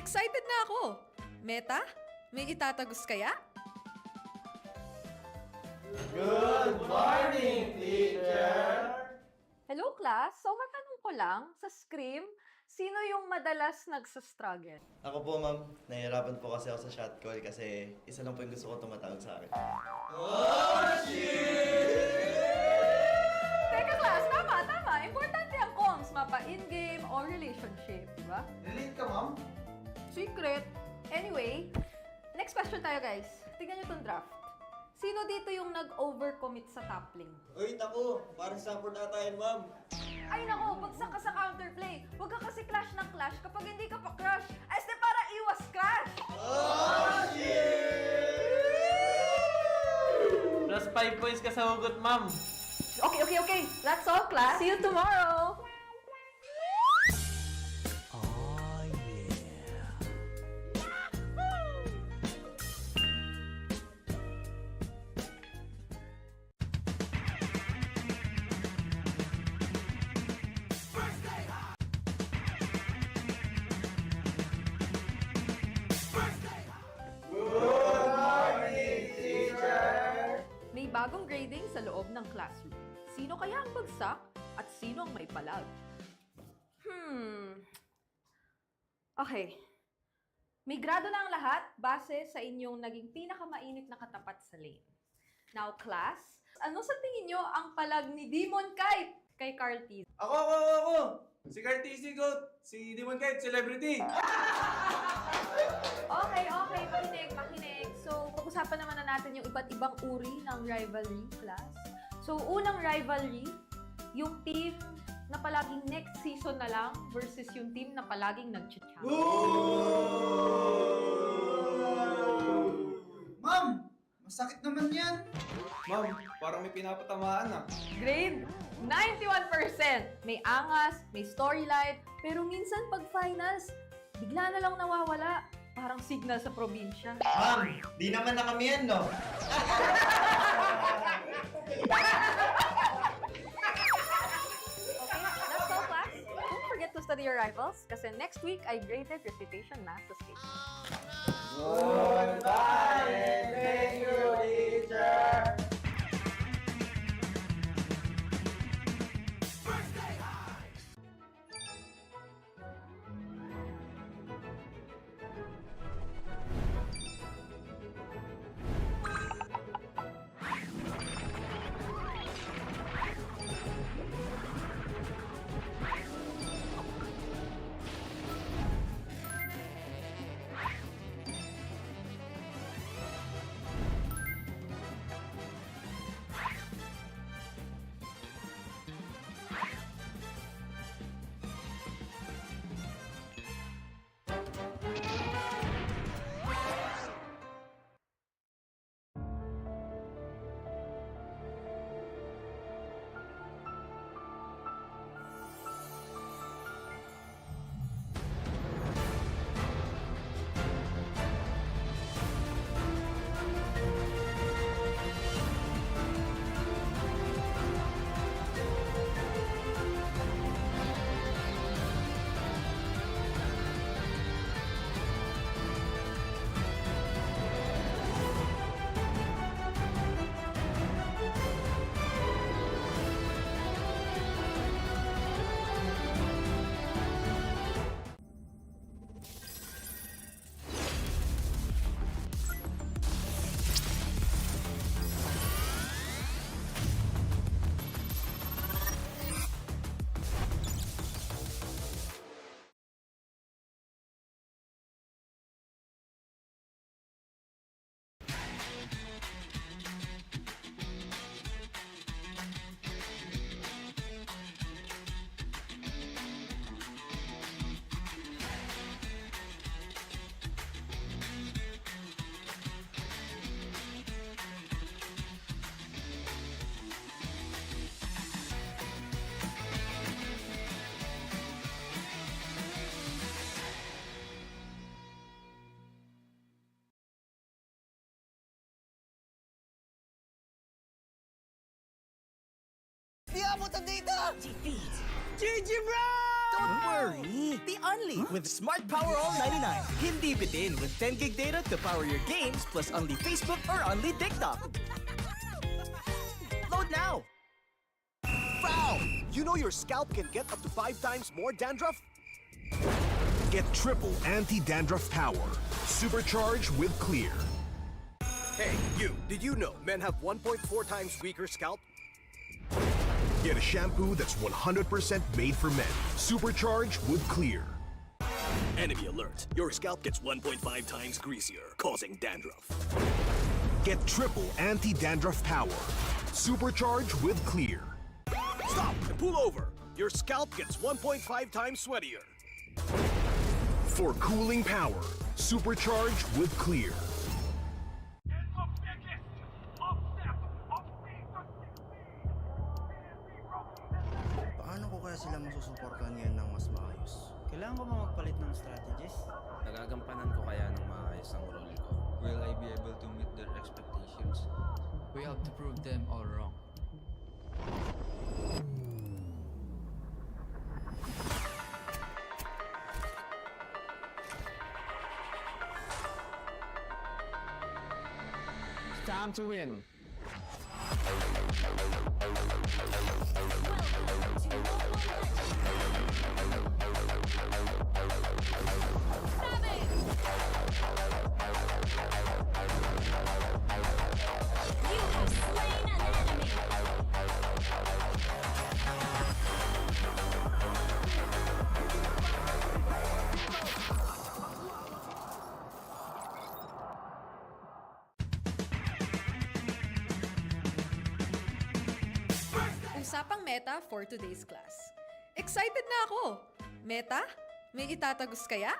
Excited na ako! Meta, may itatagos kaya? Good morning, teacher! Hello, class! So, matanong ko lang, sa Scream, sino yung madalas nagsastruggle? Ako po, ma'am. Nahihirapan po kasi ako sa shot call kasi isa lang po yung gusto ko tumatawag sa akin. Oh, shit! Teka, class! Tama! Importante ang comms, mapa in-game o relationship, di ba? Relate ka, ma'am? Secret! Anyway, next question tayo, guys. Tingnan nyo itong draft. Sino dito yung nag-overcommit sa top lane? Uy, naku! Parang support ata yun, ma'am. Ay nako, bagsak ka sa counterplay. Huwag ka kasi clash ng clash kapag hindi ka pa crush. Ay, este para iwas crash! Oh, Plus 5 points ka sa hugot, ma'am. Okay. That's all, class. See you tomorrow! May bagong grading sa loob ng classroom. Sino kaya ang bagsak at sino ang may palag? Okay. May grado na ang lahat base sa inyong naging pinakamainit na katapat sa lane. Now, class, ano sa tingin nyo ang palag ni Demon Kite kay Carl T? Ako! Si Cartesi Goat, si Demon Kite, celebrity! Okay, makinig. So, pag-usapan naman na natin yung iba't ibang uri ng rivalry, class. So, unang rivalry, yung team na palaging next season na lang versus yung team na palaging nag-champion. Ma'am! Masakit naman yan! Ma'am, parang may pinapatamaan ah. Grade 91%. May angas, may storyline, pero minsan pag finals, bigla na lang nawawala. Parang signal sa probinsya. Ma'am, di naman na kami yan, no? Okay, that's all, class. Don't forget to study your rivals kasi next week I graded recitation math sa stage. Goodbye and thank you, teacher! Di abutan dito! GG, bro! Don't worry. The Unli with Smart Power All 99. Hindi bitin with 10 gig data to power your games plus Unli Facebook or Unli TikTok. Load now. Foul! You know your scalp can get up to 5 times more dandruff? Get triple anti-dandruff power. Supercharged with Clear. Hey, you! Did you know men have 1.4 times weaker scalp? Get a shampoo that's 100% made for men. Supercharged with Clear. Enemy alert. Your scalp gets 1.5 times greasier, causing dandruff. Get triple anti-dandruff power. Supercharged with Clear. Stop and pull over. Your scalp gets 1.5 times sweatier. For cooling power. Supercharged with Clear. Paano ko kaya sila masusuportahan ngayon ng mas maayos? Kailangan ko ba magpalit ng strategist? Nagagampanan ko kaya ng maayos ang role ko? Will I be able to meet their expectations? We have to prove them all wrong. It's time to win. Usapang meta for today's class. Excited na ako! Meta? May itatagos kaya?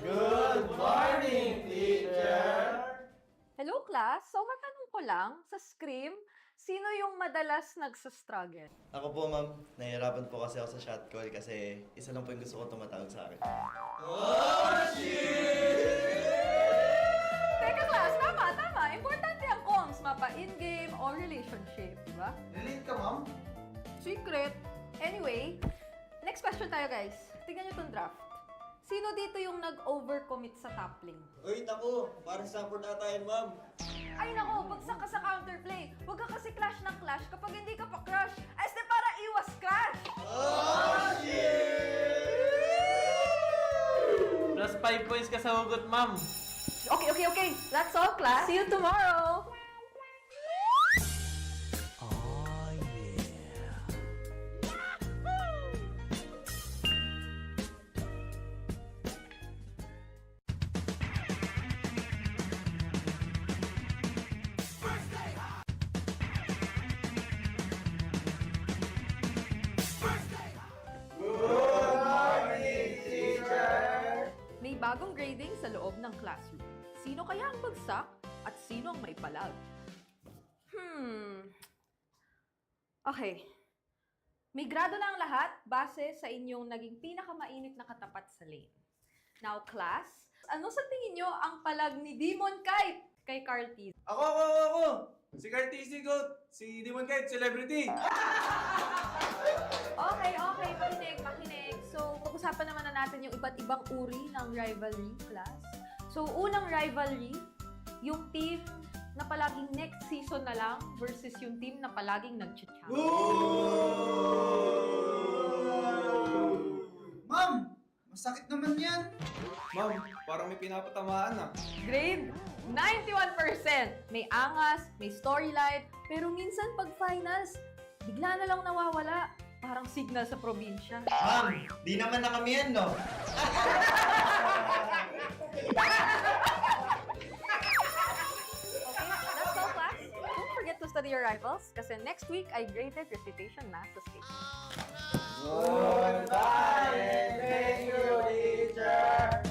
Good morning, teacher! Hello class, so matanong ko lang, sa Scream, sino yung madalas nagsastruggle? Ako po, ma'am. Nahihirapan po kasi ako sa shot call kasi isa lang po yung gusto ko tumatawag sa akin. Teka class, tama. Importante ang comms, mapa in-game o relationship, di ba? Relate ka, ma'am? Secret. Anyway, next question tayo guys. Tingnan nyo itong draft. Sino dito yung nag-overcommit sa top lane? Uy, naku! Parang support na tayo, ma'am. Ay nako, bagsak ka sa counterplay. Huwag ka kasi clash ng clash kapag hindi ka pa crush. Ay, este para iwas crash! Plus 5 points ka sa hugot, ma'am. Okay. That's all, class. See you tomorrow! May bagong grading sa loob ng classroom. Sino kaya ang bagsak at sino ang may palag? Okay. May grado na ang lahat base sa inyong naging pinakamainit na katapat sa lane. Now, class, ano sa tingin nyo ang palag ni Demon Kite kay Carty? Ako! Si Cartesi Goat! Si Demon Kite, celebrity! Okay. Makinig. So, pag-usapan naman na natin yung iba't ibang uri ng rivalry, class. So, unang rivalry, yung team na palaging next season na lang versus yung team na palaging nag-champion. Ma'am! Masakit naman yan! Ma'am, parang may pinapatamaan ah. Grade 91%. May angas, may storyline, pero minsan pag finals, bigla na lang nawawala. Parang signal sa probinsya. Ma'am, di naman na kami yan, no? That's all, class. Don't forget to study your rivals kasi next week ay graded recitation na sa stage. Goodbye and thank you, teacher!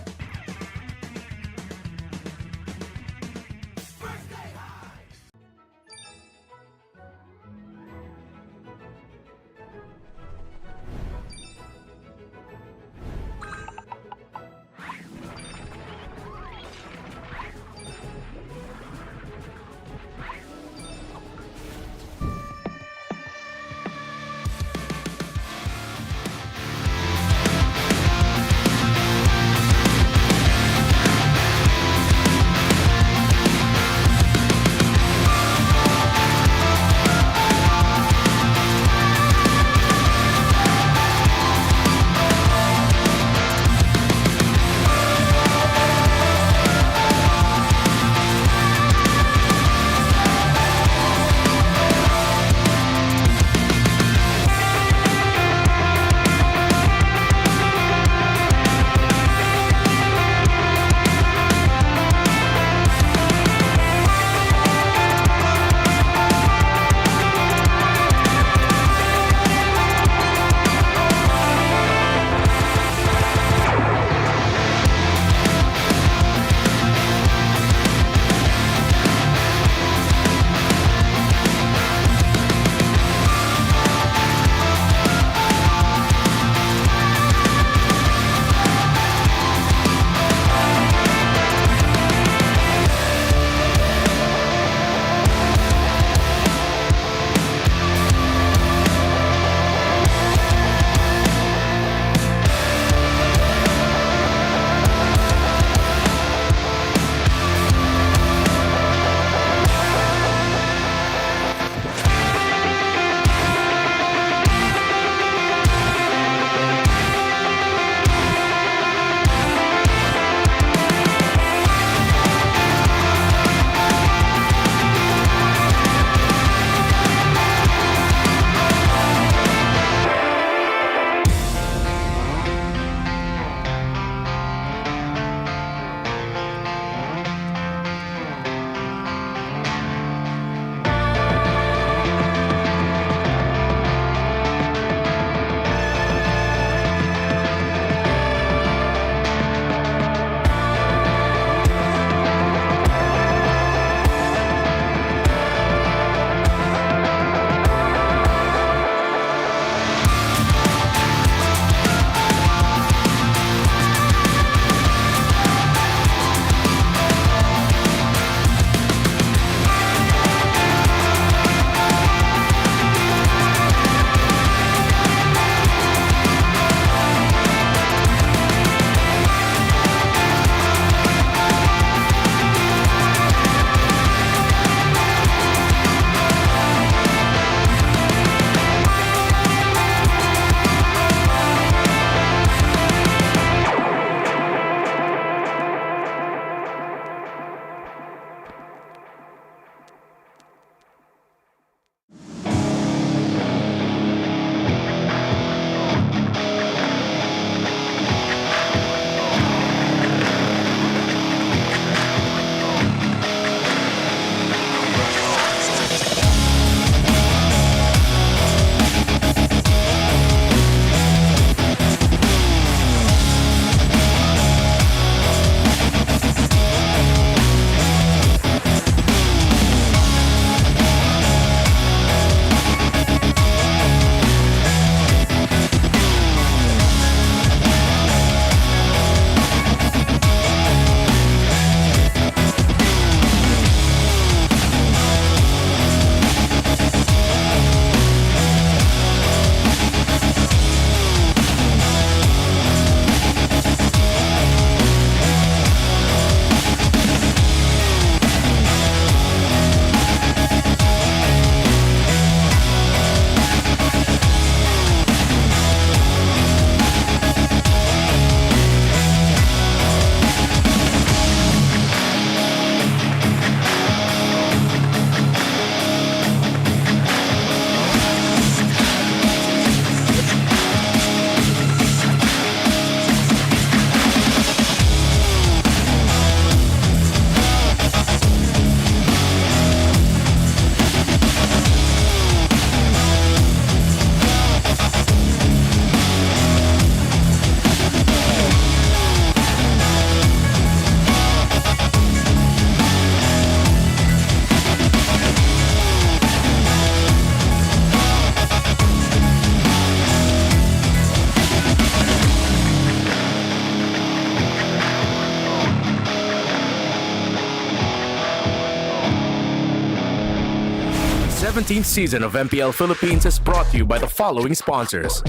17th season of MPL Philippines is brought to you by the following sponsors.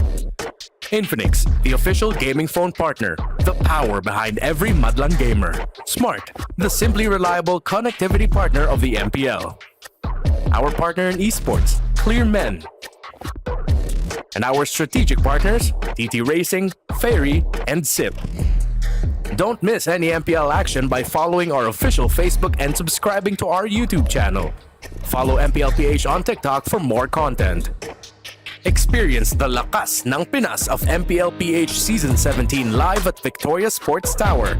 Infinix, the official gaming phone partner, the power behind every Madlang gamer. Smart, the simply reliable connectivity partner of the MPL. Our partner in esports, Clear Men. And our strategic partners, TT Racing, Fairy, and SIP. Don't miss any MPL action by following our official Facebook and subscribing to our YouTube channel. Follow MPL PH on TikTok for more content. Experience the lakas ng Pinas of MPL PH Season 17 live at Victoria Sports Tower.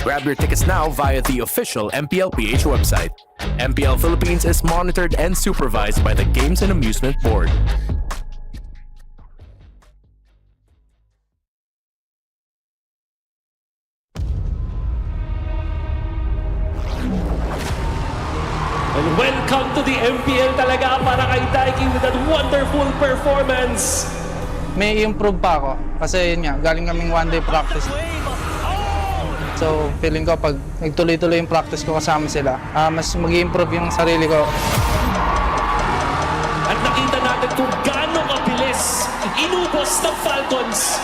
Grab your tickets now via the official MPL PH website. MPL Philippines is monitored and supervised by the Games and Amusement Board. And welcome to the MPL talaga para kay Daiki with that wonderful performance. May improve pa ako kasi yun nga, galing kaming one-day practice. So, feeling ko pag nagtuloy-tuloy yung practice ko kasama sila, mas mag-improve yung sarili ko. At nakita natin kung gaano kabilis inubos ng Falcons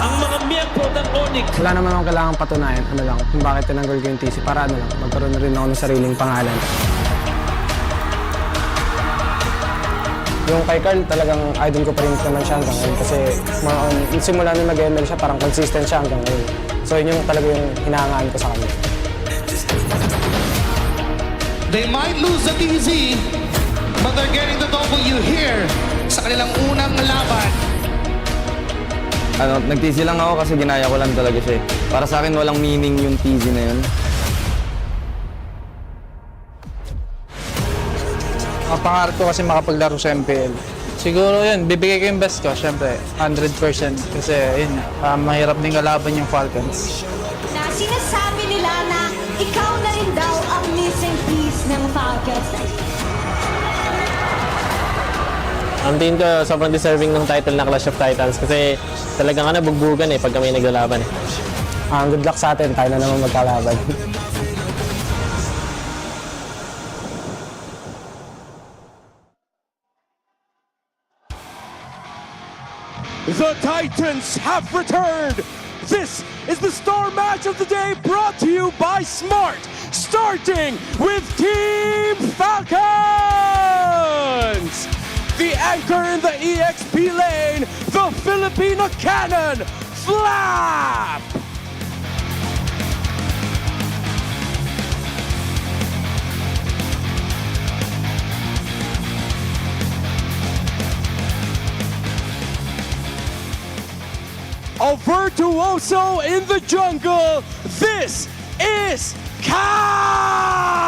ang mga miyembro ng Onyx. Wala naman akong kailangang patunayan, kung bakit tinanggal ko yung TC, para magkaroon na rin ako ng sariling pangalan. Yung kay Carl, talagang idol ko pa rin naman siya hanggang ngayon kasi simula nung nag-ML siya, parang consistent siya hanggang ngayon. So yun yung talaga yung hinahangaan ko sa kanya. They might lose the TZ, but they're getting the W here sa kanilang unang laban. Nag-TZ lang ako kasi ginaya ko lang talaga siya. Para sa akin walang meaning yung TZ na yun. Ang pangarap ko kasi makapaglaro sa MPL. Siguro yun, bibigay ko yung best ko, syempre, 100%. Kasi yun, mahirap din kalaban yung Falcons. Na sinasabi nila na ikaw na rin daw ang missing piece ng Falcons. Ang tingin ko, sobrang deserving ng title na Clash of Titans kasi talagang bugbugan pag kami naglalaban. Good luck sa atin, tayo na naman magkalaban. The Titans have returned! This is the star match of the day brought to you by Smart, starting with Team Falcons! The anchor in the EXP lane, the Filipino cannon, Flap! A virtuoso in the jungle, this is Kyle!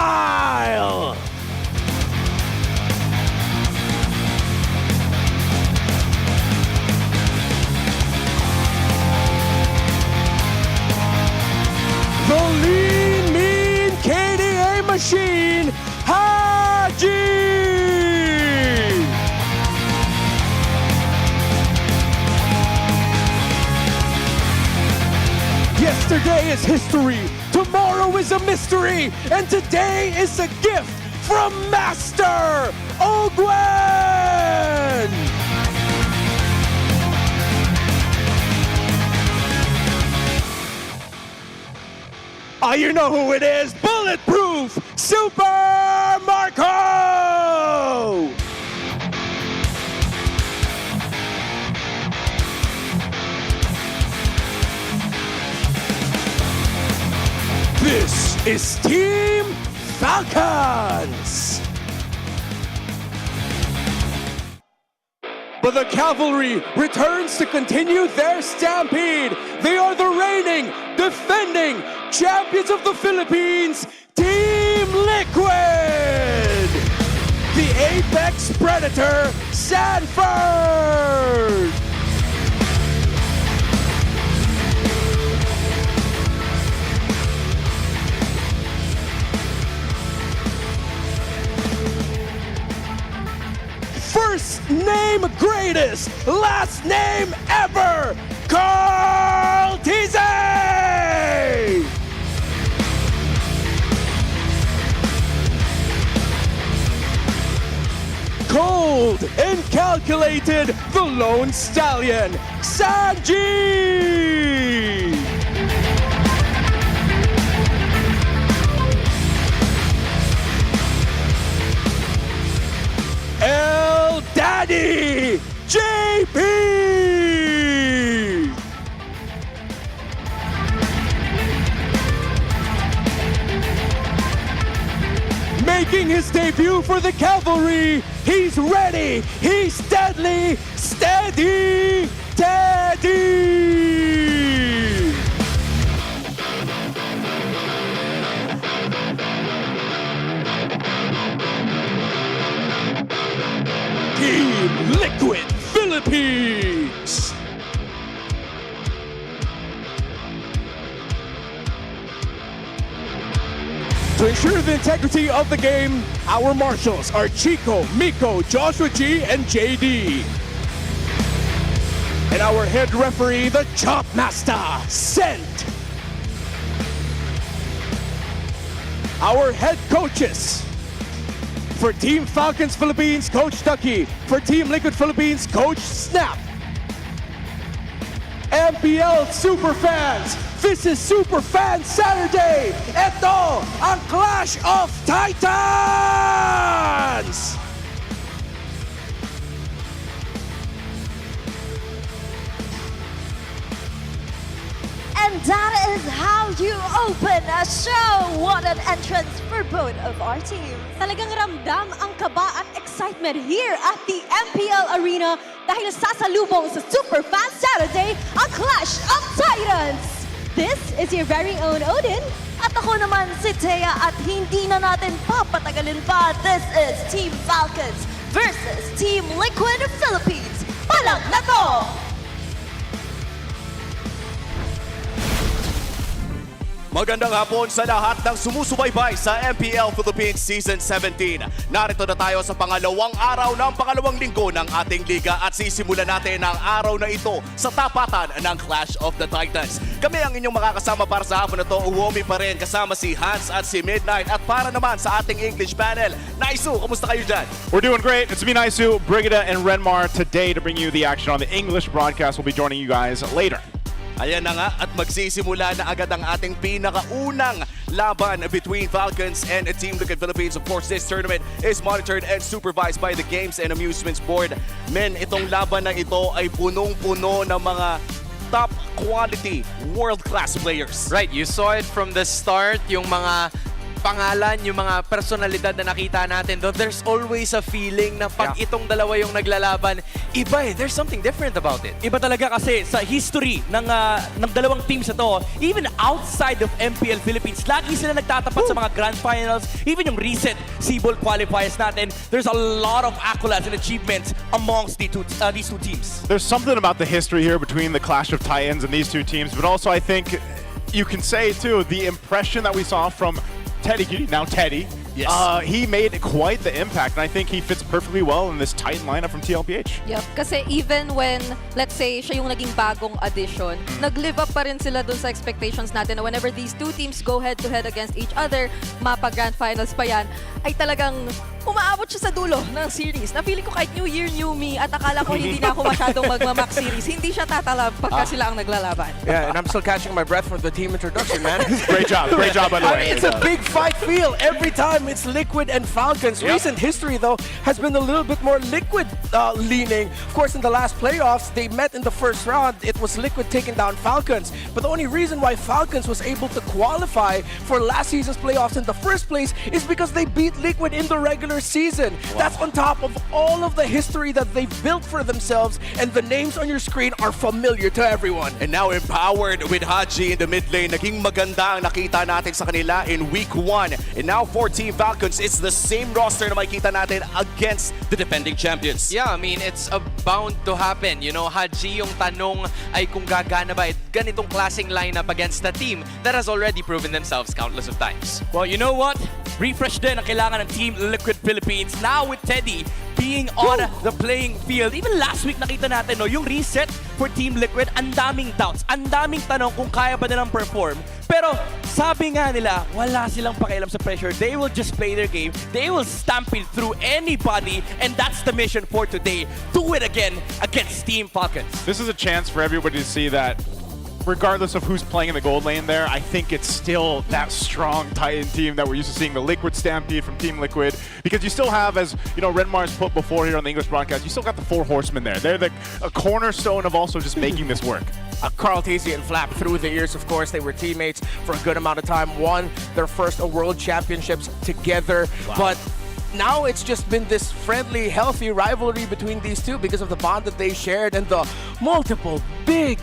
The lean, mean KDA machine, Haji! Yesterday is history, tomorrow is a mystery, and today is a gift from Master Ogwen! You know who it is, Bulletproof Super Marco! This is Team Falcons! But the Cavalry returns to continue their stampede. They are the reigning, defending champions of the Philippines, Team Liquid! The Apex Predator, Sanford! First name greatest, last name ever, Carl Tize! and calculated, the lone stallion, Sanji! El Daddy, JP! Making his debut for the Cavalry, he's ready, he's deadly, steady, Teddy! Team Liquid Philippines! To ensure the integrity of the game, our marshals are Chico, Miko, Joshua G, and JD. And our head referee, the Chop Master, Sent. Our head coaches, for Team Falcons Philippines, Coach Ducky. For Team Liquid Philippines, Coach Snap. MPL Superfans, this is Superfan Saturday. Ito ang Clash of Titans! And that is how you open a show. What an entrance for both of our teams. Talagang ramdam ang kaba at excitement here at the MPL Arena dahil sasalubong sa Superfan Saturday ang Clash of Titans. This is your very own Odin. At ako naman si Thea at hindi na natin papatagalin pa. This is Team Falcons versus Team Liquid Philippines. Palag na to! Magandang hapon sa lahat ng sumusubaybay sa MPL Philippines Season 17. Narito na tayo sa pangalawang araw ng pangalawang linggo ng ating liga at sisimulan natin ang araw na ito sa tapatan ng Clash of the Titans. Kami ang inyong makakasama para sa hapon na ito. Uwomi pa rin kasama si Hans at si Midnight. At para naman sa ating English panel, Naisu, kumusta kayo dyan? We're doing great. It's me, Naisu, Brigida, and Renmar today to bring you the action on the English broadcast. We'll be joining you guys later. Ayan na nga at magsisimula na agad ang ating pinakaunang laban between Falcons and Team Liquid Philippines. Of course, this tournament is monitored and supervised by the Games and Amusements Board. Men, itong laban na ito ay punong-puno ng mga top quality world-class players. Right, you saw it from the start, yung mga pangalan, yung mga personalidad na nakita natin. Though there's always a feeling na pag itong dalawa yung naglalaban, iba eh. There's something different about it. Iba talaga kasi sa history ng dalawang teams na to, even outside of MPL Philippines, lagi sila nagtatapat sa mga grand finals. Even yung recent C-Ball qualifiers natin, there's a lot of accolades and achievements amongst these two teams. There's something about the history here between the Clash of Titans and these two teams, but also I think you can say too, the impression that we saw from Teddy, now Teddy, yes. He made quite the impact, and I think he fits perfectly well in this Titan lineup from TLPH. Yep, kasi even when, let's say, siya yung naging bagong addition, nag-live up pa rin sila dun sa expectations natin na whenever these two teams go head-to-head against each other, mapa-grand finals pa yan, ay talagang umaabot siya sa dulo ng series. Napili ko kahit New Year, New Me, at akala ko hindi na ako masyadong magmamak series. Hindi siya tatalab pagka sila ang naglalaban. Yeah, and I'm still catching my breath from the team introduction, man. Great job by the way. It's a big fight feel every time it's Liquid and Falcons. Yep. Recent history, though, has been a little bit more Liquid leaning. Of course, in the last playoffs, they met in the first round. It was Liquid taking down Falcons. But the only reason why Falcons was able to qualify for last season's playoffs in the first place is because they beat Liquid in the regular season. Wow. That's on top of all of the history that they've built for themselves, and the names on your screen are familiar to everyone. And now empowered with Haji in the mid lane. Naging maganda ang nakita natin sa kanila in week 1. And now for Team Falcons, it's the same roster na makikita natin against the defending champions. Yeah, I mean, it's bound to happen. You know, Haji, yung tanong ay kung gagana ba ganitong klaseng lineup against a team that has already proven themselves countless of times. Well, you know what? refresh din ang kailangan ng Team Liquid Philippines. Now with Teddy being on the playing field. Even last week nakita natin, no, yung reset for Team Liquid, ang daming doubts, ang daming tanong kung kaya ba nilang perform. Pero sabi nga nila, wala silang pakialam sa pressure. They will just play their game. They will stampede through anybody, and that's the mission for today. Do it again against Team Falcons. This is a chance for everybody to see that regardless of who's playing in the gold lane there, I think it's still that strong Titan team that we're used to seeing, the Liquid Stampede from Team Liquid, because you still have, as you know, Renmar's put before here on the English broadcast, you still got the 4 horsemen there. They're a cornerstone of also just making this work. Carl Tacey and Flap through the years, of course, they were teammates for a good amount of time, won their first World Championships together, but now it's just been this friendly, healthy rivalry between these two because of the bond that they shared and the multiple big,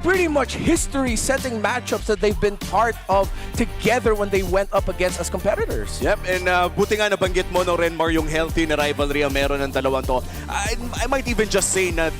pretty much history-setting matchups that they've been part of together when they went up against as competitors. Yep, and buti nga nabanggit mo, no, Renmar, yung healthy na rivalry ang meron ng dalawang to. I might even just say na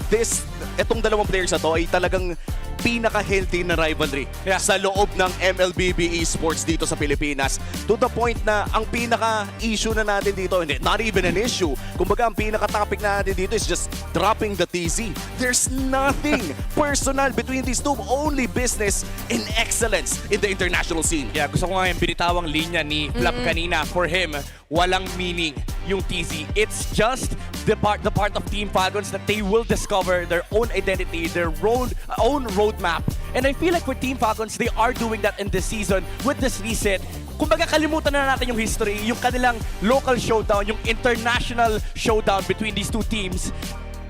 itong dalawang players na to ay talagang pinaka-healthy na rivalry sa loob ng MLBB esports dito sa Pilipinas. To the point na ang pinaka-issue na natin dito, not even an issue. Kumbaga, ang pinaka-topic na natin dito is just dropping the TZ. There's nothing personal between these two, only business and excellence in the international scene. Yeah, gusto ko nga yung binitawang linya ni Flap kanina. For him, walang meaning yung TZ. It's just the part of Team Falcons that they will discover their own identity, their own roadmap. And I feel like for Team Falcons, they are doing that in this season with this reset. Kumbaga, kalimutan na natin yung history, yung kanilang local showdown, yung international showdown between these two teams.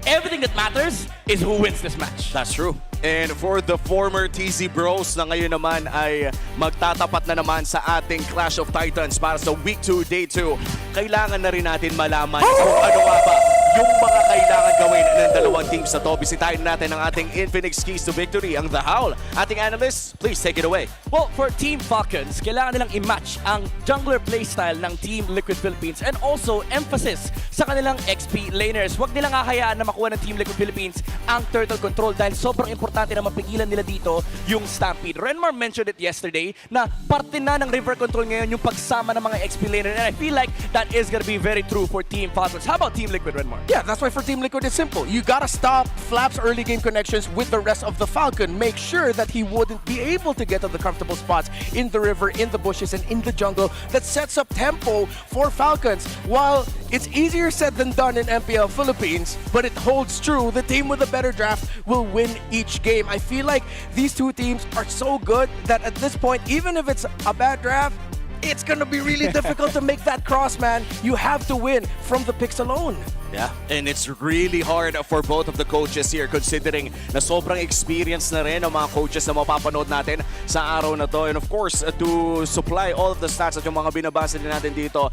Everything that matters is who wins this match. That's true. And for the former TZ Bros na ngayon naman ay magtatapat na naman sa ating Clash of Titans para sa Week 2, Day 2, kailangan na rin natin malaman kung ano nga ba yung mga kailangan gawin ng dalawang teams na to. Bisitahin natin ang ating Infinix Keys to Victory, ang The Howl. Ating analyst, please take it away. Well, for Team Falcons, kailangan nilang i-match ang jungler playstyle ng Team Liquid Philippines and also emphasis sa kanilang XP laners. Huwag nilang kakayaan na makuha ng Team Liquid Philippines ang turtle control dahil sobrang importante na mapigilan nila dito yung Stampede. Renmar mentioned it yesterday na parte na ng river control ngayon yung pagsama ng mga XP laner, and I feel like that is gonna be very true for Team Falcons. How about Team Liquid, Renmar? Yeah, that's why for Team Liquid it's simple. You gotta stop Flap's early game connections with the rest of the Falcon. Make sure that he wouldn't be able to get to the comfortable spots in the river, in the bushes, and in the jungle. That sets up tempo for Falcons. While it's easier said than done in MPL Philippines, but it holds true. The team with a better draft will win each game. I feel like these two teams are so good that at this point, even if it's a bad draft, it's gonna be really difficult to make that cross, man. You have to win from the picks alone. Yeah, and it's really hard for both of the coaches here considering na sobrang experience na rin ang mga coaches na mapapanood natin sa araw na to. And of course, to supply all of the stats at yung mga binabasa din natin dito,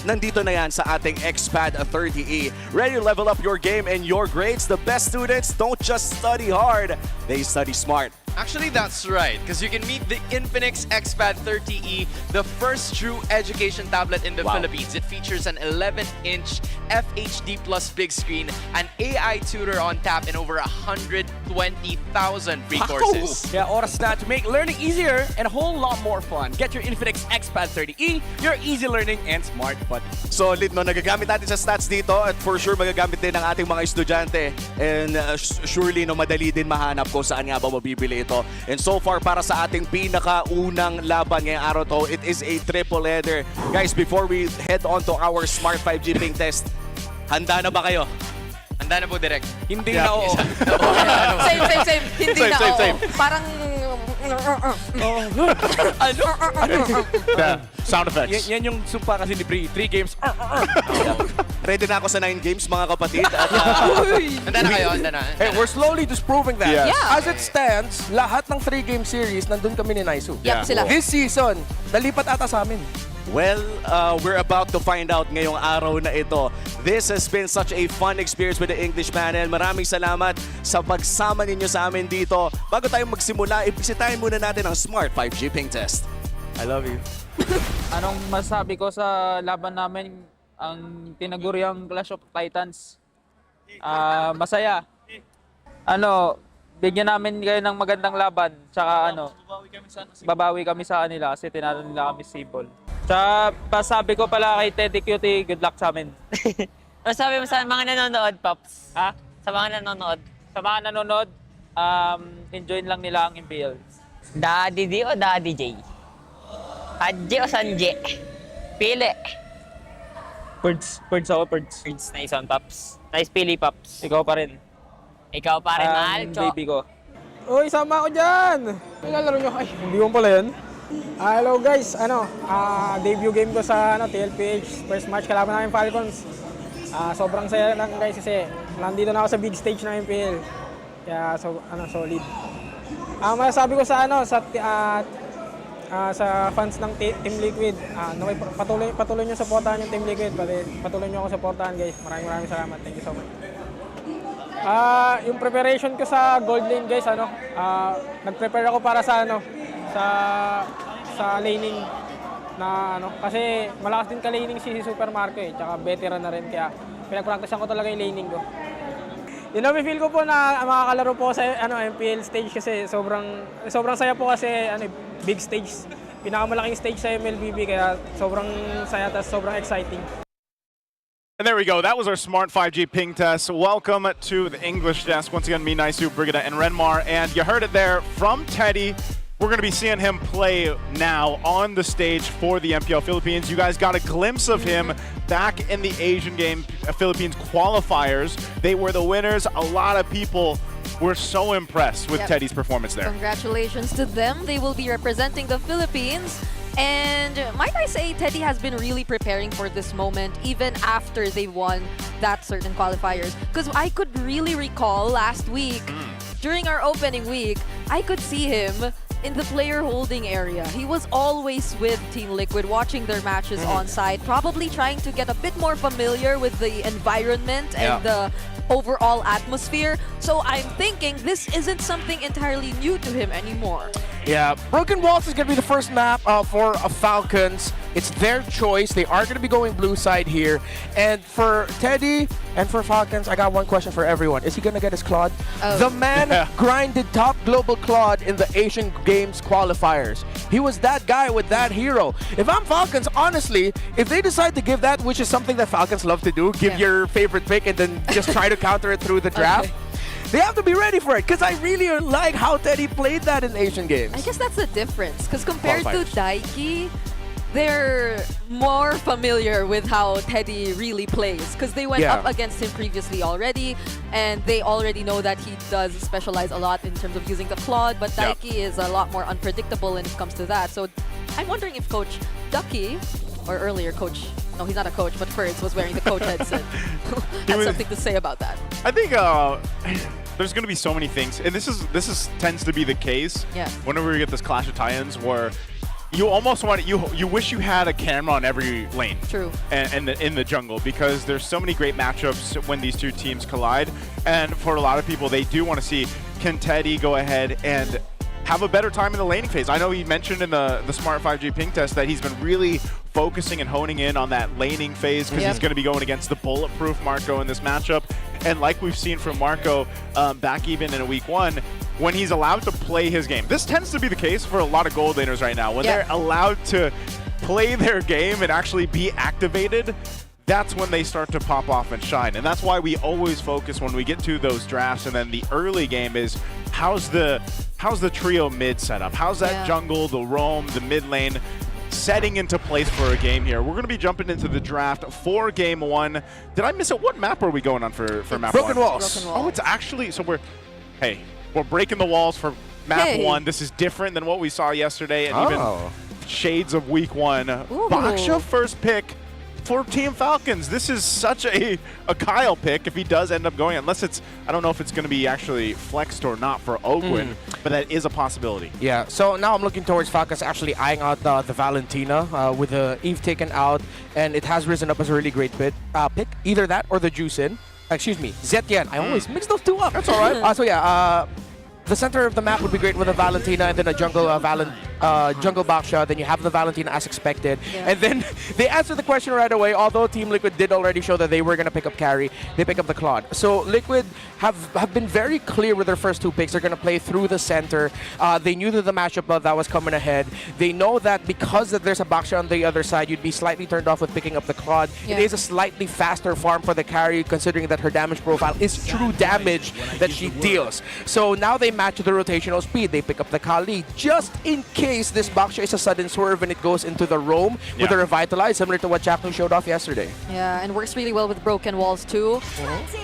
nandito na yan sa ating XPad 30E. Ready to level up your game and your grades? The best students don't just study hard, they study smart. Actually, that's right, because you can meet the Infinix XPad 30E, the first true education tablet in the Philippines. It features an 11-inch FHD Plus big screen, an AI tutor on tap, and over 120,000 free courses. Yeah, oras na to make learning easier and a whole lot more fun. Get your Infinix XPad 30E, your easy learning and smart buddy. Solid, no? Nagagamit natin sa stats dito at for sure magagamit din ng ating mga estudyante. And surely, no, madali din mahanap kung saan nga ba mabibili ito. And so far, para sa ating pinakaunang laban ngayong araw to, it is a triple header. Guys, before we head on to our Smart 5G ping test, handa na ba kayo? Handa na po, Direk. Hindi na oo. Same. Hindi na oo. Parang... Sound effects. Yan yung sumpa kasi ni Bri. 3 games. Ready na ako sa 9 games, mga kapatid. At, handa na kayo, handa na. Hey, we're slowly disproving that. Yes. Yeah. As it stands, lahat ng 3-game series, nandun kami ni Naisu. Yup, sila. This season, nalipat ata sa amin. well, we're about to find out ngayong araw na ito. This has been such a fun experience with the English panel. Maraming salamat sa pagsama ninyo sa amin dito. Bago tayo magsimula, ibisitahin muna natin ang Smart 5G ping test. I love you. Anong masabi ko sa laban namin, ang tinaguriang Clash of Titans? Masaya. Bigyan namin kayo ng magandang laban. Tsaka babawi kami sa kanila kasi tinalo nila kami Sibol. Pasabi ko pala kay Teddy Cutie, good luck sa amin. Sabi mo sa mga nanonood, Pops? Ha? Sa mga nanonood? Sa mga nanonood, enjoy lang nila ang MPL. Daddy D o Daddy J? Hadje o Sanje? Pili. Birds ako, birds. Birds, nice one, Pops. Nice pili, Pops. Ikaw pa rin. Ikaw pa rin, mahal, Cho. Baby ko. Uy, sama ako dyan! Nilalaro nyo. Ay, hindi mo pala yan. Hello guys, debut game ko sa TLPH. First match kalaban namin Falcons. Sobrang saya lang guys kasi nandito na ako sa big stage ng MPL. Kaya solid. Masasabi ko sa sa fans ng Team Liquid, patuloy niyo suportahan yung Team Liquid, patuloy niyo ako suportahan guys. Maraming salamat. Thank you so much. Yung preparation ko sa gold lane guys, nag-prepare ako para sa sa laning na kasi malakas din ka-laning si Super Marco tsaka veteran na rin kaya pinag-practicean ko talaga yung laning ko. Feel ko po na makakalaro po sa MPL stage kasi sobrang saya po kasi big stage, pinakamalaking stage sa MLBB kaya sobrang saya at sobrang exciting. And there we go. That was our Smart 5G ping test. Welcome to the English desk. Once again, me, Naisu, Brigida, and Renmar. And you heard it there from Teddy. We're going to be seeing him play now on the stage for the MPL Philippines. You guys got a glimpse of him back in the Asian Game Philippines qualifiers. They were the winners. A lot of people were so impressed with Teddy's performance there. Congratulations to them. They will be representing the Philippines. And might I say, Teddy has been really preparing for this moment even after they won that certain qualifiers. Because I could really recall last week, during our opening week, I could see him in the player holding area. He was always with Team Liquid, watching their matches on site, probably trying to get a bit more familiar with the environment and the overall atmosphere. So I'm thinking this isn't something entirely new to him anymore. Yeah, Broken Walls is going to be the first map for Falcons. It's their choice. They are going to be going blue side here. And for Teddy and for Falcons, I got one question for everyone. Is he going to get his Claude? The man grinded top global Claude in the Asian Games qualifiers. He was that guy with that hero. If I'm Falcons, honestly, if they decide to give that, which is something that Falcons love to do, give your favorite pick and then just try to counter it through the draft, they have to be ready for it, because I really like how Teddy played that in Asian Games. I guess that's the difference, because compared to Daiki, they're more familiar with how Teddy really plays, because they went up against him previously already, and they already know that he does specialize a lot in terms of using the Claude, but Daiki is a lot more unpredictable when it comes to that. So I'm wondering if Coach Ducky, or earlier Coach, no, he's not a coach, but Ferds was wearing the coach headset, had something to say about that. I think there's going to be so many things, and this tends to be the case whenever we get this Clash of Titans, where you almost want you wish you had a camera on every lane. True. And in the jungle, because there's so many great matchups when these two teams collide, and for a lot of people, they do want to see, can Teddy go ahead and have a better time in the laning phase. I know he mentioned in the Smart 5G ping test that he's been really focusing and honing in on that laning phase, because he's going to be going against the bulletproof Marco in this matchup. And like we've seen from Marco back even in week 1, when he's allowed to play his game. This tends to be the case for a lot of gold laners right now. When they're allowed to play their game and actually be activated, that's when they start to pop off and shine. And that's why we always focus when we get to those drafts, and then the early game is how's the trio mid setup? How's that jungle, the roam, the mid lane setting into place for a game here? We're going to be jumping into the draft for game 1. Did I miss it? What map are we going on for map Broken 1? Walls. Oh, it's actually, so we're breaking the walls for map 1. This is different than what we saw yesterday, and even shades of week 1. Baksha first pick for Team Falcons. This is such a Kyle pick if he does end up going, unless it's, I don't know if it's going to be actually flexed or not for Oakwood, but that is a possibility. Yeah, so now I'm looking towards Falcons actually eyeing out the Valentina with the Eve taken out, and it has risen up as a really great pick. Either that or the Juicin. Excuse me, Zetian. I always mix those two up. That's all right. So yeah, the center of the map would be great with a Valentina, and then a jungle jungle Baksha, then you have the Valentina as expected. Yeah. And then they answer the question right away, although Team Liquid did already show that they were going to pick up carry, they pick up the Claude. So Liquid have been very clear with their first two picks. They're going to play through the center. They knew that the matchup that was coming ahead. They know that because that there's a Baksha on the other side, you'd be slightly turned off with picking up the Claude. Yeah. It is a slightly faster farm for the carry, considering that her damage profile is true damage that she deals. So now they match the rotational speed. They pick up the Kali just in case this Baksha is a sudden swerve and it goes into the roam with a Revitalize, similar to what Chapter showed off yesterday. Yeah, and works really well with broken walls too.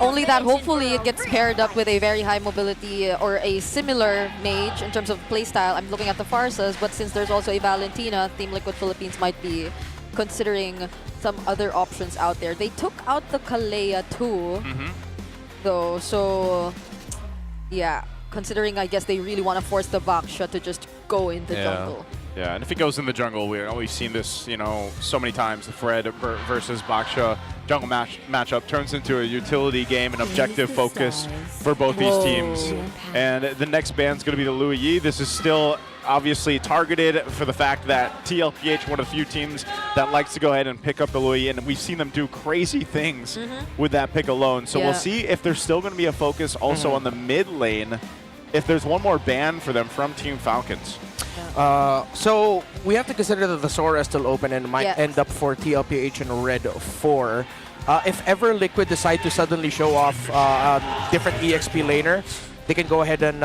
Only that hopefully it gets paired up with a very high mobility or a similar mage in terms of playstyle. I'm looking at the Farsas, but since there's also a Valentina, Team Liquid Philippines might be considering some other options out there. They took out the Kalea too, though, so yeah, considering I guess they really want to force the Baksha to just go into jungle. Yeah, and if it goes in the jungle, we've seen this, you know, so many times. The Fred versus Baksha jungle matchup turns into a utility game, an objective focus for both these teams. And the next ban's going to be the Louis Yi. This is still obviously targeted for the fact that TLPH, one of the few teams that likes to go ahead and pick up the Louis Yi, and we've seen them do crazy things with that pick alone. So we'll see if there's still going to be a focus also on the mid lane, if there's one more ban for them from Team Falcons. So we have to consider that the Sora is still open and might end up for TLPH and Red 4. If ever Liquid decide to suddenly show off a different EXP laner, they can go ahead and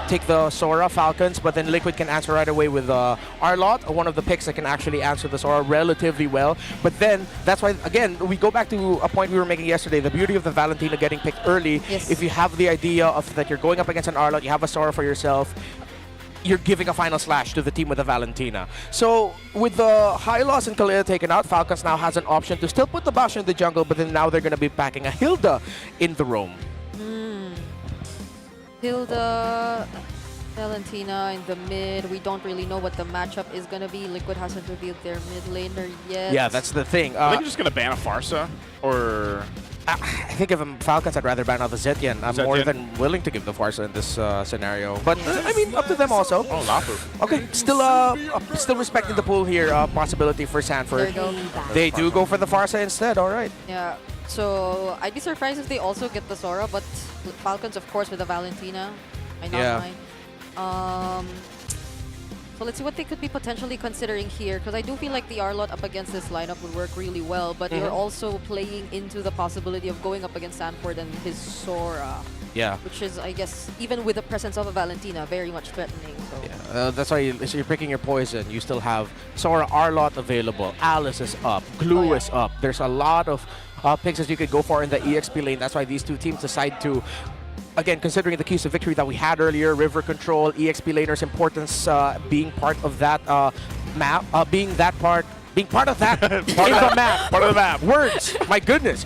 take the Sora Falcons, but then Liquid can answer right away with Arlott, one of the picks that can actually answer the Sora relatively well. But then, that's why, again, we go back to a point we were making yesterday, the beauty of the Valentina getting picked early. If you have the idea of that you're going up against an Arlott, you have a Sora for yourself, you're giving a final slash to the team with the Valentina. So with the high loss and Kalea taken out, Falcons now has an option to still put the Baksha in the jungle, but then now they're going to be packing a Hilda in the roam. Hilda, Valentina in the mid. We don't really know what the matchup is going to be. Liquid hasn't revealed their mid laner yet. Yeah, that's the thing. I think you're just going to ban a Farsa, or... I think if I'm Falcons, I'd rather ban out the Zetian. I'm more than willing to give the Farsa in this scenario. But, I mean, up to them also. Oh, Lapu. Okay, still respecting the pool here. Possibility for Sanford. There you go. They do go for the Farsa instead, all right. Yeah, so I'd be surprised if they also get the Sora, but Falcons, of course, with the Valentina. I not mind. So let's see what they could be potentially considering here, because I do feel like the Arlott up against this lineup would work really well, but you're also playing into the possibility of going up against Sanford and his Sora. Yeah. Which is, I guess, even with the presence of a Valentina, very much threatening. So. Yeah, that's why you're picking your poison. You still have Sora Arlott available. Alice is up. Glue is up. There's a lot of picks that you could go for in the EXP lane. That's why these two teams decide to, again, considering the keys to victory that we had earlier, river control, EXP laner's importance being part of that map, being part of that map. Part of the map. Words, my goodness.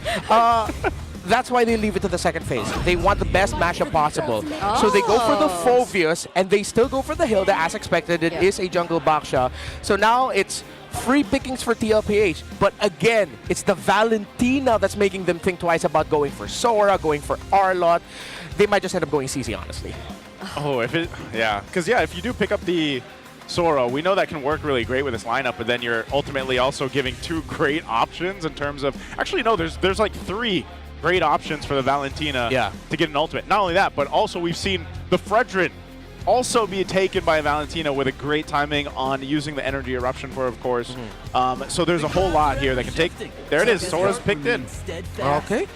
That's why they leave it to the second phase. They want the best matchup possible. So they go for the Phoveus, and they still go for the Hilda as expected. It is a jungle Baksha. So now it's free pickings for TLPH. But again, it's the Valentina that's making them think twice about going for Sora, going for Arlott. They might just end up going CC, honestly. Oh, if you do pick up the Sora, we know that can work really great with this lineup, but then you're ultimately also giving two great options in terms of, actually no, there's like three great options for the Valentina to get an ultimate. Not only that, but also we've seen the Fredrin also be taken by Valentina with a great timing on using the energy eruption for, of course. So there's a whole lot here that can take. There it is, Sora's picked in. Okay.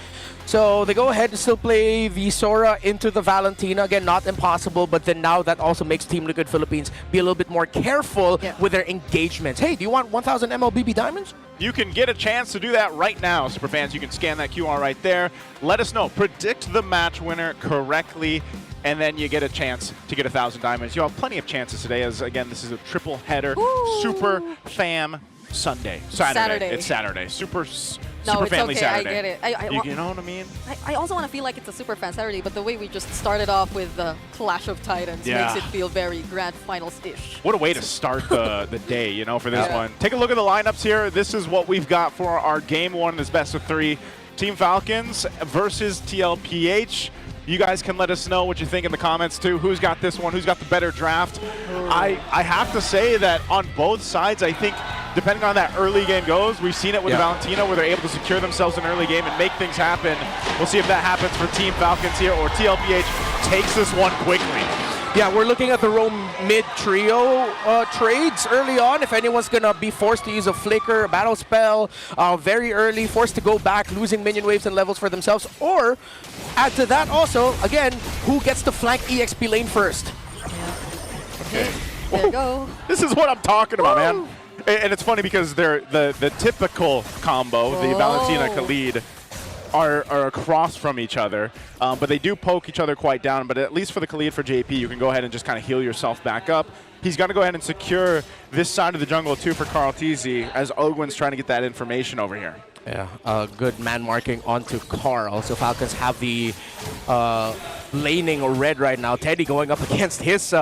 So they go ahead and still play the Sora into the Valentina. Again, not impossible, but then now that also makes Team Liquid Philippines be a little bit more careful with their engagements. Hey, do you want 1,000 MLBB diamonds? You can get a chance to do that right now, Superfans. You can scan that QR right there. Let us know. Predict the match winner correctly, and then you get a chance to get 1,000 diamonds. You'll have plenty of chances today, as, again, this is a triple header. Super Fam Saturday. It's Saturday. Super Family Saturday. I get it. You know what I mean? I also want to feel like it's a Super Fan Saturday, but the way we just started off with the Clash of Titans makes it feel very grand finals-ish. What a way to start the day, you know, for this one. Take a look at the lineups here. This is what we've got for our game one, this best of three. Team Falcons versus TLPH. You guys can let us know what you think in the comments too. Who's got this one? Who's got the better draft? I have to say that on both sides, I think depending on that early game goes, we've seen it with Valentina where they're able to secure themselves in early game and make things happen. We'll see if that happens for Team Falcons here or TLPH takes this one quickly. Yeah, we're looking at the Rome mid-trio trades early on. If anyone's going to be forced to use a flicker, a battle spell, very early, forced to go back, losing minion waves and levels for themselves. Or, add to that also, again, who gets to flank EXP lane first? Okay, there you go. This is what I'm talking about, man. And it's funny because they're the typical combo, the Valentina Khalid, are across from each other, but they do poke each other quite down. But at least for the Khalid for JP, you can go ahead and just kind of heal yourself back up. He's going to go ahead and secure this side of the jungle too for Carl TZ as Ogwen's trying to get that information over here. Yeah, good man marking onto Carl. So Falcons have the laning red right now. Teddy going up against his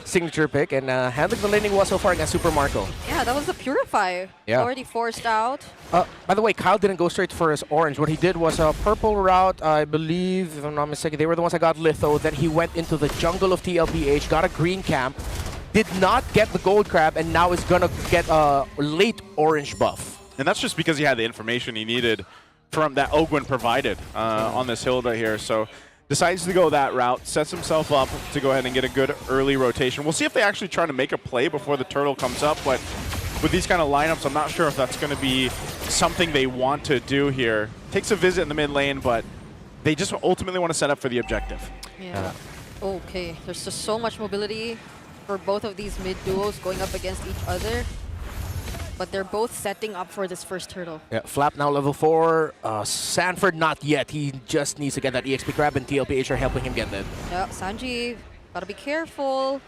signature pick and handling the laning well so far against Super Marco. Yeah, that was the Purify. Yeah. Already forced out. By the way, Kyle didn't go straight for his orange. What he did was a purple route, I believe, if I'm not mistaken. They were the ones that got Litho. Then he went into the jungle of TLPH, got a green camp, did not get the gold crab, and now is going to get a late orange buff. And that's just because he had the information he needed from that Ogwen provided on this hill right here. So decides to go that route, sets himself up to go ahead and get a good early rotation. We'll see if they actually try to make a play before the turtle comes up, but with these kind of lineups, I'm not sure if that's going to be something they want to do here. Takes a visit in the mid lane, but they just ultimately want to set up for the objective. Yeah. Okay, there's just so much mobility for both of these mid duos going up against each other. But they're both setting up for this first turtle. Yeah, Flap now level 4. Sanford not yet. He just needs to get that EXP grab, and TLPH are helping him get that. Yeah, Sanji, gotta be careful.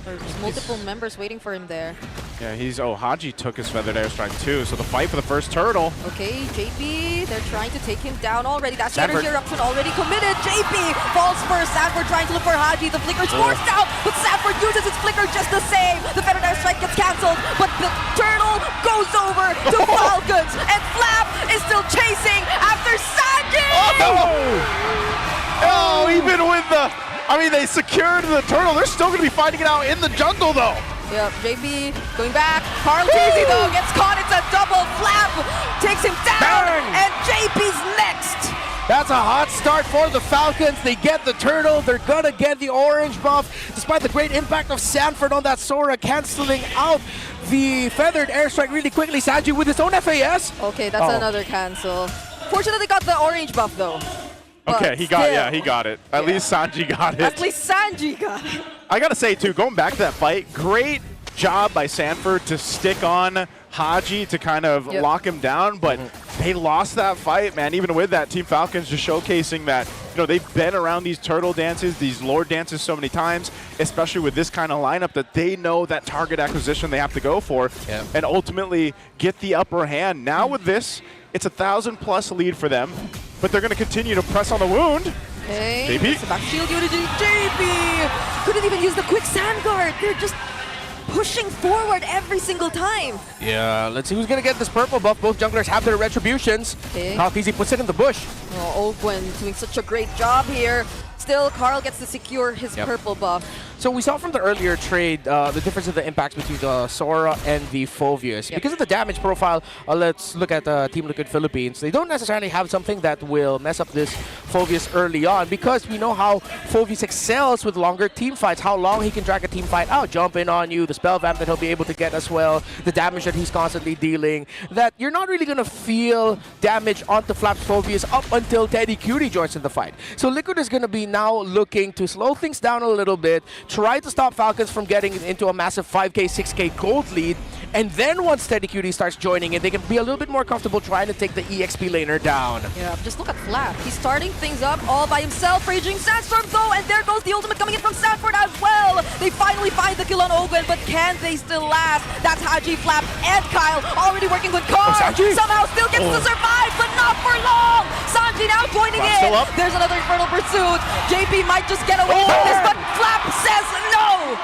There's multiple members waiting for him there. Yeah, Haji took his feathered airstrike too, so the fight for the first turtle. Okay, JP, they're trying to take him down already. That's the Sanford. energy eruption already committed. JP falls first. Sanford trying to look for Haji. The flicker's forced out, but Sanford uses his flicker just the same. The feathered airstrike gets cancelled, but the turtle goes over to Falcons, and Flap is still chasing after Sanji! Oh, even with the... I mean, they secured the turtle. They're still going to be fighting it out in the jungle, though. Yep, JP going back. Carl TZ, though, gets caught. It's a double Flap. Takes him down, and JP's next. That's a hot start for the Falcons. They get the turtle. They're going to get the orange buff. Despite the great impact of Sanford on that Sora, canceling out the feathered airstrike really quickly. Sanji with his own FAS. Okay, that's another cancel. Fortunately, got the orange buff, though. Okay, he got it. At least Sanji got it. At least Sanji got it. I gotta say too, going back to that fight, great job by Sanford to stick on Haji to kind of lock him down, but they lost that fight, man. Even with that, Team Falcons just showcasing that, you know, they've been around these turtle dances, these lord dances so many times, especially with this kind of lineup, that they know that target acquisition they have to go for and ultimately get the upper hand. Now with this, it's a 1,000+ lead for them, but they're going to continue to press on the wound. Okay, JP. it's a back shield unit. JP couldn't even use the quick sand guard. They're just pushing forward every single time. Yeah, let's see who's going to get this purple buff. Both junglers have their retributions. Okay. How easy puts it in the bush. Oh, Ogwen doing such a great job here. Still, Carl gets to secure his purple buff. So we saw from the earlier trade the difference of the impacts between the Sora and the Phoveus. Because of the damage profile, let's look at Team Liquid Philippines. They don't necessarily have something that will mess up this Phoveus early on, because we know how Phoveus excels with longer team fights, how long he can drag a team fight out, jump in on you, the spell vamp that he'll be able to get as well, the damage that he's constantly dealing, that you're not really going to feel damage onto Flap's Phoveus up until Teddy Cutie joins in the fight. So Liquid is going to be now looking to slow things down a little bit, try to stop Falcons from getting into a massive 5k, 6k gold lead, and then once Teddy Cutie starts joining in, they can be a little bit more comfortable trying to take the EXP laner down. Yeah, just look at Flap. He's starting things up all by himself. Raging Sandstorm though, and there goes the ultimate coming in from Sanford as well. They finally find the kill on Ogwen, but can they still last? That's Haji, Flap, and Kyle already working with Carl. Somehow still gets to survive, but not for long. Sanji now joining in. There's another Infernal Pursuit. JP might just get away from this, but Flap says no.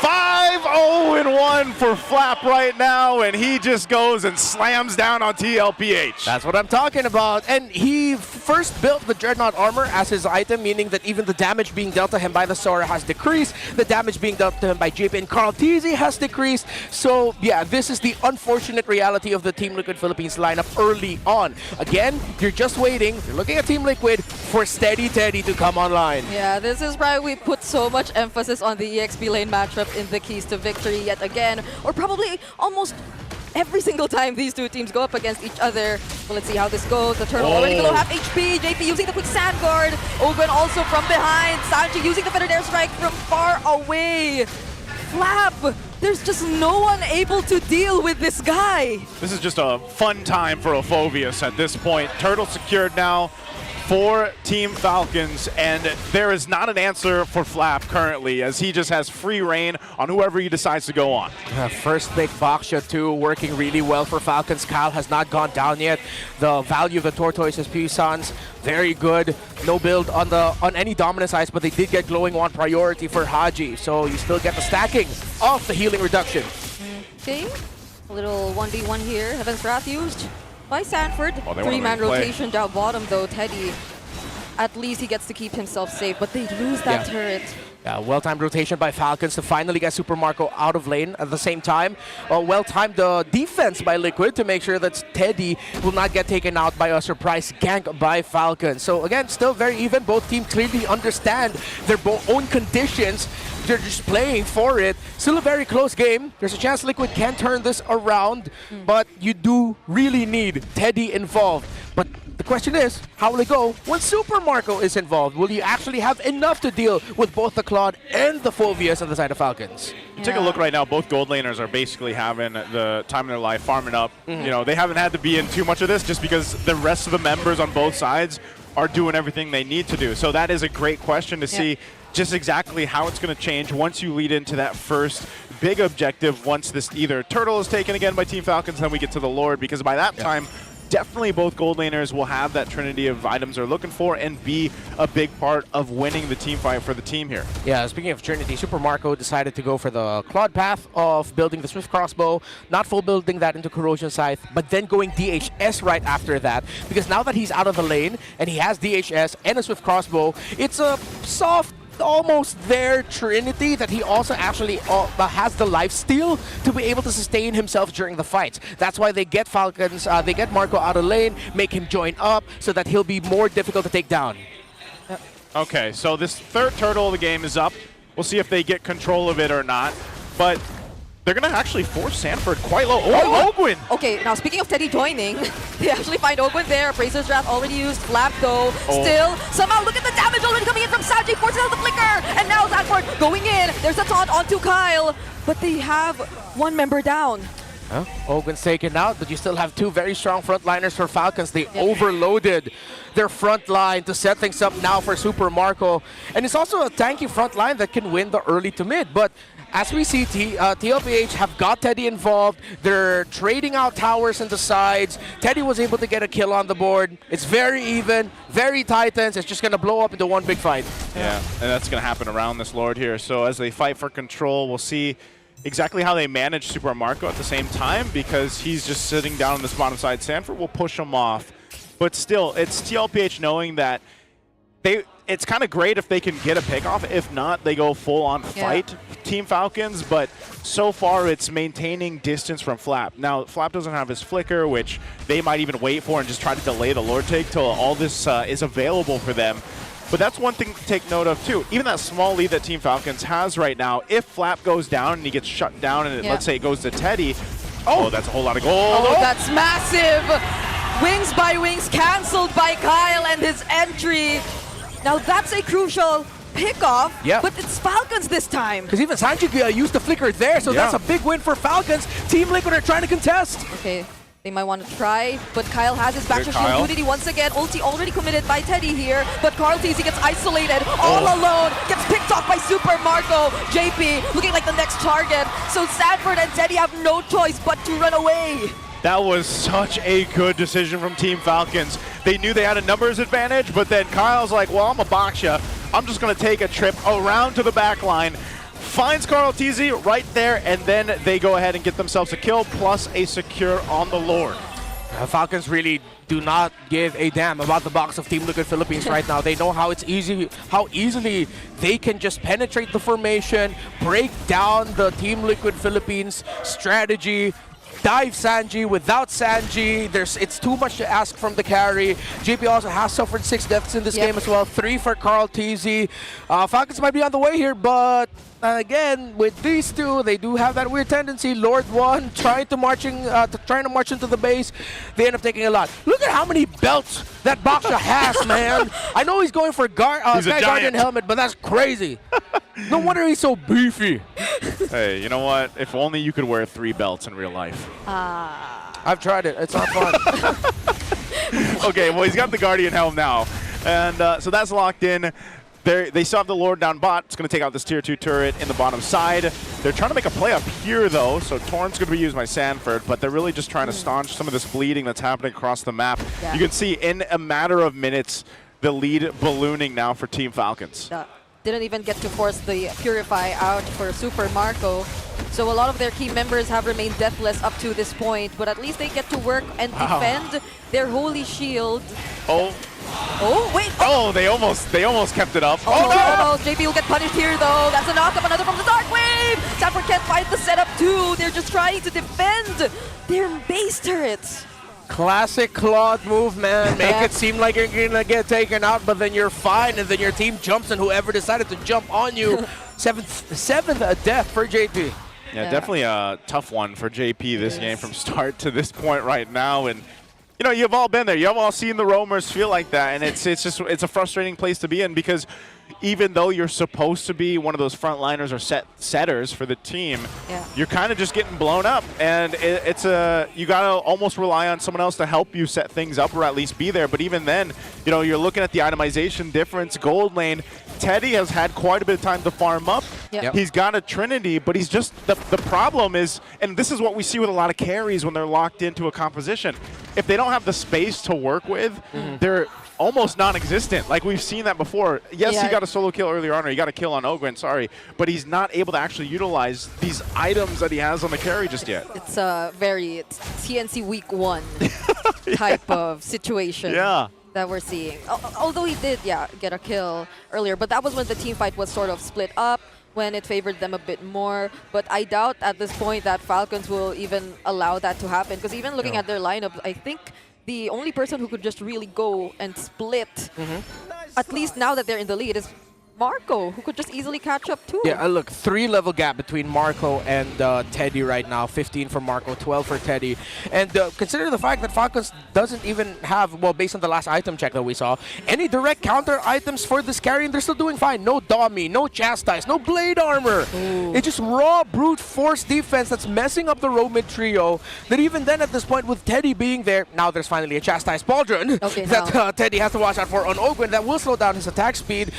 5-0-1 for Flap right now, and he just goes and slams down on TLPH. That's what I'm talking about. And he first built the Dreadnought armor as his item, meaning that even the damage being dealt to him by the Sora has decreased, the damage being dealt to him by JP and Carl TZ has decreased. So yeah, this is the unfortunate reality of the Team Liquid Philippines lineup early on. Again, you're just waiting, you're looking at Team Liquid for Steady Teddy to come online. Yeah, this is why we put so much emphasis on the EXP lane matchup in the keys to victory yet again, or probably almost every single time these two teams go up against each other. Well, let's see how this goes. The turtle already below half HP. JP using the quick sand guard. Ogun also from behind. Sanji using the feathered airstrike from far away. Flap, there's just no one able to deal with this guy. This is just a fun time for Ophovius at this point. Turtle secured now for Team Falcons, and there is not an answer for Flap currently, as he just has free reign on whoever he decides to go on. First pick Baksha too, working really well for Falcons. Kyle has not gone down yet. The value of the Tortoise's Puissance, very good. No build on any dominance ice, but they did get glowing wand priority for Haji, so you still get the stacking of the healing reduction. Okay, a little 1v1 here. Heaven's Wrath used by Sanford. Oh, Three-man rotation down bottom though. Teddy, at least he gets to keep himself safe, but they lose that turret. Yeah, well-timed rotation by Falcons to finally get Super Marco out of lane at the same time. Well-timed defense by Liquid to make sure that Teddy will not get taken out by a surprise gank by Falcons. So again, still very even. Both teams clearly understand their own conditions. They're just playing for it. Still a very close game. There's a chance Liquid can turn this around, but you do really need Teddy involved. But the question is, how will it go when Super Marco is involved? Will you actually have enough to deal with both the Claude and the Phobius on the side of Falcons? Take a look right now, both gold laners are basically having the time in their life farming up. You know, they haven't had to be in too much of this just because the rest of the members on both sides are doing everything they need to do. So that is a great question to see just exactly how it's going to change once you lead into that first big objective. Once this either turtle is taken again by Team Falcons, then we get to the Lord, because by that time, definitely both gold laners will have that trinity of items they're looking for and be a big part of winning the team fight for the team here. Yeah, speaking of trinity, Super Marco decided to go for the Claude path of building the Swift Crossbow, not full building that into Corrosion Scythe, but then going DHS right after that, because now that he's out of the lane and he has DHS and a Swift Crossbow, it's a soft, almost there trinity that he also actually has the lifesteal to be able to sustain himself during the fights. That's why they get Falcons, they get Marco out of lane, make him join up so that he'll be more difficult to take down. Okay, so this third turtle of the game is up. We'll see if they get control of it or not, but they're going to actually force Sanford quite low. Oh, Ogwin! Okay, now speaking of Teddy joining, they actually find Ogwin there. Appraiser's Wrath already used. Flap though, still. Somehow look at the damage already coming in from Sanji. Forces out the flicker. And now Sanford going in. There's a taunt onto Kyle. But they have one member down. Ogwin's taken out, but you still have two very strong frontliners for Falcons. They overloaded their front line to set things up now for Super Marco. And it's also a tanky front line that can win the early to mid. But as we see, TLPH have got Teddy involved. They're trading out towers and the sides. Teddy was able to get a kill on the board. It's very even, very Titans. It's just going to blow up into one big fight. Yeah, and that's going to happen around this Lord here. So as they fight for control, we'll see exactly how they manage Super Marco at the same time, because he's just sitting down on this bottom side. Sanford will push him off. But still, it's TLPH knowing that it's kind of great if they can get a pick off. If not, they go full on fight Team Falcons, but so far it's maintaining distance from Flap. Now, Flap doesn't have his flicker, which they might even wait for and just try to delay the Lord take till all this is available for them. But that's one thing to take note of too. Even that small lead that Team Falcons has right now, if Flap goes down and he gets shut down and let's say it goes to Teddy, that's a whole lot of gold. Oh, that's massive! Wings by Wings canceled by Kyle and his entry. Now that's a crucial pickoff, but it's Falcons this time. Because even Sanji used the flicker there, so that's a big win for Falcons. Team Liquid are trying to contest. Okay, they might want to try, but Kyle has his back to shield unity once again. Ulti already committed by Teddy here, but Carl TZ gets isolated all alone, gets picked off by Super Marco. JP looking like the next target, so Sanford and Teddy have no choice but to run away. That was such a good decision from Team Falcons. They knew they had a numbers advantage, but then Kyle's like, well, I'm a Baksha. I'm just going to take a trip around to the back line. Finds Carl TZ right there, and then they go ahead and get themselves a kill, plus a secure on the Lord. Falcons really do not give a damn about the box of Team Liquid Philippines right now. They know how easily they can just penetrate the formation, break down the Team Liquid Philippines strategy, dive Sanji without Sanji. It's too much to ask from the carry. JP also has suffered 6 deaths in this game as well. 3 for Carl TZ. Falcons might be on the way here, but again, with these two, they do have that weird tendency. Lord 1 trying to march into the base. They end up taking a lot. Look at how many belts that Baksha has, man. I know he's going for Sky Guardian helmet, but that's crazy. No wonder he's so beefy. Hey, you know what? If only you could wear 3 belts in real life. I've tried it. It's not fun. Okay, well, he's got the Guardian helm now. And so that's locked in. They still have the Lord down bot. It's going to take out this tier 2 turret in the bottom side. They're trying to make a play up here, though. So Torn's going to be used by Sanford, but they're really just trying to staunch some of this bleeding that's happening across the map. Yeah. You can see in a matter of minutes, the lead ballooning now for Team Falcons. Didn't even get to force the Purify out for Super Marco. So a lot of their key members have remained deathless up to this point, but at least they get to work and defend their holy shield. Oh, wait. Oh, they almost kept it up. Oh, no. JP will get punished here, though. That's a knock-up, another from the Dark Wave. Sanford can't find the setup, too. They're just trying to defend their base turrets. Classic Claude move, man. Make it seem like you're going to get taken out, but then you're fine, and then your team jumps, and whoever decided to jump on you. seventh death for JP. Yeah, definitely a tough one for JP this game from start to this point right now. And you know, you've all been there. You've all seen the roamers feel like that, and it's a frustrating place to be in, because even though you're supposed to be one of those frontliners or setters for the team, you're kind of just getting blown up, and you gotta almost rely on someone else to help you set things up or at least be there. But even then, you know, you're looking at the itemization difference. Gold lane, Teddy has had quite a bit of time to farm up. He's got a Trinity, but he's just the problem is, and this is what we see with a lot of carries when they're locked into a composition. If they don't have the space to work with, they're almost non-existent. Like, we've seen that before. Yes, he got a solo kill earlier on, or he got a kill on Ogren, sorry, but he's not able to actually utilize these items that he has on the carry just yet. It's a very TNC week 1 type of situation that we're seeing. Although he did, get a kill earlier, but that was when the team fight was sort of split up, when it favored them a bit more. But I doubt at this point that Falcons will even allow that to happen, because even looking at their lineup, I think the only person who could just really go and split, at least now that they're in the lead, is Marco, who could just easily catch up too. Yeah, look, 3-level gap between Marco and Teddy right now. 15 for Marco, 12 for Teddy. And consider the fact that Falcons doesn't even have, well, based on the last item check that we saw, any direct counter items for this carry, and they're still doing fine. No Dommy, no Chastise, no Blade Armor. It's just raw brute force defense that's messing up the Romid trio. That even then, at this point, with Teddy being there, now there's finally a Chastise Pauldron that Teddy has to watch out for on Ogwen that will slow down his attack speed.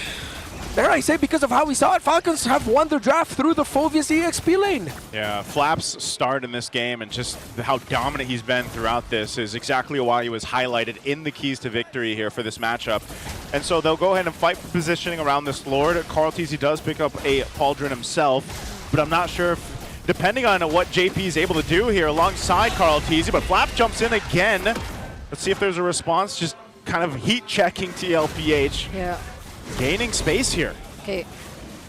Dare I say, because of how we saw it, Falcons have won their draft through the Phovius EXP lane. Yeah, Flap's start in this game and just how dominant he's been throughout this is exactly why he was highlighted in the keys to victory here for this matchup. And so they'll go ahead and fight for positioning around this Lord. Carl TZ does pick up a Pauldron himself, but I'm not sure if, depending on what JP is able to do here alongside Carl TZ, but Flap jumps in again. Let's see if there's a response, just kind of heat checking TLPH. Yeah. Gaining space here. Okay,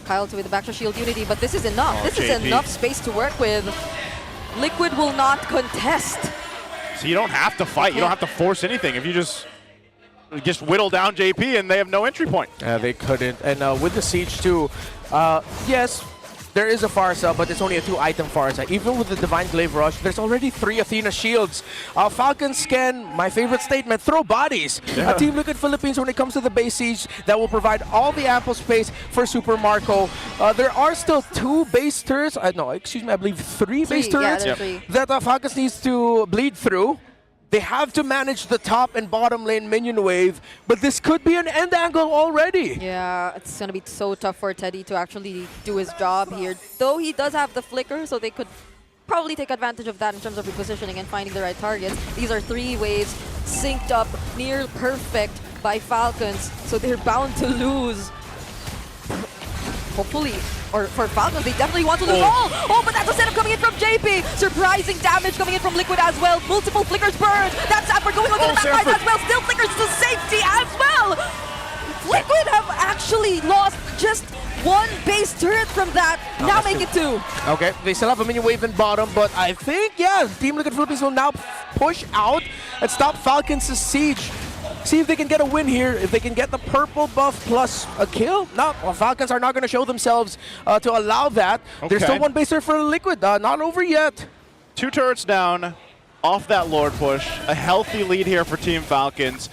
Kyle with the backshot shield unity, but this is enough. This is enough space to work with. Liquid will not contest. So you don't have to fight. You don't have to force anything. If you just whittle down JP and they have no entry point. Yeah, they couldn't. And with the Siege too, yes, there is a Farsa, but it's only a 2-item Farsa. Even with the Divine Glaive Rush, there's already 3 Athena shields. Falcons can, my favorite statement, throw bodies. Team Liquid Philippines, when it comes to the base siege, that will provide all the ample space for Super Marco. There are still 2 base turrets, no, excuse me, I believe 3 base turrets that Falcons needs to bleed through. They have to manage the top and bottom lane minion wave, but this could be an end angle already. Yeah, it's going to be so tough for Teddy to actually do his job here. Though he does have the flicker, so they could probably take advantage of that in terms of repositioning and finding the right targets. These are 3 waves synced up, near perfect by Falcons, so they're bound to lose. hopefully, or for Falcons, they definitely want to lose all. Oh, but that's a setup coming in from JP. Surprising damage coming in from Liquid as well. Multiple flickers burned. That's Sanford going on to the backside as well. Still flickers to safety as well. Liquid have actually lost just one base turret from that. Now make it 2. Okay, they still have a minion wave in bottom, but I think, yeah, Team Liquid Philippines will now push out and stop Falcons' siege. See if they can get a win here. If they can get the purple buff plus a kill. No, well, Falcons are not going to show themselves to allow that. There's still one base turret for Liquid. Not over yet. 2 turrets down off that Lord push. A healthy lead here for Team Falcons.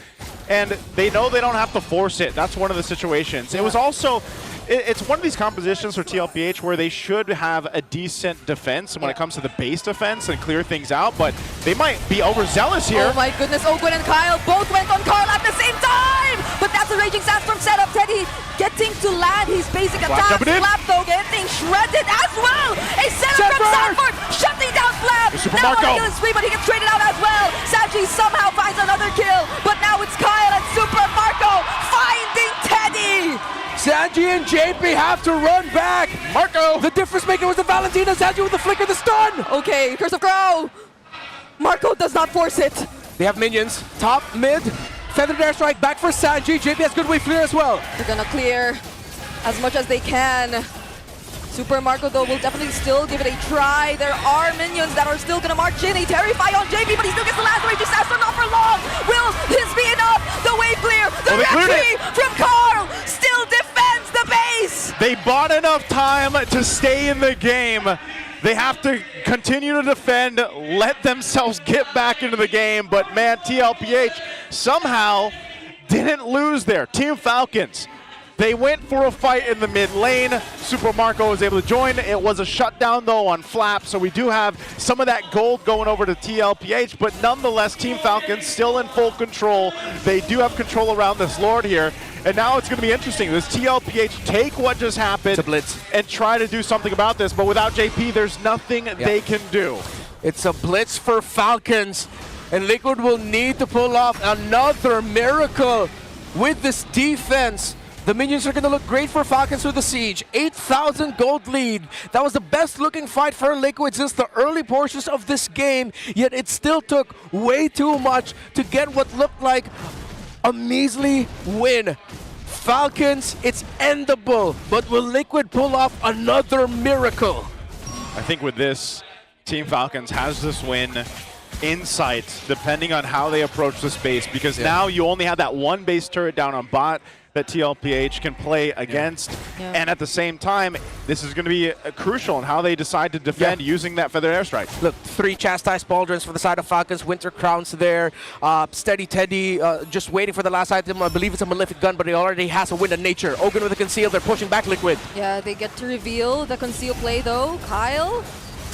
And they know they don't have to force it. That's one of the situations. It was also... It's one of these compositions for TLPH where they should have a decent defense when it comes to the base defense and clear things out, but they might be overzealous here. Oh my goodness, Ogwen and Kyle both went on Carl at the same time! But that's a Raging Sandstorm setup. Teddy getting to land his basic attack. Flap though getting shredded as well! A setup from Sanford shutting down Flap! Now on a killing spree, but he gets traded out as well. Sanji somehow finds another kill, but now it's Kyle and Super Marco finding Teddy! Sanji and JP have to run back. Marco! The difference maker was the Valentina. Sanji with the flicker, the stun! Okay, Curse of Crow! Marco does not force it. They have minions. Top, mid. Feathered Airstrike back for Sanji. JP has good wave clear as well. They're gonna clear as much as they can. Super Marco, though, will definitely still give it a try. There are minions that are still gonna march in. A Terrify on JP, but he still gets the last Rage Disaster, not for long. Will this be enough? The wave clear, the retry from Carl still defends the base. They bought enough time to stay in the game. They have to continue to defend, let themselves get back into the game. But man, TLPH somehow didn't lose there. Team Falcons, they went for a fight in the mid lane. Super Marco was able to join. It was a shutdown though on Flap, so we do have some of that gold going over to TLPH, but nonetheless, Team Falcons still in full control. They do have control around this Lord here. And now it's going to be interesting. Does TLPH take what just happened and try to do something about this? But without JP, there's nothing they can do. It's a blitz for Falcons, and Liquid will need to pull off another miracle with this defense. The minions are going to look great for Falcons with the siege. 8,000 gold lead. That was the best looking fight for Liquid since the early portions of this game, yet it still took way too much to get what looked like a measly win. Falcons, it's endable, but will Liquid pull off another miracle? I think with this, Team Falcons has this win in sight, depending on how they approach the space, because now you only have that one base turret down on bot that TLPH can play against. And at the same time, this is going to be crucial in how they decide to defend using that Feathered Airstrike. Look, 3 Chastised Pauldrons for the side of Falcons, Winter Crowns there. Steady Teddy just waiting for the last item. I believe it's a Malefic Gun, but he already has a Wind of Nature. Ogun with a Conceal, they're pushing back Liquid. Yeah, they get to reveal the conceal play though. Kyle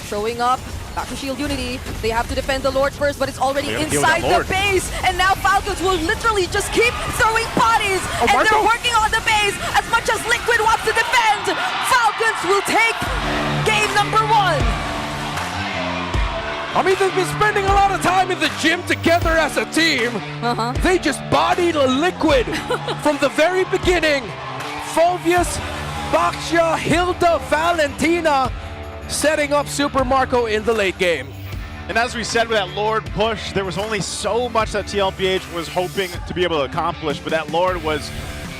showing up. Back to Shield Unity. They have to defend the Lord first, but it's already inside the base. And now Falcons will literally just keep throwing bodies. And they're working on the base as much as Liquid wants to defend. Falcons will take game number 1. I mean, they've been spending a lot of time in the gym together as a team. They just bodied Liquid from the very beginning. Phobius, Baksha, Hilda, Valentina, setting up Super Marco in the late game. And as we said with that Lord push, there was only so much that TLPH was hoping to be able to accomplish, but that Lord was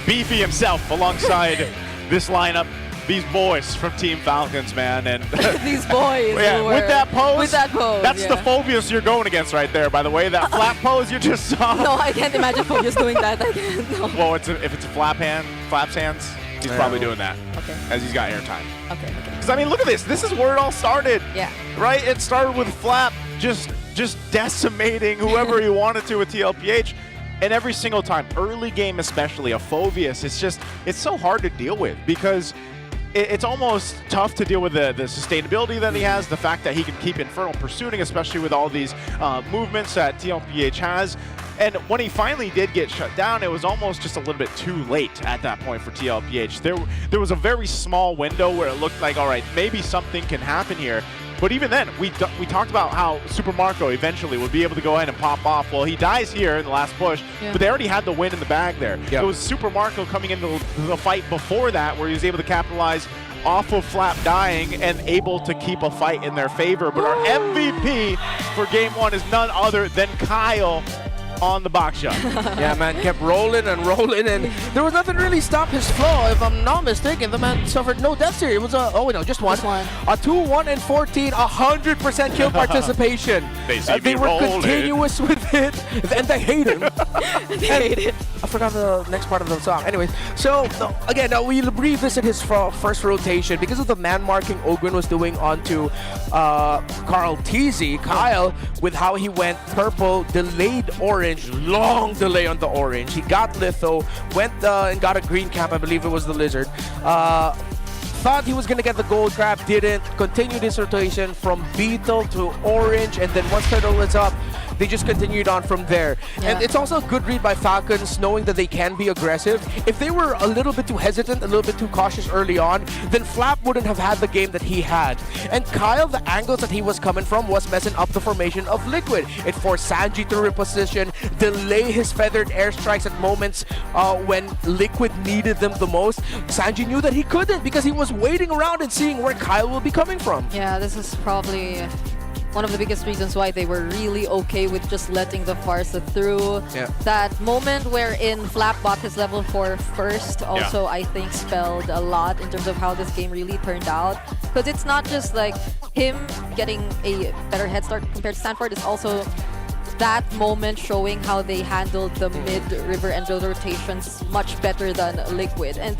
beefy himself alongside this lineup. These boys from Team Falcons, man. And these boys. With that pose. With that pose, that's the Phobius you're going against right there, by the way. That flap pose you just saw. No, I can't imagine Phobius doing that. I can't, no. Well, if it's a Flap's hands, he's probably doing that. Okay. As he's got airtime. Okay. Because, I mean, look at this. This is where it all started. Yeah. Right? It started with Flap just decimating whoever he wanted to with TLPH. And every single time, early game especially, a Phobius, it's so hard to deal with because it's almost tough to deal with the sustainability that he has, the fact that he can keep Infernal pursuing, especially with all these movements that TLPH has. And when he finally did get shut down, it was almost just a little bit too late at that point for TLPH. There was a very small window where it looked like, all right, maybe something can happen here. But even then, we talked about how Super Marco eventually would be able to go ahead and pop off. Well, he dies here in the last push, but they already had the win in the bag there. It was Super Marco coming into the fight before that where he was able to capitalize off of Flap dying and able to keep a fight in their favor. But our MVP for game 1 is none other than Kyle on the box shot. Yeah, man, kept rolling and rolling, and there was nothing really stop his flow. If I'm not mistaken, the man suffered no deaths here. It was a, just one. A 2, 1, and 14, 100% kill participation. They were rolling. continuous with it, and they hate him. They hate it. I forgot the next part of the song. Anyways, so again, we'll revisit his first rotation because of the man marking Ogren was doing onto Carl TZ, Kyle, with how he went purple, delayed orange, long delay on the orange. He got litho, went and got a green cap, I believe it was the lizard. Thought he was gonna get the gold crab, didn't. Continued his rotation from beetle to orange, and then once turtle was up, they just continued on from there. And it's also a good read by Falcons, knowing that they can be aggressive. If they were a little bit too hesitant, a little bit too cautious early on, then Flap wouldn't have had the game that he had. And Kyle, the angles that he was coming from was messing up the formation of Liquid. It forced Sanji to reposition, delay his feathered airstrikes at moments when Liquid needed them the most. Sanji knew that he couldn't because he was waiting around and seeing where Kyle will be coming from. Yeah, this is probably one of the biggest reasons why they were really okay with just letting the Farsa through. That moment wherein Flap bought his level 4 first also I think spelled a lot in terms of how this game really turned out. Because it's not just like him getting a better head start compared to Stanford, it's also that moment showing how they handled the mid-river Angel rotations much better than Liquid. And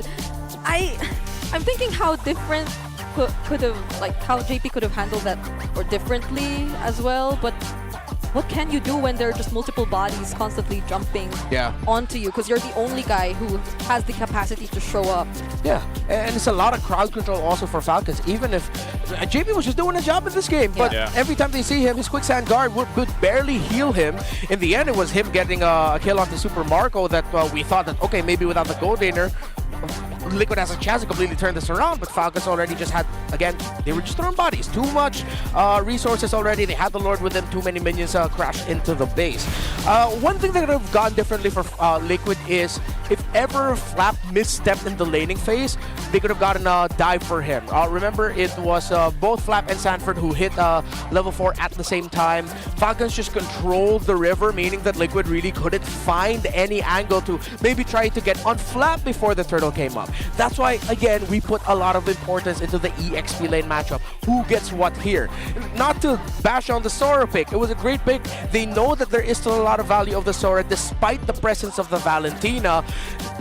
I'm thinking how different could have, like how JP could have handled that or differently as well, but what can you do when there are just multiple bodies constantly jumping onto you because you're the only guy who has the capacity to show up. Yeah, and it's a lot of crowd control also for Falcons, even if JP was just doing a job in this game, but every time they see him, his quicksand guard could barely heal him. In the end, it was him getting a kill off the Super Marco that we thought that, okay, maybe without the gold laner, Liquid has a chance to completely turn this around, but Falcons already just had, again, they were just throwing bodies. Too much resources already. They had the Lord with them. Too many minions crashed into the base. One thing that could have gone differently for Liquid is if ever Flap misstepped in the laning phase, they could have gotten a dive for him. Remember, it was both Flap and Sanford who hit level 4 at the same time. Falcons just controlled the river, meaning that Liquid really couldn't find any angle to maybe try to get on Flap before the turtle came up. That's why, again, we put a lot of importance into the EXP lane matchup. Who gets what here? Not to bash on the Sora pick. It was a great pick. They know that there is still a lot of value of the Sora despite the presence of the Valentina.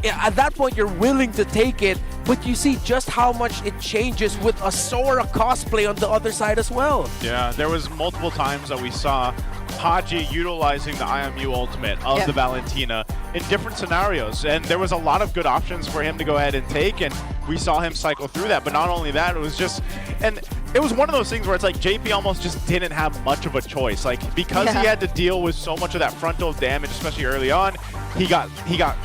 At that point, you're willing to take it, but you see just how much it changes with a Sora cosplay on the other side as well. Yeah, there was multiple times that we saw Haji utilizing the IMU ultimate of the Valentina in different scenarios, and there was a lot of good options for him to go ahead and take, and we saw him cycle through that. But not only that, it was just, and it was one of those things where it's like JP almost just didn't have much of a choice, like because he had to deal with so much of that frontal damage, especially early on. He got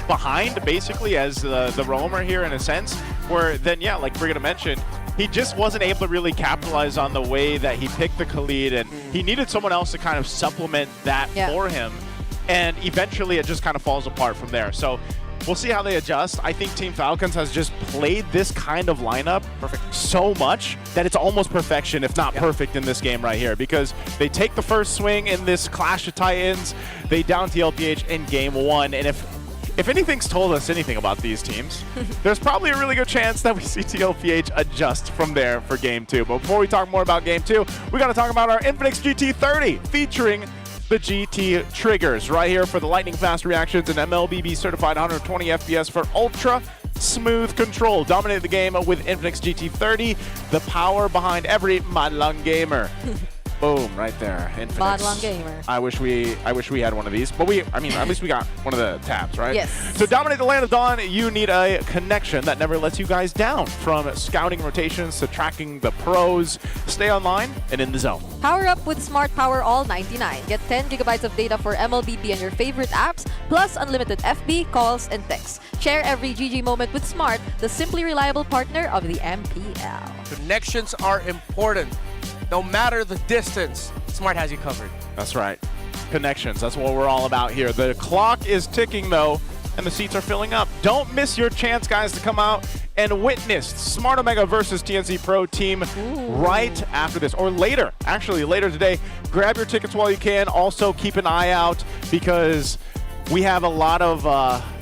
behind basically as the roamer here in a sense, where then like Brigitte mentioned, he just wasn't able to really capitalize on the way that he picked the Khalid, and he needed someone else to kind of supplement that for him. And eventually it just kind of falls apart from there. So we'll see how they adjust. I think Team Falcons has just played this kind of lineup so much that it's almost perfection, if not perfect, in this game right here. Because they take the first swing in this Clash of Titans, they down TLPH in game 1, and if anything's told us anything about these teams, there's probably a really good chance that we see TLPH adjust from there for Game 2. But before we talk more about Game 2, we got to talk about our Infinix GT30 featuring the GT triggers right here for the lightning fast reactions and MLBB certified 120 FPS for ultra smooth control. Dominate the game with Infinix GT30, the power behind every Madlang gamer. Boom, right there. Infinix. Madlang gamer. I wish we had one of these, but at least we got one of the tabs, right? Yes. To dominate the land of Dawn, you need a connection that never lets you guys down. From scouting rotations to tracking the pros, stay online and in the zone. Power up with Smart Power All 99. Get 10 gigabytes of data for MLBB and your favorite apps, plus unlimited FB, calls, and texts. Share every GG moment with Smart, the simply reliable partner of the MPL. Connections are important. no matter the distance, Smart has you covered. That's right. Connections, that's what we're all about here. The clock is ticking though, and the seats are filling up. Don't miss your chance, guys, to come out and witness Smart Omega versus TNC Pro Team right after this, or later, actually later today. Grab your tickets while you can. Also keep an eye out because we have a lot of,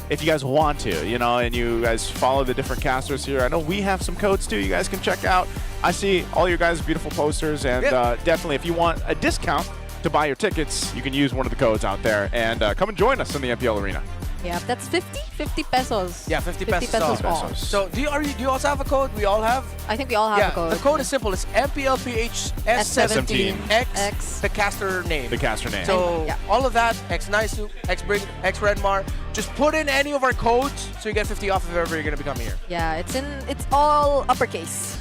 if you guys want to, you know, and you guys follow the different casters here. I know we have some codes too you guys can check out. I see all your guys' beautiful posters, and definitely if you want a discount to buy your tickets, you can use one of the codes out there and come and join us in the MPL Arena. Yeah, that's 50 pesos. Yeah, 50 pesos off. So do you also have a code? We all have? I think we all have a code. The code is simple. It's MPL PH S17 X the caster name. The caster name. So all of that, X Naisu, X Brig, X Redmar, just put in any of our codes so you get 50 off if ever you're gonna be coming here. Yeah, it's all uppercase.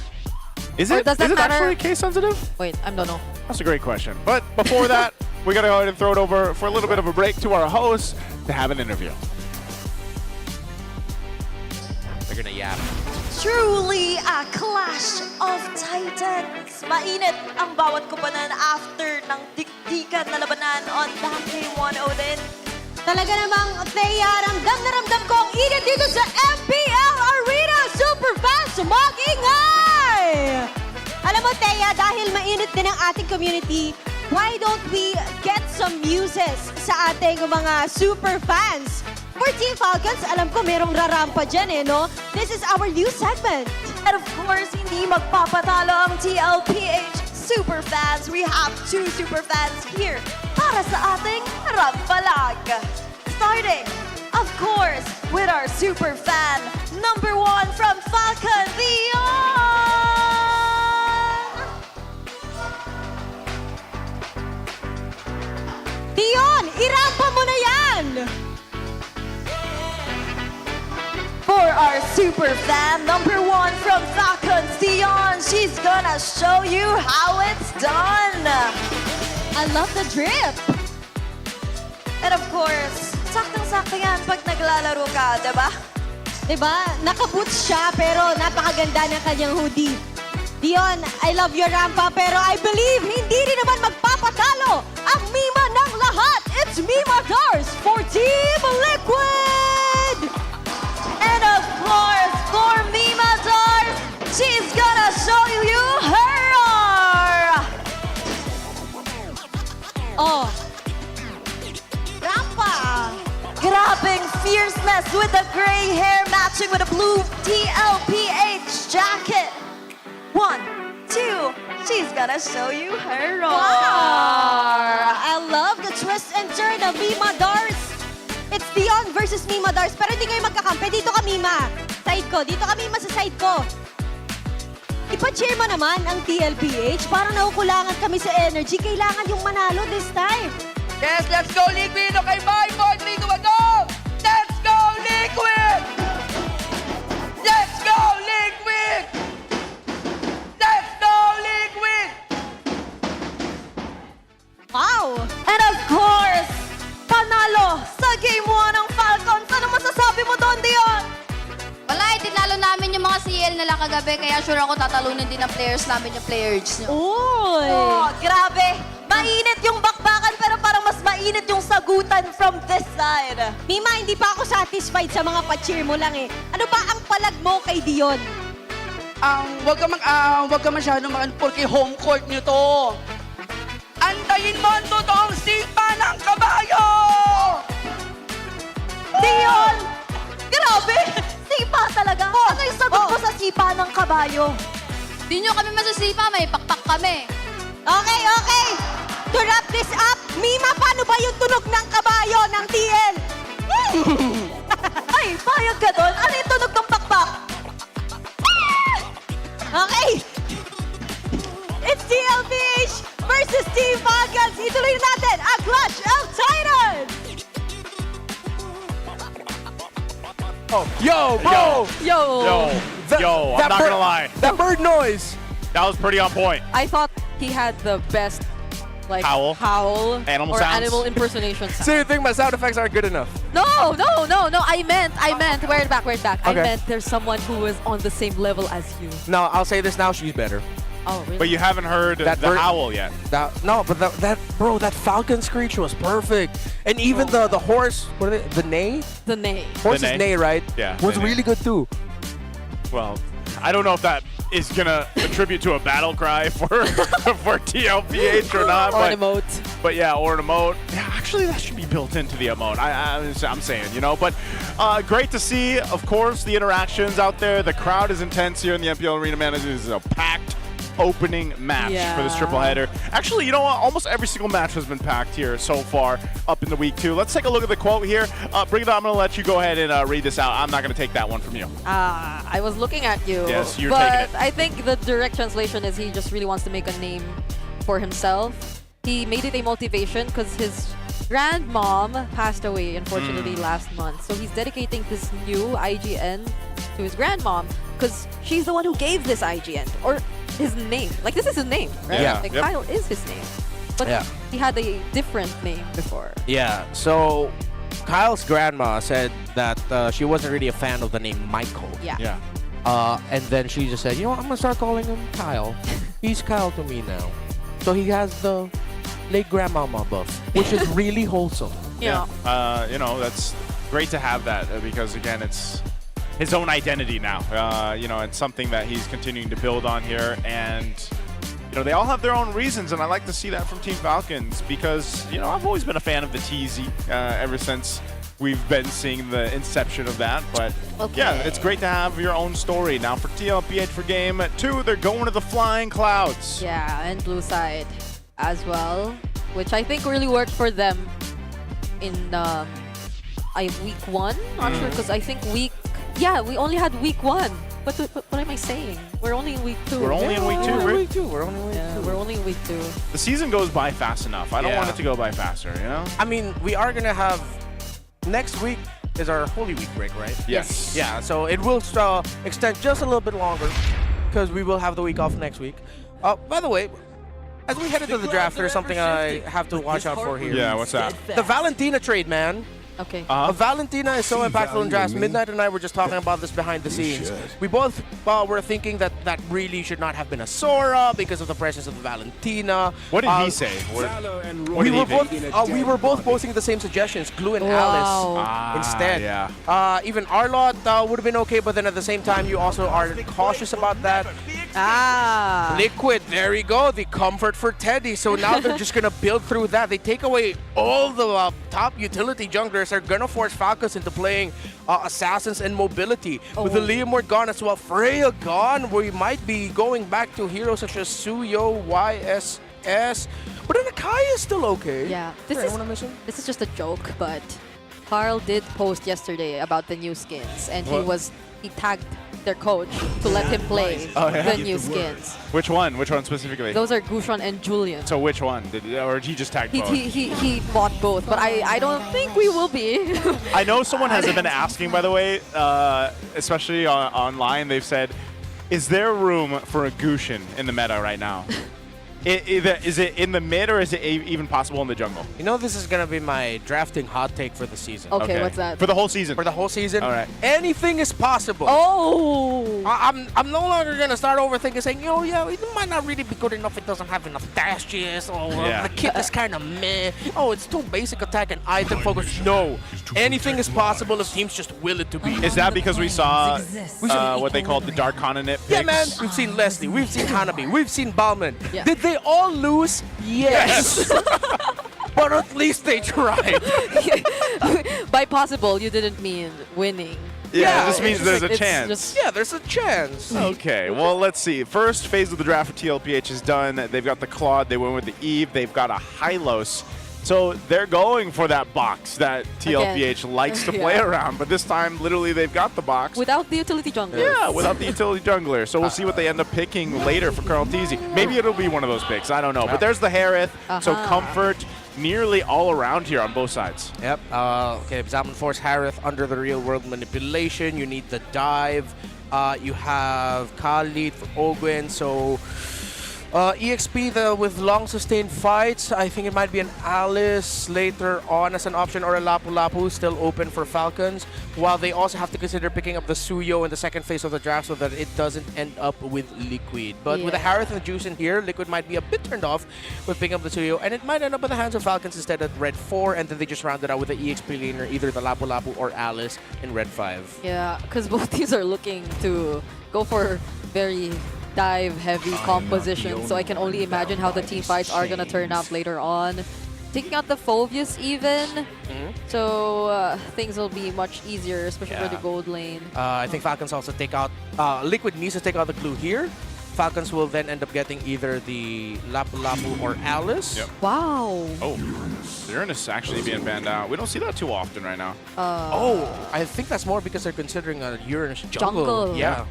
Is Or it? does that Is it matter? actually case sensitive? Wait, I don't know. That's a great question. But before that, we gotta go ahead and throw it over for a little bit of a break to our host to have an interview. They're gonna yap. Truly a clash of titans. Mainit ang bawat kubanan after ng dikdikan na labanan on that day 1-0 din. Talaga namang, Thea, ramdam na ramdam ko ang init dito sa MPL Arena. Superfans, mag-ingay! Alam mo, Thea, dahil mainit din ang ating community, why don't we get some muses sa ating mga superfans? For Team Falcons, alam ko merong rarampa dyan no? This is our new segment. And of course, hindi magpapatalo ang TLPH Superfans. We have 2 Superfans here para sa ating rampalag. Starting, of course, with our Superfan number 1 from Falcon, Dion, irampa mo na yan! For our super fan, number 1 from Falcons, Dion, she's gonna show you how it's done. I love the drip. And of course, saktang-sakto yan pag naglalaro ka, diba? Diba? Nakaboots siya pero napakaganda ng kanyang hoodie. Dion, I love your rampa pero I believe hindi rin naman magpapatalo ang Mima ng lahat. It's Mima Dars for Team Liquid! And of course, for Mima Dars, she's gonna show you her roar! Oh. Rampa! Grabing fierceness with the gray hair matching with a blue TLPH jacket. 1, 2, she's gonna show you her roar. Wow! I love the twist and turn of Mima Dars. It's Dion versus Mima Dars, pero hindi kayo magkakampi. Dito ka, Mima. Side ko. Dito ka, Mima, sa side ko. Ipa-cheer mo naman ang TLPH. Parang nakukulangan kami sa energy. Kailangan yung manalo this time. Yes, let's go, Liquid! Okay, 5, 4, 3, 2, 1, go! Let's go, Liquid! Let's go, Liquid! Let's go, Liquid! Wow! And of course, panalo sa Game 1 ng Falcons. Ano masasabi mo doon, Dion? Wala, tinalo namin yung mga CL nila kagabi, kaya sure ako tatalunin din ng players namin yung players nyo. Uy! Oh, grabe! Mainit yung bakbakan, pero parang mas mainit yung sagutan from this side. Mima, hindi pa ako satisfied sa mga pa-cheer mo lang eh. Ano ba ang palag mo kay Dion? Wag ka masyadong porque home court nyo to. Antayin mo ang totoong sipa ng kabayo! Dion! Grabe! Sipa talaga! Ano yung sagot mo sa sipa ng kabayo? Di nyo kami masasipa, may pakpak kami. Okay, okay! To wrap this up, Mima, paano ba yung tunog ng kabayo ng TL? Ay, payag ka doon? Ano yung tunog ng pakpak? Okay! It's TLPH versus Team Falcons. Ituloy natin ang Clash of Titans! Oh, yo, bro! Yo! Yo, I'm not gonna lie. That bird noise! That was pretty on point. I thought he had the best like Howl. Animal or sounds. animal impersonation sound. So you think my sound effects aren't good enough? No. I meant. Wear it back. I Okay. meant there's someone who is on the same level as you. No, I'll say this now, she's better. Oh, really? But you haven't heard the howl yet. No, but that Falcon screech was perfect. And even the horse, what are they? The neigh? The neigh. Horse's The neigh? neigh, right? Yeah, Was the neigh. really good too. Well, I don't know if that is gonna attribute to a battle cry for TLPH or not. Or an emote. But yeah, or an emote. Yeah, actually, that should be built into the emote. I'm saying, you know. But great to see, of course, the interactions out there. The crowd is intense here in the MPL Arena, man. It is a packed opening match for this triple header. Actually, you know what? Almost every single match has been packed here so far up in the week 2. Let's take a look at the quote here. Bring it on. I'm going to let you go ahead and read this out. I'm not going to take that one from you. I was looking at you. Yes, you're but taking it. I think the direct translation is he just really wants to make a name for himself. He made it a motivation because his grandmom passed away, unfortunately, last month. So he's dedicating this new IGN to his grandmom because she's the one who gave this IGN. Or his name. Like, this is his name, right? Yeah. Like, Kyle is his name. But he had a different name before. Yeah, so Kyle's grandma said that she wasn't really a fan of the name Michael. Yeah. And then she just said, you know what, I'm going to start calling him Kyle. He's Kyle to me now. So he has the late grandmama buff, which is really wholesome. Yeah. You know, that's great to have that because, again, it's his own identity now. You know, it's something that he's continuing to build on here. And, you know, they all have their own reasons. And I like to see that from Team Falcons because, you know, I've always been a fan of the TZ ever since we've been seeing the inception of that. But, yeah, it's great to have your own story. Now, for TLPH for Game 2, they're going to the Flying Clouds. Yeah, and Blue Side as well, which I think really worked for them in week 1. Not sure, because I think we only had week 1. But what am I saying? We're only in week 2. We're only in week 2. We're only in week 2. The season goes by fast enough. I don't want it to go by faster, you know? I mean, we are going to have... Next week is our Holy Week break, right? Yes. Yeah, so it will extend just a little bit longer because we will have the week off next week. By the way, as we head into the draft, there's something I have to watch out for here. Yeah, what's that? The Valentina trade, man. Okay. Valentina is so impactful in drafts. Midnight and I were just talking about this behind the scenes. We both were thinking that really should not have been a Sora because of the presence of the Valentina. What did he say? We were both posting the same suggestions, Glue and Alice instead. Yeah. Even Arlott would have been okay, but then at the same time, you also are cautious about that. Liquid, there we go, the comfort for Teddy. So now they're just going to build through that. They take away all the top utility junglers. Are going to force Falcons into playing Assassins and Mobility. With the Leomord gone as well, Freya gone, we might be going back to heroes such as Suyo, YSS. But then Akai is still okay. Yeah. This is just a joke, but Carl did post yesterday about the new skins, and he tagged their coach to let him play the new skins. Which one? Which one specifically? Those are Gushon and Julian. So which one? Or he just tagged both? He bought both, but I don't think we will be. I know someone has been asking, by the way, especially online, they've said, is there room for a Gushon in the meta right now? Is it in the mid or is it even possible in the jungle? You know, this is going to be my drafting hot take for the season. Okay, what's that? For the whole season? For the whole season? All right. Anything is possible. Oh! I'm no longer going to start overthinking, saying, it might not really be good enough. It doesn't have enough dashes. Or the kit is kind of meh. Oh, it's too basic attack and item focus. No. Anything is possible if teams just will it to be. Is that because we saw what they called the Dark Continent picks? Yeah, man. We've seen Leslie. We've seen Hanabi. We've seen Balman. Yeah. Did they all lose? Yes. But at least they tried. By possible, you didn't mean winning. Yeah, this means there's a chance. There's a chance. Okay, well, let's see. First phase of the draft for TLPH is done. They've got the Claude. They went with the Eve. They've got a Hylos. So they're going for that box that TLPH likes to play around. But this time, literally, they've got the box. Without the utility jungler. Yeah, without the utility jungler. So we'll see what they end up picking later for Colonel TZ. Maybe it'll be one of those picks. I don't know. But there's the Harith. So comfort nearly all around here on both sides. Yep. Okay, Zaman Force Harith under the real world manipulation. You need the dive. You have Khalid for Ogwen. So EXP with long sustained fights. I think it might be an Alice later on as an option, or a Lapu-Lapu still open for Falcons. While they also have to consider picking up the Suyo in the second phase of the draft so that it doesn't end up with Liquid. But with the Harith and the Juice in here, Liquid might be a bit turned off with picking up the Suyo, and it might end up in the hands of Falcons instead at Red 4, and then they just round it out with the EXP laner, either the Lapu-Lapu or Alice in Red 5. Yeah, because both teams are looking to go for very dive-heavy composition, so I can only imagine how the team fights are going to turn out later on. Taking out the Phobius even, so things will be much easier, especially for the gold lane. I think Falcons also take out... Liquid needs to take out the glue here. Falcons will then end up getting either the Lapu-Lapu or Alice. Yep. Wow. Oh, Uranus actually being banned out. We don't see that too often right now. I think that's more because they're considering a Uranus jungle. Yeah.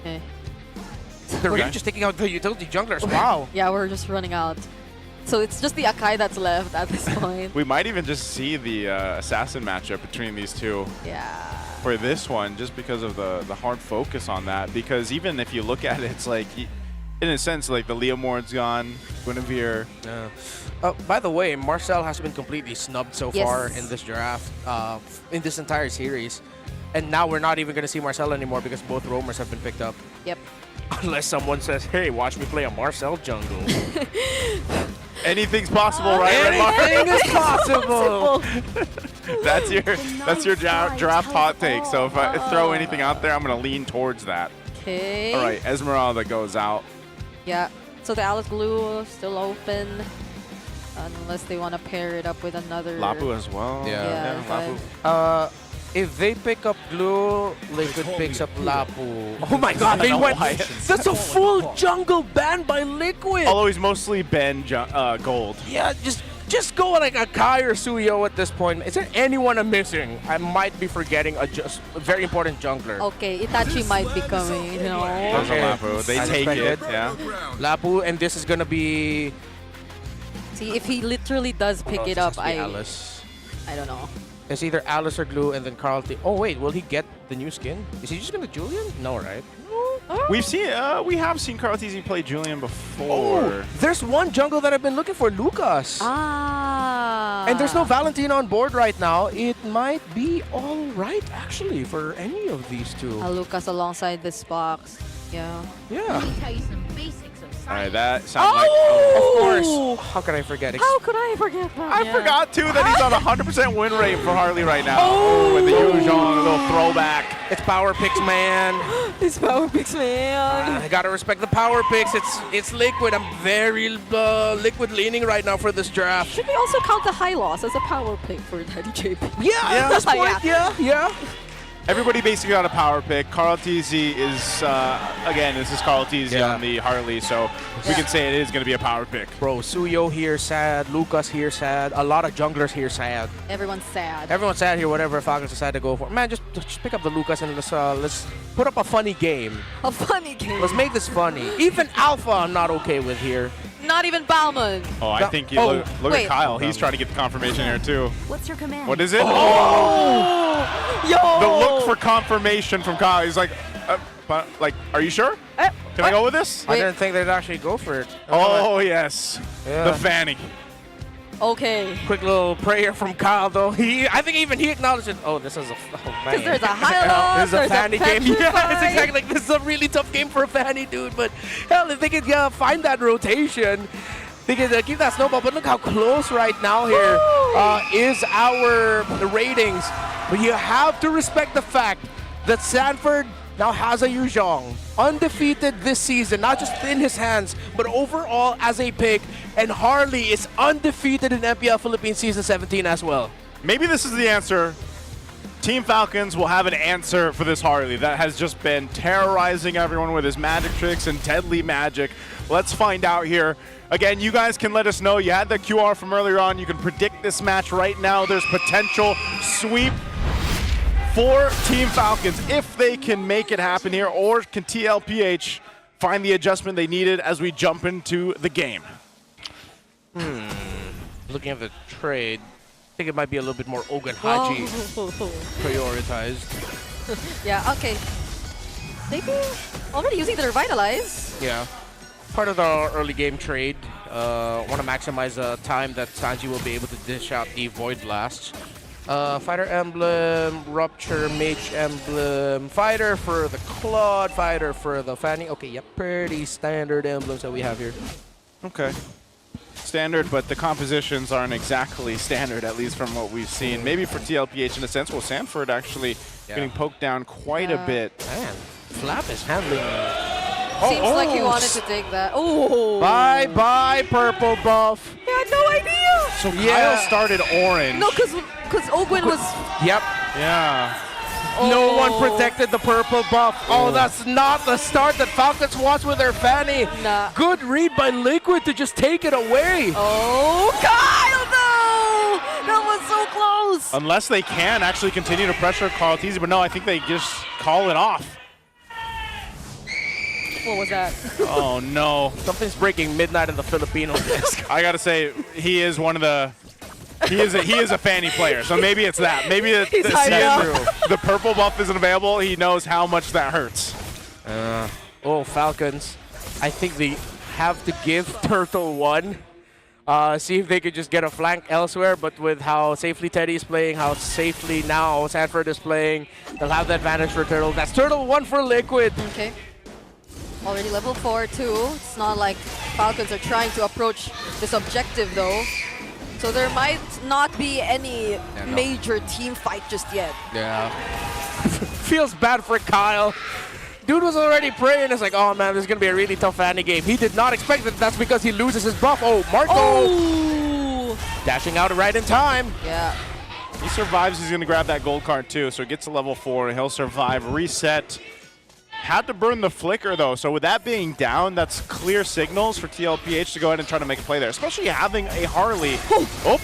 Okay. They're really just taking out the utility junglers. Wow. Yeah, we're just running out. So it's just the Akai that's left at this point. We might even just see the assassin matchup between these two. Yeah. For this one, just because of the hard focus on that. Because even if you look at it, it's like, in a sense, like the Leomord's gone, Guinevere. By the way, Marcel has been completely snubbed so far in this draft, in this entire series. And now we're not even going to see Marcel anymore because both roamers have been picked up. Yep. Unless someone says, hey, watch me play a Marcel jungle. Anything's possible, right? Anything is possible. that's your draft hot take. So if I throw anything out there, I'm going to lean towards that. Okay. All right, Esmeralda goes out. Yeah. So the Alice Glue still open. Unless they want to pair it up with another... Lapu as well. Yeah, Lapu. If they pick up Glue, Liquid picks up Lapu. Oh my god, they went... That's a full jungle ban by Liquid! Although he's mostly been gold. Yeah, just go like a Kai or Suyo at this point. Is there anyone I'm missing? I might be forgetting a very important jungler. Okay, Itachi might be coming, you know. There's a Lapu. They take it, yeah. Lapu, and this is gonna be... See, if he literally does pick it up, Alice. I don't know. It's either Alice or Glue, and then Carl. Oh wait, will he get the new skin? Is he just gonna Julian? No, right? We have seen Carl TZ play Julian before. Oh, there's one jungle that I've been looking for, Lucas. And there's no Valentine on board right now. It might be all right, actually, for any of these two. Lucas alongside this box. Yeah. Yeah. Let me tell you some basics of science. All right, that sounds like... Of course. How could I forget? How could I forget that? I forgot, too, that he's on 100% win rate for Harley right now. With the Yuzhong, little throwback. It's power picks, man. It's power picks, man. I gotta respect the power picks. It's Liquid. I'm very Liquid leaning right now for this draft. Should we also count the high loss as a power pick for Daddy JP? Yeah, at this point, yeah. Everybody basically got a power pick. Carl TZ is, again, this is Carl TZ on the Harley, so we can say it is going to be a power pick. Bro, Suyo here sad, Lucas here sad, a lot of junglers here sad. Everyone's sad. Everyone's sad here, whatever Falcons decide to go for. Man, just pick up the Lucas and let's put up a funny game. A funny game. Let's make this funny. Even Alpha I'm not okay with here. Not even Bauman. Oh, I think you look at Kyle. He's trying to get the confirmation here, too. What's your command? What is it? Yo! The look for confirmation from Kyle. He's like, are you sure? Can I go with this? I didn't think they'd actually go for it. Oh, yes. Yeah. The Fanny. Okay. Quick little prayer from Kyle, though. I think even he acknowledged it. Oh, this is a... Oh, man. Because there's a high loss, This is a there's Fanny game. Petrify. Yeah, it's exactly like this is a really tough game for a Fanny, dude. But hell, if they could find that rotation, they could keep that snowball. But look how close right now here is our ratings. But you have to respect the fact that Sanford now has a Yuzhong, undefeated this season, not just in his hands, but overall as a pick. And Harley is undefeated in MPL Philippines Season 17 as well. Maybe this is the answer. Team Falcons will have an answer for this Harley that has just been terrorizing everyone with his magic tricks and deadly magic. Let's find out here. Again, you guys can let us know. You had the QR from earlier on. You can predict this match right now. There's potential sweep for Team Falcons if they can make it happen here, or can TLPH find the adjustment they needed as we jump into the game? Looking at the trade, I think it might be a little bit more Ogun Haji prioritized. Yeah, okay. Maybe already using the Revitalize. Yeah. part of the early game trade. Want to maximize the time that Sanji will be able to dish out the Void Blast. Fighter Emblem, Rupture, Mage Emblem, Fighter for the Claude, Fighter for the Fanny. Okay, yep, pretty standard emblems that we have here. Okay. Standard, but the compositions aren't exactly standard, at least from what we've seen. Maybe for TLPH in a sense. Well, Sanford actually getting poked down quite a bit. Man, Flap is handling Seems like he wanted to take that. Oh! Bye-bye, purple buff. I had no idea! So Kyle started orange. No, because Ogwin was... Yep. Yeah. No one protected the purple buff. Oh, that's not the start that Falcons wants with their Fanny. Nah. Good read by Liquid to just take it away. Oh, Kyle, no! That was so close. Unless they can actually continue to pressure Carl Teasy, but no, I think they just call it off. What was that? Oh, no. Something's breaking midnight in the Filipino disc. I gotta say, he is one of the... He is a Fanny player, so maybe it's that. Maybe the purple buff isn't available. He knows how much that hurts. Oh, Falcons. I think they have to give Turtle one. See if they could just get a flank elsewhere, but with how safely Teddy is playing, how safely now Sanford is playing, they'll have the advantage for Turtle. That's Turtle 1 for Liquid. Okay. Already level 4 too. It's not like Falcons are trying to approach this objective though. So there might not be any major team fight just yet. Yeah. Feels bad for Kyle. Dude was already praying. It's like, oh man, this is going to be a really tough Fanny game. He did not expect that. That's because he loses his buff. Oh, Marco. Oh! Dashing out right in time. Yeah. He survives. He's going to grab that gold card too. So he gets to level 4. He'll survive. Reset. Had to burn the flicker though. So with that being down, that's clear signals for TLPH to go ahead and try to make a play there. Especially having a Harley. Oh.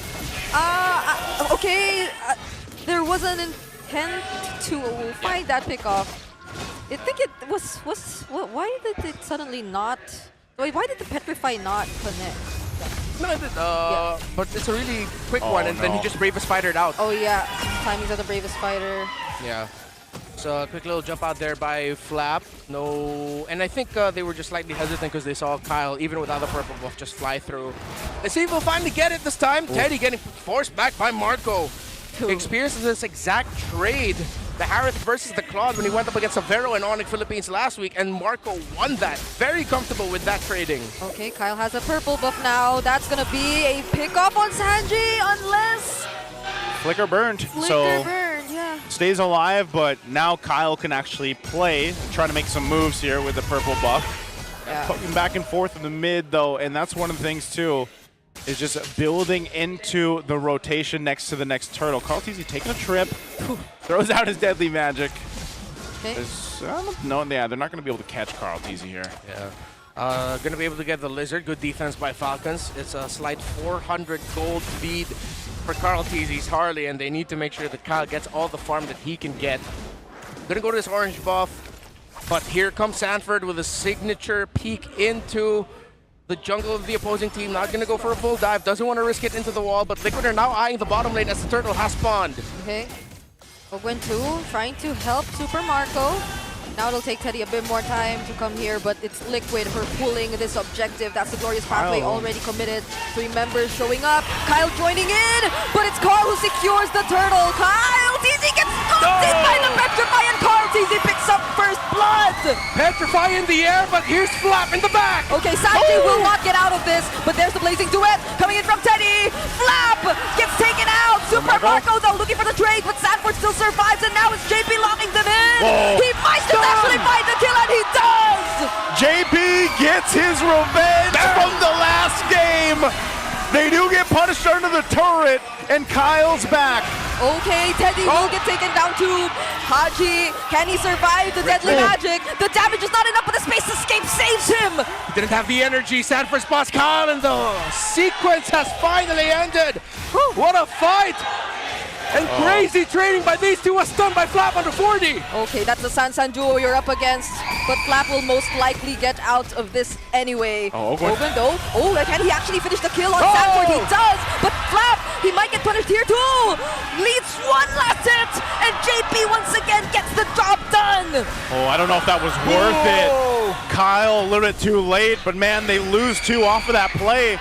Okay. There was an intent to find that pickoff. I think it was why did it suddenly not? Why did the Petrify not connect? No, but it's a really quick one, and then he just Bravest Spidered out. Oh yeah, timings of the Bravest Spider. Yeah. So a quick little jump out there by Flap. No, and I think they were just slightly hesitant because they saw Kyle, even without the purple buff, just fly through. Let's see if we'll finally get it this time. Ooh. Teddy getting forced back by Marco. Experiences this exact trade. The Harith versus the Claude when he went up against Severo and Onyx Philippines last week, and Marco won that. Very comfortable with that trading. Okay, Kyle has a purple buff now. That's going to be a pick-off on Sanji unless... Flicker burned. Flicker burned, yeah. Stays alive, but now Kyle can actually play, try to make some moves here with the purple buff. Yeah. Poking back and forth in the mid, though, and that's one of the things, too, is just building into the rotation next to the next turtle. Carl Teasy taking a trip, throws out his deadly magic. Okay. No, yeah, they're not going to be able to catch Carl Teasy here. Yeah. Going to be able to get the Lizard. Good defense by Falcons. It's a slight 400 gold lead for Carl Teasy's Harley, and they need to make sure that Kyle gets all the farm that he can get. Gonna go to this orange buff, but here comes Sanford with a signature peek into the jungle of the opposing team. Not gonna go for a full dive, doesn't want to risk it into the wall, but Liquid are now eyeing the bottom lane as the turtle has spawned. Okay. Ogwin 2 trying to help Super Marco. Now it'll take Teddy a bit more time to come here, but it's Liquid for pulling this objective. That's the Glorious Pathway already committed. 3 members showing up. Kyle joining in, but it's Carl who secures the turtle. Kyle Teasy gets knocked in by the Petrify, and Carl Teasy picks up first blood. Petrify in the air, but here's Flap in the back. Okay, Sanji will not get out of this, but there's the Blazing Duet coming in from Teddy. Flap gets taken out. Super Marco though looking for the trade, but Sanford still survives, and now it's JP locking them in. Whoa. He might just actually find the kill, and he does! JP gets his revenge from the last game. They do get punished under the turret, and Kyle's back. Okay, Teddy will get taken down too. Haji, can he survive the deadly magic? The damage is not enough, but the space escape saves him. He didn't have the energy. Sanford spots Kyle, and the sequence has finally ended. What a fight! And crazy trading by these two was stunned by Flap under 40. Okay, that's the Sansan duo you're up against, but Flap will most likely get out of this anyway. Ogwin though. Oh, can he actually finish the kill on Sanford? He does, but Flap, he might get punished here too. Leads one last hit, and JP once again gets the job done. Oh, I don't know if that was worth it. Kyle a little bit too late, but man, they lose 2 off of that play.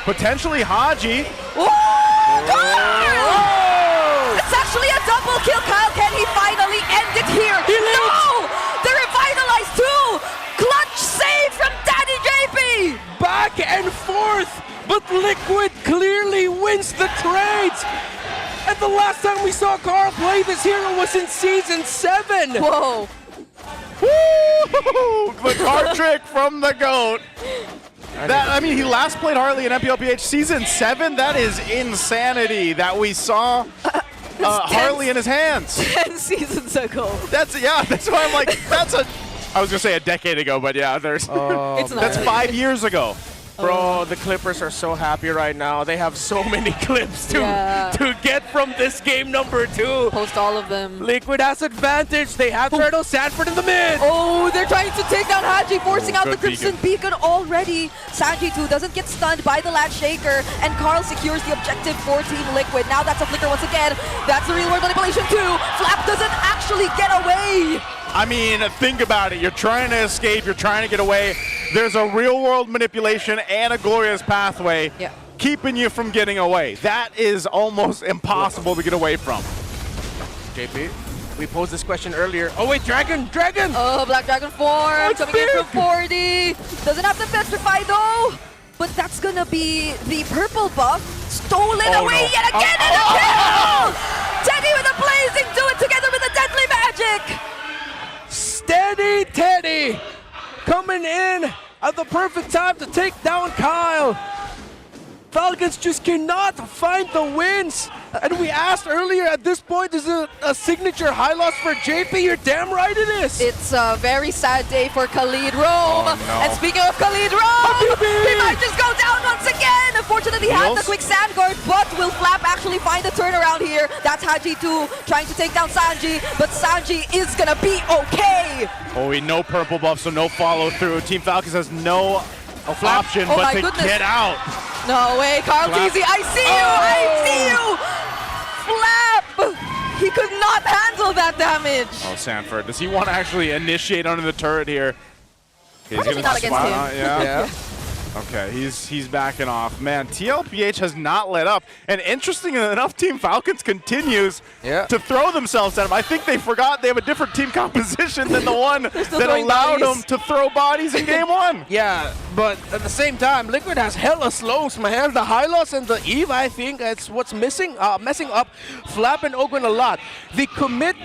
Potentially Haji. Whoa! It's actually a double kill. Kyle, can he finally end it here? No! They revitalized too! Clutch save from Daddy JP! Back and forth, but Liquid clearly wins the trades. And the last time we saw Carl play this hero was in Season 7. Whoa. Woo! The card trick from the GOAT. That, I mean, he last played Harley in MPL PH Season 7. That is insanity that we saw Harley in his hands. 10 seasons ago. That's why I'm like, I was gonna say a decade ago, but yeah, It's not. that's 5 years ago. Bro, the Clippers are so happy right now. They have so many clips to get from this game number 2. Post all of them. Liquid has advantage. They have Turtle Sanford in the mid. Oh, they're trying to take down Haji, forcing out the Good Crimson Beacon already. Sanji too doesn't get stunned by the Latch Shaker, and Carl secures the objective for Team Liquid. Now that's a flicker once again. That's the real world manipulation too. Flap doesn't actually get away. I mean, think about it. You're trying to escape. You're trying to get away. There's a real-world manipulation and a glorious pathway keeping you from getting away. That is almost impossible to get away from. JP, we posed this question earlier. Oh wait, Dragon! Oh, Black Dragon form coming in from 40. Doesn't have to petrify though. But that's gonna be the purple buff stolen away yet again and a kill! Teddy with a blazing do it together with a deadly magic! Steady Teddy coming in at the perfect time to take down Kyle. Falcons just cannot find the wins. And we asked earlier, at this point, is it a signature high loss for JP? You're damn right it is. It's a very sad day for Khalid Rome. Oh, no. And speaking of Khalid Rome, he might just go down once again. Unfortunately, he had the quick sand guard, but will Flap actually find the turnaround here? That's Haji too, trying to take down Sanji, but Sanji is gonna be okay. Oh, no purple buff, so no follow through. Team Falcons has no option but to get out. No way, Carl TZ, I see you, I see you! Flap! He could not handle that damage. Oh, Sanford, does he want to actually initiate under the turret here? He's Probably not against him. Yeah. Okay, he's backing off. Man, TLPH has not let up. And interesting enough, Team Falcons continues to throw themselves at him. I think they forgot they have a different team composition than the one that allowed them to throw bodies in game 1. Yeah, but at the same time, Liquid has hella slows, man. The high loss and the Eve, I think, that's what's messing up Flap and Ogwen a lot. They commit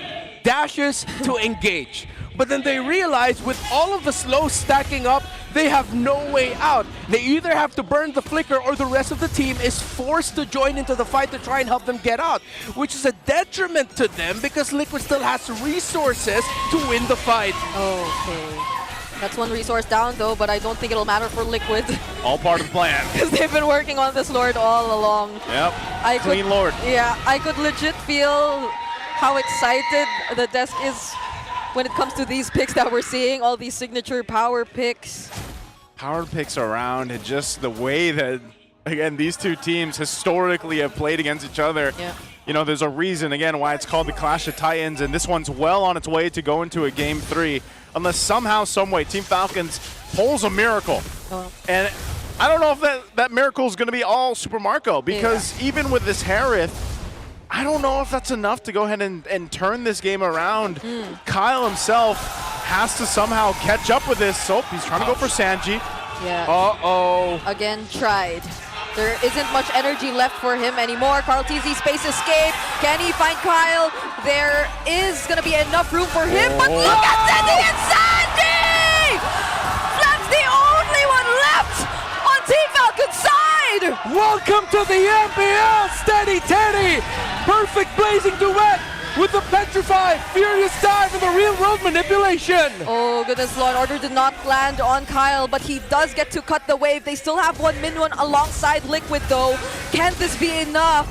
dashes to engage. But then they realize with all of the slows stacking up, they have no way out. They either have to burn the flicker or the rest of the team is forced to join into the fight to try and help them get out, which is a detriment to them because Liquid still has resources to win the fight. Okay. That's one resource down though, but I don't think it'll matter for Liquid. All part of the plan. Because they've been working on this Lord all along. Yep, clean Lord. Yeah, I could legit feel how excited the desk is when it comes to these picks that we're seeing, all these signature power picks. Power picks around and just the way that, again, these two teams historically have played against each other. Yeah. You know, there's a reason, again, why it's called the Clash of Titans, and this one's well on its way to go into a Game 3, unless somehow, someway, Team Falcons pulls a miracle. And I don't know if that miracle is going to be all Super Marco, because even with this Harith, I don't know if that's enough to go ahead and turn this game around. Kyle himself has to somehow catch up with this. So he's trying to go for Sanji. Yeah. Uh-oh. Again, tried. There isn't much energy left for him anymore. Carl TZ space escape. Can he find Kyle? There is going to be enough room for him, but look at Teddy and Sandy! Flap's the only one left on Team Falcon's side! Welcome to the MPL, Steady Teddy! Perfect blazing duet with the Petrify, Furious Dive, and the real world manipulation! Oh goodness, Law and Order did not land on Kyle, but he does get to cut the wave. They still have one Minwon alongside Liquid though. Can this be enough?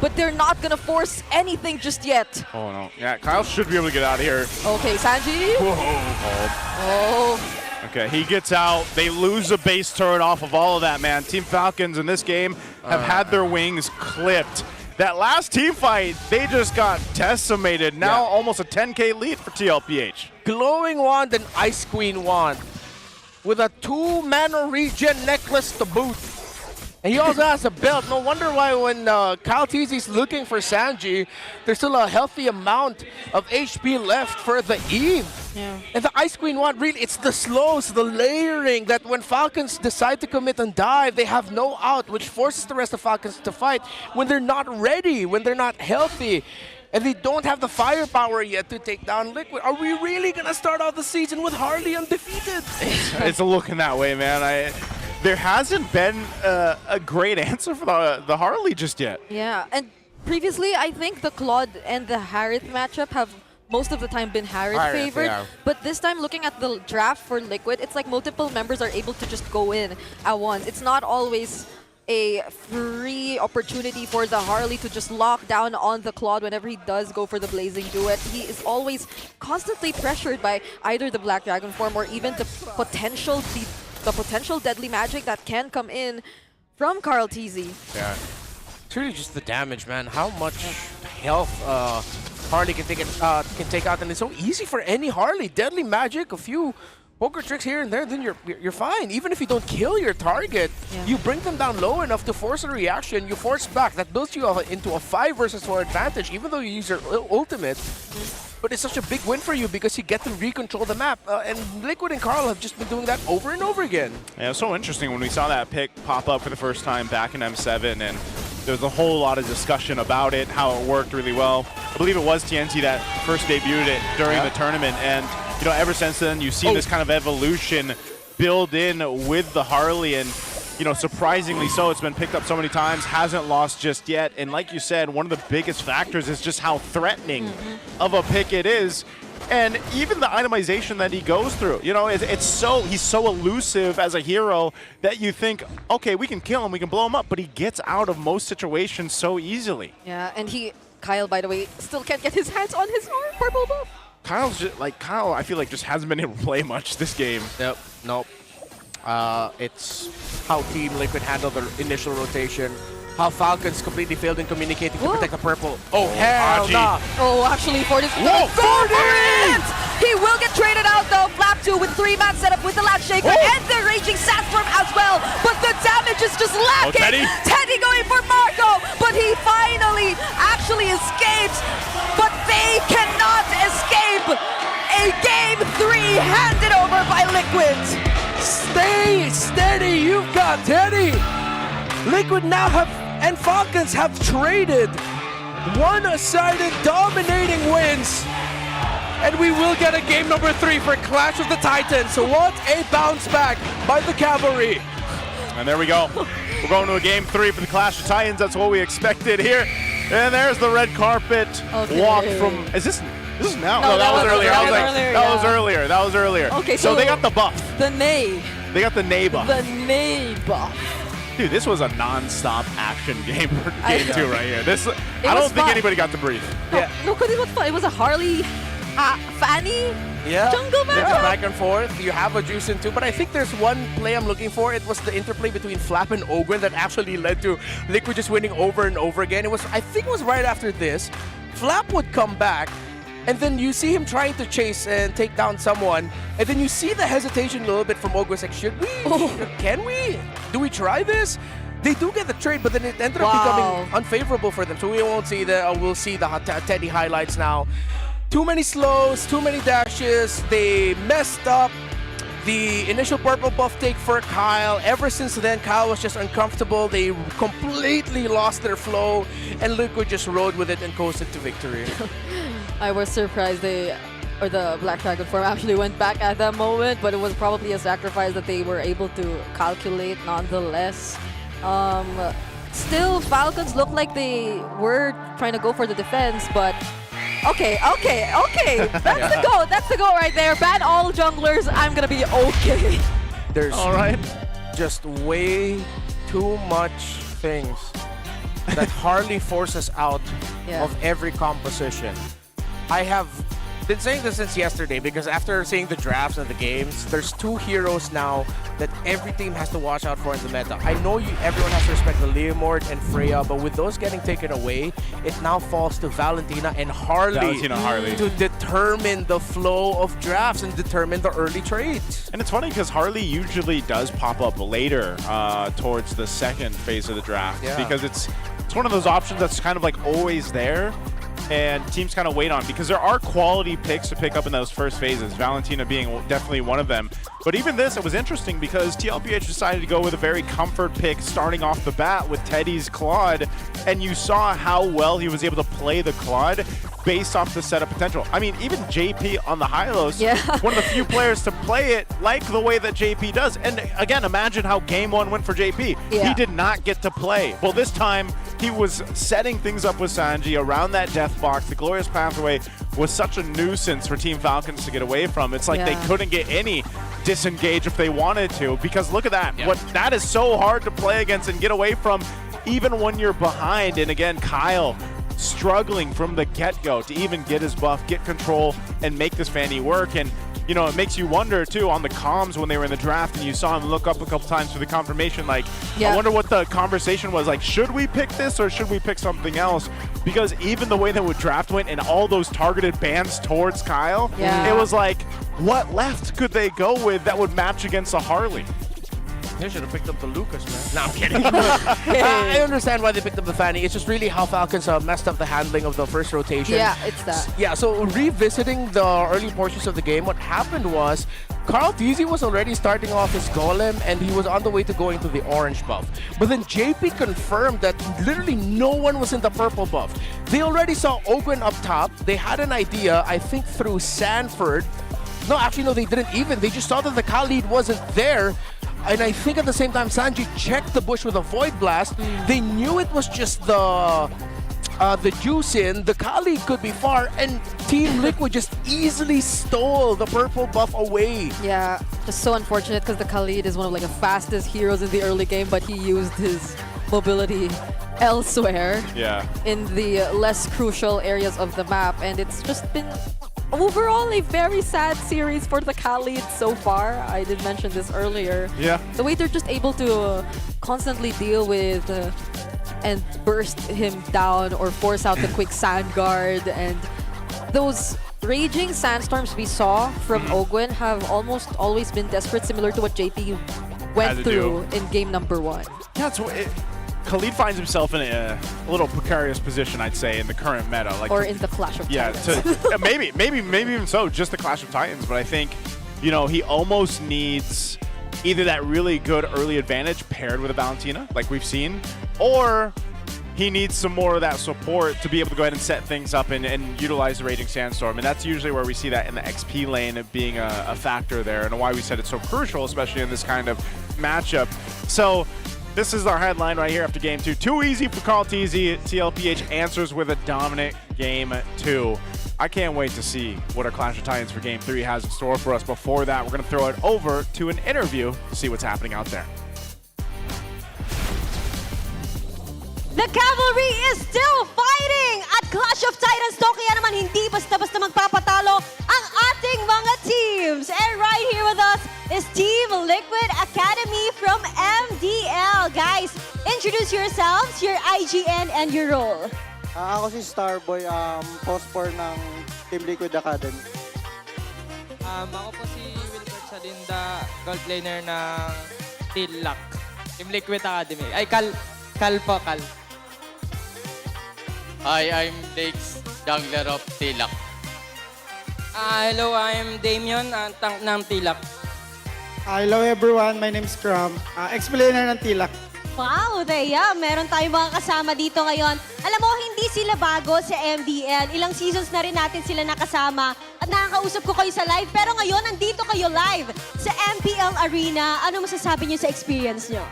But they're not gonna force anything just yet. Oh no, yeah, Kyle should be able to get out of here. Okay, Sanji. Oh. Okay, he gets out. They lose the base turret off of all of that, man. Team Falcons in this game have had their wings clipped. That last team fight, they just got decimated. Now almost a 10K lead for TLPH. Glowing Wand and Ice Queen Wand. with a 2-mana regen necklace to boot. And he also has a belt. No wonder why when Kyle TZ's looking for Sanji, there's still a healthy amount of HP left for the Eve. Yeah. And the Ice Queen one, really, it's the slows, the layering, that when Falcons decide to commit and dive, they have no out, which forces the rest of Falcons to fight when they're not ready, when they're not healthy. And they don't have the firepower yet to take down Liquid. Are we really going to start off the season with Harley undefeated? It's looking that way, man. There hasn't been a great answer for the Harley just yet. Yeah, and previously, I think the Claude and the Harith matchup have most of the time been Harith favored. Yeah. But this time, looking at the draft for Liquid, it's like multiple members are able to just go in at once. It's not always a free opportunity for the Harley to just lock down on the Claude whenever he does go for the Blazing Duet. He is always constantly pressured by either the Black Dragon form or even the potential deadly magic that can come in from Carl TZ. Yeah. It's really just the damage, man. How much health Harley can take out, and it's so easy for any Harley. Deadly magic, a few poker tricks here and there, then you're fine. Even if you don't kill your target, you bring them down low enough to force a reaction, you force back. That builds you into a 5 versus 4 advantage, even though you use your ultimate. But it's such a big win for you because you get to recontrol the map. And Liquid and Carl have just been doing that over and over again. Yeah, it was so interesting when we saw that pick pop up for the first time back in M7, and there was a whole lot of discussion about it, how it worked really well. I believe it was TNT that first debuted it during the tournament, and you know, ever since then, you've seen this kind of evolution build in with the Harley, and you know, surprisingly so, it's been picked up so many times, hasn't lost just yet. And like you said, one of the biggest factors is just how threatening of a pick it is. And even the itemization that he goes through, you know, he's so elusive as a hero that you think, okay, we can kill him, we can blow him up, but he gets out of most situations so easily. Yeah, and Kyle, by the way, still can't get his hands on his purple buff. Kyle, I feel like just hasn't been able to play much this game. Nope. It's how Team Liquid handled their initial rotation. How Falcons completely failed in communicating to protect the purple. Oh, hell no! Oh, actually, Fortis. Whoa, Fortis! He will get traded out though. Flap 2 with 3-man setup with the Lat Shaker and the Raging Sandstorm as well. But the damage is just lacking. Teddy going for Marco, but he finally actually escapes. But they cannot escape a Game 3 handed over by Liquid. Stay steady, you've got Teddy. Liquid now and Falcons have traded one-sided dominating wins. And we will get a game number 3 for Clash of the Titans. So what a bounce back by the Cavalry. And there we go. We're going to a game 3 for the Clash of Titans. That's what we expected here. And there's the red carpet walk from. Is this now? No, that was earlier. That was earlier. Okay, so they got the buff. The Nay. They got the Nay buff. The Nay buff. Dude, this was a non-stop action game for game 2 right here. I don't think anybody got to breathe. No, because it was fun. It was a Harley, Fanny jungle match. Back and forth. You have a juice in 2, but I think there's one play I'm looking for. It was the interplay between Flap and Ogren that actually led to Liquid just winning over and over again. I think it was right after this. Flap would come back, and then you see him trying to chase and take down someone, and then you see the hesitation a little bit from Ogre. It's like, can we? Do we try this? They do get the trade, but then it ended up becoming unfavorable for them. So we won't see we'll see the Teddy highlights now. Too many slows, too many dashes. They messed up the initial purple buff take for Kyle. Ever since then, Kyle was just uncomfortable. They completely lost their flow, and Liquid just rode with it and coasted to victory. I was surprised the Black Dragon form actually went back at that moment, but it was probably a sacrifice that they were able to calculate nonetheless. Still, Falcons look like they were trying to go for the defense, but okay. That's the goal right there. Ban all junglers, I'm gonna be okay. There's just way too much things that Harley forces out of every composition. I have been saying this since yesterday because after seeing the drafts and the games, there's two heroes now that every team has to watch out for in the meta. I know everyone has to respect the Leomord and Freya, but with those getting taken away, it now falls to Valentina and Harley, to determine the flow of drafts and determine the early trades. And it's funny because Harley usually does pop up later towards the second phase of the draft because it's one of those options that's kind of like always there and teams kind of wait on because there are quality picks to pick up in those first phases, Valentina being definitely one of them. But even this, it was interesting because TLPH decided to go with a very comfort pick starting off the bat with Teddy's Claude, and you saw how well he was able to play the Claude based off the setup potential. I mean, even JP on the Hylos, one of the few players to play it like the way that JP does. And again, imagine how game one went for JP. He did not get to play. Well, this time he was setting things up with Sanji around that death box. The Glorious Pathway was such a nuisance for Team Falcons to get away from. It's like they couldn't get any disengage if they wanted to, because look at that. What that is so hard to play against and get away from even when you're behind. And again, Kyle struggling from the get-go to even get his buff, get control, and make this Fanny work. And you know, it makes you wonder too on the comms when they were in the draft and you saw him look up a couple times for the confirmation, like, I wonder what the conversation was, like, should we pick this or should we pick something else? Because even the way that the draft went and all those targeted bans towards Kyle, it was like, what left could they go with that would match against a Harley? They should have picked up the Lucas, man. No, I'm kidding. I understand why they picked up the Fanny. It's just really how Falcons messed up the handling of the first rotation. Yeah, it's that. Yeah, so revisiting the early portions of the game, what happened was Carl Teasy was already starting off his Golem and he was on the way to going to the orange buff. But then JP confirmed that literally no one was in the purple buff. They already saw Ogun up top. They had an idea, I think through Sanford. No, actually, no, they didn't even. They just saw that the Khalid wasn't there. And I think at the same time, Sanji checked the bush with a Void Blast. They knew it was just the juice in. The Kali could be far, and Team Liquid just easily stole the purple buff away. Yeah, just so unfortunate because the Khalid is one of like the fastest heroes in the early game, but he used his mobility elsewhere in the less crucial areas of the map, and it's just been overall a very sad series for the Khalid so far. I did mention this earlier. Yeah. The way they're just able to constantly deal with and burst him down or force out the quick sand guard, and those raging sandstorms we saw from Ogwen have almost always been desperate, similar to what JP went through in game number 1. Yeah, so Khalid finds himself in a little precarious position, I'd say, in the current meta. Like, or in the Clash of Titans. maybe even so, just the Clash of Titans. But I think, you know, he almost needs either that really good early advantage paired with a Valentina, like we've seen, or he needs some more of that support to be able to go ahead and set things up and utilize the Raging Sandstorm. And that's usually where we see that in the XP lane of being a factor there, and why we said it's so crucial, especially in this kind of matchup. So this is our headline right here after game 2. Too easy for Carl TZ. TLPH answers with a dominant game 2. I can't wait to see what our Clash of Titans for game 3 has in store for us. Before that, we're going to throw it over to an interview to see what's happening out there. The Cavalry is still fighting at Clash of Titans. To kaya naman hindi basta-basta magpapatalo ang ating mga teams. And right here with us is Team Liquid Academy from MDL. Guys, introduce yourselves, your IGN, and your role. Ako si Starboy, post-4 ng Team Liquid Academy. Ako po si Wilbert Salinda, gold laner ng TLAC. Team Liquid Academy. Ay, Cal po, Cal. Hi, I'm Lex, jungler of TLAC. Hello, I'm Damien, tank ng TLAC. Hello everyone, my name is Cram, explainer ng TLAC. Wow, Thea, meron tayong mga kasama dito ngayon. Alam mo, hindi sila bago sa MDL. Ilang seasons na rin natin sila nakasama at nakakausap ko kayo sa live. Pero ngayon, nandito kayo live sa MPL Arena. Ano masasabi niyo sa experience niyo?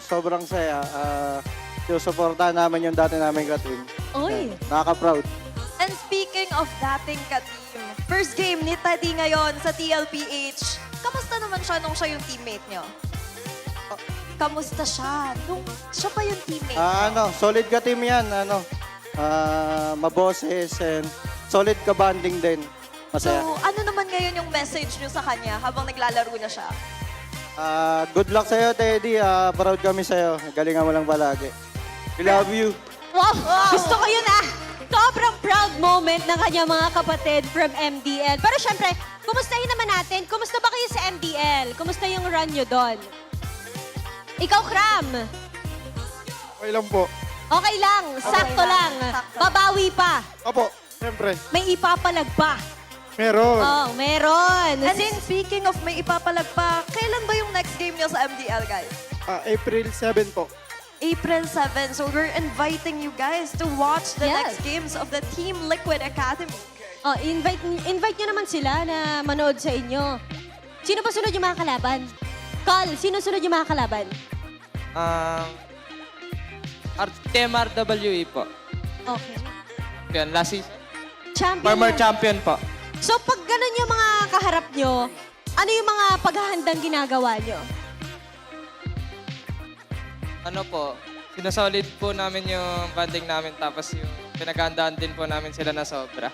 Sobrang saya. Susuportahan namin yung dati namin ka-team. Oy! Nakaka-proud. And speaking of dating ka-team, first game ni Teddy ngayon sa TLPH. Kamusta naman siya nung siya yung teammate niyo? Kamusta siya nung siya pa yung teammate niyo? Solid ka-team yan. Maboses and solid ka-banding din. masaya. So, ano naman ngayon yung message nyo sa kanya habang naglalaro na siya? Good luck sa'yo, Teddy. Proud kami sa'yo. Galingan mo lang palagi. We love you. Wow! Gusto ko yun Sobrang proud moment ng kanyang mga kapatid from MDL. Pero syempre, kumustahin naman natin. Kumusta ba kayo sa MDL? Kumusta yung run nyo doon? Ikaw, Kram. Okay lang po. Okay lang. Sakto lang. Babawi pa. Opo, siyempre. May ipapalag pa. Meron. Oh, meron. And then, speaking of may ipapalag pa, kailan ba yung next game nyo sa MDL, guys? April 7 po. April 7. So we're inviting you guys to watch the next games of the Team Liquid Academy. Oh, invite nyo naman sila na manood sa inyo. Sino pa sunod yung mga kalaban? Carl, sino sunod yung mga kalaban? Team RWE po. Okay. Yan, last season. Champion. Former champion po. So pag ganun yung mga kaharap nyo, ano yung mga paghahandang ginagawa nyo? Ano po, sinasolid po namin yung bonding namin tapos yung pinaghandaan din po namin sila na sobra.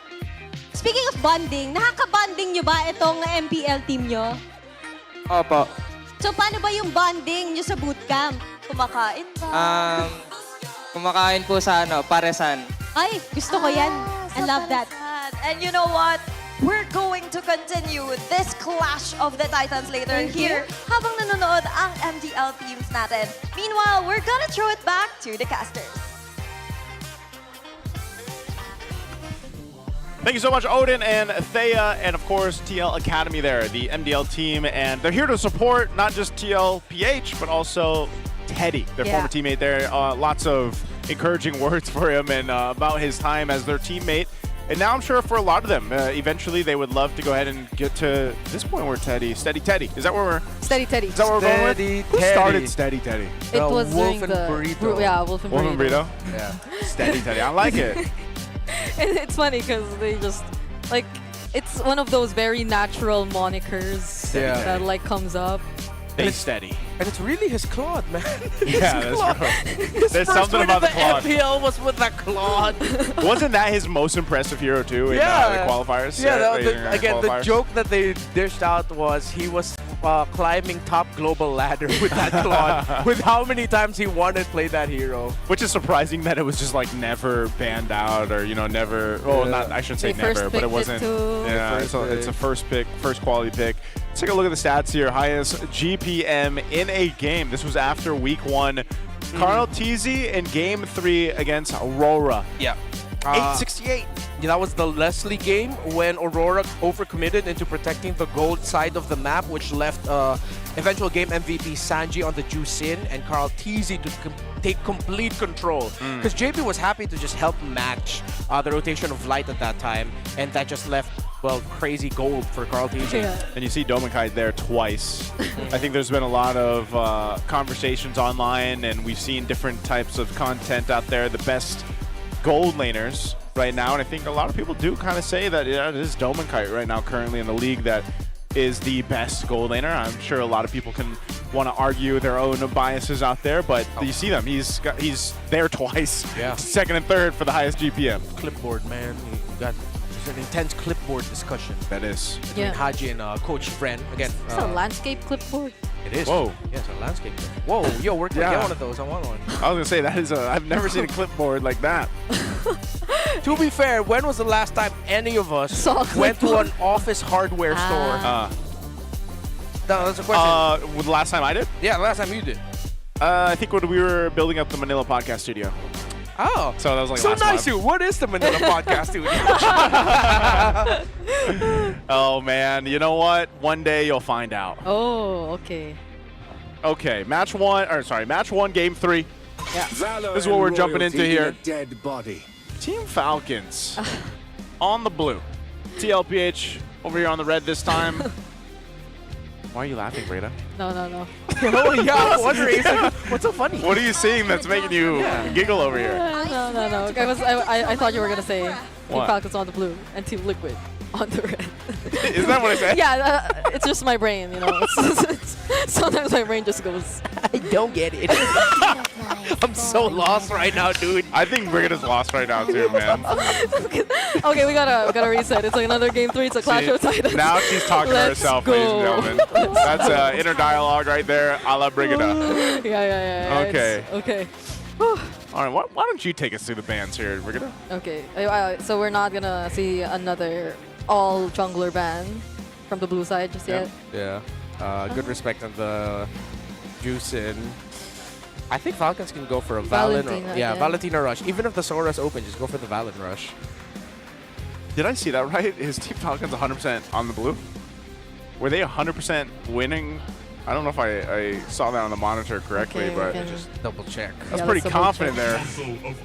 Speaking of bonding, nakaka-bonding nyo ba itong MPL team nyo? Opo. So paano ba yung bonding nyo sa bootcamp? Kumakain ba? Kumakain po sa paresan. Ay, gusto ko yan. I love that. And you know what? We're going to continue this clash of the Titans later here habang nanonood ang MDL teams natin. Meanwhile, we're gonna throw it back to the casters. Thank you so much, Odin and Thea, and of course, TL Academy there, the MDL team. And they're here to support not just TLPH, but also Teddy, their former teammate there. Lots of encouraging words for him and about his time as their teammate. And now I'm sure for a lot of them, eventually they would love to go ahead and get to this point where Steady Teddy. Is that where we're? Steady Teddy. Is that what we're going with? Steady Who Teddy. started Steady Teddy? It was Wolf during and the Burrito. Yeah, Wolf and Wolf and Burrito. Burrito? Yeah. Steady Teddy. I like it. And it's funny because they just like it's one of those very natural monikers that like comes up. Stay steady. And it's really his Claude, man. Yeah, that's true. There's something about the Claude. MPL was with that Claude. Wasn't that his most impressive hero too in the qualifiers? Yeah, Again, the joke that they dished out was he was climbing top global ladder with that Claude. With how many times he won and played that hero. Which is surprising that it was just like never banned out or never. Oh, not I shouldn't say They never, but it wasn't. Yeah, it's a first pick, first quality pick. Let's take a look at the stats here. Highest GPM in a game. This was after week 1. Carl Teasy in game 3 against RORA. Yeah. 868. Yeah, that was the Leslie game when Aurora overcommitted into protecting the gold side of the map, which left eventual game MVP Sanji on the juice in and Carl Teasy to take complete control. Because JP was happy to just help match the rotation of light at that time, and that just left, well, crazy gold for Carl Teasy. And you see Domenkite there twice. I think there's been a lot of conversations online, and we've seen different types of content out there. The best gold laners right now, and I think a lot of people do kind of say that it is Domenkite right now currently in the league that is the best gold laner. I'm sure a lot of people can want to argue their own biases out there, but you see them. He's there twice. Yeah. Second and third for the highest GPM. Clipboard, man. There's an intense clipboard discussion. That is. Between Haji and Coach Fren. Again, It's a landscape clipboard. it is. Whoa. Yeah, it's a landscape clipboard. Whoa, yo, where can I get one of those? I want one. I was gonna say that is I've never seen a clipboard like that. To be fair, when was the last time any of us went to an office hardware store? No, that's a question. The last time I did? Yeah, the last time you did. I think when we were building up the Manila podcast studio. Oh. So that was like So last nice, month. you. What is the Manila podcast studio? Oh man, you know what? One day you'll find out. Oh, okay. Okay, match 1, game 3. Yeah. This is what we're jumping into here. Dead body. Team Falcons on the blue. TLPH over here on the red this time. Why are you laughing, Breda? No. Oh, yeah, I was wondering. What's so funny? What are you seeing that's making you giggle over here? No. I thought you were gonna say Team What? Falcons on the blue and Team Liquid on the red. Is that what I said? Yeah, it's just my brain, you know. Sometimes my brain just goes. I don't get it. I'm so lost right now, dude. I think Brigida's lost right now too, man. Okay, we gotta reset. It's like another game 3. It's a Clash of Titans. Now she's talking to Let's herself, go. ladies and gentlemen. That's inner dialogue right there, a la Brigida. Yeah. Okay. Okay. All right, why don't you take us through the bans here, Brigida? Okay. So we're not gonna see another all jungler ban from the blue side just yet. Yeah. Good respect on the Juicin. I think Falcons can go for a Valentina again. Valentina rush. Even if the Sora's open, just go for the Valen rush. Did I see that right? Is Team Falcons 100% on the blue? Were they 100% winning? I don't know if I saw that on the monitor correctly, Okay, but Just double check. I was Yeah, pretty let's double confident there.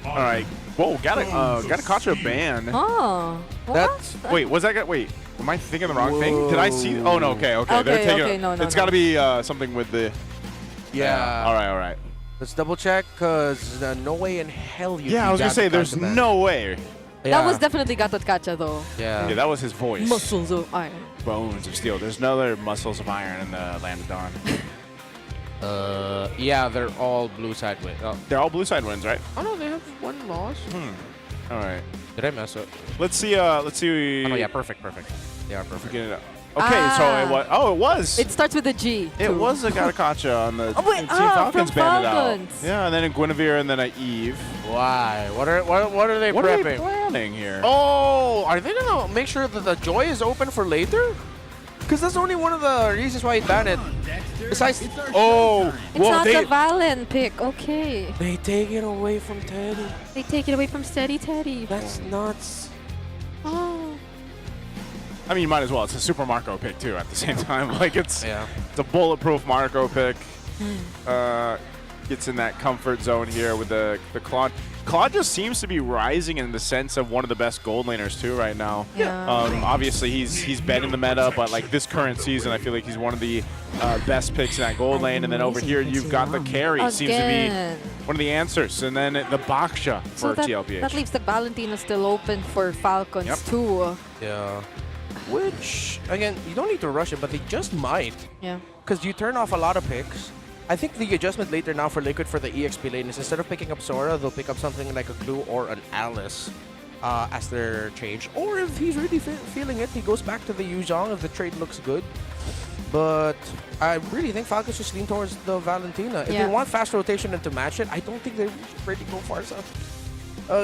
All right. Whoa, got a Contra ban. Oh. That's wait. Was that wait? Am I thinking the wrong thing? Did I see? Oh no. Okay. They're taking. Okay, no, it's got to be something with the. Yeah. All right. Let's double check, because no way in hell you. Yeah, I was gonna say there's no way. That was definitely Gatotkacha though. Yeah, that was his voice. Muscles of iron. Bones of steel. There's no other muscles of iron in the Land of Dawn. Yeah, they're all blue side wins. Oh. They're all blue side wins, right? Oh no, they have one loss. All right. Did I mess up? Let's see. Oh no, yeah, perfect. They are perfect. Get it up. Okay, so it was. Oh, it was. It starts with a G. It was a Gatotkacha on the wait, Team Falcons from banned it Falcons. out. Yeah, and then a Guinevere and then a Eve. Why? What are they What prepping? are they planning here? Oh, are they gonna make sure that the Joy is open for later? Because that's only one of the reasons why he banned it. Besides, It's not the Valen pick. Okay. They take it away from Teddy. They take it away from Steady Teddy. That's nuts. Oh. I mean, you might as well. It's a Super Marco pick too. At the same time, like it's Yeah. a bulletproof Marco pick. Gets in that comfort zone here with the Claude. Claude just seems to be rising in the sense of one of the best gold laners too right now. Yeah. Obviously he's been in the meta, but like this current season, I feel like he's one of the best picks in that gold lane. And then over here you've got the carry. It seems to be one of the answers. And then the Baksha for TLPH. That leaves the Valentina still open for Falcons too. Yeah. Which, again, you don't need to rush it, but they just might. Yeah. Because you turn off a lot of picks. I think the adjustment later now for Liquid for the EXP lane is instead of picking up Sora, they'll pick up something like a Clue or an Alice as their change. Or if he's really feeling it, he goes back to the Yuzhong if the trade looks good. But I really think Falcons just lean towards the Valentina. If they want fast rotation and to match it, I don't think they should really go Farsa.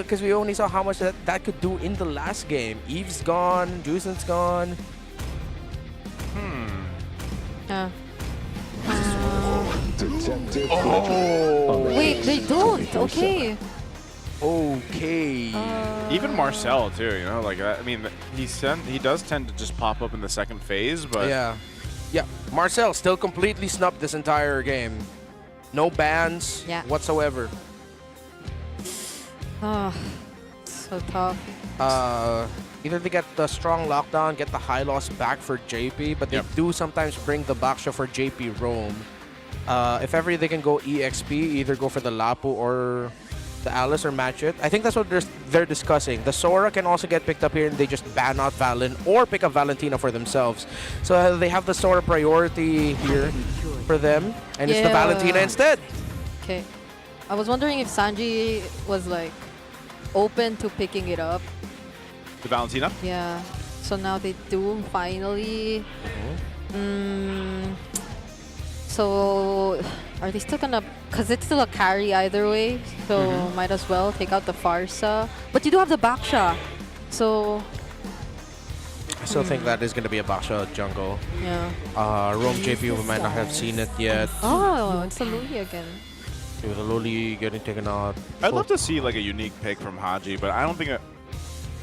Because we only saw how much that could do in the last game. Eve's gone, Juicin's gone. Wait, they don't. Okay. Even Marcel too, you know, like I mean, he does tend to just pop up in the second phase, but yeah. Marcel still completely snubbed this entire game. No bans whatsoever. Oh, so tough. Either they get the strong lockdown, get the high loss back for JP, but they do sometimes bring the Baksha for JP roam. If ever they can go EXP, either go for the Lapu or the Alice or match it. I think that's what they're discussing. The Sora can also get picked up here and they just ban out Valen or pick up Valentina for themselves. So they have the Sora priority here for them, and it's the Valentina instead. Okay. I was wondering if Sanji was like open to picking it up. the Valentina. Yeah. So now they do finally. So are they still gonna? Cause it's still a carry either way. So might as well take out the Farsa. But you do have the Baksha. So. I still think that is going to be a Baksha jungle. Yeah. Rome JP, we might not have seen it yet. Oh, it's a Luli again. With the Luli getting taken out. I'd love to see like a unique pick from Haji, but I don't think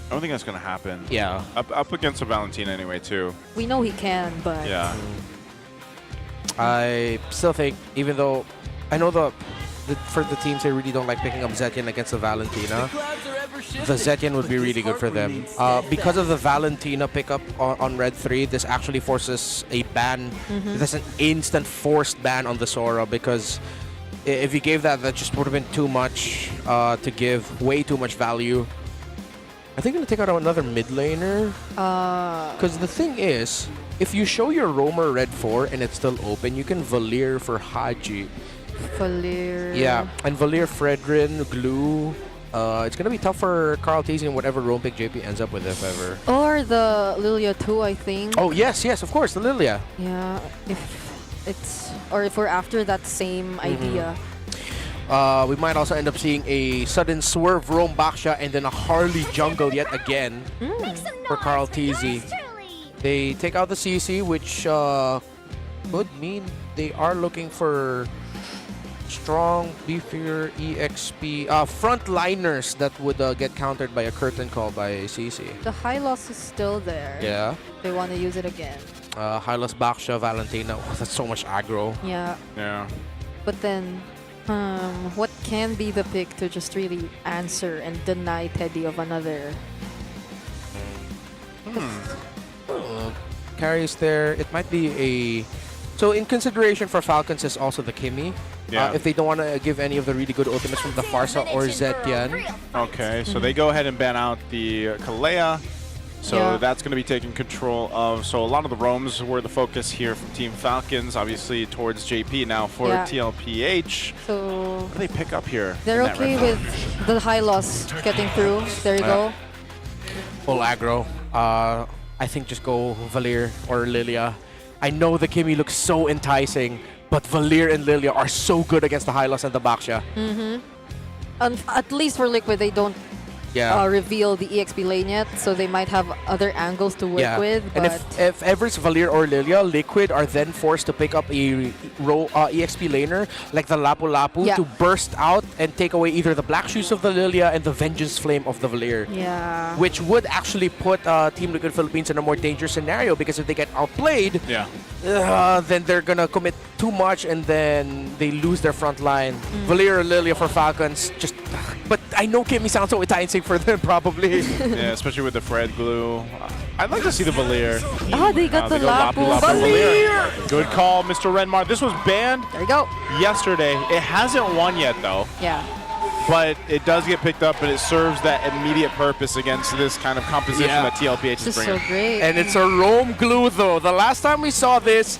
that's gonna happen. Yeah. Up against a Valentina anyway too. We know he can, but yeah. I still think, even though I know for the teams they really don't like picking up Zetian against the Valentina, the Zetian would be really good for them. Because of the Valentina pickup on Red 3, this actually forces a ban. There's an instant forced ban on the Sora, because if you gave that just would have been too much to give, way too much value. I think I'm gonna take out another mid laner. Because the thing is, if you show your roamer red 4 and it's still open, you can Valir for Haji. Valir. Yeah, and Valir, Fredrin, Glue. It's gonna be tough for Carl Tizzy and whatever roam pick JP ends up with, if ever. Or the Lilia too, I think. Oh yes, of course, the Lilia. Yeah, if we're after that same idea. We might also end up seeing a sudden swerve roam Baksha and then a Harley jungle yet again for Carl Tizzy. They take out the CC, which could mean they are looking for strong, beefier, EXP frontliners that would get countered by a curtain call by CC. The high loss is still there. Yeah. They want to use it again. Hylos, Baksha, Valentina. Oh, that's so much aggro. Yeah. Yeah. But then, what can be the pick to just really answer and deny Teddy of another? Carries there. It might be a... So in consideration for Falcons is also the Kimmy. Yeah. If they don't want to give any of the really good ultimates from the Farsa or Zetian. Okay, so they go ahead and ban out the Kalea. So Yeah. that's going to be taken control of. So a lot of the roams were the focus here from Team Falcons, obviously towards JP now for Yeah. TLPH. So What do they pick up here? they're in that okay red with the high loss getting through. There you go. Full aggro. I think just go Valir or Lilia. I know the Kimmy looks so enticing, but Valir and Lilia are so good against the Hylos and the Baksha. At least for Liquid, they don't reveal the EXP lane yet, so they might have other angles to work with. And But if ever it's Valir or Lilia, Liquid are then forced to pick up a EXP laner like the Lapu Lapu to burst out and take away either the Black Shoes of the Lilia and the Vengeance Flame of the Valir. yeah. Which would actually put Team Liquid Philippines in a more dangerous scenario, because if they get outplayed, then they're gonna commit too much and then they lose their front line. Valir or Lilia for Falcons, just... But I know Kimmy sounds so enticing for them, probably. Yeah, especially with the Fred glue. I'd like to see the Valir. They got the they go Lapu. Valir. Good call, Mr. Renmar. This was banned There you go. yesterday. It hasn't won yet, though. Yeah. But it does get picked up, and it serves that immediate purpose against this kind of composition that TLPH is This is bringing. so great. And it's a roam glue, though. The last time we saw this,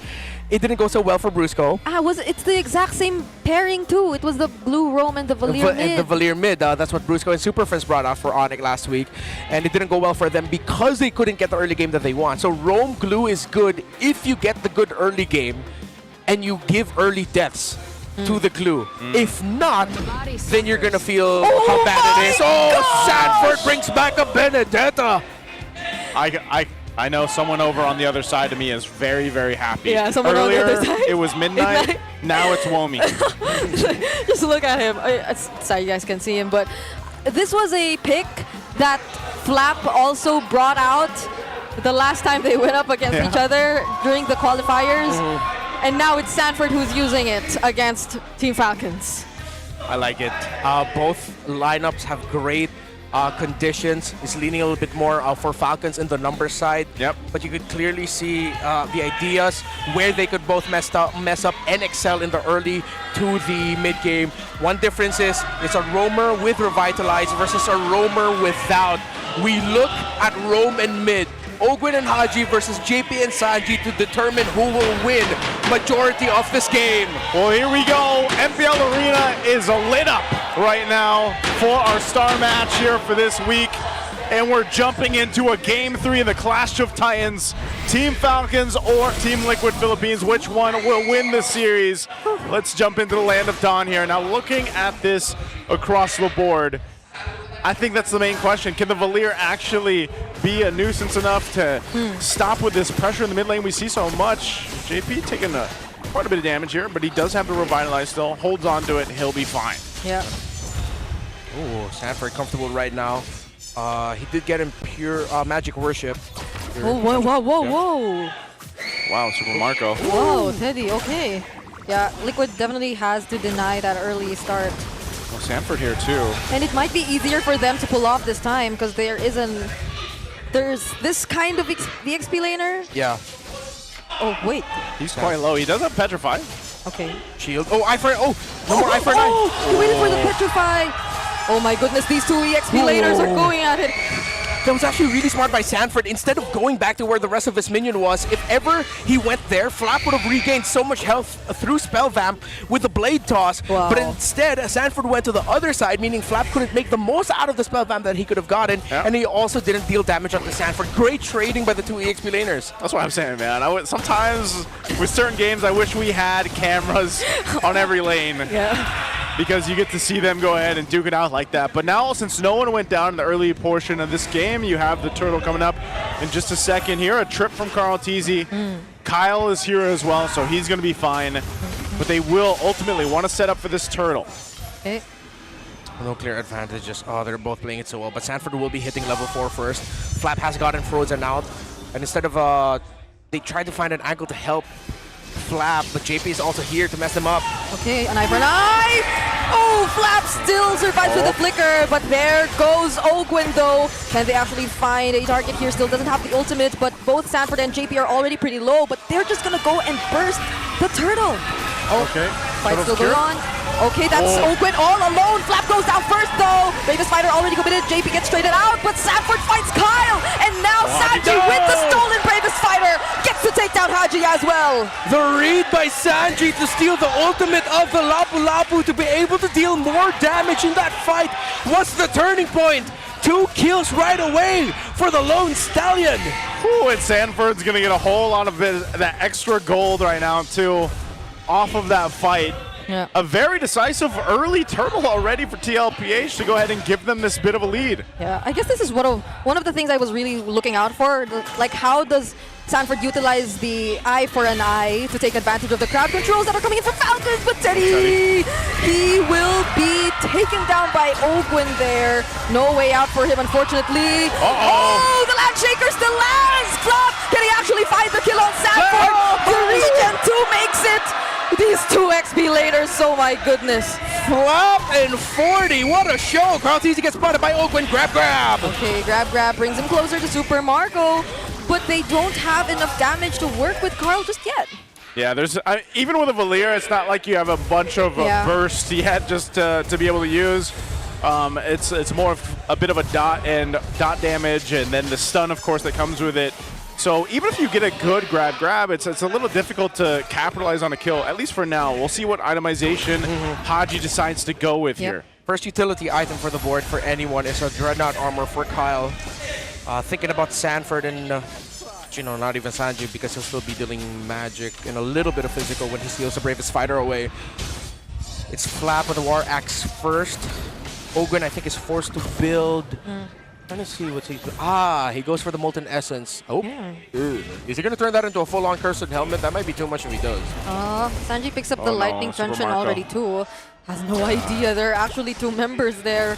it didn't go so well for Brusco. It's the exact same pairing too. It was the blue roam and the Valir mid. And the Valir mid. That's what Brusco and Superfans brought out for Onyx last week. And it didn't go well for them because they couldn't get the early game that they want. So roam glue is good if you get the good early game and you give early deaths to the glue. If not, then you're going to feel how bad it is. Oh, Sanford brings back a Benedetta. I know someone over on the other side of me is very, very happy. Yeah, someone Earlier, on the other side. it was midnight. Now it's Womi. Just look at him. Sorry, you guys can see him, but this was a pick that Flap also brought out the last time they went up against each other during the qualifiers. And now it's Sanford who's using it against Team Falcons. I like it. Both lineups have great conditions. It's leaning a little bit more for Falcons in the number side. Yep. But you could clearly see the ideas where they could both mess up and excel in the early to the mid game. One difference is it's a roamer with Revitalize versus a roamer without. We look at roam and mid. Ogwin and Haji versus JP and Sanji to determine who will win majority of this game. Well, here we go. MPL Arena is lit up right now for our star match here for this week. And we're jumping into a Game 3 in the Clash of Titans. Team Falcons or Team Liquid Philippines, which one will win the series? Let's jump into the Land of Dawn here. Now, looking at this across the board, I think that's the main question. Can the Valir actually be a nuisance enough to stop with this pressure in the mid lane we see so much? JP taking quite a bit of damage here, but he does have the Revitalize still. Holds on to it. He'll be fine. Yeah. Ooh, Sanford comfortable right now. He did get him pure Magic Worship. Oh, whoa. Wow, Super Marco. Whoa, Teddy, okay. Yeah, Liquid definitely has to deny that early start. Well, Sanford here too. And it might be easier for them to pull off this time because there's this kind of VXP laner. Yeah. Oh, wait. He's quite low. He does have Petrify. Okay. Shield. Oh, I-Fire. Oh, no more I-Fire 9. He waited for the Petrify. Oh my goodness, these two EXP laners are going at it. that was actually really smart by Sanford. Instead of going back to where the rest of his minion was, if ever he went there, Flap would have regained so much health through Spell Vamp with the Blade Toss. Wow. But instead, Sanford went to the other side, meaning Flap couldn't make the most out of the Spell Vamp that he could have gotten, and he also didn't deal damage onto Sanford. Great trading by the two EXP laners. That's what I'm saying, man. Sometimes with certain games, I wish we had cameras on every lane. Yeah. Because you get to see them go ahead and duke it out like that. But now, since no one went down in the early portion of this game, you have the turtle coming up in just a second here. A trip from Carl Teasy. Kyle is here as well, so he's going to be fine. But they will ultimately want to set up for this turtle. Okay. No clear advantages. Oh, they're both playing it so well. But Sanford will be hitting level 4 first. Flap has gotten frozen out. And instead of, they tried to find an angle to help Flap, but JP is also here to mess them up. Okay, an eye for an eye! Oh, Flap still survives with the flicker, but there goes Ogwin though. Can they actually find a target here? Still doesn't have the ultimate, but both Sanford and JP are already pretty low, but they're just gonna go and burst the turtle. Oh, okay. Fight still going on. Okay, that's Ogwin all alone. Flap goes down first though. Bravest Fighter already committed. JP gets traded out, but Sanford fights Kyle. And now Sanji with the stolen Bravest Fighter gets to take down Haji as well. The read by Sanji to steal the ultimate of the Lapu Lapu to be able to deal more damage in that fight was the turning point. 2 kills right away for the Lone Stallion. Ooh, and Sanford's going to get a whole lot of that extra gold right now, too, off of that fight. Yeah. A very decisive early turtle already for TLPH to go ahead and give them this bit of a lead. Yeah, I guess this is one of the things I was really looking out for. Like, how does Sanford utilize the eye for an eye to take advantage of the crowd controls that are coming in from Falcons? But Teddy, he will be taken down by Ogwin there. No way out for him, unfortunately. Oh, the Landshaker still lands! Flop! Can he actually find the kill on Sanford? The Regen 2 makes it! These 2 XP laners, oh my goodness. Flop and 40, what a show! Carl Teasy gets spotted by Ogwin, grab! Okay, grab brings him closer to Super Marco, but they don't have enough damage to work with Carl just yet. Yeah, there's even with a Valir, it's not like you have a bunch of bursts yet just to be able to use. It's more of a bit of a dot damage, and then the stun, of course, that comes with it. So even if you get a good grab, it's a little difficult to capitalize on a kill, at least for now. We'll see what itemization Haji decides to go with here. First utility item for the board for anyone is a Dreadnought armor for Kyle. Thinking about Sanford and, not even Sanji, because he'll still be dealing magic and a little bit of physical when he steals the Bravest Fighter away. It's Flap with the War Axe first. Ogwin, I think, is forced to build. Trying to see what's he goes for the Molten Essence. Oh, is he going to turn that into a full-on Cursed Helmet? That might be too much if he does. Sanji picks up the Lightning Truncheon already too. Has no idea there are actually 2 members there.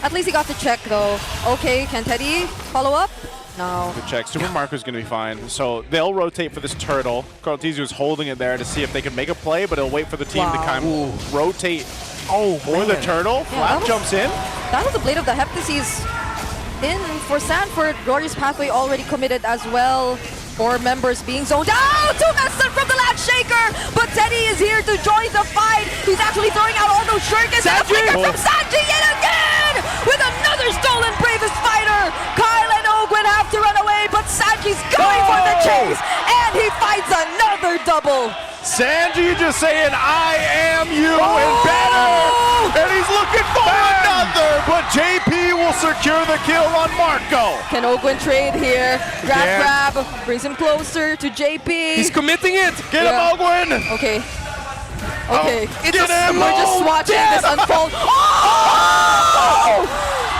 At least he got the check though. Okay, can Teddy follow up? No. Good check. Super Marco's going to be fine. So they'll rotate for this turtle. Carl Teasy was holding it there to see if they can make a play, but he'll wait for the team to kind of rotate for the turtle. Flap jumps in. That was the Blade of the Heptases in for Sanford. Glory's Pathway already committed as well. 4 members being zoned out. 2 Messon from the Landshaker, but Teddy is here to join the fight. He's actually throwing out all those shurikens and a flicker from Sanji yet again with another stolen Bravest Fighter. Kyle and Ogwin have to run away, but Sanji's going for the chase, and he finds another double. Sanji just saying, I am you and better. And he's looking for another, but JP will secure the kill on Marco. Can Ogwin trade here? Grab, brings him closer to JP. He's committing it. Get him, Ogwin. Okay. We're just watching this unfold.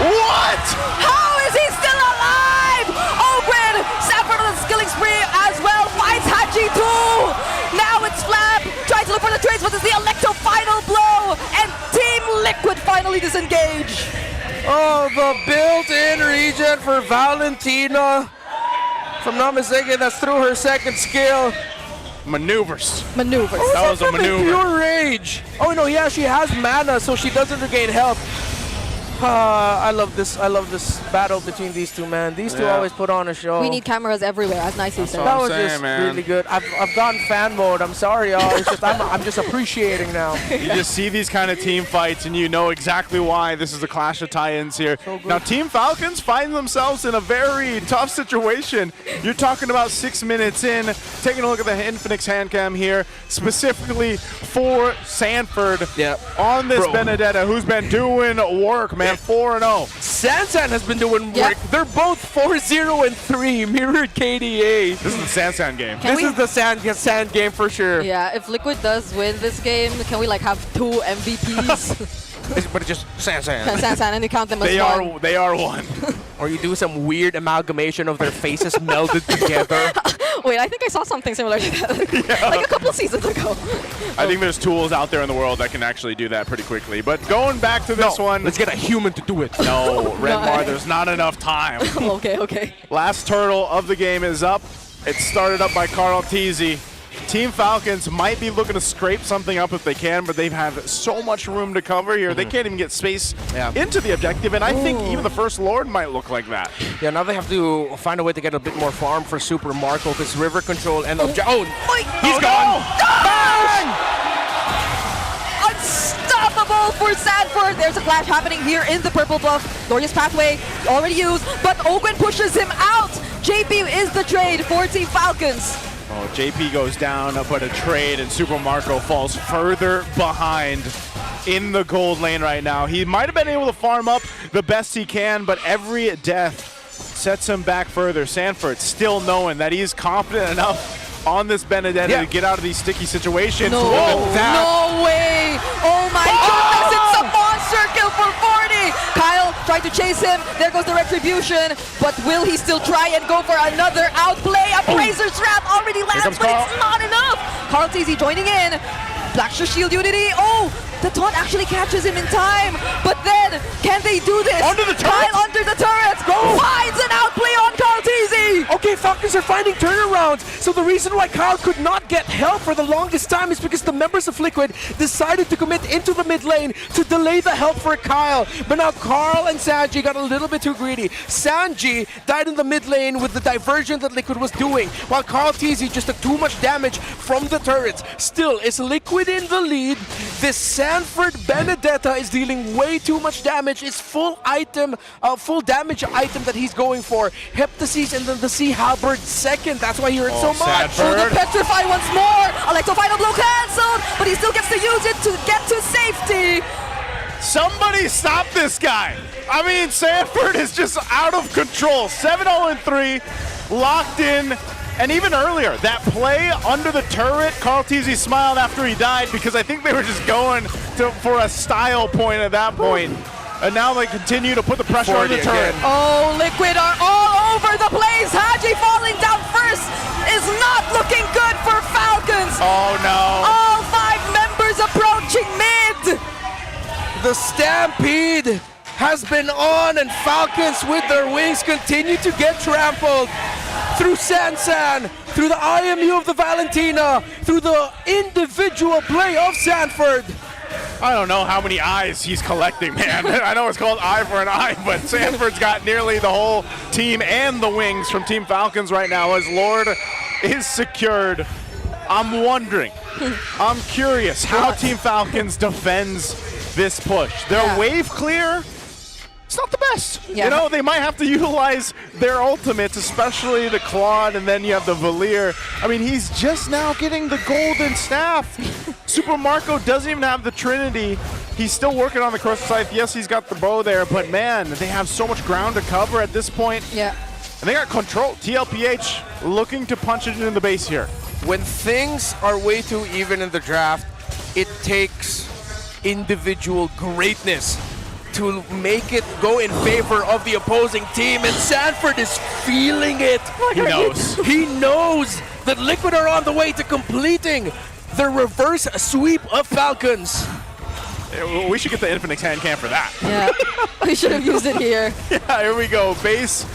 What? How is he still alive? Ogwin, Sanford on the skilling spree as well, finds Haji too. Now it's Flap, trying to look for the trades, but it's the Electro final blow, and Team Liquid finally disengage. Oh, the built-in regen for Valentina. If I'm not mistaken, that's through her second skill. Maneuvers. That was a maneuver. Pure rage. Oh no, yeah, she has mana, so she doesn't regain health. I love this. I love this battle between these two, man. These two always put on a show. We need cameras everywhere, as nicely said. That was just really good. I've gone fan mode. I'm sorry, y'all. It's just I'm just appreciating now. You just see these kind of team fights, and you know exactly why this is a clash of Titans here. Now, Team Falcons find themselves in a very tough situation. You're talking about 6 minutes in, taking a look at the Infinix hand cam here, specifically for Sanford on this Benedetta, who's been doing work, man. 4-0. Sansan has been doing work. They're both 4-0 and 3, mirrored KDA. This is the Sansan game. This is the Sand game for sure. Yeah, if Liquid does win this game, can we like have 2 MVPs? But it's just Sansan. Sansan, and you count them as one. They are one. Or you do some weird amalgamation of their faces melded together. Wait, I think I saw something similar to that. Like a couple seasons ago. I think there's tools out there in the world that can actually do that pretty quickly. But going back to this one. Let's get a human to do it. No, Redmar, there's not enough time. Okay. Last turtle of the game is up. It's started up by Carl Teasy. Team Falcons might be looking to scrape something up if they can, but they have so much room to cover here. They can't even get space into the objective, and I think even the First Lord might look like that. Yeah, now they have to find a way to get a bit more farm for Super Marco, because river control and object. Oh, he's gone! Bang! Unstoppable for Sanford. There's a clash happening here in the purple buff. Glorious pathway already used, but Ogwen pushes him out. JP is the trade for Team Falcons. Oh, JP goes down, but a trade, and Super Marco falls further behind in the gold lane right now. He might have been able to farm up the best he can, but every death sets him back further. Sanford still knowing that he's confident enough on this Benedetta to get out of these sticky situations. No, no way! Oh my goodness, it's a monster kill for 40! Kyle tried to chase him. There goes the retribution. But will he still try and go for another outplay? A Razor's Wrap already lands, but it's not enough! Carl Teasy joining in. Blackstar Shield Unity. Oh, the taunt actually catches him in time. But then, can they do this? Under the turret! Kyle under the turret! Finds an outplay on Carl Teasy! Okay, Falcons are finding turnarounds. So the reason why Kyle could not get help for the longest time is because the members of Liquid decided to commit into the mid lane to delay the help for Kyle. But now Carl and Sanji got a little bit too greedy. Sanji died in the mid lane with the diversion that Liquid was doing, while Carl Teasy just took too much damage from the turrets. Still, is Liquid in the lead? This Sanford Benedetta is dealing way too much damage. It's full damage item that he's going for. Heptasis and then the Sea Halberd second. That's why he hurt so much. Oh, the Petrify once more. Electro Final Blow cancelled, but he still gets to use it to get to safety. Somebody stop this guy. I mean, Sanford is just out of control. 7-0-3, locked in. And even earlier, that play under the turret, Carl Teasy smiled after he died because I think they were just going for a style point at that point. And now they continue to put the pressure on the turret. Oh, Liquid are all over the place. Haji falling down first is not looking good for Falcons. Oh, no. All 5 members approaching mid. The Stampede has been on, and Falcons with their wings continue to get trampled. Through Sansan, through the IMU of the Valentina, through the individual play of Sanford. I don't know how many eyes he's collecting, man. I know it's called eye for an eye, but Sanford's got nearly the whole team and the wings from Team Falcons right now as Lord is secured. I'm wondering, I'm curious how Team Falcons defends this push. Their wave clear, it's not the best. You know, they might have to utilize their ultimates, especially the Claude, and then you have the Valir. I mean, he's just now getting the golden staff. Super Marco doesn't even have the Trinity. He's still working on the Crystal Scythe. Yes, he's got the bow there, but man, they have so much ground to cover at this point. Yeah. And they got control. TLPH looking to punch it into the base here. When things are way too even in the draft, it takes individual greatness to make it go in favor of the opposing team, and Sanford is feeling it. He knows. He knows that Liquid are on the way to completing the reverse sweep of Falcons. We should get the Infinix hand cam for that. Yeah, we should have used it here. Yeah, here we go. Base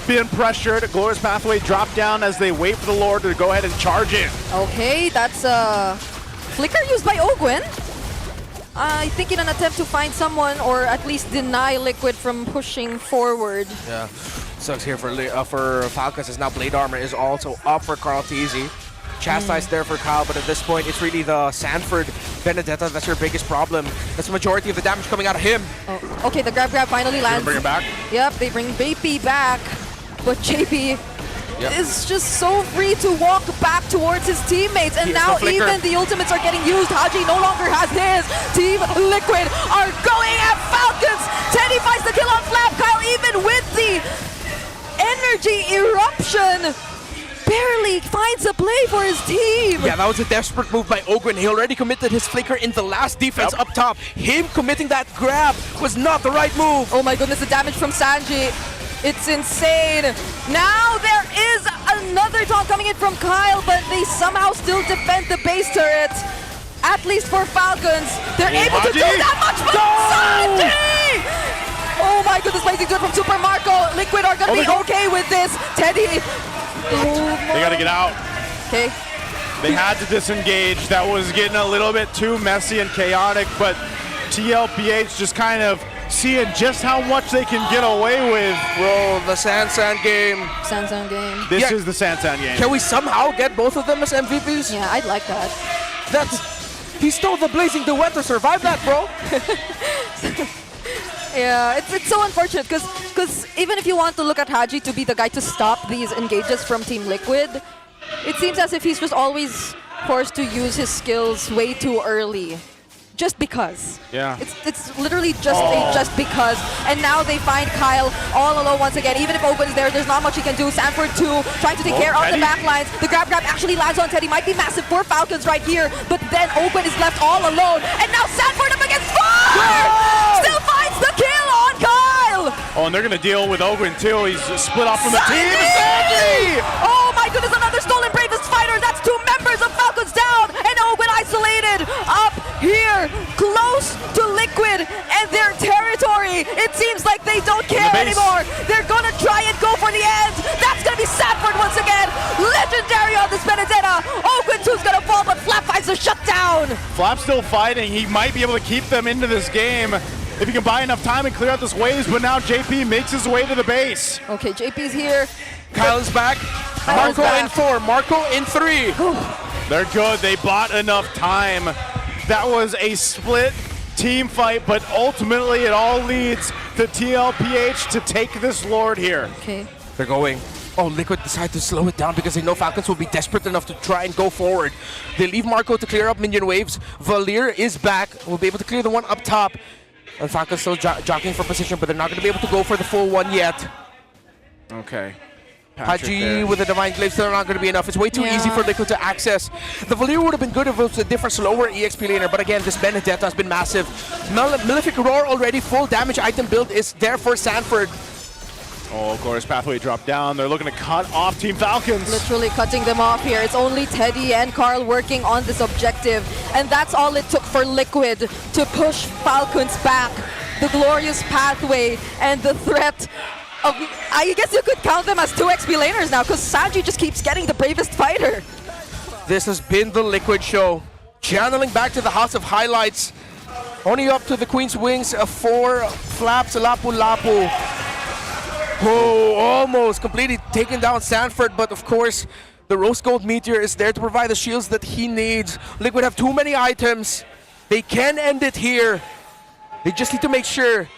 being pressured. Glorious Pathway drop down as they wait for the Lord to go ahead and charge in. Okay, that's a flicker used by Ogwen. I think in an attempt to find someone or at least deny Liquid from pushing forward. Yeah, sucks here for Falcons as now Blade Armor is also up for Carl Teasy. Chastised there for Kyle, but at this point it's really the Sanford Benedetta that's your biggest problem. That's the majority of the damage coming out of him. Oh, okay, the grab finally lands. Bring him back. Yep, they bring JP back, but JP is just so free to walk back towards his teammates, and now even the ultimates are getting used. Haji no longer has his. Team Liquid are going at Falcons. Teddy finds the kill on Flap. Kyle, even with the energy eruption, barely finds a play for his team. Yeah, that was a desperate move by Ogren. He already committed his flicker in the last defense up top. Him committing that grab was not the right move. Oh my goodness, the damage from Sanji. It's insane. Now there is another taunt coming in from Kyle, but they somehow still defend the base turret. At least for Falcons. They're able to do that much, but Sanji! Oh my goodness, amazing do it from Super Marco. Liquid are gonna be okay with this. Teddy. They gotta get out. Okay. They had to disengage. That was getting a little bit too messy and chaotic, but TLPH just kind of seeing just how much they can get away with. Bro, the Sansan game. Sansan game. This is the Sansan game. Can we somehow get both of them as MVPs? Yeah, I'd like that. He stole the Blazing Duet to survive that, bro. Yeah, it's so unfortunate because even if you want to look at Haji to be the guy to stop these engages from Team Liquid, it seems as if he's just always forced to use his skills way too early. Just because. Yeah. It's literally just just because. And now they find Kyle all alone once again. Even if Open is there's not much he can do. Sanford too, trying to take care of the backlines. The grab actually lands on Teddy. Might be massive for Falcons right here. But then Open is left all alone. And now Sanford up against Fire! Still finds the kill on Kyle! Oh, and they're gonna deal with Ogren too. He's split off from the team. Sandy! Oh my goodness, another stolen Bravest Fighter. That's 2 members of Falcons down. And Ogren isolated up here, close to Liquid and their territory. It seems like they don't care anymore. They're gonna try and go for the end. That's gonna be Sanford once again. Legendary on this Benedetta. Ogren 2's gonna fall, but Flap finds a shutdown. Flap's still fighting. He might be able to keep them into this game if he can buy enough time and clear out this waves, but now JP makes his way to the base. Okay, JP's here. Kyle's back. Marco in 4, Marco in 3. They're good. They bought enough time. That was a split team fight, but ultimately it all leads to TLPH to take this Lord here. Okay. They're going. Oh, Liquid decided to slow it down because they know Falcons will be desperate enough to try and go forward. They leave Marco to clear up minion waves. Valir is back. Will be able to clear the one up top. And Falcons still jockeying for position, but they're not going to be able to go for the full one yet. Okay. Haji with the Divine Glaive still not going to be enough. It's way too easy for Liquid to access. The Valir would have been good if it was a different, slower EXP laner, but again, this Benedetta has been massive. Malefic Roar already, full damage item build is there for Sanford. Oh, of course, Pathway dropped down. They're looking to cut off Team Falcons. Literally cutting them off here. It's only Teddy and Carl working on this objective. And that's all it took for Liquid to push Falcons back. The glorious Pathway and the threat of, I guess you could count them as 2 XP laners now because Sanji just keeps getting the Bravest Fighter. This has been the Liquid Show. Channeling back to the House of Highlights. Only up to the Queen's Wings, 4 Flaps, Lapu Lapu. Oh, almost completely taken down Sanford, but of course, the Rose Gold Meteor is there to provide the shields that he needs. Liquid have too many items. They can end it here. They just need to make sure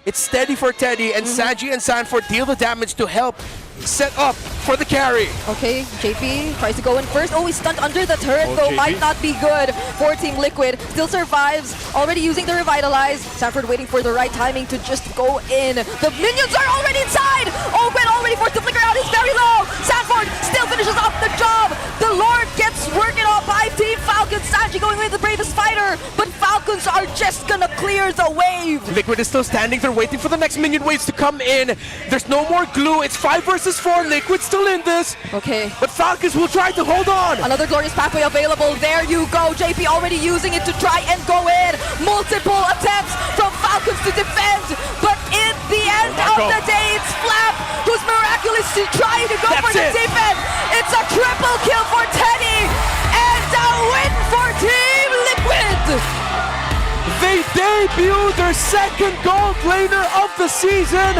it's steady for Teddy, and Sanji and Sanford deal the damage to help set up for the carry. Okay, JP tries to go in first. Oh, he's stunned under the turret, though. JP might not be good for Team Liquid. Still survives, already using the Revitalize. Sanford waiting for the right timing to just go in. The minions are already inside! Ogren already forced to flicker out. He's very low. Sanford still finishes off the job. The Lord gets working on by Team Falcons. Sanji going with the Bravest Fighter, but Falcons are just gonna clear the wave. Liquid is still standing there waiting for the next minion waves to come in. There's no more glue. It's 5 versus 4. Liquid still in this. Okay. But Falcons will try to hold on. Another glorious pathway available. There you go. JP already using it to try and go in. Multiple attempts from Falcons to defend. But in the end of the day, it's Flap who's miraculously trying to go for the defense. It's a triple kill for Teddy and a win for Team Liquid. They debut their second gold laner of the season,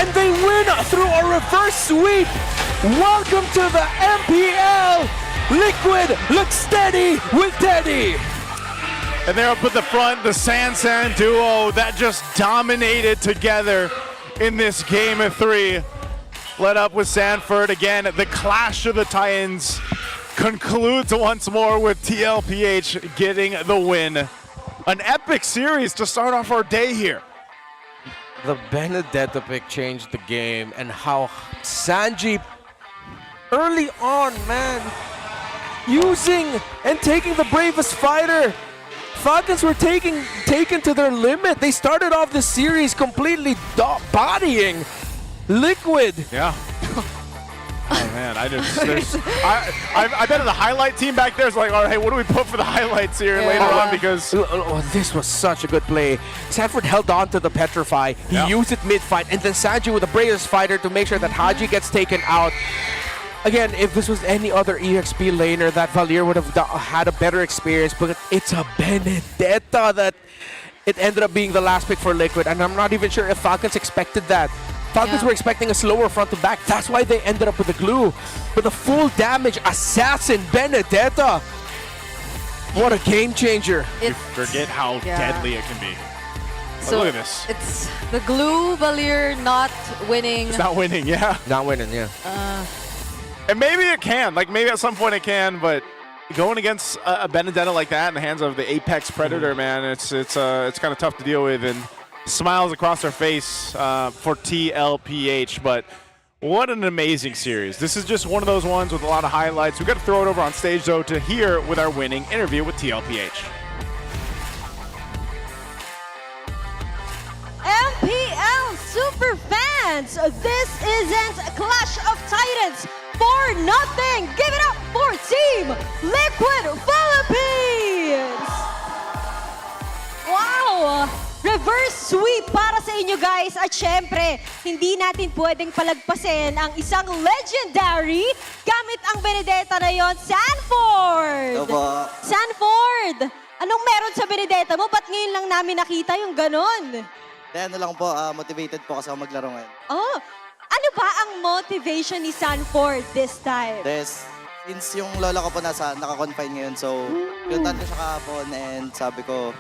and they win through a reverse sweep. Welcome to the MPL. Liquid looks steady with Teddy. And they're up at the front, the San duo that just dominated together in this game of 3. Led up with Sanford again. The clash of the Titans concludes once more with TLPH getting the win. An epic series to start off our day here. The Benedetta pick changed the game, and how Sanji early on, man, using and taking the bravest fighter. Falcons were taken to their limit. They started off the series completely bodying Liquid. Yeah. Oh man, I bet the highlight team back there is like, all right, what do we put for the highlights here later on? Because this was such a good play. Sanford held on to the Petrify. He used it mid-fight, and then Sanji with the bravest fighter to make sure that Haji gets taken out. Again, if this was any other EXP laner, that Valier would have had a better experience, but it's a Benedetta that it ended up being the last pick for Liquid, and I'm not even sure if Falcons expected that. Falcons were expecting a slower front to back. That's why they ended up with the glue. But the full damage assassin Benedetta. What a game changer. You forget how deadly it can be. So look at this. It's the glue Valier not winning. It's not winning, yeah. Not winning, yeah. And maybe it can. Like, maybe at some point it can, but going against a Benedetta like that in the hands of the Apex Predator, man, it's kind of tough to deal with. And smiles across their face for TLPH. But what an amazing series. This is just one of those ones with a lot of highlights. We've got to throw it over on stage, though, to hear with our winning interview with TLPH. MPL Superfans, this isn't a Clash of Titans for nothing. Give it up for Team Liquid Philippines! Wow! Reverse sweep para sa inyo guys. At syempre, hindi natin pwedeng palagpasin ang isang legendary gamit ang Benedetta na yon, Sanford! Sanford! Anong meron sa Benedetta mo? Ba't ngayon lang namin nakita yung ganon? Ano lang po, motivated po kasi ako maglaro ngayon. Oh, ano ba ang motivation ni Sanford this time? Since yung lola ko po naka-confine ngayon, so pinuntahan ko siya kahapon and sabi ko,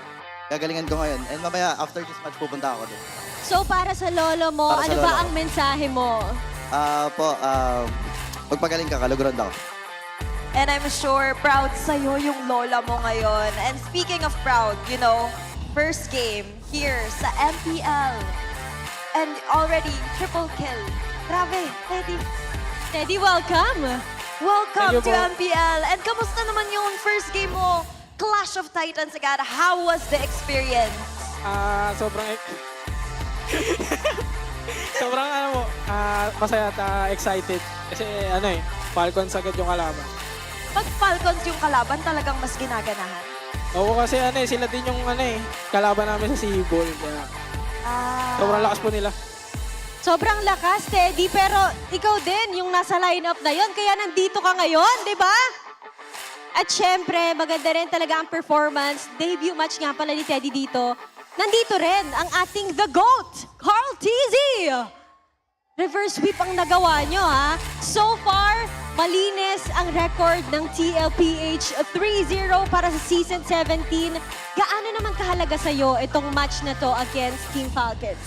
gagalingan ko ngayon. And mamaya, after this match, pupunta ako doon. So para sa lolo mo, Para sa ano lolo ba ko. ang mensahe mo? Magpagaling ka, kaluguran ako. And I'm sure proud sa'yo yung lola mo ngayon. And speaking of proud, you know, first game here sa MPL. And already triple kill. Grabe, Teddy. Teddy, welcome! Welcome Thank to you po. MPL. And kamusta naman yung first game mo? Clash of Titans agad. How was the experience? Sobrang masaya at excited. Kasi Falcons agad yung kalaban. Pag Falcons yung kalaban, talagang mas ginaganahan. Oo, kasi sila din yung kalaban namin sa Seaball. Sobrang lakas po nila. Sobrang lakas, Teddy, pero ikaw din yung nasa lineup na yon, kaya nandito ka ngayon, di ba? At syempre, maganda rin talaga ang performance. Debut match nga pala ni Teddy dito. Nandito rin ang ating The GOAT, Carl Tizzy! Reverse sweep ang nagawa nyo, ha? So far, malinis ang record ng TLPH 3-0 para sa Season 17. Gaano naman kahalaga sa'yo itong match na to against Team Falcons?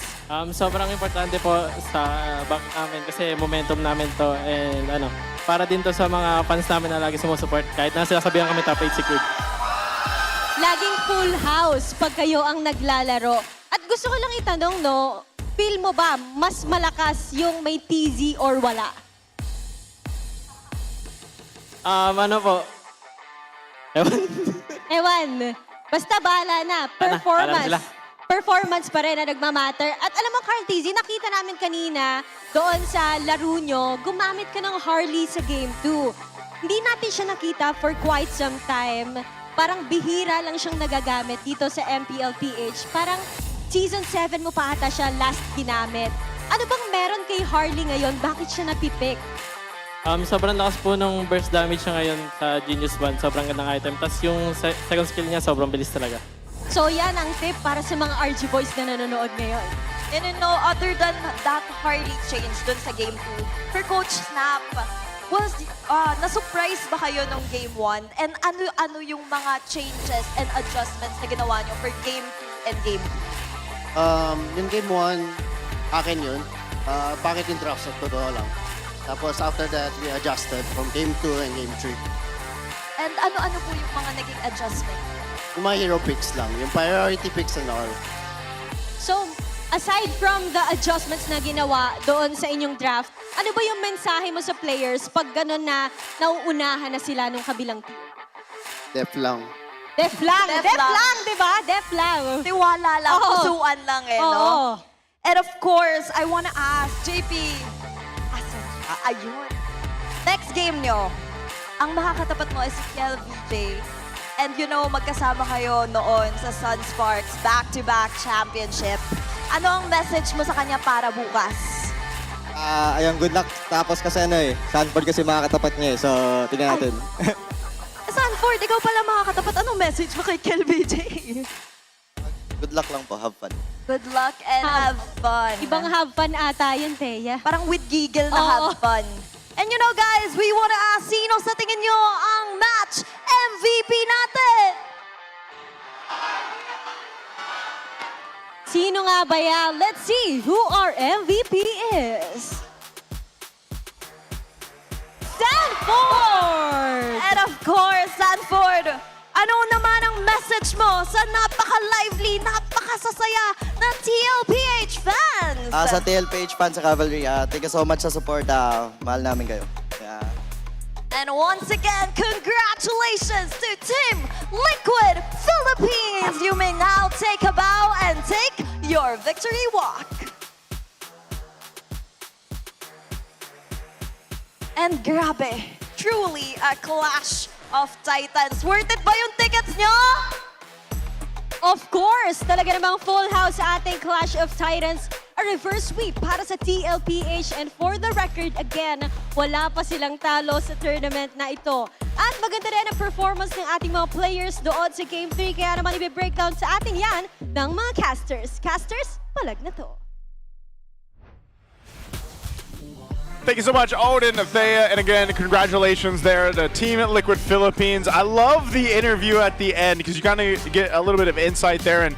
Sobrang importante po sa back namin kasi momentum namin to and para din to sa mga fans namin na lagi sumusupport kahit na sinasabihan kami top 8 secret. Laging full house pag kayo ang naglalaro. At gusto ko lang itanong, no, feel mo ba mas malakas yung may TZ or wala? Ano po? Ewan. Basta bahala na. Performance pa rin na nagmamatter. At alam mo, Carl Tizzy, nakita namin kanina doon sa laro nyo, gumamit ka ng Harley sa Game 2. Hindi natin siya nakita for quite some time. Parang bihira lang siyang nagagamit dito sa MPL PH. Parang Season 7 mo pa ata siya last ginamit. Ano bang meron kay Harley ngayon? Bakit siya napipick? Sobrang lakas po nung burst damage niya ngayon sa Genius 1. Sobrang gandang item. Tapos yung second skill niya, sobrang bilis talaga. So yan ang tip para sa mga RG boys na nanonood ngayon. And you know, other than that hardly change dun sa Game 2, for Coach Snap, na-surprise ba kayo nung Game 1? And ano yung mga changes and adjustments na ginawa nyo for Game 2 and Game 2? Yung Game 1, akin yun. Bakit yung draft sa totoo lang. Tapos after that, we adjusted from Game 2 and Game 3. And ano-ano po yung mga naging adjustment? Yung mga hero picks lang, yung priority picks and all. So, aside from the adjustments na ginawa doon sa inyong draft, ano ba yung mensahe mo sa players pag gano'n na nauunahan na sila nung kabilang team? Def lang. Def lang, di ba? Def lang. Tiwala lang, Oo. pusuan lang eh, Oo. no? And of course, I wanna ask, JP, ayun. Next game nyo, ang makakatapat mo is si TLPH. And you know, magkasama kayo noon sa Sun Sparks back-to-back championship. Ano ang message mo sa kanya para bukas? Ayun, good luck. Tapos kasi Sanford kasi makakatapat niya so tingnan natin. Sanford, ikaw pala makakatapat. Anong message mo kay KLBJ? Good luck lang po. Have fun. Good luck and have fun. Ibang have fun ata yun, Thea. Parang with giggle na have fun. And you know guys, we wanna ask, sino sa tingin nyo ang match MVP natin? Sino nga ba yan? Let's see who our MVP is. Sanford! And of course, Sanford, ano naman ang message mo sa napaka-lively, napaka-sasaya ng TLPH fans? Sa TLPH fans sa Cavalry, thank you so much sa support. Mahal namin kayo. And once again, congratulations to Team Liquid Philippines! You may now take a bow and take your victory walk. And grabe, truly a clash of Titans. Worth it ba yung tickets nyo? Of course! Talaga namang full house sa ating Clash of Titans. A reverse sweep para sa TLPH. And for the record, again, wala pa silang talo sa tournament na ito. At maganda rin ang performance ng ating mga players doon sa Game 3. Kaya naman i-breakdown sa atin yan ng mga casters. Casters, palag na to. Thank you so much, Odin, Thea, and again, congratulations there to Team at Liquid Philippines. I love the interview at the end because you kind of get a little bit of insight there, and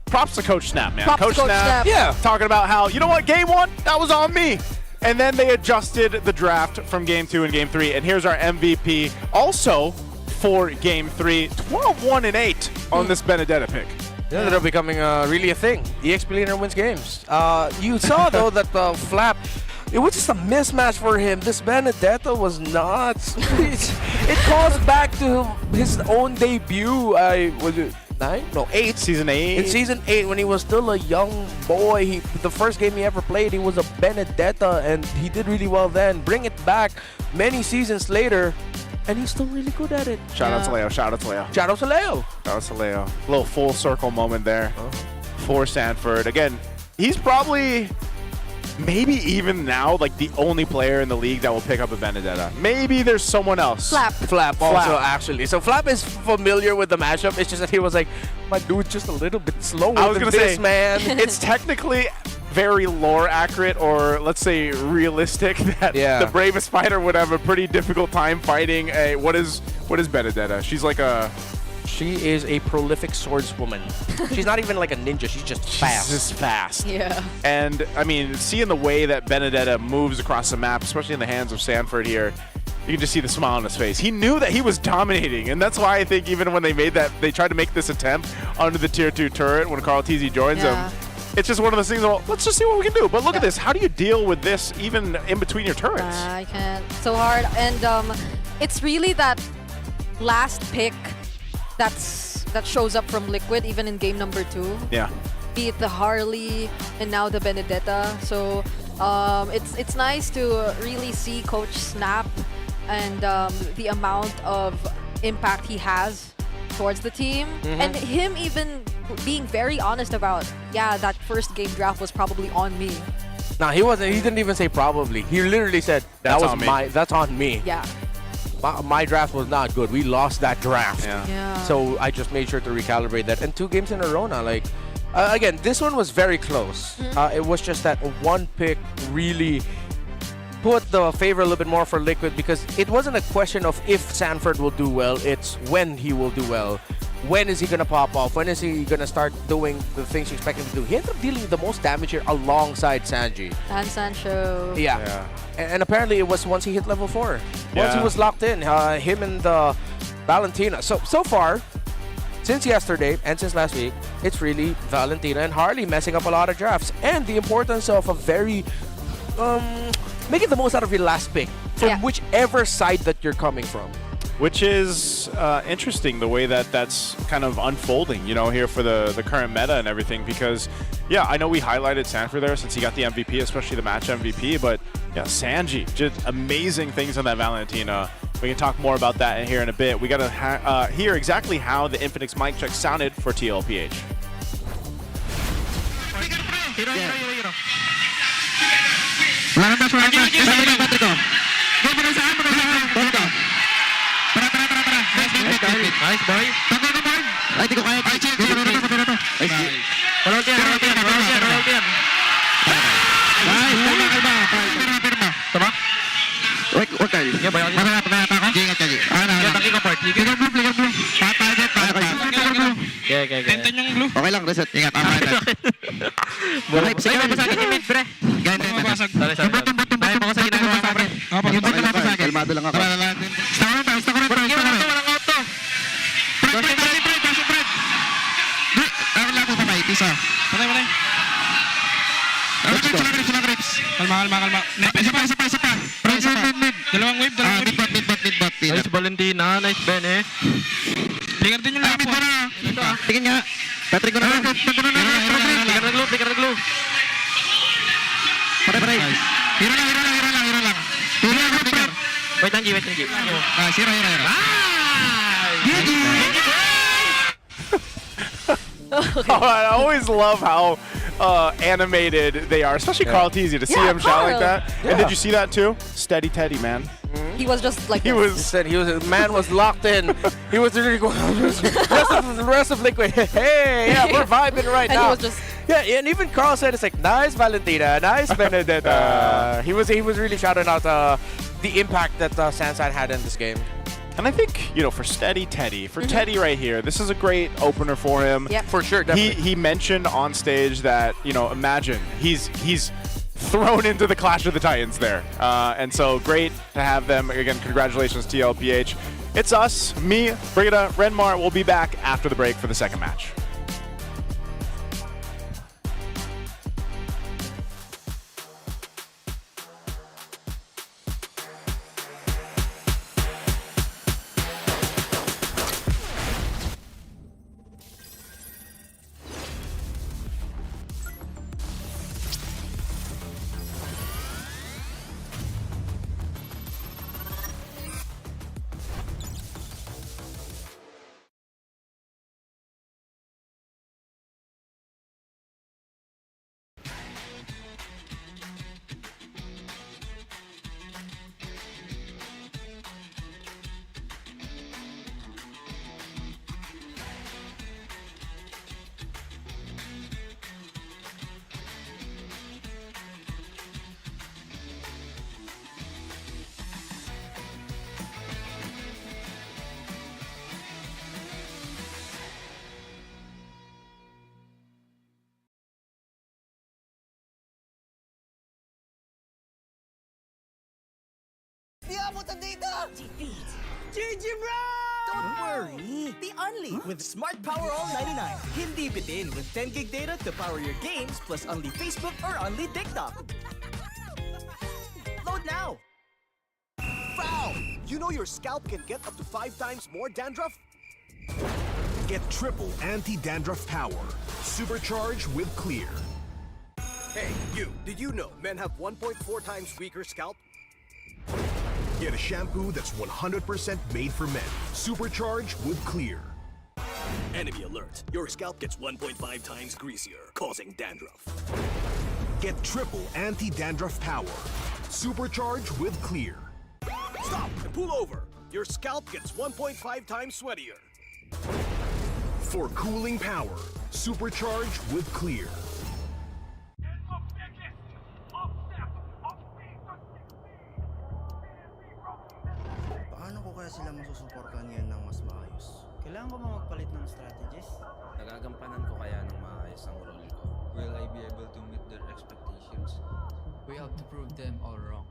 props to Coach Snap, man. Props to Coach Snap. Yeah, talking about how, you know what, Game 1, that was on me. And then they adjusted the draft from Game 2 and Game 3, and here's our MVP also for Game 3, 12-1-8 on this Benedetta pick. Yeah, they're becoming really a thing. EXP leader wins games. You saw, though, that Flap, it was just a mismatch for him. This Benedetta was nuts. It calls back to his own debut. Was it 9? No, 8. Season 8. In Season 8, when he was still a young boy, the first game he ever played, he was a Benedetta, and he did really well then. Bring it back many seasons later, and he's still really good at it. Shout out to Leo, shout out to Leo. Shout out to Leo. Shout out to Leo. A little full circle moment there for Sanford. Again, he's probably, maybe even now, like the only player in the league that will pick up a Benedetta. Maybe there's someone else. Flap also, actually. So Flap is familiar with the matchup. It's just that he was like, my dude's just a little bit slower I was than gonna this, say, man. It's technically very lore accurate, or let's say realistic, that the bravest fighter would have a pretty difficult time fighting a, what is Benedetta? She's like a... She is a prolific swordswoman. She's not even like a ninja. She's just fast. She's just fast. Yeah. And, I mean, seeing the way that Benedetta moves across the map, especially in the hands of Sanford here, you can just see the smile on his face. He knew that he was dominating, and that's why I think even when they made that, they tried to make this attempt under the Tier 2 turret when Carl TZ joins him. It's just one of those things, well, let's just see what we can do. But look at this. How do you deal with this even in between your turrets? I can't. So hard. And it's really that last pick that shows up from Liquid even in game number 2. Yeah. Be it the Harley and now the Benedetta. So it's nice to really see Coach Snap and the amount of impact he has towards the team. And him even being very honest about, yeah, that first game draft was probably on me. Nah, he wasn't. He didn't even say probably. He literally said, That's that was on me. that's on me. Yeah. my draft was not good. We lost that draft. Yeah. So I just made sure to recalibrate that. And 2 games in a row now. Like, again, this one was very close. It was just that one pick really put the favor a little bit more for Liquid, because it wasn't a question of if Sanford will do well, it's when he will do well. When is he going to pop off? When is he going to start doing the things you expect him to do? He ended up dealing the most damage here alongside Sanji. And Sancho. Yeah. And apparently it was once he hit level 4. Once he Yeah. was locked in, him and Valentina. So far, since yesterday and since last week, it's really Valentina and Harley messing up a lot of drafts. And the importance of a very... making the most out of your last pick from whichever side that you're coming from. Which is interesting, the way that that's kind of unfolding, you know, here for the current meta and everything. Because, yeah, I know we highlighted Sanford there since he got the MVP, especially the match MVP. But, yeah, Sanji, just amazing things on that Valentina. We can talk more about that here in a bit. We got to hear exactly how the Infinix mic check sounded for TLPH. Nice, boy. Ay, di ko kaya. Roll yan. Nice, kalma. Tama? Wait, Kyle. Marala pa ako? Ingat ka, G. Taki ka, part. Flicker blue. Patarget. Okay. Tenten yung blue. Okay lang, reset. Ingat. Sige, mapasagin yung mid, pre. Ganyan. Mapasag. Dahil mo ko sa ginagawa ka, pre. Kalmado lang ako. Stop ko rin. Walang auto. Fred. Wala ko patay. Pisa. Patay. Sila grips. Kalma. Isa pa. Mid. Dalawang wave. Mid. Nice Valentina. Nice Bene. Flicker din yung lapo. Tingin nga. Patrick ko na. Flicker na glue. Patay. Hero lang. Wait lang, G. Hero. I always love how animated they are, especially Carl Teasy, to see him shout like that. Yeah. And did you see that too? Steady Teddy, man. He was just like He man was locked in. He was really going the rest of Liquid. Hey, yeah, we're vibing right now. He was just and even Carl said it's like nice Valentina, nice Benedetta. He was really shouting out the impact that Sansan had in this game. And I think, you know, for Steady Teddy, Teddy right here, this is a great opener for him. Yep. For sure, definitely. He mentioned on stage that, you know, imagine he's thrown into the Clash of the Titans there. And so great to have them. Again, congratulations, TLPH. It's us, me, Brigida, Renmar. We'll be back after the break for the second match. GG, bro! Don't worry. Be only with Smart Power All 99. Hindi bitin with 10 gig data to power your games plus only Facebook or only TikTok. Load now. Foul! You know your scalp can get up to 5 times more dandruff? Get triple anti-dandruff power. Supercharge with Clear. Hey, you. Did you know men have 1.4 times weaker scalp? Get a shampoo that's 100% made for men. Supercharge with Clear. Enemy alert. Your scalp gets 1.5 times greasier, causing dandruff. Get triple anti-dandruff power. Supercharge with Clear. Stop and pull over. your scalp gets 1.5 times sweatier. For cooling power, supercharge with Clear. Paano ko kaya sila masusuportahan ngayon ng mas maayos? Kailangan ko ba magpalit ng strategies? Nagagampanan ko kaya ng maayos ang role ko? Will I be able to meet their expectations? We have to prove them all wrong.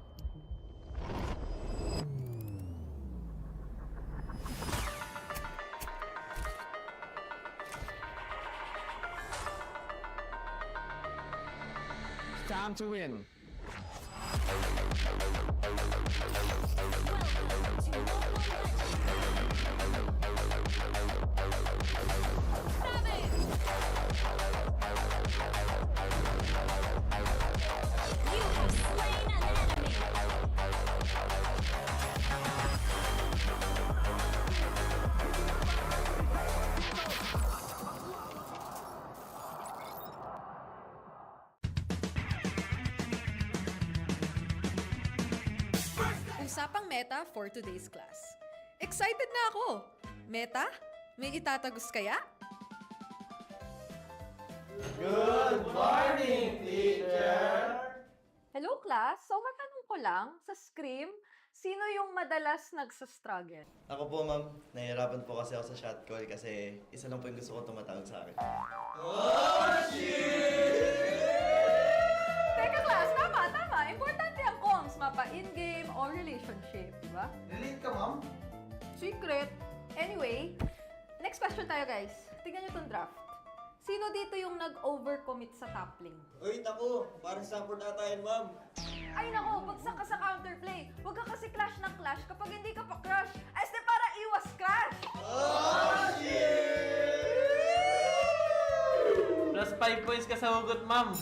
It's time to win. Usapang meta for today's class. Excited na ako! Meta? May itatagos kaya? Good morning, teacher! Hello class! So matanong ko lang, sa scrim, sino yung madalas nagsastruggle? Ako po, ma'am. Nahihirapan po kasi ako sa shot call kasi isa lang po yung gusto ko tumatawag sa akin. Teka class, tama. Importante ang comms, mapa in-game or relationship, di ba? Relate ka, ma'am? Secret. Anyway, next question tayo guys. Tingnan nyo tong draft. Sino dito yung nag-overcommit sa top lane? Uy, naku! Parang support ata yun, ma'am. Ay nako, bagsak ka sa counterplay. Huwag ka kasi clash ng clash kapag hindi ka pa crush. Este para iwas crash! Oh, shit! Plus 5 points ka sa hugot, ma'am.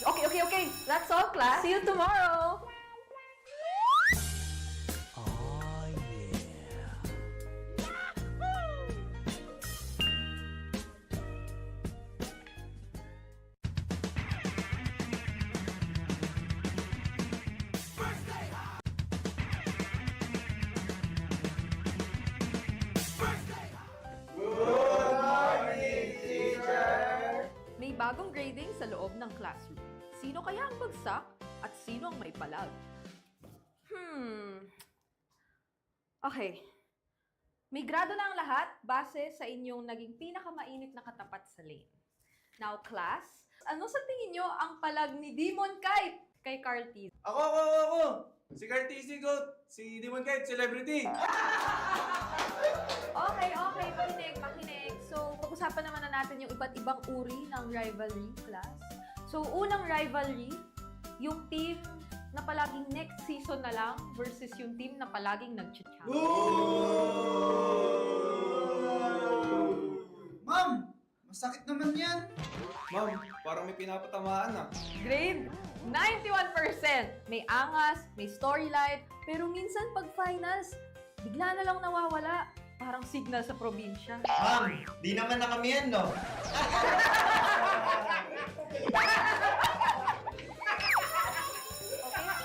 Okay. That's all, class. See you tomorrow. May bagong grading sa loob ng classroom. Sino kaya ang bagsak at sino ang may palag? Okay. May grado na ang lahat base sa inyong naging pinakamainit na katapat sa lane. Now, class, ano sa tingin nyo ang palag ni Demon Kite kay Carl T? Ako! Si Carl TC Goat! Si Demon Kite, celebrity! Okay. Pakinig. So, pag-usapan naman na natin yung iba't ibang uri ng rivalry, class. So, unang rivalry, yung team na palaging next season na lang versus yung team na palaging nag-champion. Ma'am! Masakit naman yan! Ma'am, parang may pinapatamaan na. Grade 91%. May angas, may storyline, pero minsan pag finals, bigla na lang nawawala. Parang signal sa probinsya. Ma'am, di naman na kami yan, no?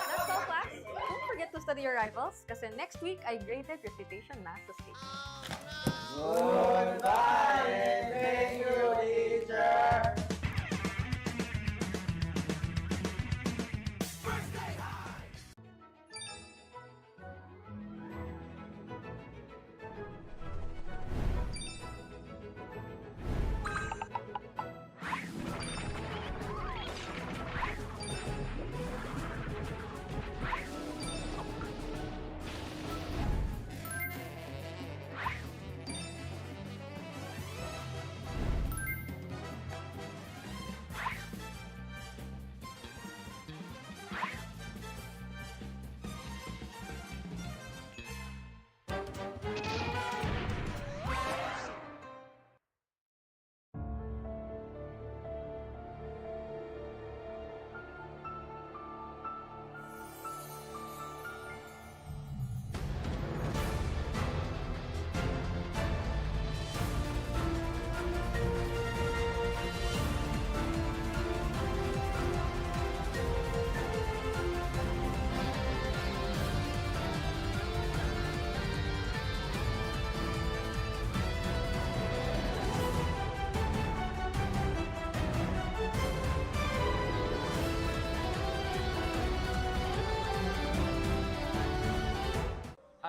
That's all, class. Don't forget to study your rivals kasi next week ay graded recitation na sa stage. Goodbye and thank you, teacher!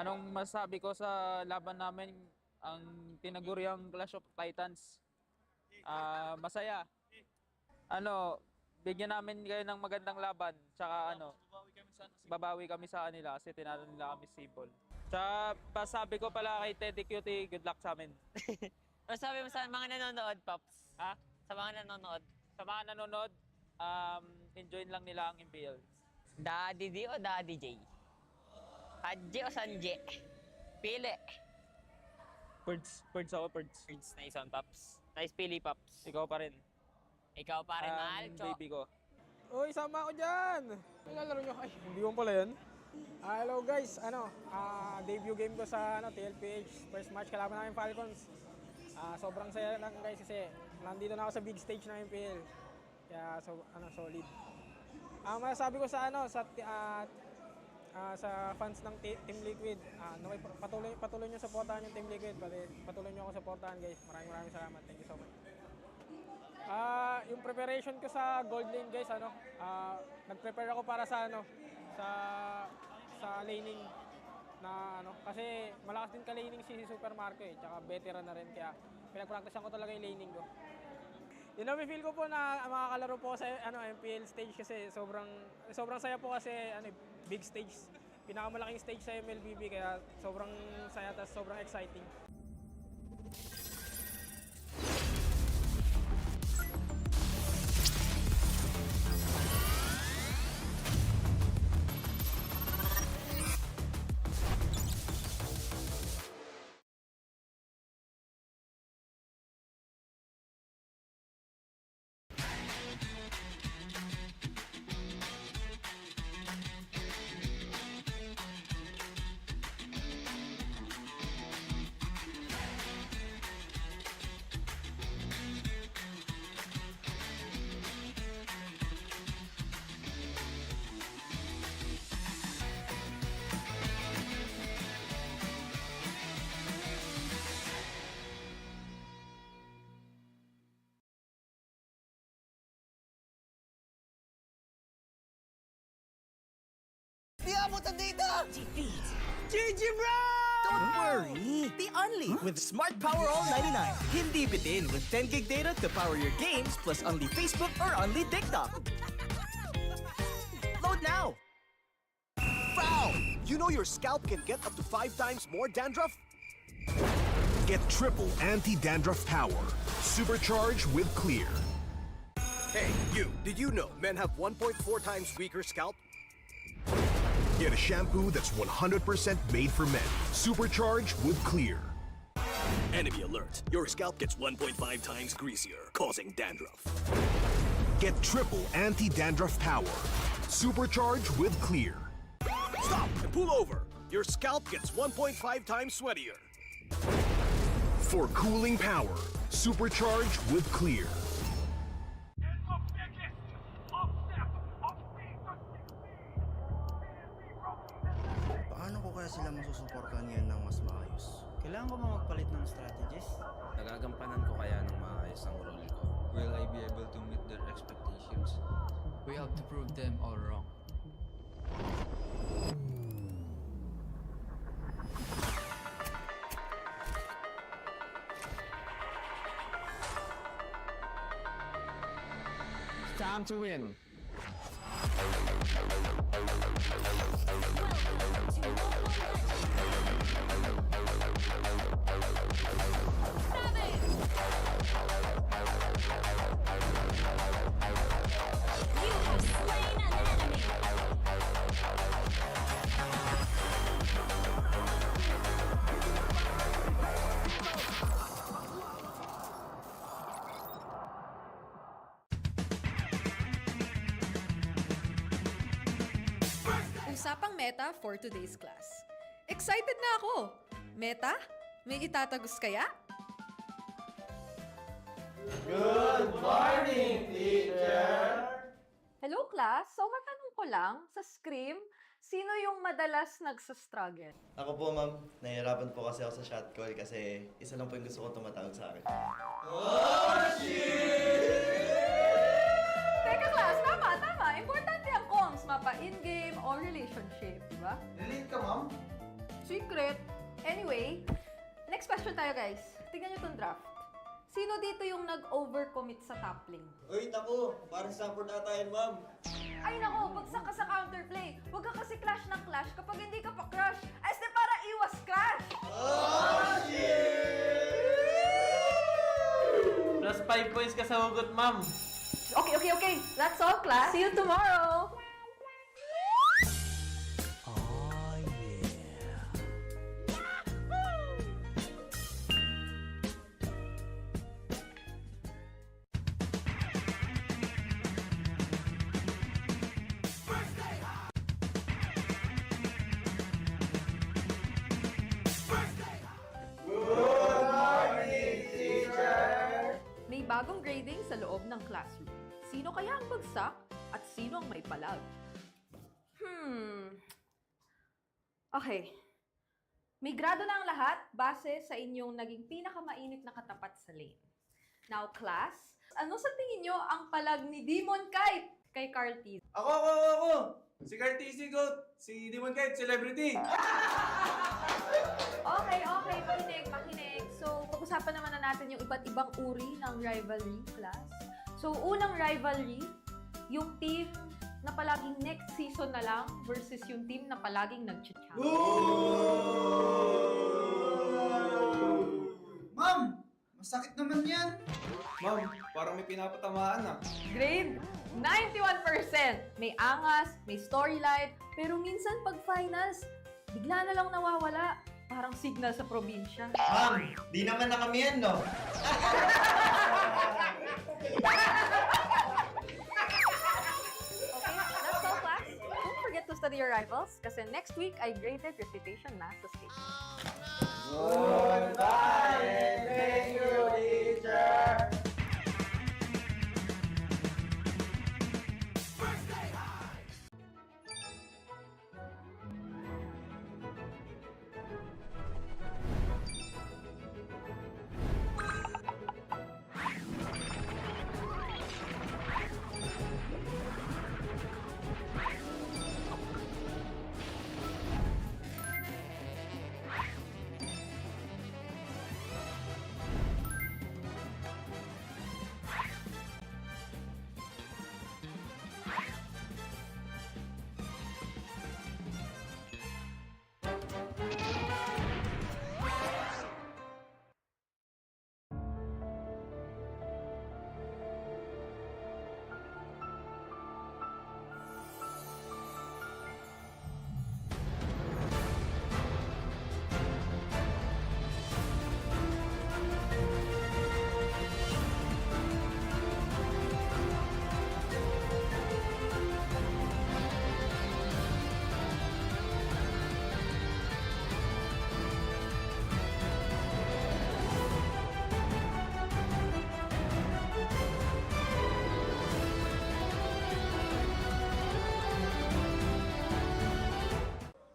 Anong masabi ko sa laban namin, ang tinaguriang Clash of Titans? Masaya. Bigyan namin kayo ng magandang laban. Tsaka babawi kami sa kanila kasi tinalo nila kami simple. Tsaka pasabi ko pala kay Teddy Cutie, good luck sa amin. Ano sabi mo sa mga nanonood, Pops? Ha? Sa mga nanonood? Sa mga nanonood, enjoy lang nila ang MPL. Daddy D o Daddy J? Hadje o Sanje? Pili. Birds ako, birds. Nice one, Pops. Nice pili, Pops. Ikaw pa rin. Ikaw pa rin, mahal, Cho. Baby ko. Uy, sama ako dyan! Nilalaro nyo. Ay, hindi mo pala yun. Hello guys, debut game ko sa TLPH. First match kalaban namin Falcons. Sobrang saya lang guys kasi nandito na ako sa big stage ng MPL. Kaya solid. Masasabi ko sa sa fans ng Team Liquid, patuloy niyo suportahan yung Team Liquid, patuloy niyo ako suportahan guys. Maraming salamat. Thank you so much. Yung preparation ko sa gold lane guys, nag-prepare ako para sa sa laning na kasi malakas din ka-laning si Super Marco tsaka veteran na rin kaya pinag-practicean ko talaga yung laning ko. Feel ko po na makakalaro po sa MPL stage kasi sobrang saya po kasi big stage. Pinakamalaking stage sa MLBB kaya sobrang saya at sobrang exciting. Di abutan dito! Defeat. GG, bro! Don't worry. Be only with Smart Power All 99. Hindi bitin with 10 gig data to power your games plus only Facebook or only TikTok. Load now. Foul! You know your scalp can get up to 5 times more dandruff? Get triple anti-dandruff power. Supercharged with Clear. Hey, you! Did you know men have 1.4 times weaker scalp? Get a shampoo that's 100% made for men. Supercharged with Clear. Enemy alert. Your scalp gets 1.5 times greasier, causing dandruff. Get triple anti-dandruff power. Supercharged with Clear. Stop and pull over. Your scalp gets 1.5 times sweatier. For cooling power. Supercharged with Clear. Paano ko kaya sila masusuportahan ngayon ng mas maayos? Kailangan ko ba magpalit ng strategies? Nagagampanan ko kaya ng maayos ang role ko? Will I be able to meet their expectations? We have to prove them all wrong. It's time to win. Usapang Meta for today's class. Excited na ako! Meta? May itatagos kaya? Good morning, teacher! Hello class! So matanong ko lang, sa Scream, sino yung madalas nagsastruggle? Ako po, ma'am. Nahihirapan po kasi ako sa shot call kasi isa lang po yung gusto ko tumatawag sa akin. Oh, shit! Teka class, tama! Importante ang comms, mapa in-game o relationship, di ba? Relate ka, ma'am? Secret. Anyway, next question tayo guys. Tingnan nyo tong draft. Sino dito yung nag-overcommit sa top lane? Uy, naku, parang support ata yan, ma'am. Ay nako, bagsak ka sa counterplay. Huwag ka kasi clash ng clash kapag hindi ka pa crush. Ay, para iwas crash! Oh, shit! Plus 5 points ka sa hugot, ma'am. Okay. That's all, class. See you tomorrow! May bagong grading sa loob ng classroom. Sino kaya ang bagsak at sino ang may palag? Okay. May grado na ang lahat base sa inyong naging pinakamainit na katapat sa lane. Now, class, ano sa tingin nyo ang palag ni Demon Kite kay Carl T? Ako! Si Carl T, si Goat, si Demon Kite, celebrity! Okay, makinig. So, pag-usapan naman na natin yung iba't ibang uri ng rivalry, class. So, unang rivalry, yung team na palaging next season na lang versus yung team na palaging nag-champion. Ma'am! Masakit naman yan! Ma'am, parang may pinapatamaan ah. Grade 91%. May angas, may storyline, pero minsan pag finals, bigla na lang nawawala. Parang signal sa probinsya. Ma'am, di naman na kami yan, no? Okay, that's all, class. Don't forget to study your rivals kasi next week ay graded recitation na sa stage. Goodbye and thank you, teacher!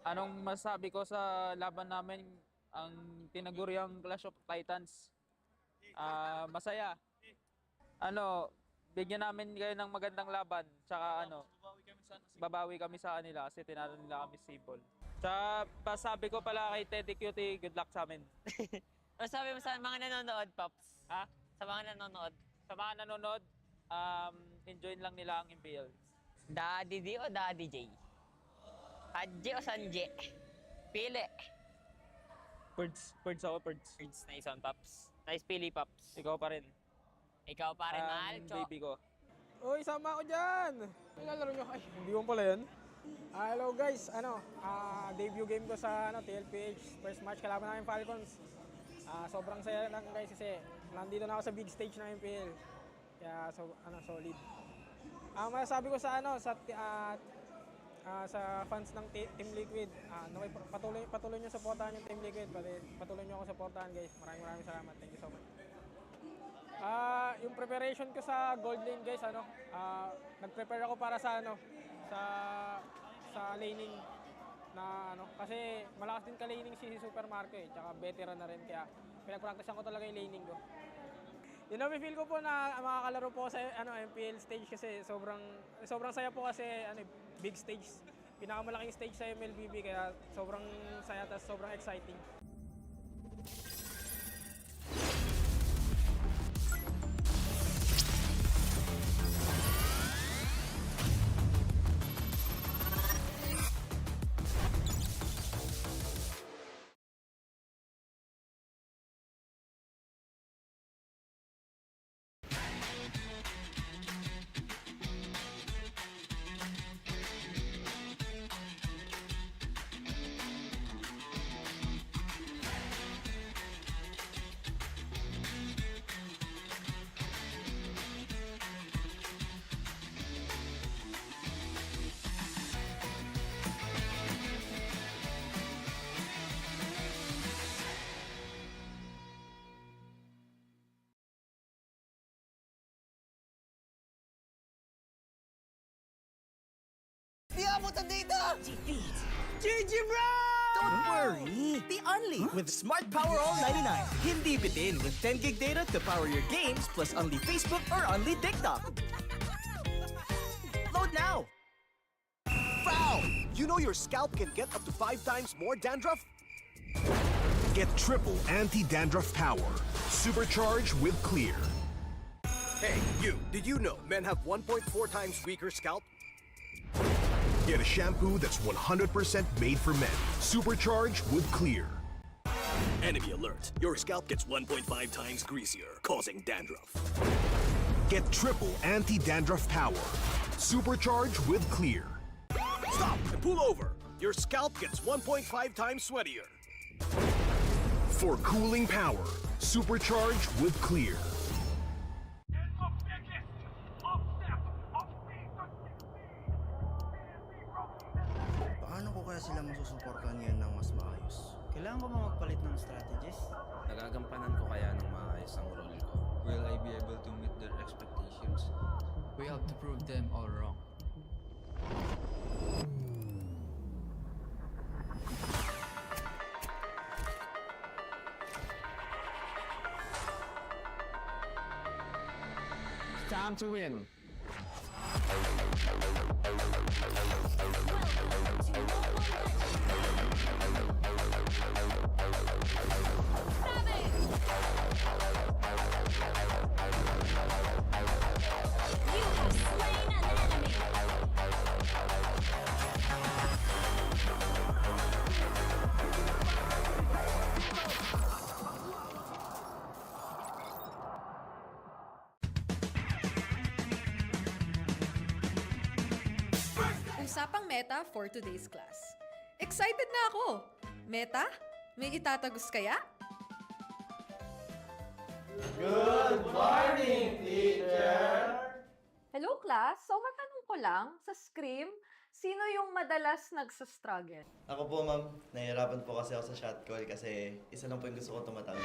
Anong masabi ko sa laban namin, ang tinaguriang Clash of Titans? Masaya. Bigyan namin kayo ng magandang laban. Tsaka babawi kami sa kanila kasi tinalo nila kami simple. Tsaka pasabi ko pala kay Teddy Cutie, good luck sa amin. Masabi mo sa mga nanonood, Pops? Ha? Sa mga nanonood? Sa mga nanonood, enjoy lang nila ang MPL. Daddy D o Daddy J? Adje o Sanje? Pili. Birds ako, birds. Birds, nice one, Pops. Nice pili, Pops. Ikaw pa rin. Ikaw pa rin, mahal, Cho. Baby ko. Uy, sama ako dyan! Nilalaro nyo. Ay, hindi mo pala yan. Hello guys, debut game ko sa TLPH. First match, kalaban namin Falcons. Sobrang saya lang guys kasi nandito na ako sa big stage ng MPL. Kaya, solid. Masasabi ko sa sa fans ng Team Liquid, patuloy nyo supportahan yung Team Liquid, patuloy nyo ako supportahan guys. Maraming salamat. Thank you so much. Yung preparation ko sa gold lane guys, nag-prepare ako para sa laning na kasi malakas din ka-laning si Super Marco tsaka veteran na rin kaya pinag-practicean ko talaga yung laning ko. Yun na, feel ko po na makakalaro po sa MPL stage kasi sobrang saya po kasi big stage. pinakamalaking stage sa MLBB kaya sobrang saya at sobrang exciting. Di abutan dito! GG bro! Don't worry! The only with Smart Power All 99. Hindi bitin with 10 gig data to power your games plus only Facebook or only TikTok. Load now! Foul! You know your scalp can get up to 5 times more dandruff? Get triple anti-dandruff power. Supercharged with Clear. Hey, you, did you know men have 1.4 times weaker scalp? Get a shampoo that's 100% made for men. Supercharged with Clear. Enemy alert. Your scalp gets 1.5 times greasier, causing dandruff. Get triple anti-dandruff power. Supercharged with Clear. Stop and pull over. Your scalp gets 1.5 times sweatier. For cooling power. Supercharged with Clear. Paano ko kaya sila masusuportahan ngayon ng mas maayos? Kailangan ko ba magpalit ng strategies? Nagagampanan ko kaya ng maayos ang role ko? Will I be able to meet their expectations? We have to prove them all wrong. Time to win. Usapang meta for today's class. Excited na ako! Meta? May itatagos kaya? Good morning, teacher! Hello class, so matanong ko lang, sa scrim, sino yung madalas nagsastruggle? Ako po, ma'am. Nahihirapan po kasi ako sa shot call kasi isa lang po yung gusto ko tumatawag.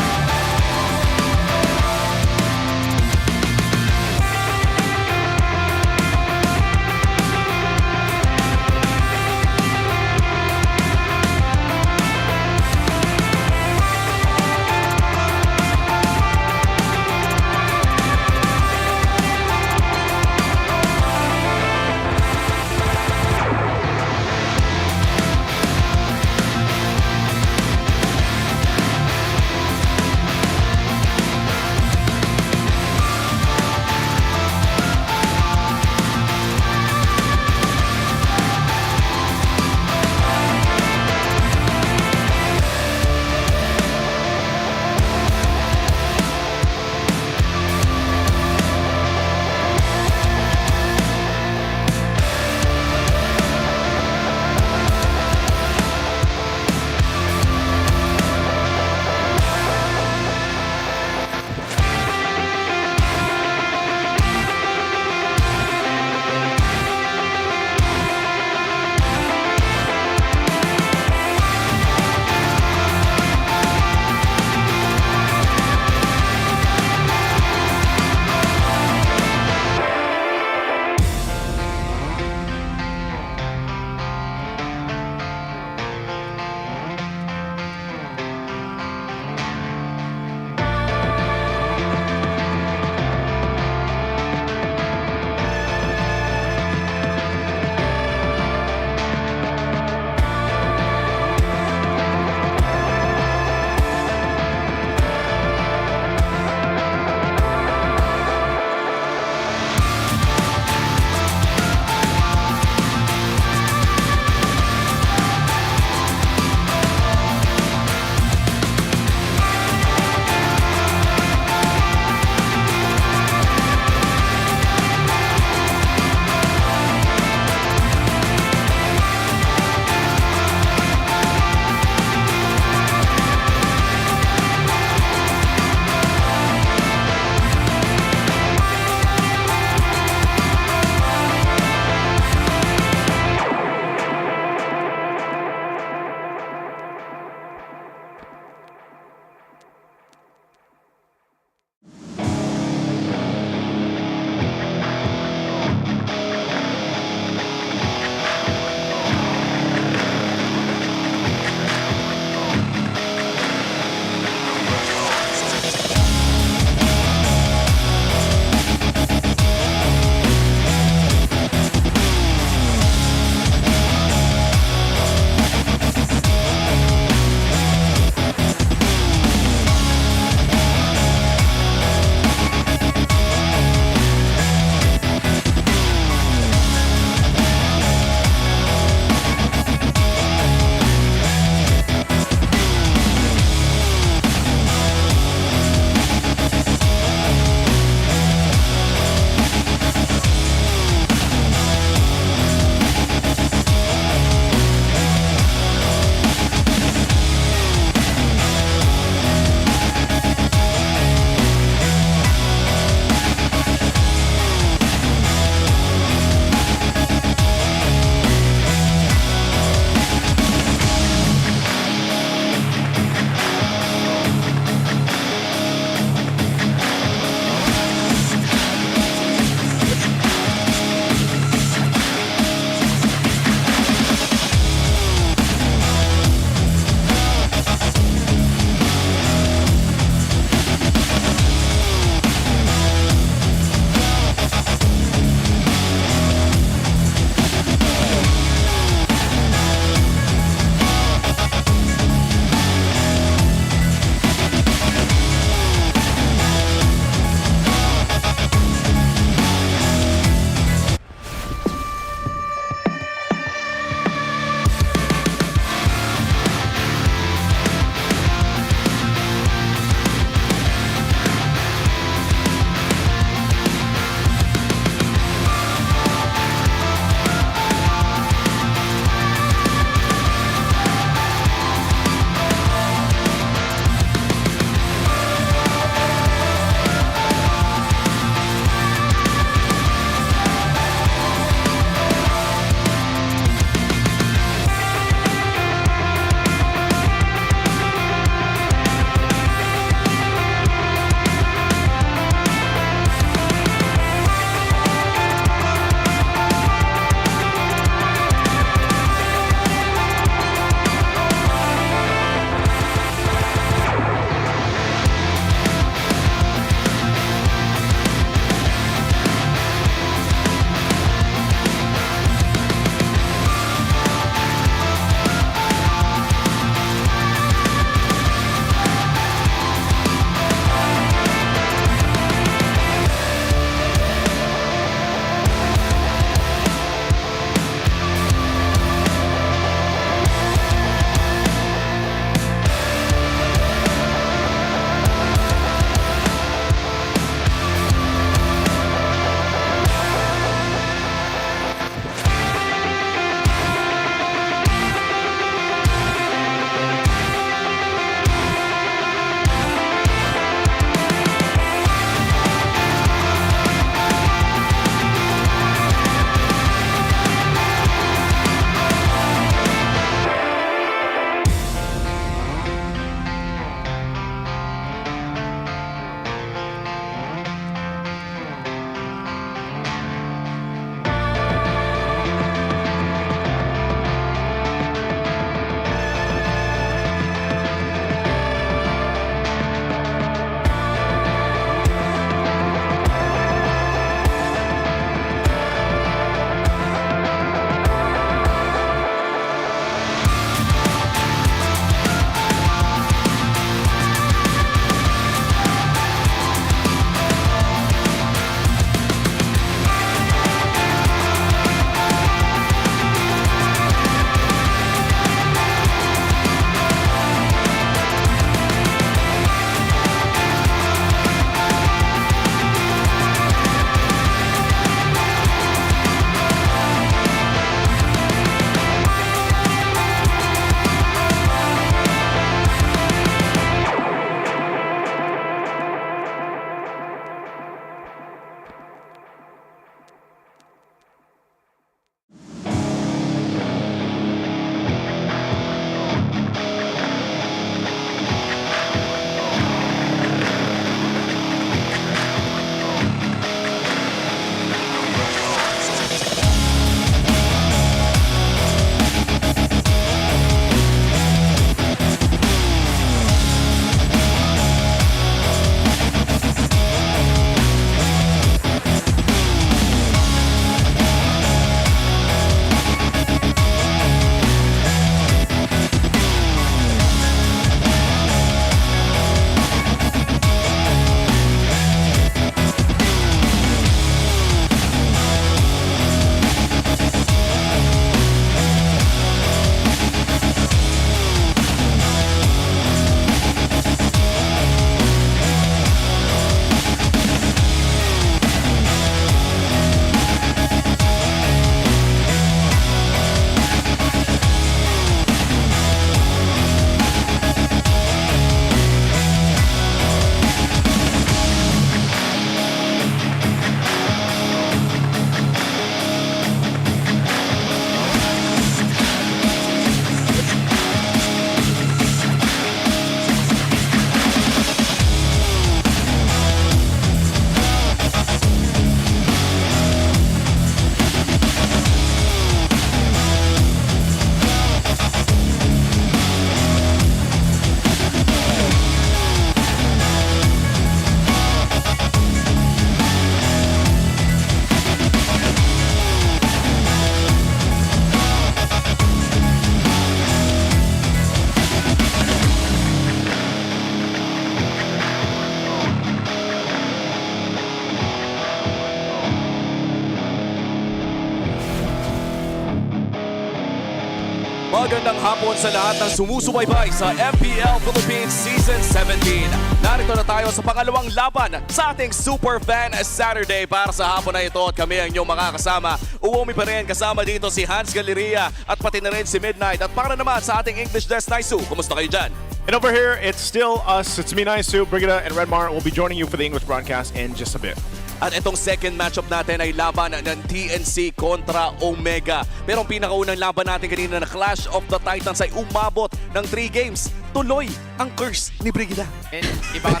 Magandang hapon sa lahat ng sumusubaybay sa MPL Philippines Season 17. Narito na tayo sa pangalawang laban sa ating Superfan Saturday para sa hapon na ito at kami ang inyong makakasama. Uwami pa rin kasama dito si Hans Galeria at pati na rin si Midnight. At para naman sa ating English Desk, Naisu, kumusta kayo dyan? And over here, it's still us. It's me, Naisu, Brigida, and Redmar. We'll be joining you for the English broadcast in just a bit. At itong second matchup natin ay laban ng TNC kontra Omega. Pero ang pinakaunang laban natin kanina na Clash of the Titans ay umabot ng 3 games. Tuloy ang curse ni Brigida. And iba ka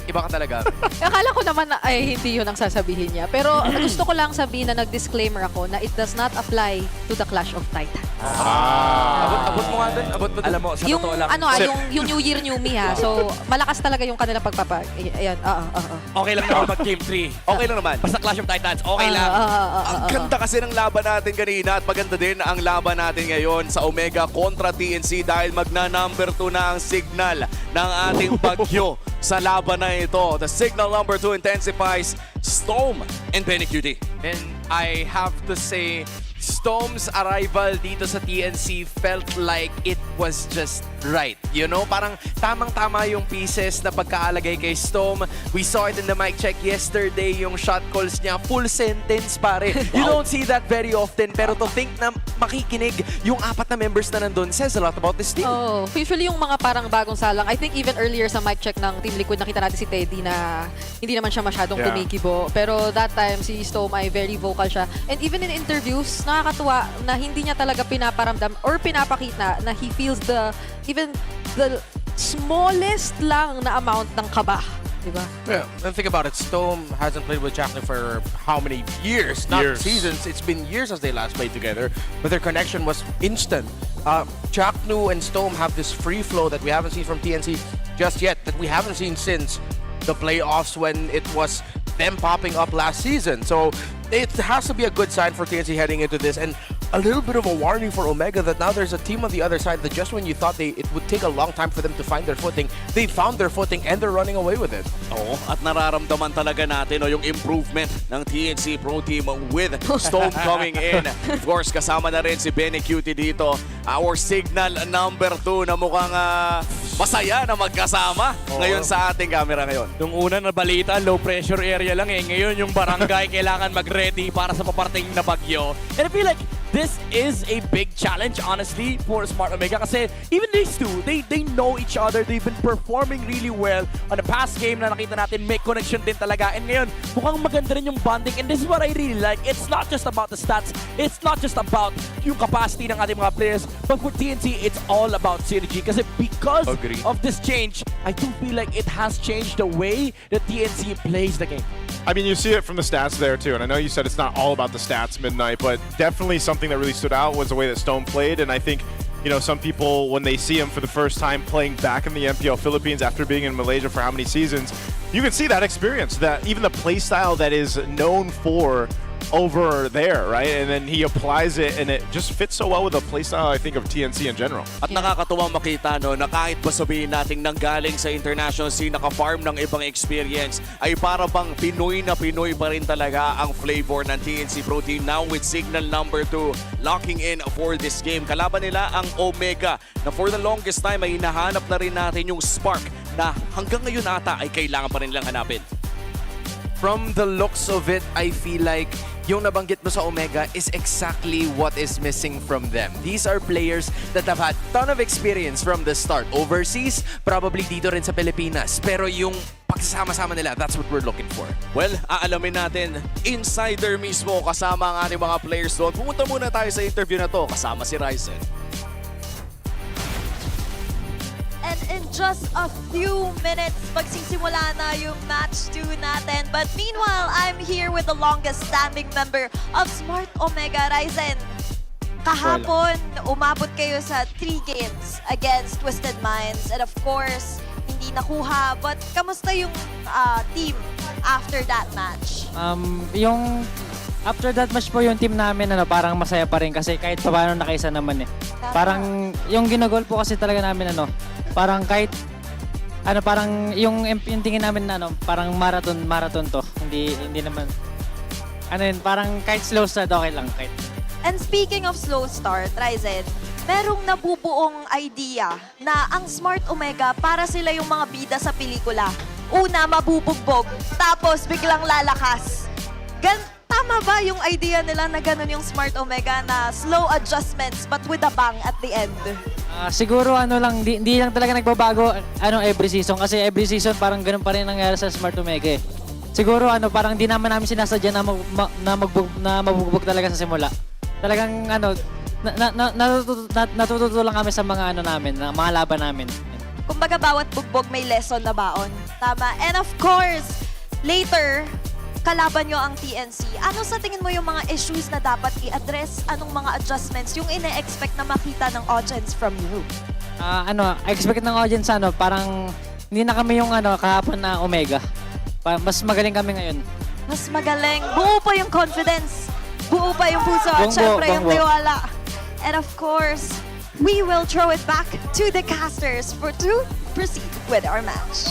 iba ka talaga. Akala ko naman na ay hindi yun ang sasabihin niya. Pero gusto ko lang sabihin na nag-disclaimer ako na it does not apply to the Clash of Titans. Abot mo nga dun. Abot mo dun. Alam mo, sa Yung totoo lang. yung New Year, New Me ha. So malakas talaga yung kanilang ayan, Okay lang naman mag-game 3. Okay lang naman. Basta Clash of Titans, okay lang. Ang ganda kasi ng laban natin kanina at maganda din ang laban natin ngayon sa Omega kontra TNC dahil magna-number 2 na ang signal ng ating bagyo sa laban na ito. The signal number 2 intensifies Storm and Benny QD. And I have to say, Storm's arrival dito sa TNC felt like it was just right. You know, parang tamang-tama yung pieces na pagkaalagay kay Storm. We saw it in the mic check yesterday, yung shot calls niya, full sentence pare. You don't see that very often, pero to think na makikinig yung 4 na members na nandun says a lot about this team. Oh, usually yung mga parang bagong salang, I think even earlier sa mic check ng Team Liquid, nakita natin si Teddy na hindi naman siya masyadong kumikibo. Pero that time, si Storm ay very vocal siya. And even in interviews, nakakatuwa na hindi niya talaga pinaparamdam or pinapakita na he feels even the smallest lang na amount ng kaba. Diba? Yeah, and think about it. Storm hasn't played with Jackson for how many years? Not seasons. It's been years since they last played together. But their connection was instant. Jacknu and Storm have this free flow that we haven't seen from TNC just yet. That we haven't seen since the playoffs when it was them popping up last season. So it has to be a good sign for TNC heading into this, and a little bit of a warning for Omega that now there's a team on the other side that just when you thought it would take a long time for them to find their footing, they found their footing and they're running away with it. Oo, at nararamdaman talaga natin yung improvement ng TNC Pro Team with Storm coming in. Of course, kasama na rin si Benny Cutie dito. Our signal number 2 na mukhang masaya na magkasama ngayon sa ating camera ngayon. Yung una na balita, low pressure area lang eh. Ngayon yung barangay kailangan mag-ready para sa paparating na bagyo. And I feel like this is a big challenge, honestly, for Smart Omega kasi even these two, they know each other. They've been performing really well on the past game na nakita natin. May connection din talaga. And ngayon, mukhang maganda rin yung bonding. And this is what I really like. It's not just about the stats. It's not just about yung capacity ng ating mga players. But for TNC, it's all about synergy. Kasi because of this change, I do feel like it has changed the way that TNC plays the game. I mean, you see it from the stats there, too. And I know you said it's not all about the stats, Midnight, but definitely something that really stood out was the way that Stone played. And I think, you know, some people, when they see him for the first time playing back in the MPL Philippines after being in Malaysia for how many seasons, you can see that experience, that even the play style that is known for over there, right? And then he applies it, and it just fits so well with the playstyle, I think, of TNC in general. At nakakatuwang makita no, na kahit ba sabihin natin nanggaling sa international scene, naka-farm ng ibang experience, ay para bang Pinoy na Pinoy pa rin talaga ang flavor ng TNC Pro Team now with signal number 2 locking in for this game. Kalaban nila ang Omega na for the longest time ay hinahanap na rin natin yung spark na hanggang ngayon ata ay kailangan pa rin lang hanapin. From the looks of it, I feel like yung nabanggit mo sa Omega is exactly what is missing from them. These are players that have had ton of experience from the start. Overseas, probably dito rin sa Pilipinas. Pero yung pagsasama-sama nila, that's what we're looking for. Well, aalamin natin, insider mismo kasama ang ating mga players doon. Pumunta muna tayo sa interview na to kasama si Ryzen. And in just a few minutes, magsisimula na yung match 2 natin. But meanwhile, I'm here with the longest standing member of Smart Omega, Ryzen. Kahapon, umabot kayo sa 3 games against Twisted Minds. And of course, hindi nakuha. But kamusta yung team after that match? Yung after that match po yung team namin parang masaya pa rin kasi kahit paano nakaisa naman eh. Parang yung ginagol po kasi talaga namin parang kahit parang yung tingin namin na parang marathon to. Hindi naman parang kahit slow start okay lang kahit. And speaking of slow start, Ryzen, merong nabubuong idea na ang Smart Omega para sila yung mga bida sa pelikula. Una, mabubugbog, tapos biglang lalakas. Tama ba yung idea nila na ganun yung Smart Omega na slow adjustments but with a bang at the end? Siguro hindi lang talaga nagbabago every season kasi every season parang ganun pa rin nangyari sa Smart Omega eh. Siguro parang di naman namin sinasadya na mabugbog talaga sa simula. Talagang natututo lang kami sa mga mga laban namin. Kumbaga bawat bugbog may lesson na baon. Tama. And of course, later, kalaban nyo ang TNC. Ano sa tingin mo yung mga issues na dapat i-address? Anong mga adjustments yung ine-expect na makita ng audience from you? Expect ng audience parang hindi na kami yung kahapon na Omega. Mas magaling kami ngayon. Mas magaling. Buo pa yung confidence. Buo pa yung puso at syempre yung tiwala. And of course, we will throw it back to the casters to proceed with our match.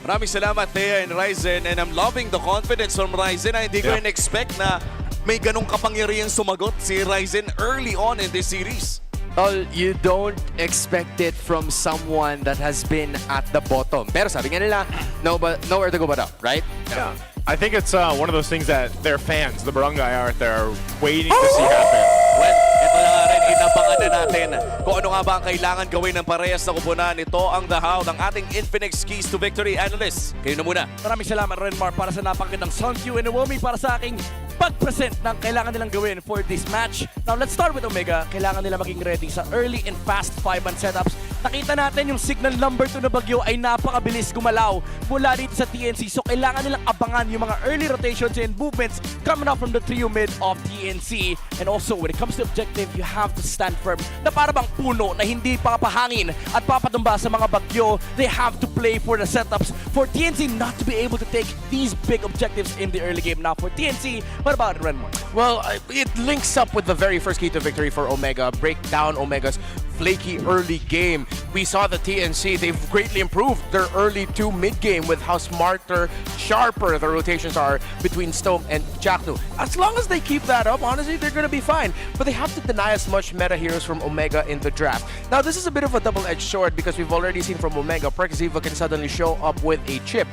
Maraming salamat, Thea and Ryzen. And I'm loving the confidence from Ryzen. Hindi ko in-expect na may ganong kapangyarihang sumagot si Ryzen early on in this series. Well, you don't expect it from someone that has been at the bottom. Pero sabi nga nila, nowhere to go but up, right? Yeah. I think it's one of those things that their fans, the barangay are out there, are waiting to see happen. Well, ito na nga rin, inabangan na natin kung ano nga ba ang kailangan gawin ng parehas na kupunan. Ito ang The How ng ating Infinix Keys to Victory analyst. Kayo na muna. Maraming salamat, Renmar, para sa napakagandang Sunkyu and Naomi para sa aking pag-present ng kailangan nilang gawin for this match. Now, let's start with Omega. Kailangan nila maging ready sa early and fast 5-man setups. Nakita natin yung signal number 2 na bagyo ay napakabilis gumalaw mula dito sa TNC. So, kailangan nilang abangan yung mga early rotations and movements coming up from the trio mid of TNC. And also, when it comes to objective, you have to stand firm na para bang puno na hindi papahangin at papatumba sa mga bagyo. They have to play for the setups for TNC not to be able to take these big objectives in the early game. Now, for TNC, what about Renmar? Well, it links up with the very first key to victory for Omega. Break down Omega's flaky early game. We saw the TNC, they've greatly improved their early to mid game with how smarter, sharper the rotations are between Stone and Jackdo. As long as they keep that up, honestly, they're going to be fine. But they have to deny as much meta heroes from Omega in the draft. Now, this is a bit of a double-edged sword because we've already seen from Omega, Perkziva can suddenly show up with a chip.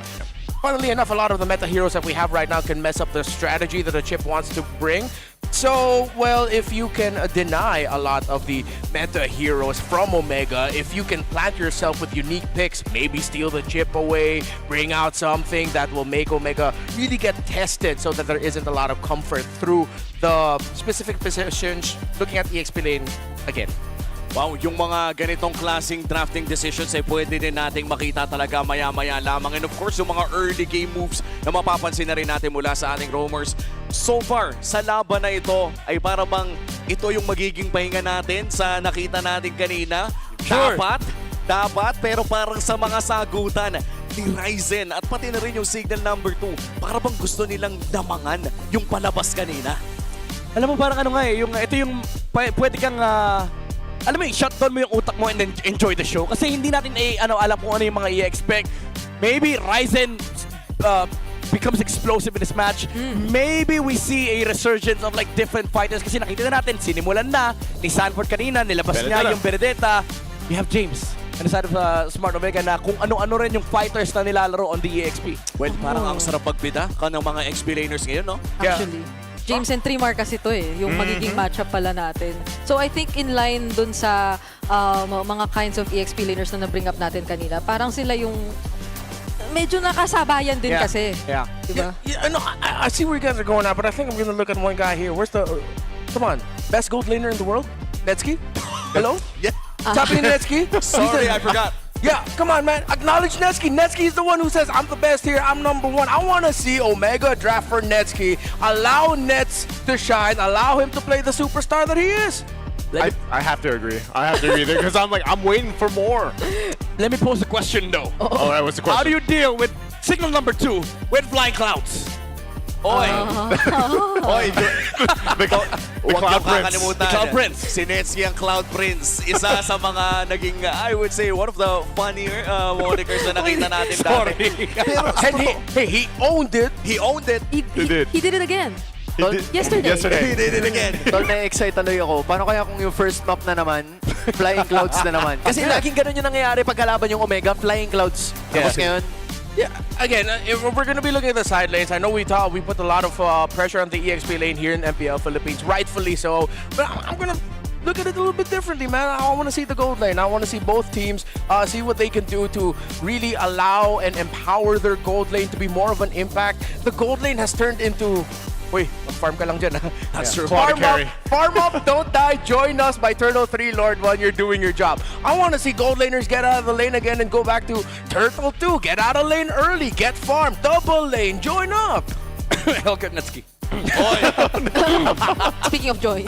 Funnily enough, a lot of the meta heroes that we have right now can mess up the strategy that the chip wants to bring. So, well, if you can deny a lot of the meta heroes from Omega, if you can plant yourself with unique picks, maybe steal the chip away, bring out something that will make Omega really get tested so that there isn't a lot of comfort through the specific positions, looking at EXP lane again. Wow, yung mga ganitong klaseng drafting decisions ay pwede din nating makita talaga maya-maya lamang. And of course, yung mga early game moves na mapapansin na rin natin mula sa ating roamers. So far, sa laban na ito, ay para bang ito yung magiging pahinga natin sa nakita natin kanina? Sure. Dapat, pero parang sa mga sagutan ni Ryzen at pati na rin yung signal number 2, para bang gusto nilang damangan yung palabas kanina. Alam mo, parang ito yung pwede kang alam mo, shutdown mo yung utak mo and then enjoy the show. Kasi hindi natin alam kung ano yung mga i-expect. Maybe Ryzen becomes explosive in this match. Maybe we see a resurgence of like different fighters. Kasi nakita na natin, sinimulan na ni Sanford kanina, nilabas niya yung Benedetta. We have James on the side of Smart Omega na kung ano-ano rin yung fighters na nilalaro on the EXP. Well, parang ang sarap pagbida ng mga XP laners ngayon, no? Actually. James and Trimar kasi to yung magiging matchup pala natin. So I think in line dun sa mga kinds of EXP laners na na-bring up natin kanina, parang sila yung medyo nakasabayan din kasi. Yeah. Diba? I see where you guys are going at, but I think I'm gonna look at one guy here. Where's the... come on. Best gold laner in the world? Netsky? Hello? Yeah. Top lane Netsky? Sorry, I forgot. Yeah, come on, man. Acknowledge Netsky. Netsky is the one who says, I'm the best here. I'm number one. I want to see Omega draft for Netsky. Allow Nets to shine. Allow him to play the superstar that he is. I have to agree. I have to agree there because I'm waiting for more. Let me pose a question though. All right, what's the question? How do you deal with signal number 2 with flying clouds? Oy! Oy! Huwag Cloud yung Prince. kakalimutan. Cloud Prince. Si Netsky ang Cloud Prince. Isa sa mga naging, I would say, one of the funnier monikers na nakita natin dati. And he owned it. He owned it. He did it again. Yesterday. He did it again. Tol, na-excite tuloy ako. Paano kaya kung yung first map na naman, Flying Clouds na naman? Kasi laging ganun yung nangyayari pag kalaban yung Omega, Flying Clouds. Tapos ngayon, Yeah, again, if we're going to be looking at the side lanes, I know we put a lot of pressure on the EXP lane here in MPL Philippines, rightfully so. But I'm going to look at it a little bit differently, man. I want to see the gold lane. I want to see both teams see what they can do to really allow and empower their gold lane to be more of an impact. The gold lane has turned into... Uy, mag-farm ka lang dyan, ha? That's true. Farm up, don't die. Join us by Turtle 3 Lord while you're doing your job. I want to see gold laners get out of the lane again and go back to Turtle 2. Get out of lane early. Get farm. Double lane. Join up. Hellcat Netsky. Speaking of joy.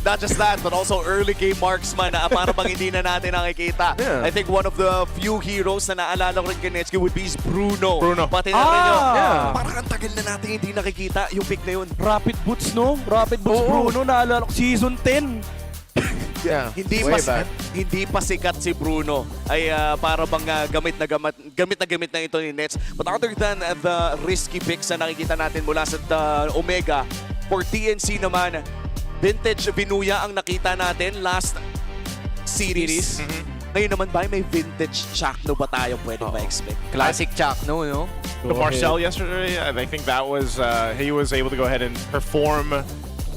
Not just that, but also early game marksman na para bang hindi na natin nakikita. Yeah. I think one of the few heroes na naalala ko rin kay Netsky would be Bruno. Pati na rin parang ang tagal na natin hindi nakikita yung pick na yun. Rapid Boots, no? Rapid Boots Bruno, naalala ko, season 10. Yeah, hindi pa sikat si Bruno ay para bang gamit na ito ni Nets. But other than the risky picks na nakikita natin mula sa Omega, for TNC naman, vintage Binuya ang nakita natin last series. Ngayon naman ba may vintage Chakno ba tayo pwedeng ma-expect? classic Chakno, no? The Marcel yesterday, I think that was, he was able to go ahead and perform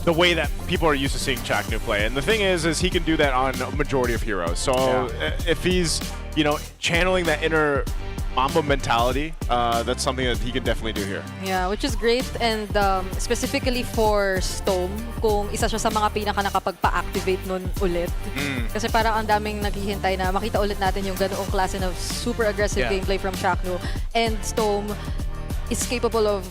the way that people are used to seeing Chaknu play. And the thing is he can do that on a majority of heroes. So if he's, channeling that inner Mamba mentality, that's something that he can definitely do here. Yeah, which is great. And specifically for Storm, kung isa siya sa mga pinaka nakapagpa-activate nun ulit. Kasi parang ang daming naghihintay na makita ulit natin yung ganoong klase ng super aggressive gameplay from Chaknu. And Storm is capable of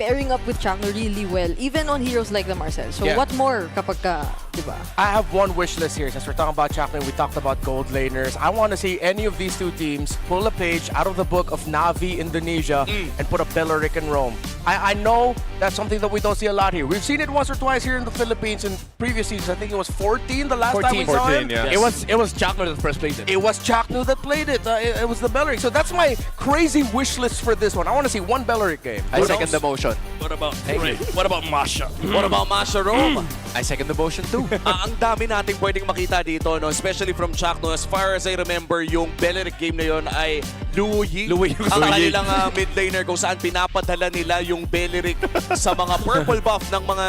pairing up with Chakno really well, even on heroes like the Marcel. So what more kapag ka, diba? I have one wish list here. Since we're talking about Chakno, we talked about gold laners. I want to see any of these two teams pull a page out of the book of Navi Indonesia and put a Belleric in Rome. I know that's something that we don't see a lot here. We've seen it once or twice here in the Philippines in previous seasons. I think it was 14 the last time we saw him. Yeah. It was Chakno that first played it. It was Chakno that played it. It was the Belleric. So that's my crazy wish list for this one. I want to see one Belleric game. I second the motion. What about What about Masha? What about Masha Rome? I second the motion too. Ang dami nating pwedeng makita dito, no? Especially from Chakno. As far as I remember, yung Belleric game na yun ay Luyi. Ang kanilang mid laner kung saan pinapadala nila yung Belleric sa mga purple buff ng mga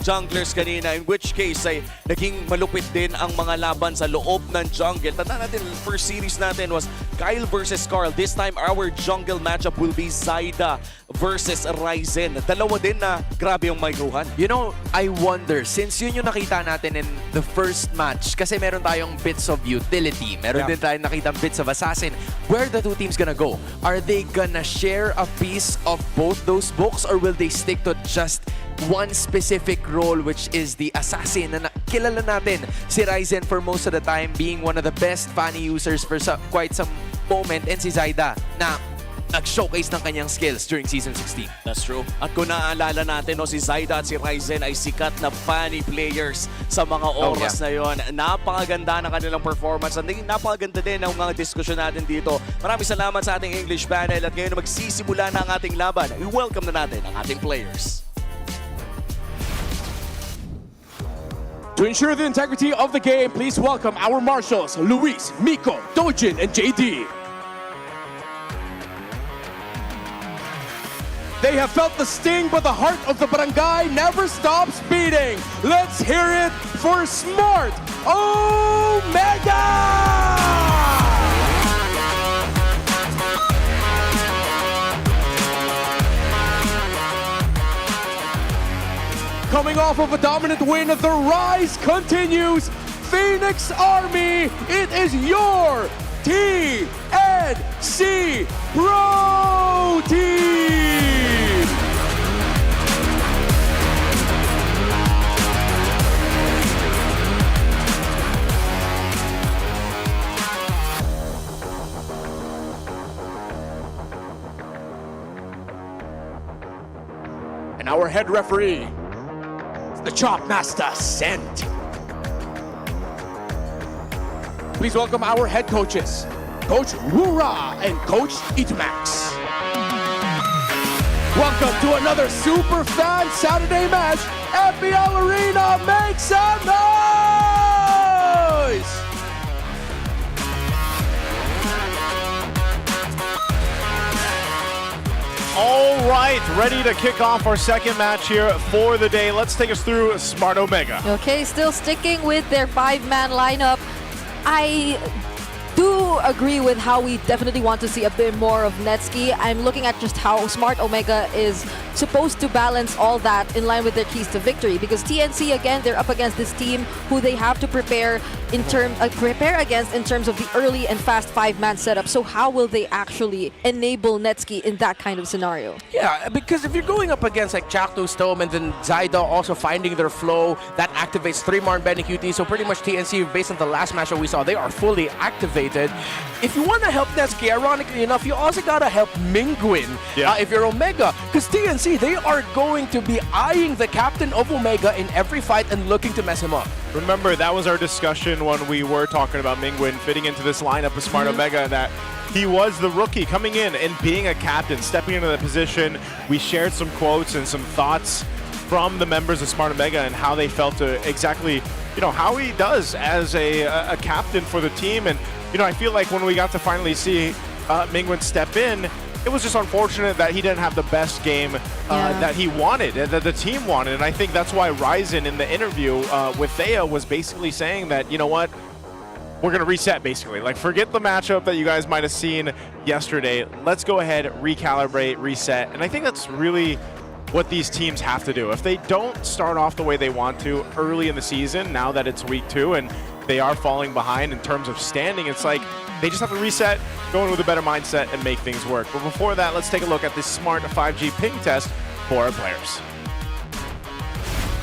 junglers kanina. In which case ay naging malupit din ang mga laban sa loob ng jungle. Tandaan natin, first series natin was Kyle versus Carl. This time, our jungle matchup will be Zyda versus Ryzen. Dalawa din na grabe yung microhan. I wonder, since yun yung nakita natin in the first match, kasi meron tayong bits of utility, meron din tayong nakita bits of assassin, where the two teams gonna go? Are they gonna share a piece of both those books, or will they stick to just one specific role, which is the assassin? Na kilala natin si Ryzen for most of the time being one of the best Fanny users for quite some moment, and si Zyda na nag-showcase ng kanyang skills during Season 16. That's true. At kung naaalala natin, si Zyda at si Ryzen ay sikat na Fanny players sa mga oras na yon. Napakaganda ng kanilang performance. At napakaganda din ang mga diskusyon natin dito. Maraming salamat sa ating English panel. At ngayon magsisimula na ang ating laban. I-welcome na natin ang ating players. To ensure the integrity of the game, please welcome our marshals, Luis, Miko, Dojin, and JD. They have felt the sting, but the heart of the barangay never stops beating. Let's hear it for Smart Omega! Coming off of a dominant win, the rise continues. Phoenix Army, it is your TNC Pro Team! head referee, the Chop Master Sent. Please welcome our head coaches, Coach RORA and Coach Itmax. Welcome to another Superfan Saturday match. MPL Arena, make some noise! All right, ready to kick off our second match here for the day. Let's take us through Smart Omega. Okay, still sticking with their 5-man lineup. I do agree with how we definitely want to see a bit more of Netsky. I'm looking at just how Smart Omega is supposed to balance all that in line with their keys to victory, because TNC, again, they're up against this team who they have to prepare against in terms of the early and fast 5-man setup. So how will they actually enable Netsky in that kind of scenario? Yeah, because if you're going up against like Chakto, Stome, and then Zyda also finding their flow, that activates 3 more Benny QT. So pretty much TNC, based on the last match that we saw, they are fully activated. If you want to help Netsky, ironically enough, you also got to help Mingwin if you're Omega. Because TNC, they are going to be eyeing the captain of Omega in every fight and looking to mess him up. Remember, that was our discussion when we were talking about Mingwin fitting into this lineup of Smart Omega, that he was the rookie coming in and being a captain, stepping into the position. We shared some quotes and some thoughts from the members of Smart Omega and how they felt exactly, how he does as a captain for the team. And, I feel like when we got to finally see Mingwin step in, it was just unfortunate that he didn't have the best game that he wanted, that the team wanted. And I think that's why Ryzen in the interview with Thea was basically saying that, you know what, we're going to reset, basically. Like, forget the matchup that you guys might have seen yesterday. Let's go ahead, recalibrate, reset. And I think that's really what these teams have to do. If they don't start off the way they want to early in the season, now that it's week 2 and they are falling behind in terms of standing, it's like they just have to reset, go in with a better mindset, and make things work. But before that, let's take a look at this smart 5G ping test for our players.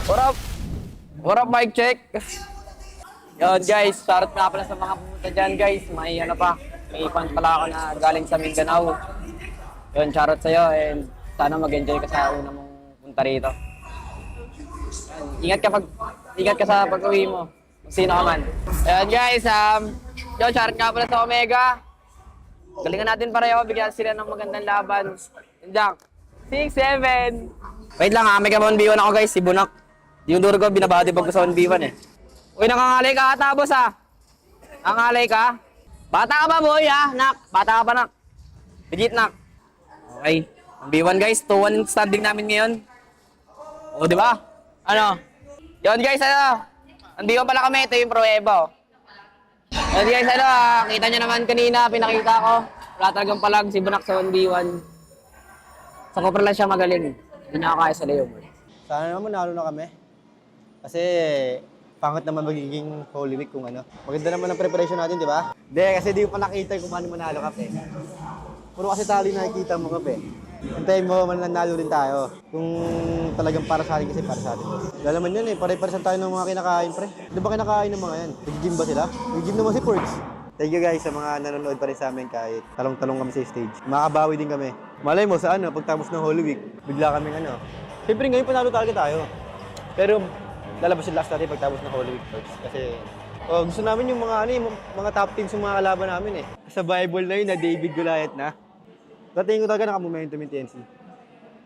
What up? What up, mic check? Yun guys, shoutout nga pala sa mga pumunta dyan guys. May fan pala ako na galing sa Mindanao. Yun, shoutout sa'yo and sana mag-enjoy ka sa una mong punta rito. Ingat ka sa pag-uwi mo. Kung sino ka man. Ayun guys, yun, shoutout nga pala sa Omega. Galingan natin pareho, bigyan sila ng magandang laban. Jack, 6-7. Wait lang may ka 1v1 ako guys, si Bunak. Yung duro ko, binabati pag ko sa 1v1 eh. Uy, nakangalay ka ata, boss Nakangalay ka? Bata ka ba, boy nak? Bata ka pa, nak? Legit, nak? Okay. 1v1 guys, 2-1 standing namin ngayon. O, di ba? Ano? Yun guys, Nandito pala kami, ito yung pruweba. Yun guys, kita nyo naman kanina, pinakita ko. Wala talagang palag, si Bunak sa 1v1. Sa Copra lang siya magaling. Hindi niya kaya sa Leo. Sana naman manalo na kami. Kasi pangit naman magiging Holy Week kung ano. Maganda naman ang preparation natin, di ba? Hindi, kasi di ko pa nakita kung paano manalo kape. Puro kasi tali nakikita mo kape. Hintayin mo, mananalo rin tayo. Kung talagang para sa atin kasi para sa atin. Dahil naman yun pare-paresan tayo ng mga kinakain, pre. Di ba kinakain ng mga yan? Nag-gym ba sila? Nag-gym naman si Ports. Thank you guys sa mga nanonood pa rin sa amin kahit talong-talong kami sa stage. Makabawi din kami. Malay mo sa pagtapos ng Holy Week, bigla kaming Siyempre ngayon panalo talaga tayo. Pero lalabas yung last natin pagtapos ng Holy Week first. Kasi gusto namin yung mga top teams yung mga kalaban namin eh. Sa Bible na yun na David Goliath na. Dating ko talaga naka-momentum yung TNC.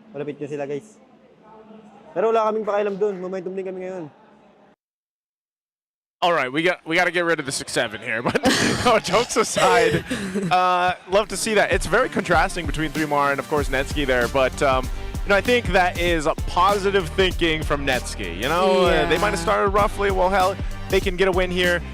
Malapit nyo sila guys. Pero wala kaming pakialam doon. Momentum din kami ngayon. All right, we got to get rid of the 6-7 here. But no, jokes aside, love to see that. It's very contrasting between 3mar and of course Netsky there. But I think that is a positive thinking from Netsky. They might have started roughly. Well, hell, they can get a win here.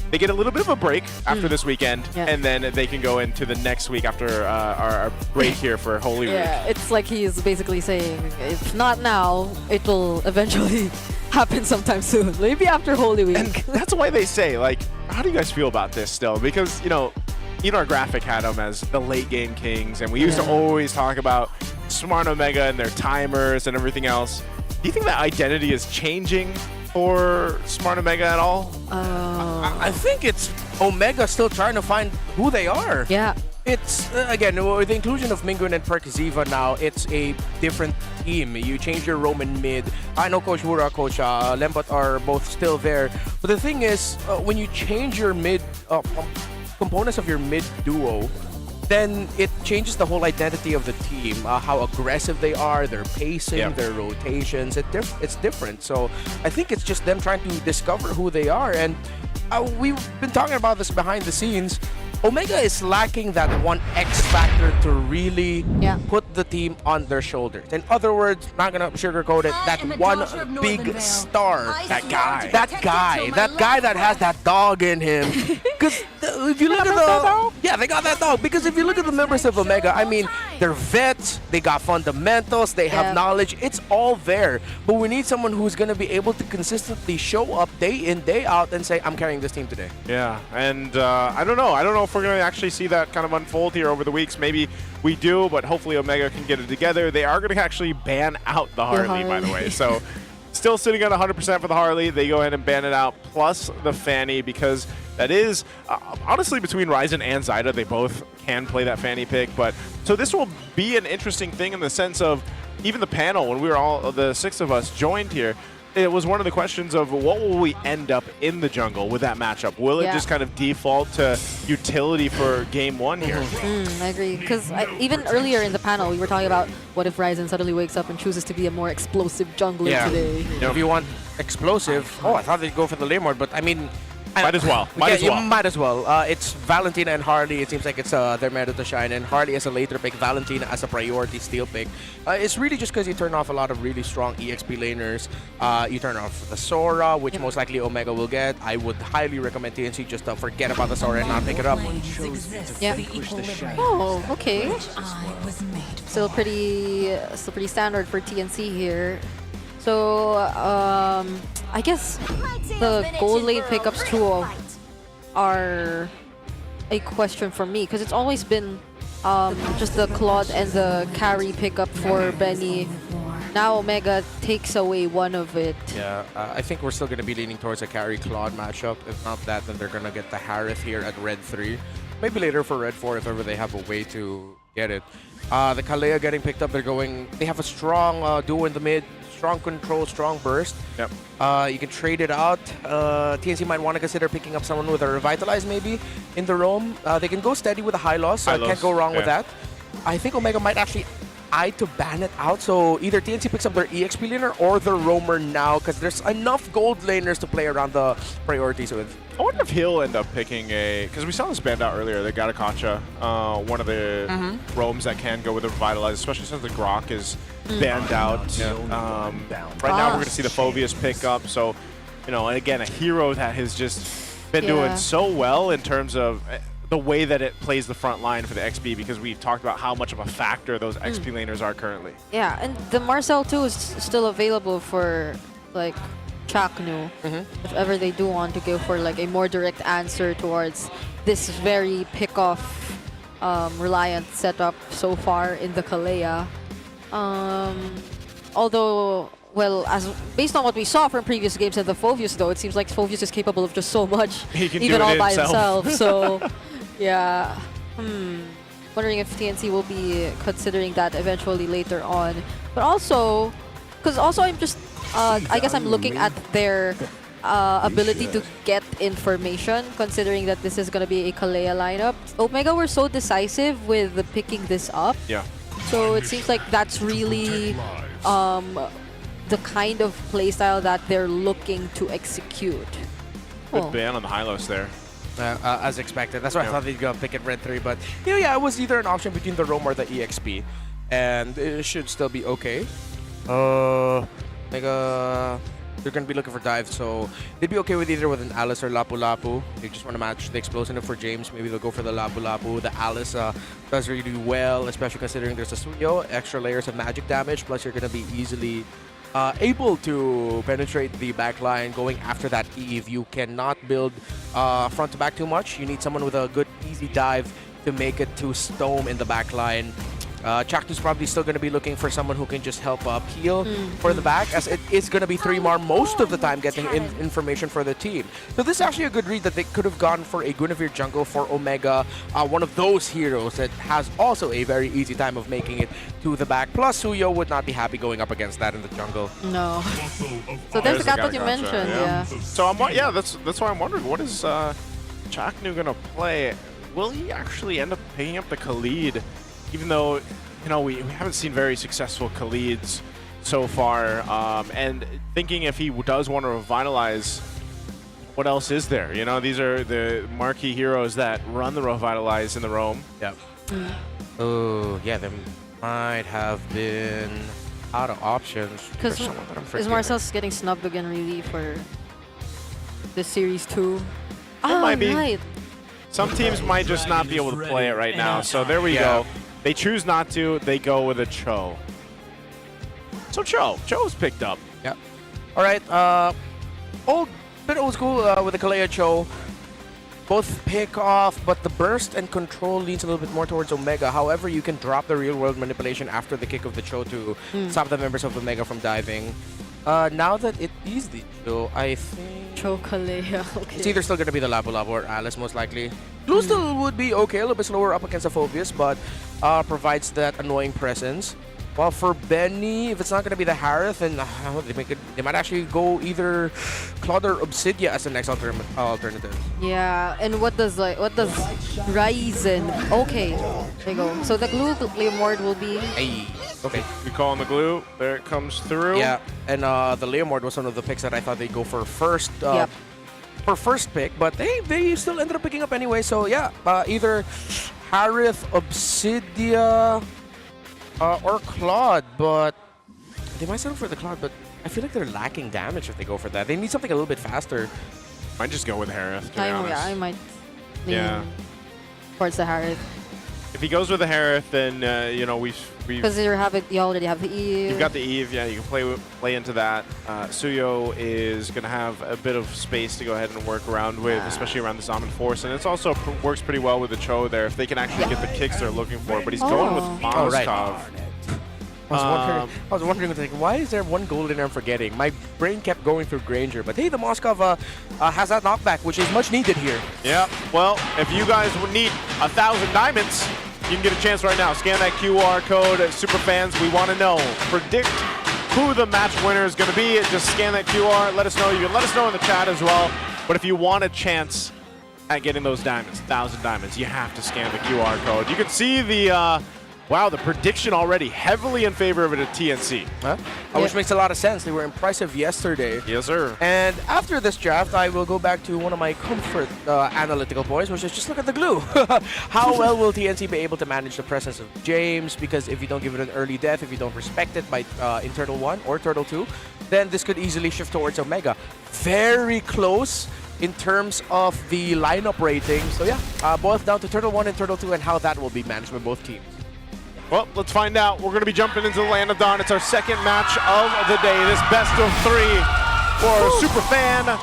They get a little bit of a break after this weekend, and then they can go into the next week after our break here for Holy Week. Yeah, it's like he's basically saying, if not now, it will eventually happen sometime soon. Maybe after Holy Week. And that's why they say, like, how do you guys feel about this still? Because, our graphic had them as the late game kings, and we used to always talk about Smart Omega and their timers and everything else. Do you think that identity is changing for Smart Omega at all? I think it's Omega still trying to find who they are. Yeah. It's, again, with the inclusion of Mingun and Perkziva now, it's a different team. You change your Roman mid. I know Coach Wura, Coach Lembot are both still there. But the thing is, when you change your mid, components of your mid duo, then it changes the whole identity of the team. How aggressive they are, their pacing, their rotations. It's different. So I think it's just them trying to discover who they are. And we've been talking about this behind the scenes. Omega is lacking that one X factor to really put the team on their shoulders. In other words, not gonna sugarcoat it, that one big star. That guy that has that dog in him. Because if you look at they got that dog. Because if you look at the members of Omega, I mean, they're vets, they got fundamentals, they have knowledge. It's all there. But we need someone who's gonna be able to consistently show up day in, day out and say, I'm carrying this team today. Yeah, and I don't know if we're going to actually see that kind of unfold here over the weeks. Maybe we do, but hopefully Omega can get it together. They are going to actually ban out the Harley, by the way. So still sitting at 100% for the Harley. They go ahead and ban it out, plus the Fanny, because that is, honestly, between Ryzen and Zyda, they both can play that Fanny pick. But so this will be an interesting thing in the sense of even the panel, when we were all, the 6 of us joined here, it was one of the questions of what will we end up in the jungle with that matchup? Will it just kind of default to utility for game 1 here? I agree, because even earlier in the panel, we were talking about what if Ryzen suddenly wakes up and chooses to be a more explosive jungler today. If you want explosive, I thought they'd go for the lane ward, but I mean, might as well. Might as well. It's Valentina and Harley. It seems like it's their merit to shine. And Harley as a later pick, Valentina as a priority steal pick. It's really just because you turn off a lot of really strong EXP laners. You turn off the Sora, which most likely Omega will get. I would highly recommend TNC just forget about the Sora and not pick it up. Oh, okay. Still pretty standard for TNC here. So, I guess the gold lane pickups too are a question for me, because it's always been just the Claude and the carry pickup for Benny. Now Omega takes away one of it. Yeah, I think we're still going to be leaning towards a carry Claude matchup. If not that, then they're going to get the Harith here at Red 3. Maybe later for Red 4 if ever they have a way to get it. The Kalea getting picked up. They have a strong duo in the mid. Strong control, strong burst. Yep. You can trade it out. TNC might want to consider picking up someone with a Revitalize maybe in the roam. They can go steady with a high loss, so I can't go wrong with that. I think Omega might actually eye to ban it out, so either TNC picks up their EXP laner or their roamer now, because there's enough gold laners to play around the priorities with. I wonder if he'll end up picking a, because we saw this banned out earlier, the Gatakacha, one of the roams that can go with a Revitalize, especially since the Grok is banned out. Right now we're going to see the Phoveus pick up, so, you know, and again, a hero that has just been doing so well in terms of the way that it plays the front line for the XP, because we've talked about how much of a factor those XP laners are currently. Yeah, and the Marcel too is still available for, like, Chaknu, if ever they do want to go for like a more direct answer towards this very pick-off reliant setup so far in the Kalea. Although, well, based on what we saw from previous games and the Phoveus though, it seems like Phoveus is capable of just so much, even all by himself. So, yeah. Wondering if TNC will be considering that eventually later on. But also, because also I'm just I guess I'm looking at their ability to get information, considering that this is going to be a Kalea lineup. Omega were so decisive with picking this up. Yeah. So it seems like that's really the kind of playstyle that they're looking to execute. Good ban on the Hylos there. As expected. That's why I thought they'd go pick at Red 3, but yeah, it was either an option between the roam or the EXP, and it should still be okay. They're going to be looking for dive, so they'd be okay with either with an Alice or Lapu Lapu. They just want to match the explosive for James. Maybe they'll go for the Lapu Lapu. The Alice does really well, especially considering there's a Suyo, extra layers of magic damage, plus you're going to be easily able to penetrate the back line going after that Eve. You cannot build front to back too much. You need someone with a good, easy dive to make it to Stone in the back line. Chaktu's probably still going to be looking for someone who can just help peel for the back, as it is going to be 3-Mar most of the time getting information for the team. So this is actually a good read that they could have gone for a Guinevere jungle for Omega, one of those heroes that has also a very easy time of making it to the back. Plus, Suyo would not be happy going up against that in the jungle. No. So there's the Gatot you mentioned, yeah. So that's why I'm wondering, what is Chaknu gonna play? Will he actually end up picking up the Khalid, even though, you know, we haven't seen very successful Khalids so far, and thinking if he does want to revitalize, what else is there? You know, these are the marquee heroes that run the revitalize in the roam. Yep. Oh, yeah, there might have been out of options. Because is Marcel's getting snubbed again really for this series 2? Oh, might be. right. Some teams might just not be able to play it right now, so there we go. They choose not to, they go with a Cho. So Cho's picked up. Yeah. All right, bit old school with the Kalea Cho. Both pick off, but the burst and control leans a little bit more towards Omega. However, you can drop the real-world manipulation after the kick of the Cho to stop the members of Omega from diving. Now that it is the Cho, I think... Cho Kalea, okay. It's either still going to be the Labu Labu or Alice, most likely. Blue still would be okay, a little bit slower up against the Phobius, but provides that annoying presence. While for Benny, if it's not going to be the Harith, then they might actually go either Claude or Obsidia as the next alternative. Yeah, and what does Ryzen? Okay, there you go. So the glue Leomord will be. Hey, okay. You call on the glue, there it comes through. Yeah, and the Leomord was one of the picks that I thought they'd go for first. For first pick, but they still ended up picking up anyway. So yeah, either Harith, Obsidia. Or Claude, but they might settle for the Claude, but I feel like they're lacking damage if they go for that. They need something a little bit faster. Might just go with Harith, to be honest. Yeah, I might lean towards the Harith. If he goes with the Harith, then, you know, because you already have the Eve. You've got the Eve, yeah, you can play into that. Suyo is going to have a bit of space to go ahead and work around with, especially around the Zaman Force, and it also works pretty well with the Cho there if they can actually get the kicks they're looking for, but he's going with Moskov. I was wondering, like, why is there one gold in there I'm forgetting? My brain kept going through Granger, but hey, the Moskov has that knockback, which is much needed here. Yeah, well, if you guys would need 1,000 diamonds, you can get a chance right now. Scan that QR code. Superfans, we want to know. Predict who the match winner is going to be. Just scan that QR. Let us know. You can let us know in the chat as well. But if you want a chance at getting those diamonds, 1,000 diamonds, you have to scan the QR code. You can see the... wow, the prediction already heavily in favor of it at TNC. Which makes a lot of sense. They were impressive yesterday. Yes, sir. And after this draft, I will go back to one of my comfort analytical points, which is just look at the glue. How well will TNC be able to manage the presence of James? Because if you don't give it an early death, if you don't respect it by in Turtle 1 or Turtle 2, then this could easily shift towards Omega. Very close in terms of the lineup rating. So yeah, boils down to Turtle 1 and Turtle 2 and how that will be managed by both teams. Well, let's find out. We're going to be jumping into the Land of Dawn. It's our second match of the day. This best of 3 for Superfan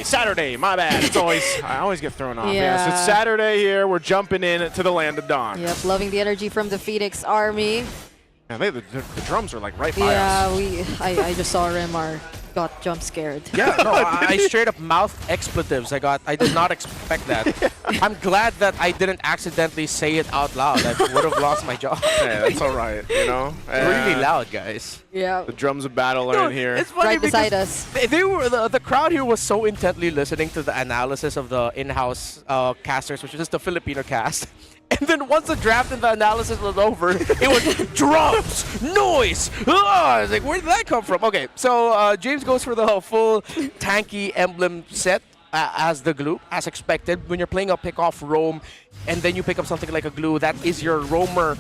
Saturday. My bad. It's I always get thrown off. Yes, it's Saturday here. We're jumping in to the Land of Dawn. Yep, loving the energy from the Phoenix Army. Yeah, the drums are like right by us. Yeah, I just saw Remar got jump scared. Yeah, no, I straight up mouthed expletives. I did not expect that. I'm glad that I didn't accidentally say it out loud. I would have lost my job. Yeah, that's all right, you know. Really loud, guys. Yeah. The drums of battle are in here. It's funny right beside us. They were the crowd here was so intently listening to the analysis of the in-house casters, which is just the Filipino cast. And then once the draft and the analysis was over, it was drums, noise. I was like, where did that come from? Okay, so James goes for the full tanky emblem set as the glue, as expected. When you're playing a pick-off roam, and then you pick up something like a glue, that is your roamer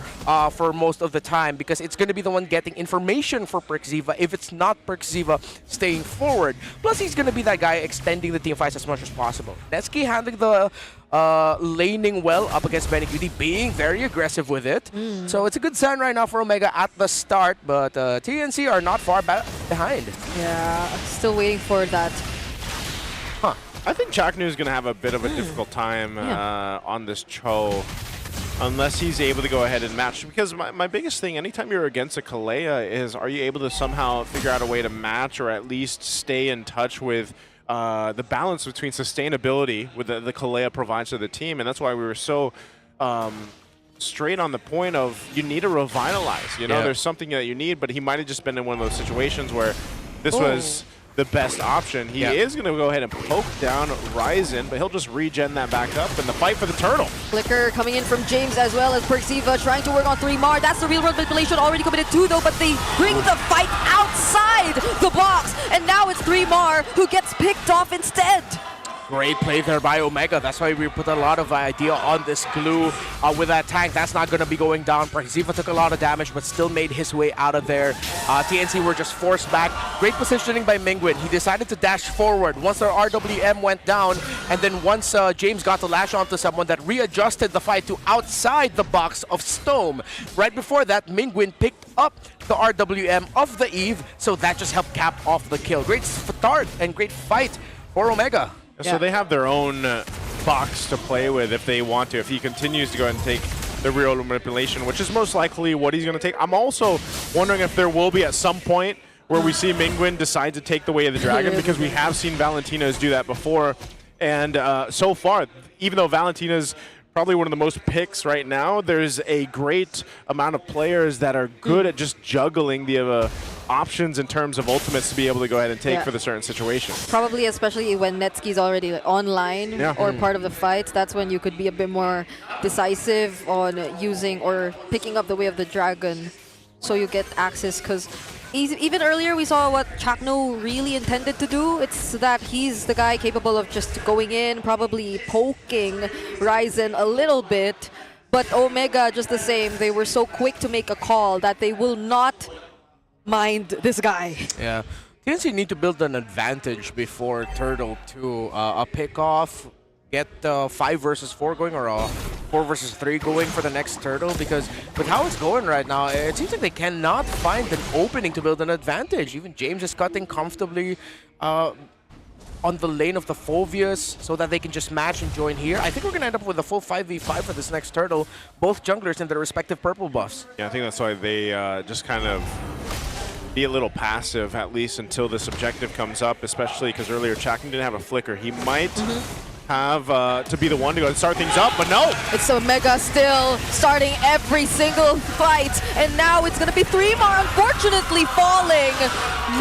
for most of the time, because it's going to be the one getting information for Perkziva. If it's not Perkziva, staying forward. Plus, he's going to be that guy extending the team fights as much as possible. Netsuki handling the laning well up against Benny Cutie, being very aggressive with it. So it's a good sign right now for Omega at the start, but TNC are not far behind. Yeah, still waiting for that. I think Chaknu is going to have a bit of a difficult time on this Cho. unless he's able to go ahead and match. Because my biggest thing, anytime you're against a Kalea, is are you able to somehow figure out a way to match or at least stay in touch with the balance between sustainability with the Kalea provides to the team. And that's why we were so straight on the point of you need to revitalize. You know, there's something that you need, but he might have just been in one of those situations where this was the best option. He is going to go ahead and poke down Ryzen, but he'll just regen that back up in the fight for the turtle. Flicker coming in from James as well as Perxiva trying to work on 3mar. That's the real world manipulation already committed 2 though, but they bring the fight outside the box. And now it's 3mar who gets picked off instead. Great play there by Omega. That's why we put a lot of idea on this glue with that tank. That's not going to be going down. Perxiva took a lot of damage, but still made his way out of there. TNC were just forced back. Great positioning by Mingwin. He decided to dash forward once their RWM went down, and then once James got to lash onto someone, that readjusted the fight to outside the box of Stome. Right before that, Mingwin picked up the RWM of the Eve, so that just helped cap off the kill. Great start and great fight for Omega. So they have their own box to play with if they want to. If he continues to go ahead and take the real manipulation, which is most likely what he's going to take. I'm also wondering if there will be at some point where we see Mingwin decide to take the way of the dragon, because we have seen Valentina's do that before. And so far, even though Valentina's probably one of the most picks right now, there's a great amount of players that are good at just juggling the options in terms of ultimates to be able to go ahead and take for the certain situation. Probably especially when Netsky's already online or part of the fight, that's when you could be a bit more decisive on using or picking up the way of the dragon so you get access, because even earlier we saw what Chakno really intended to do. It's that he's the guy capable of just going in, probably poking Ryzen a little bit, but Omega just the same. They were so quick to make a call that they will not mind this guy. Yeah. TNC need to build an advantage before Turtle 2. A pick-off, get 5 versus 4 going, or a 4 versus 3 going for the next Turtle, because with how it's going right now, it seems like they cannot find an opening to build an advantage. Even James is cutting comfortably on the lane of the Phoveus so that they can just match and join here. I think we're going to end up with a full 5v5 for this next Turtle, both junglers in their respective purple buffs. Yeah, I think that's why they just kind of be a little passive, at least until this objective comes up, especially because earlier Chakno didn't have a flicker. He might have to be the one to go and start things up, but no! It's Omega still starting every single fight, and now it's going to be 3mar unfortunately falling.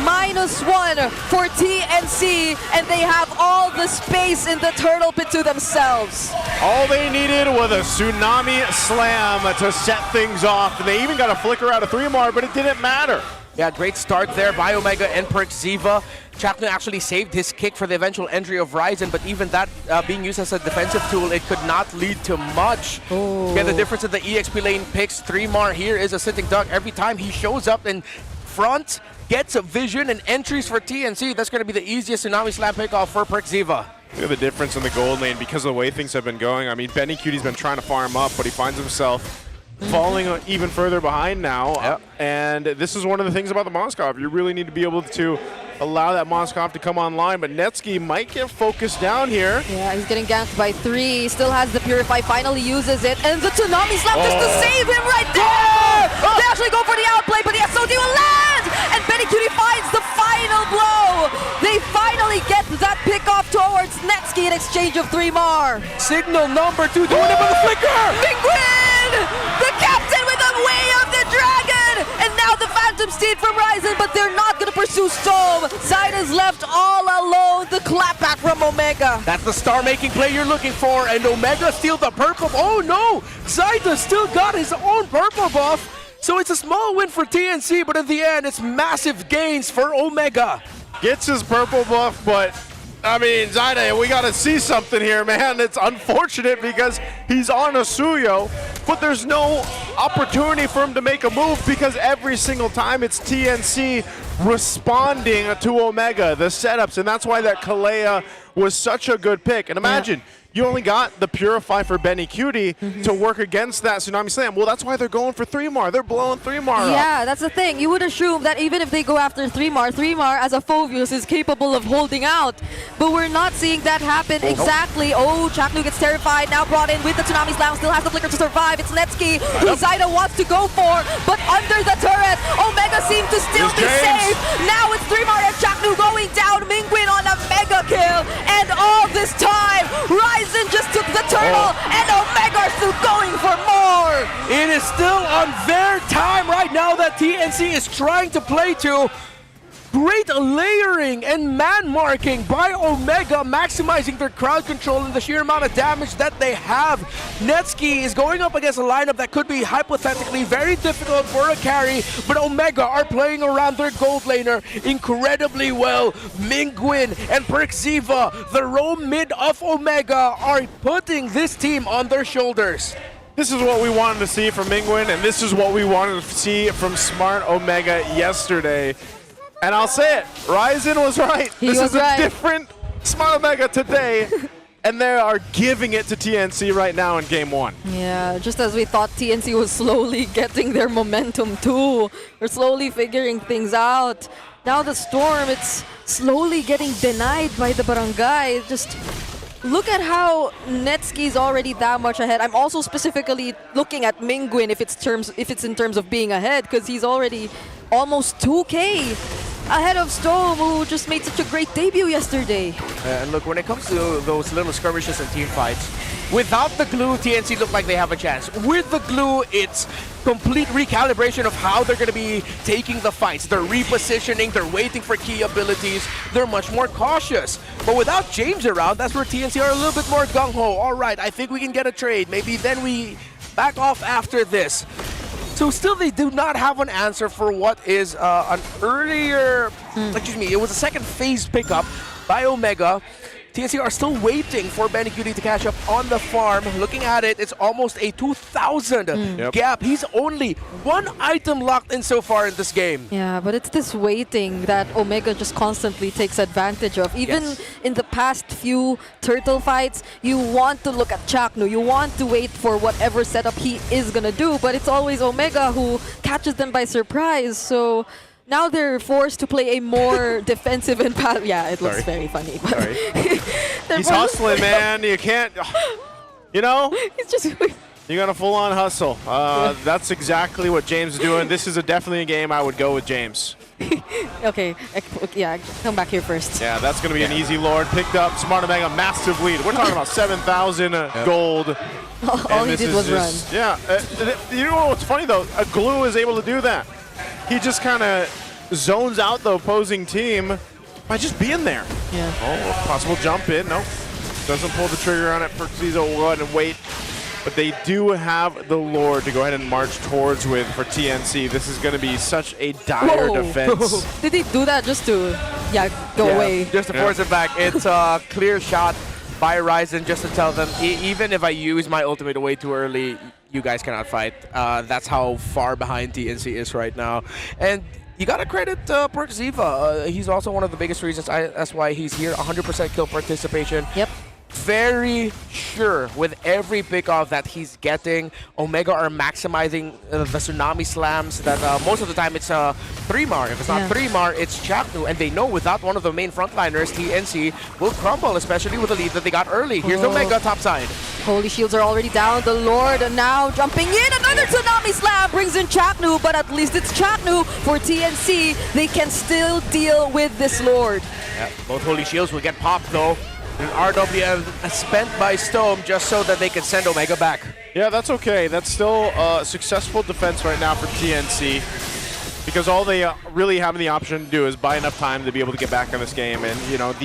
-1 for TNC, and they have all the space in the turtle pit to themselves. All they needed was a tsunami slam to set things off, and they even got a flicker out of 3mar, but it didn't matter. Yeah, great start there by Omega and Perxiva. Chakno actually saved his kick for the eventual entry of Ryzen, but even that being used as a defensive tool, it could not lead to much. Yeah, the difference in the EXP lane picks. 3mar here is a sitting duck. Every time he shows up in front, gets a vision and entries for TNC, that's going to be the easiest tsunami slam pickoff for Perxiva. Look at the difference in the gold lane because of the way things have been going. I mean, Benny Cutie's been trying to farm up, but he finds himself falling even further behind now. And this is one of the things about the Moskov. You really need to be able to allow that Moskov to come online, but Netsky might get focused down here. Yeah, he's getting ganked by 3. Still has the Purify, finally uses it, and the Tsunami Slap just to save him right there! They actually go for the outplay, but the SOD will land! And Benny Cutie finds the final blow! They finally get that pick off towards Netsky in exchange of 3mar. Signal number 2 doing it with the flicker! Mingwin! The captain with the way of the dragon! And now the Phantom Steed from Ryzen, but they're not going to pursue Storm. Side is left all alone. The clapback from Omega. That's the star-making play you're looking for, and Omega steals the purple. Oh no! Zaida still got his own purple buff, so it's a small win for TNC, but in the end, it's massive gains for Omega. Gets his purple buff, but I mean, Zaida, we got to see something here, man. It's unfortunate because he's on a Suyo, but there's no opportunity for him to make a move because every single time it's TNC responding to Omega, the setups, and that's why that Kalea was such a good pick. And imagine, you only got the Purify for Benny Cutie to work against that Tsunami Slam. Well, that's why they're going for 3-Mar. They're blowing 3-Mar up. Yeah, that's the thing. You would assume that even if they go after 3-Mar, 3-Mar as a Phoveus is capable of holding out. But we're not seeing that happen exactly. Oh, Chaknu gets terrified, now brought in with the Tsunami Slam, still has the flicker to survive. It's Netsky, who Zaida wants to go for, but under the turret, Omega seemed to still be safe. Now it's 3-Mar and Chaknu going down, Mingwin on a mega kill, and all this time, Ryzen just took the turtle, and Omega are still going for more! It is still on their time right now that TNC is trying to play to. Great layering and man marking by Omega, maximizing their crowd control and the sheer amount of damage that they have. Netsky is going up against a lineup that could be hypothetically very difficult for a carry, but Omega are playing around their gold laner incredibly well. Mingwin and Perkziva, the roam mid of Omega, are putting this team on their shoulders. This is what we wanted to see from Mingwin, and this is what we wanted to see from Smart Omega yesterday. And I'll say it, Ryzen was right. This is a different Smart Omega today, and they are giving it to TNC right now in Game 1. Yeah, just as we thought TNC was slowly getting their momentum too. They're slowly figuring things out. Now the Storm, it's slowly getting denied by the Barangay. Just look at how Netsky's already that much ahead. I'm also specifically looking at Mingwin if it's in terms of being ahead, because he's already almost 2K ahead of Storm, who just made such a great debut yesterday. And look, when it comes to those little skirmishes and team fights, without the glue, TNC look like they have a chance. With the glue, it's complete recalibration of how they're going to be taking the fights. They're repositioning, they're waiting for key abilities, they're much more cautious. But without James around, that's where TNC are a little bit more gung-ho. All right, I think we can get a trade. Maybe then we back off after this. So still they do not have an answer for what is an earlier, it was a second phase pickup by Omega. TNC are still waiting for Benny Cutie to catch up on the farm. Looking at it, it's almost a 2,000 gap. He's only one item locked in so far in this game. Yeah, but it's this waiting that Omega just constantly takes advantage of. Even in the past few turtle fights, you want to look at Chaknu. You want to wait for whatever setup he is going to do, but it's always Omega who catches them by surprise. So now they're forced to play a more defensive and yeah, it looks very funny. But He's hustling, man. You can't, you know? He's just you got to full-on hustle. That's exactly what James is doing. This is definitely a game I would go with James. Okay, yeah, come back here first. Yeah, that's going to be an easy Lord. Picked up Smart Omega, massive lead. We're talking about 7,000 gold. All he did was run. Yeah, you know what's funny though? A glue is able to do that. He just kind of zones out the opposing team by just being there. Yeah. Oh, possible jump in. Nope. Doesn't pull the trigger on it. Perkziva will go ahead and wait. But they do have the Lord to go ahead and march towards with for TNC. This is going to be such a dire defense. Did he do that just to, go away? Just to force it back. It's a clear shot by Ryzen just to tell them, even if I use my ultimate way too early, you guys cannot fight. That's how far behind TNC is right now. And you gotta credit Perkziva. He's also one of the biggest reasons that's why he's here. 100% kill participation. Yep. Very sure with every pickoff that he's getting, Omega are maximizing the Tsunami Slams that most of the time it's 3-Mar. If it's not 3-Mar, it's Chaknu. And they know without one of the main frontliners, TNC will crumble, especially with the lead that they got early. Here's Omega topside. Holy shields are already down. The Lord now jumping in. Another Tsunami Slam brings in Chaknu, but at least it's Chaknu for TNC. They can still deal with this Lord. Yeah, both Holy Shields will get popped though. An RWM spent by Stone just so that they can send Omega back. Yeah, that's okay. That's still a successful defense right now for TNC, because all they really have the option to do is buy enough time to be able to get back in this game. And, you know,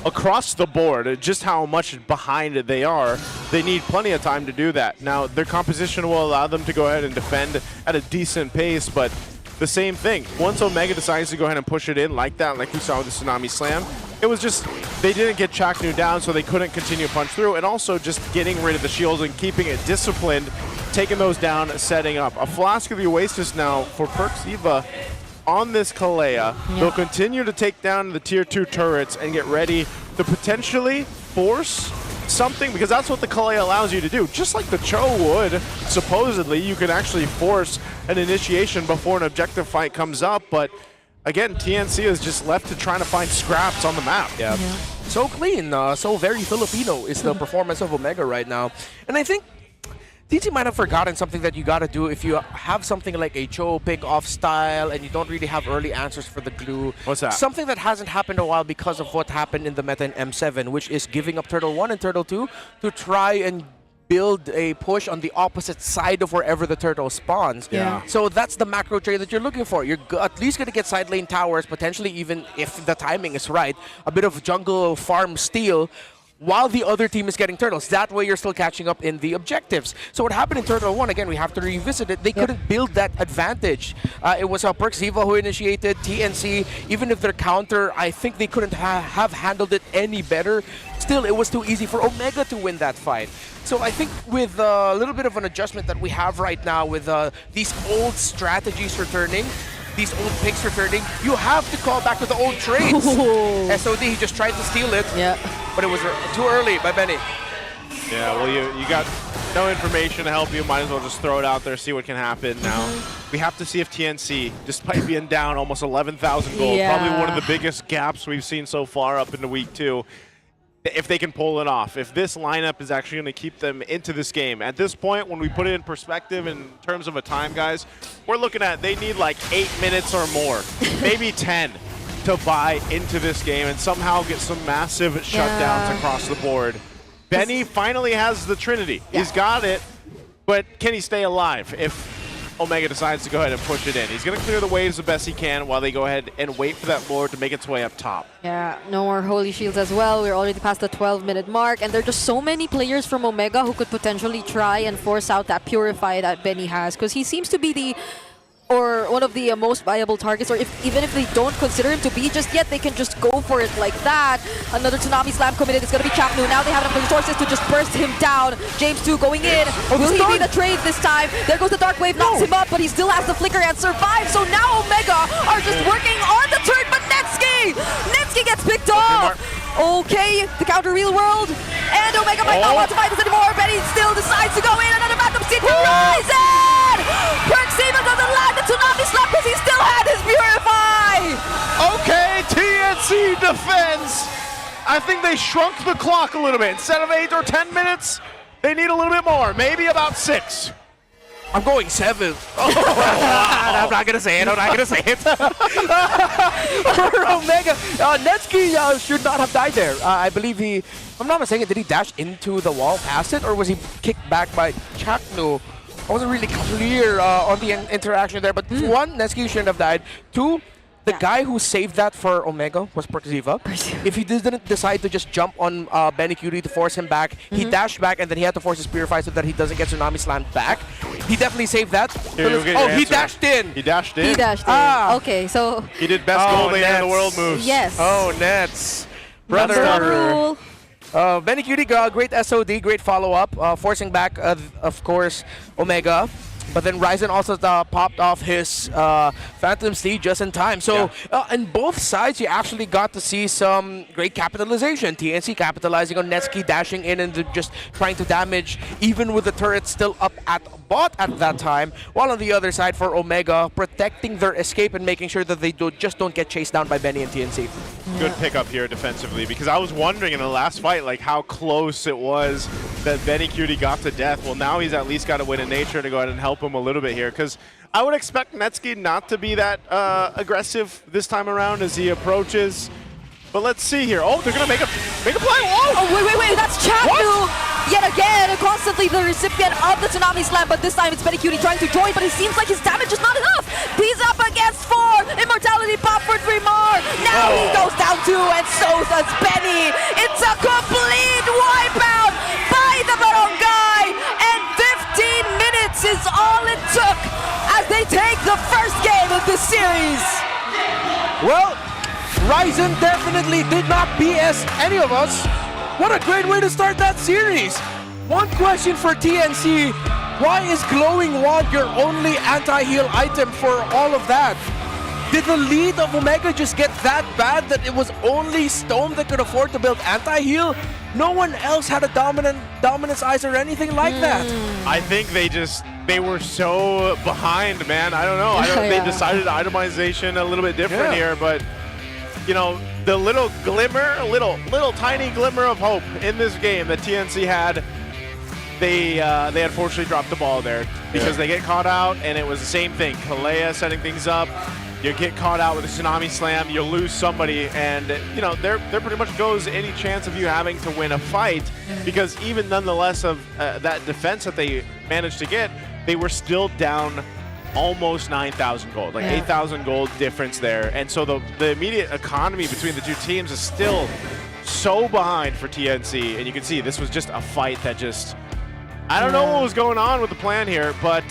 across the board, just how much behind they are, they need plenty of time to do that. Now, their composition will allow them to go ahead and defend at a decent pace, but the same thing. Once Omega decides to go ahead and push it in like that, like we saw with the Tsunami Slam, it was just, they didn't get Chaknu down, so they couldn't continue to punch through, and also just getting rid of the shields and keeping it disciplined, taking those down, setting up. A Flask of the Oasis now for Perkziva on this Kalea. They'll continue to take down the tier 2 turrets and get ready to potentially force something, because that's what the Kale allows you to do. Just like the Cho would, supposedly, you can actually force an initiation before an objective fight comes up, but again, TNC is just left to trying to find scraps on the map. Yeah. So clean, so very Filipino is the performance of Omega right now. And I think TT might have forgotten something that you gotta do if you have something like a Cho pick-off style and you don't really have early answers for the glue. What's that? Something that hasn't happened in a while because of what happened in the meta in M7, which is giving up Turtle 1 and Turtle 2 to try and build a push on the opposite side of wherever the turtle spawns. Yeah. So that's the macro trade that you're looking for. You're at least going to get side lane towers, potentially even if the timing is right, a bit of jungle farm steal, while the other team is getting turtles. That way you're still catching up in the objectives. So what happened in Turtle 1, again, we have to revisit it. They couldn't build that advantage. It was Perxiva who initiated, TNC. Even if their counter, I think they couldn't have handled it any better. Still, it was too easy for Omega to win that fight. So I think with a little bit of an adjustment that we have right now with these old strategies returning, these old picks returning, you have to call back to the old trades. SOD, he just tried to steal it, but it was too early by Benny. Yeah, well, you got no information to help you. Might as well just throw it out there, see what can happen. Now, we have to see if TNC, despite being down almost 11,000 gold, probably one of the biggest gaps we've seen so far up into week 2, if they can pull it off, if this lineup is actually going to keep them into this game. At this point, when we put it in perspective in terms of a time, guys, we're looking at they need like 8 minutes or more, maybe 10, to buy into this game and somehow get some massive shutdowns across the board. Benny finally has the Trinity. He's got it, but can he stay alive if Omega decides to go ahead and push it in? He's going to clear the waves the best he can while they go ahead and wait for that Lord to make its way up top. Yeah, no more Holy Shields as well. We're already past the 12-minute mark, and there are just so many players from Omega who could potentially try and force out that Purify that Benny has, because he seems to be the one of the most viable targets, or even if they don't consider him to be just yet, they can just go for it like that. Another Tsunami Slam committed. It's going to be Chapnu. Now they have enough resources to just burst him down. James 2 going in. Will he be the trade this time? There goes the Dark Wave, knocks him up, but he still has the Flicker and survives. So now Omega are just working on the turn, but Netsky gets picked off. Okay, the counter real world. And Omega might not want to fight this anymore, but he still decides to go in. Another backup seat from Ryzen! Perxiva doesn't land the Tsunami Slap because he still had his Purify! Okay, TNC defense. I think they shrunk the clock a little bit. Instead of 8 or 10 minutes, they need a little bit more, maybe about 6. I'm going 7. I'm not gonna say it. I'm not gonna say it. For Omega, Netsky should not have died there. I believe if I'm not mistaken, did he dash into the wall past it, or was he kicked back by Chapnu? I wasn't really clear on the interaction there. But one, Netsky shouldn't have died. 2, the guy who saved that for Omega was Perxiva. If he didn't decide to just jump on Benny Cutie to force him back, he dashed back and then he had to force his Purify so that he doesn't get Tsunami Slammed back. He definitely saved that. He dashed in. He dashed in. He dashed in. Okay, so he did best goal later in the world moves. Yes. Oh, Nets. Brother. Benny Cutie, great SOD, great follow-up, forcing back, of course, Omega. But then Ryzen also popped off his Phantom Steed just in time. So on both sides, you actually got to see some great capitalization. TNC capitalizing on Netsky dashing in and just trying to damage, even with the turret still up at bot at that time. While on the other side for Omega, protecting their escape and making sure that they just don't get chased down by Benny and TNC. Good pickup here defensively, because I was wondering in the last fight like how close it was that Benny Cutie got to death. Well, now he's at least got to win in nature to go ahead and help him a little bit here, because I would expect Netsky not to be that aggressive this time around as he approaches. But let's see here. Oh, they're going to make a play. Whoa! Oh, wait. That's Chapnu! Yet again, constantly the recipient of the Tsunami Slam, but this time it's Benny Cutie trying to join, but it seems like his damage is not enough. He's up against 4. Immortality pop for 3 more. Now he goes down 2, and so does Benny. It's a complete wipeout by the Barangay, and 15 minutes is all it took as they take the first game of this series. Well, Ryzen definitely did not BS any of us. What a great way to start that series. One question for TNC. Why is Glowing Wand your only anti-heal item for all of that? Did the lead of Omega just get that bad that it was only Stone that could afford to build anti-heal? No one else had a dominance eyes or anything like that. I think they were so behind, man. I don't know. They decided itemization a little bit different here, but you know, the little glimmer, little tiny glimmer of hope in this game that TNC had, they unfortunately dropped the ball there because they get caught out, and it was the same thing. Kalea setting things up. You get caught out with a Tsunami Slam, you lose somebody, and you know, there pretty much goes any chance of you having to win a fight, because even nonetheless of that defense that they managed to get, they were still down almost 9,000 gold, like 8,000 gold difference there. And so the immediate economy between the two teams is still so behind for TNC, and you can see this was just a fight that just, I don't know what was going on with the plan here, but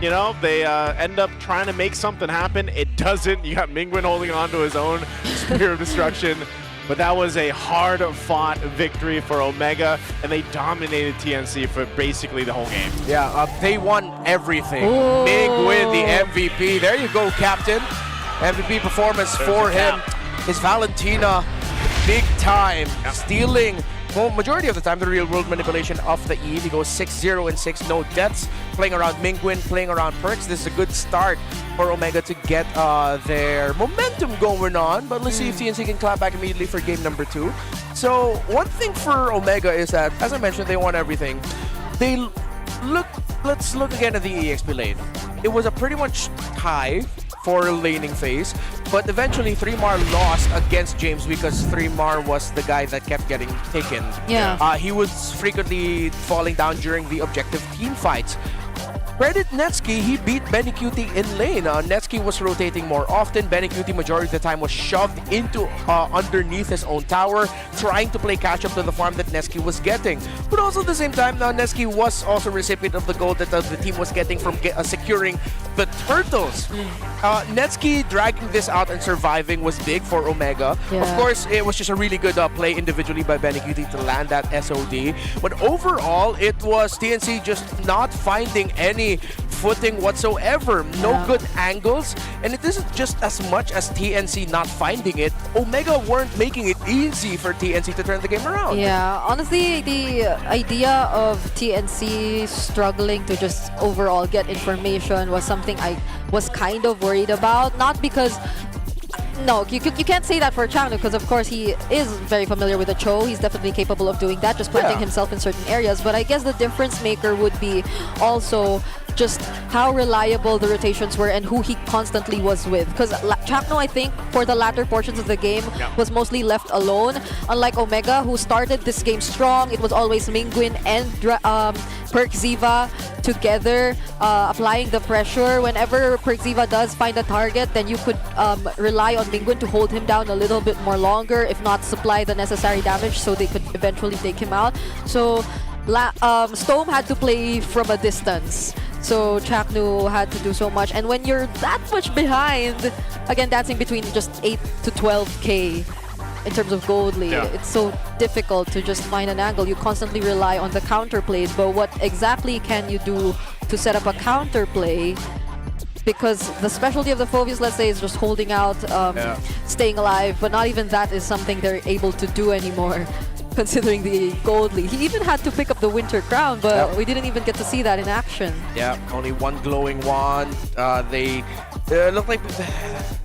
you know, they end up trying to make something happen. It doesn't. You got Mingwen holding on to his own Spear of Destruction. But that was a hard-fought victory for Omega, and they dominated TNC for basically the whole game. Yeah, they won everything. Mingwen, the MVP. There you go, Captain. MVP performance for him. Is Valentina big time, stealing, well, majority of the time, the real-world manipulation of the Eve. He goes 6-0 and 6, no deaths, playing around Mingwen, playing around Perks. This is a good start for Omega to get their momentum going on, but let's see if TNC can clap back immediately for game number 2. So one thing for Omega is that, as I mentioned, they won everything. Let's look again at the EXP lane. It was a pretty much tie for laning phase, but eventually 3mar lost against James because 3mar was the guy that kept getting taken. He was frequently falling down during the objective team fights. Credit Netsky, he beat Benecutie in lane. Netsky was rotating more often. Benecutie majority of the time was shoved into underneath his own tower, trying to play catch up to the farm that Netsky was getting. But also at the same time, Netsky was also recipient of the gold that the team was getting from securing the turtles. Netsky dragging this out and surviving was big for Omega. Of course, it was just a really good play individually by Benecutie to land that SOD. But overall, it was TNC just not finding any footing whatsoever. No good angles. And it isn't just as much as TNC not finding it. Omega weren't making it easy for TNC to turn the game around. Yeah, honestly, the idea of TNC struggling to just overall get information was something I was kind of worried about. Not because... No, you can't say that for Changno because, of course, he is very familiar with the Cho. He's definitely capable of doing that, just planting himself in certain areas. But I guess the difference maker would be also just how reliable the rotations were and who he constantly was with. Because Changno, I think, for the latter portions of the game, was mostly left alone. Unlike Omega, who started this game strong, it was always Mingwen and Perk Ziva together, applying the pressure. Whenever Perk Ziva does find a target, then you could rely on Mingwen to hold him down a little bit more longer, if not supply the necessary damage so they could eventually take him out. So Stome had to play from a distance. So Changno had to do so much. And when you're that much behind, again, dancing between just 8 to 12k in terms of gold lead, it's so difficult to just find an angle. You constantly rely on the counter plays, but what exactly can you do to set up a counter play? Because the specialty of the Phobius, let's say, is just holding out, staying alive, but not even that is something they're able to do anymore, considering the gold lead. He even had to pick up the Winter Crown, but we didn't even get to see that in action. Yeah, only one glowing wand. They look like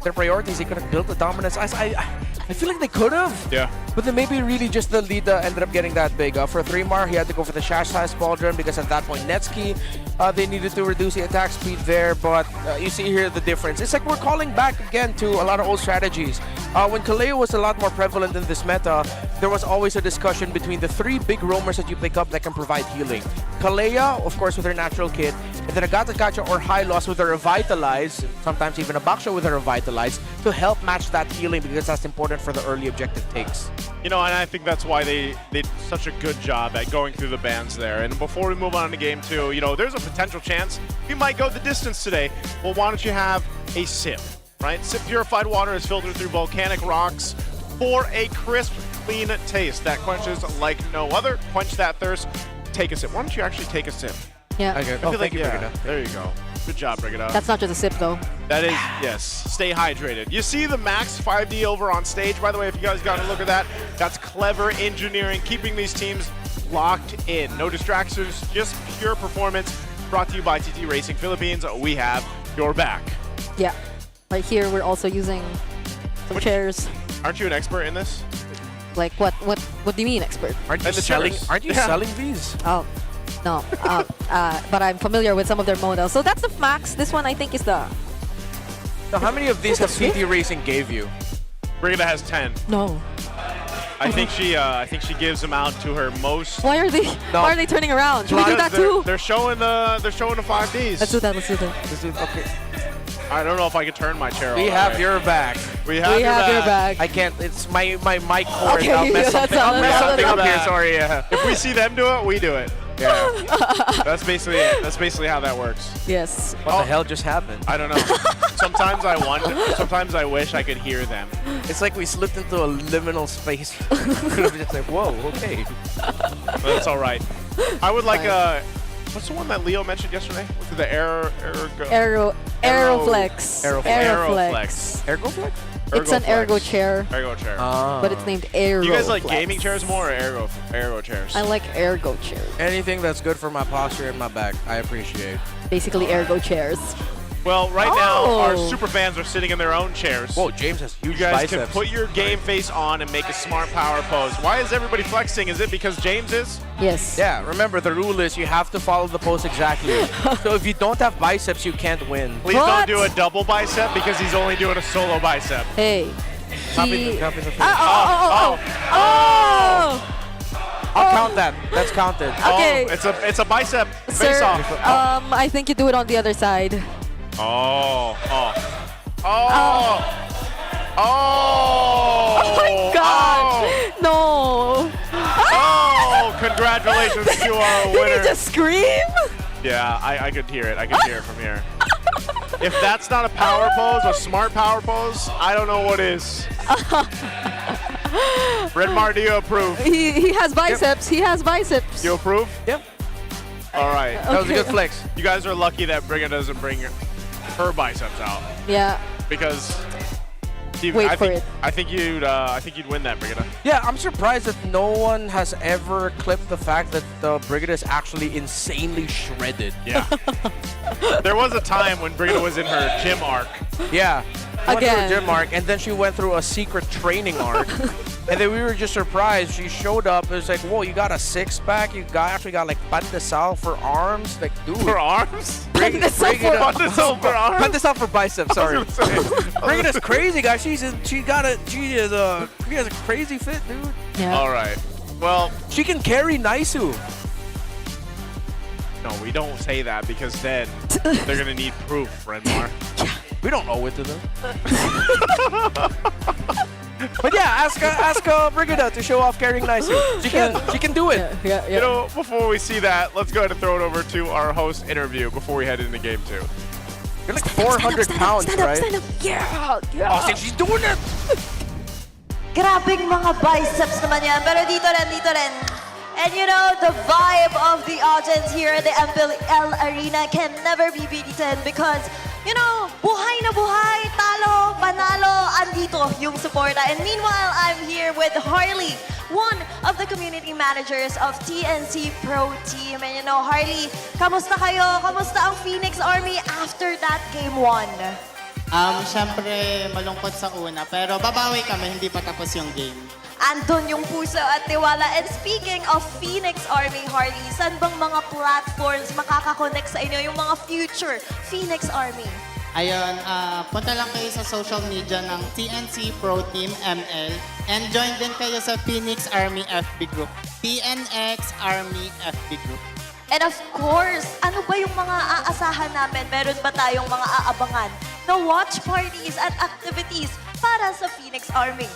their priorities, they could have built the dominance. I feel like they could have. Yeah. But then maybe really just the lead ended up getting that big. For 3mar, he had to go for the Shash size Pauldron because at that point, Netsky, they needed to reduce the attack speed there. But you see here the difference. It's like we're calling back again to a lot of old strategies. When Kaleo was a lot more prevalent in this meta, there was always a discussion between the 3 big roamers that you pick up that can provide healing. Kalea, of course, with her natural kit, and then Agata Kacha or High Loss with her Revitalize, sometimes even a Baksha with her Revitalize, to help match that healing because that's important for the early objective takes. You know, and I think that's why they did such a good job at going through the bans there. And before we move on to game 2, you know, there's a potential chance we might go the distance today. Well, why don't you have a sip, right? Sip purified water is filtered through volcanic rocks for a crisp, clean taste that quenches like no other. Quench that thirst. Take a sip. Why don't you actually take a sip? Yeah. I feel like, yeah, there you go. Good job, Brigida. That's not just a sip, though. That is, yes. Stay hydrated. You see the Max 5D over on stage, by the way, if you guys got a look at that. That's clever engineering, keeping these teams locked in. No distractions, just pure performance. Brought to you by TT Racing Philippines. We have your back. Yeah. Right here, we're also using some chairs. Aren't you an expert in this? Like, what do you mean, expert? Aren't you selling these? Oh, no. But I'm familiar with some of their models. So that's the Max. This one, I think, is the... So how many of these have TT Racing gave you? Brigida has 10. No. I think she gives them out to her most. Why are they turning around? Should we do that too? They're showing the 5Ds. Let's do that. Okay. I don't know if I can turn my chair. We have your back. We have your back. I can't. It's my mic cord. Okay, I'll mess something up here. Back. Sorry. Yeah. If we see them do it, we do it. Yeah. That's basically it. That's basically how that works. Yes. What the hell just happened? I don't know. Sometimes I wonder. Sometimes I wish I could hear them. It's like we slipped into a liminal space. Could have just like, whoa, okay. That's all right. I would like what's the one that Leo mentioned yesterday? Was it the Aeroflex. Ergoflex? It's an ergo chair. Ergo chair. But it's named Aeroflex. You guys like gaming chairs more or ergo chairs? I like ergo chairs. Anything that's good for my posture and my back, I appreciate. Basically ergo chairs. Well, right now, our super fans are sitting in their own chairs. Whoa, James has huge You guys biceps. can put your game face on and make a smart power pose. Why is everybody flexing? Is it because James is? Yes. Yeah, remember, the rule is you have to follow the pose exactly. So if you don't have biceps, you can't win. Please don't do a double bicep because he's only doing a solo bicep. Hey. Copy the Oh! I'll count that. That's counted. Okay. Oh, it's a bicep Sir, face off. I think you do it on the other side. Oh my God! No! Oh, congratulations to our winner. Did he just scream? Yeah, I could hear it. I could hear it from here. If that's not a power pose, a smart power pose, I don't know what is. Redmar, do you approve? He has biceps. He has biceps. You approve? Yep. All right. That was a good flex. You guys are lucky that Brigga doesn't bring her biceps out. Yeah. Because Wait for it. I think you'd win that, Brigida. Yeah, I'm surprised that no one has ever clipped the fact that Brigida is actually insanely shredded. Yeah. There was a time when Brigida was in her gym arc. Yeah. Went through Again. a gym arc, and then she went through a secret training arc. And then we were just surprised. She showed up. It was like, whoa, you got a six-pack? You actually got like pandesal for arms? Like, dude. For arms? Pandesal for arms? Pandesal for biceps, sorry. Brigida's crazy, guys. She has a crazy fit, dude. Yeah. All right. Well, she can carry Naisu. No, we don't say that because then they're gonna need proof, Renmar. We don't owe it to them. But yeah, ask Brigida to show off carrying Naisu. She can do it. Yeah. You know, before we see that, let's go ahead and throw it over to our host interview before we head into game 2. You're like 400 pounds, right? Stand up. Yeah. Oh, see, she's doing it! Grabing mga biceps naman yan. Pero dito rin. And you know, the vibe of the audience here at the MPL Arena can never be beaten because, you know, buhay na buhay, talo, panalo, andito yung suporta. And meanwhile, I'm here with Harley, one of the community managers of TNC Pro Team. And you know, Harley, kamusta kayo? Kamusta ang Phoenix Army after that Game 1? Siyempre, malungkot sa una, pero babawi kami, hindi pa tapos yung game. Andun yung puso at tiwala. And speaking of Phoenix Army, Harley, saan bang mga platforms makakakonect sa inyo yung mga future Phoenix Army? Ayun, punta lang kayo sa social media ng TNC Pro Team ML and join din kayo sa Phoenix Army FB Group. PNX Army FB Group. And of course, ano ba yung mga aasahan namin? Meron ba tayong mga aabangan na watch parties at activities para sa Phoenix Army?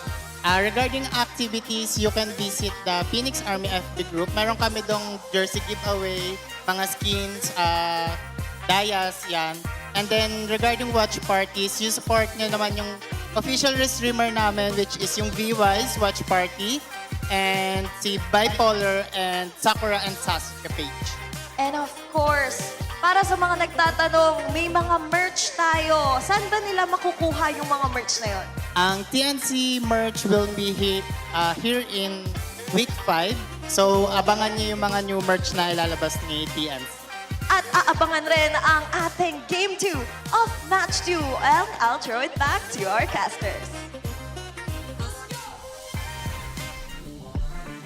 Regarding activities, you can visit the Phoenix Army FB Group. Meron kami dong jersey giveaway, mga skins, dayas, yan. And then regarding watch parties, you support nyo naman yung official streamer namin, which is yung VY's Watch Party, and si Bipolar and Sakura and Sasuke page. And of course, para sa mga nagtatanong, may mga merch tayo. Saan ba nila makukuha yung mga merch na yon? Ang TNC merch will be here in week 5. So, abangan niyo yung mga new merch na ilalabas ni TNC. At aabangan rin ang ating Game 2 of Match 2. And I'll throw it back to our casters.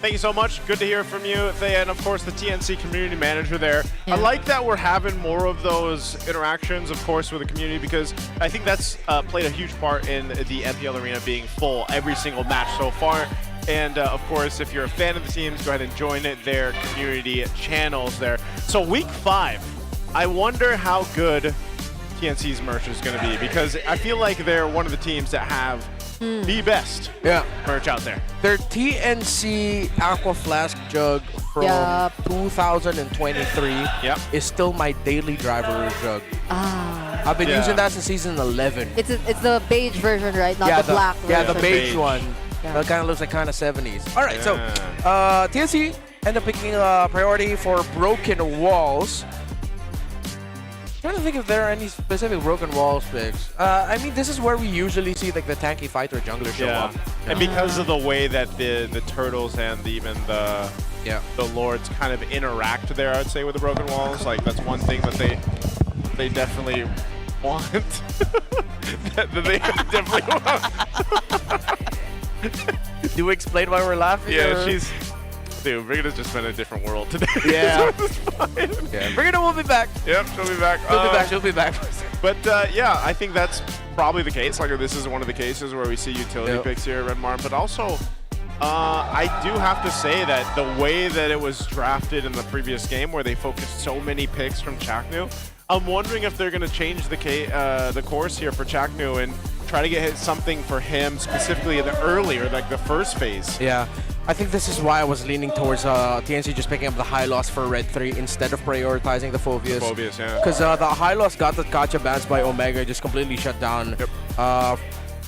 Thank you so much. Good to hear from you, Thea, and of course the TNC community manager there. I like that we're having more of those interactions, of course, with the community, because I think that's played a huge part in the MPL arena being full every single match so far. And of course, if you're a fan of the teams, go ahead and join their community channels there. So week 5, I wonder how good TNC's merch is going to be, because I feel like they're one of the teams that have the best merch out there. Their TNC Aqua Flask jug from 2023 is still my daily driver jug. I've been using that since season 11. It's the beige version, right? Not the black version. Yeah, the beige one. That kind of looks like kind of 70s. All right, so TNC end up picking a priority for broken walls. I'm trying to think if there are any specific broken walls picks. I mean, this is where we usually see like the tanky fighter jungler show up. And because of the way that the turtles and even the lords kind of interact there, I'd say, with the broken walls, like that's one thing that they definitely want. that they definitely want. Do we explain why we're laughing? Yeah, dude, Brigida's just been in a different world today. Yeah. So it's fine. Yeah, Brigida will be back. Yep, she'll be back. She'll be back. But yeah, I think that's probably the case. Like, this is one of the cases where we see utility picks here at Red Marn. But also, I do have to say that the way that it was drafted in the previous game, where they focused so many picks from Chaknu, I'm wondering if they're going to change the course here for Chaknu and try to get something for him specifically in the earlier, like the first phase. Yeah. I think this is why I was leaning towards TNC just picking up the high loss for Red 3 instead of prioritizing the Phobius. Phobius, yeah. Because the high loss got the gotcha bans by Omega, just completely shut down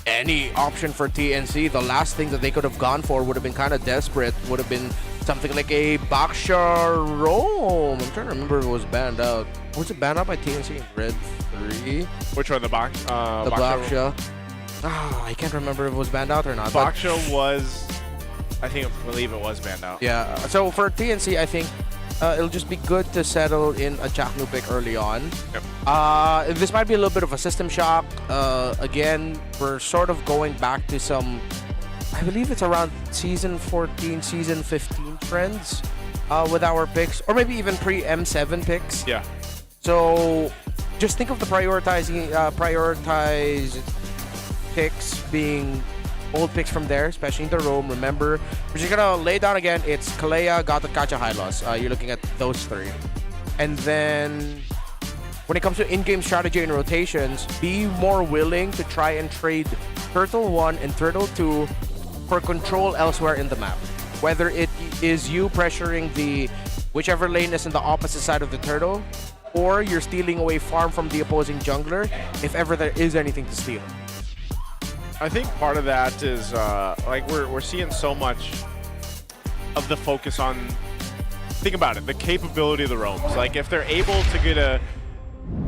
any option for TNC. The last thing that they could have gone for would have been kind of desperate, would have been something like a Baksha Roam. I'm trying to remember if it was banned out. Was it banned out by TNC in Red 3? Which one, the The Baksha. I can't remember if it was banned out or not. Baksha was... I believe it was banned out. Yeah, so for TNC, I think it'll just be good to settle in a Chaknu pick early on. Yep. This might be a little bit of a system shock. Again, we're sort of going back to some, I believe it's around Season 14, Season 15 trends with our picks, or maybe even pre-M7 picks. Yeah. So just think of the prioritized picks being old picks from there, especially in the roam. Remember, we're just gonna lay down again. It's Kalea, Gata, Kacha, Hylos. You're looking at those 3. And then when it comes to in-game strategy and rotations, be more willing to try and trade Turtle 1 and Turtle 2 for control elsewhere in the map. Whether it is you pressuring the whichever lane is in the opposite side of the turtle, or you're stealing away farm from the opposing jungler, if ever there is anything to steal. I think part of that is like we're seeing so much of the focus on, think about it, the capability of the roams. Like if they're able to get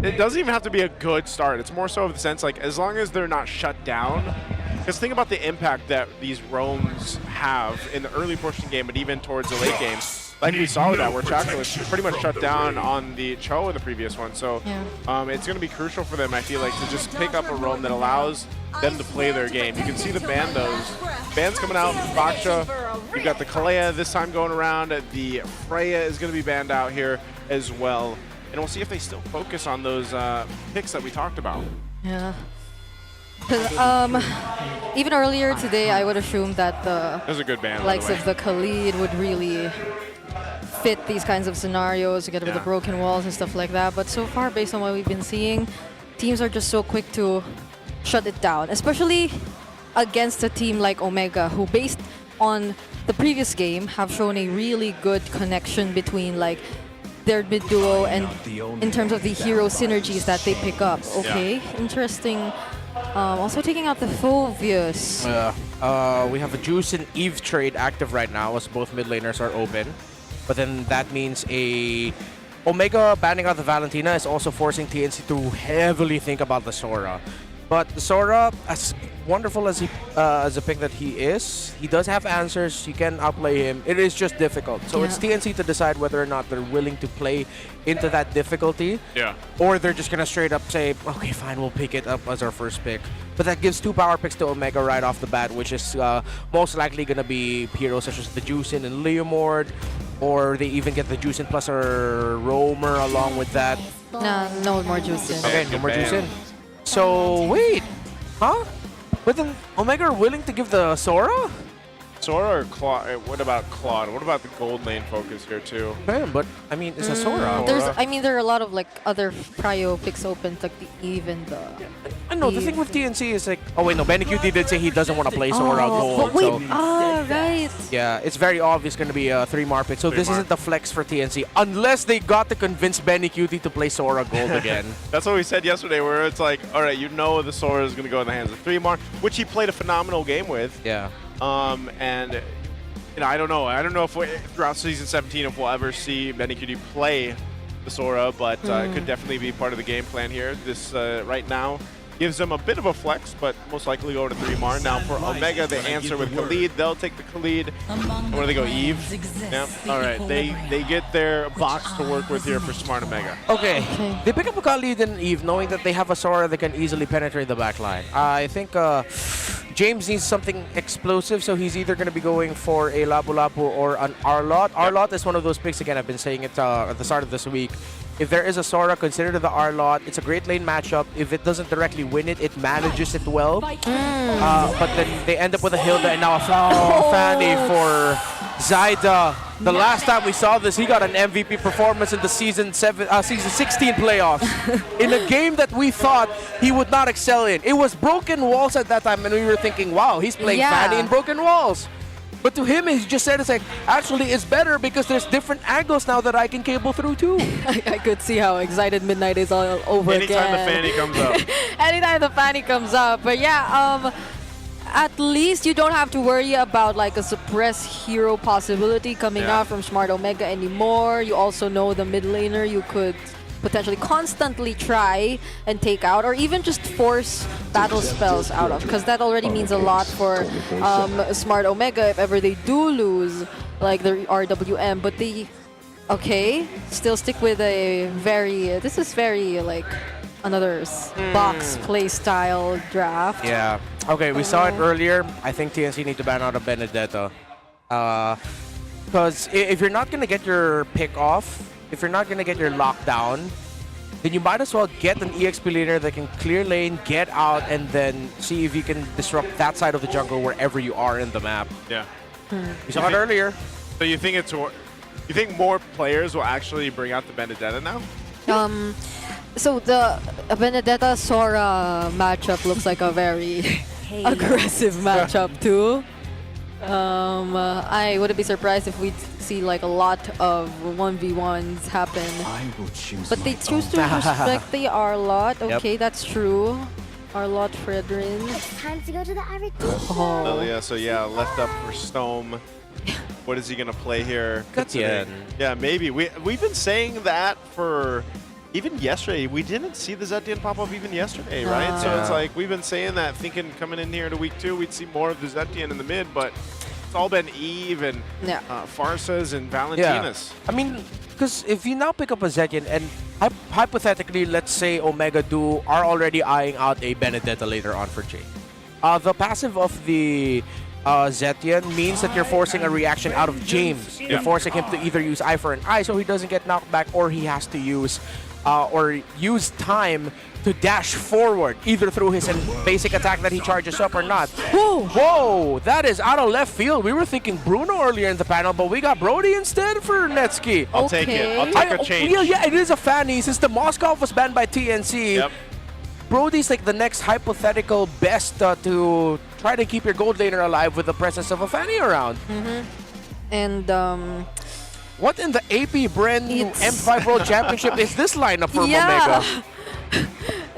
it doesn't even have to be a good start. It's more so of the sense like as long as they're not shut down. Because think about the impact that these roams have in the early portion of the game, but even towards the late game. Like we saw with that, where Chakra was pretty much shut down on the Cho in the previous one. So it's going to be crucial for them, I feel like, to just pick up a roam that allows them to play their game. You can see the bandos. Bans coming out, Baksha. You've got the Kalea this time going around. The Freya is going to be banned out here as well. And we'll see if they still focus on those picks that we talked about. Yeah. Even earlier today, I would assume that the That was a good ban, likes of the Khalid would really fit these kinds of scenarios to get rid of the broken walls and stuff like that. But so far, based on what we've been seeing, teams are just so quick to shut it down, especially against a team like Omega, who based on the previous game have shown a really good connection between like their mid duo and in terms of the hero synergies that they pick up. Okay, interesting. Also taking out the Phobius. We have a Juice and Eve trade active right now as both mid laners are open. But then that means a Omega banning out the Valentina is also forcing TNC to heavily think about the Sora. But the Sora, as wonderful as a pick that he is, he does have answers. You can outplay him. It is just difficult. So it's TNC to decide whether or not they're willing to play into that difficulty. Yeah. Or they're just going to straight up say, okay, fine, we'll pick it up as our first pick. But that gives 2 power picks to Omega right off the bat, which is most likely going to be heroes such as the Juicin and Leomord, or they even get the Juicin plus a Roamer along with that. No more Juicin. Okay, no more Juicin. So, wait. Huh? But then Omega are willing to give the Sora? Sora or Claude? What about Claude? What about the gold lane focus here too? Man, but I mean, it's a Sora. There are a lot of like other prio picks open, like the Eve and the. I know the thing with TNC is like, oh wait, no, BennyQt did say he doesn't want to play Sora gold. But wait, so right. yeah, it's very obvious going to be a 3-mar pick. So this isn't the flex for TNC unless they got to convince BennyQt to play Sora gold again. That's what we said yesterday, where it's like, all right, you know the Sora is going to go in the hands of 3-mar, which he played a phenomenal game with. Yeah. And you know, I don't know if throughout season 17 if we'll ever see BennyQt play the Sora, but it could definitely be part of the game plan here. This right now gives them a bit of a flex, but most likely go to 3-mar. Now for Omega, they answer with Khalid. They'll take the Khalid. Where do they go? Eve? Yeah. All right. They get their box to work with here for Smart Omega. Okay. They pick up a Khalid and Eve, knowing that they have a Sora that can easily penetrate the back line. I think James needs something explosive, so he's either going to be going for a Lapu Lapu or an Arlot. Arlot is one of those picks, again, I've been saying it at the start of this week. If there is a Sora, consider the Arlot. It's a great lane matchup. If it doesn't directly win it, it manages it well. But then they end up with a Hilda and now a Fanny for Zyda. The last time we saw this, he got an MVP performance in the season 16 playoffs in a game that we thought he would not excel in. It was Broken Walls at that time, and we were thinking, wow, he's playing Fanny in Broken Walls. But to him, he just said, it's like, actually, it's better because there's different angles now that I can cable through too. I could see how excited Midnight is all over Anytime again. the Fanny comes up. Anytime the Fanny comes up. But yeah, at least you don't have to worry about like a suppressed hero possibility coming out from Smart Omega anymore. You also know the mid laner you could potentially constantly try and take out, or even just force battle spells out of, because that already means a lot for Smart Omega if ever they do lose like the RWM. But they, still stick with a this is very like another box play style draft. Yeah. Okay, we saw it earlier. I think TNC need to ban out a Benedetta. Because if you're not going to get your pick off, if you're not going to get your lockdown, then you might as well get an EXP laner that can clear lane, get out, and then see if you can disrupt that side of the jungle wherever you are in the map. Yeah. We saw it earlier. So you think more players will actually bring out the Benedetta now? So the Benedetta Sora matchup looks like a very aggressive matchup too. I wouldn't be surprised if we see like a lot of 1v1s happen. But they choose to respect the Arlot. Okay, that's true. Arlot Fredrin. It's time to go to the Ivory Lilia, so yeah, left up for Stome. What is he gonna play here? Yeah, maybe. We've been saying that for even yesterday. We didn't see the Zetian pop up even yesterday, right? So it's like we've been saying that, thinking coming in here to week 2, we'd see more of the Zetian in the mid, but it's all been Eve and Farsas and Valentinas. I mean, because if you now pick up a Zetian and hypothetically, let's say Omega are already eyeing out a Benedetta later on for Jay. The passive of the Zetian means that you're forcing a reaction out of James. You're forcing him to either use Eye for an Eye so he doesn't get knocked back, or he has to use time to dash forward, either through his basic attack that he charges up or not. Whoa, that is out of left field. We were thinking Bruno earlier in the panel, but we got Brody instead for Netsky. I'll take it. I'll take a change. Yeah, it is a Fanny. Since the Moskov was banned by TNC, Brody's like the next hypothetical best to try to keep your gold laner alive with the presence of a Fanny around. And what in the AP brand new M5 World Championship is this lineup for Omega?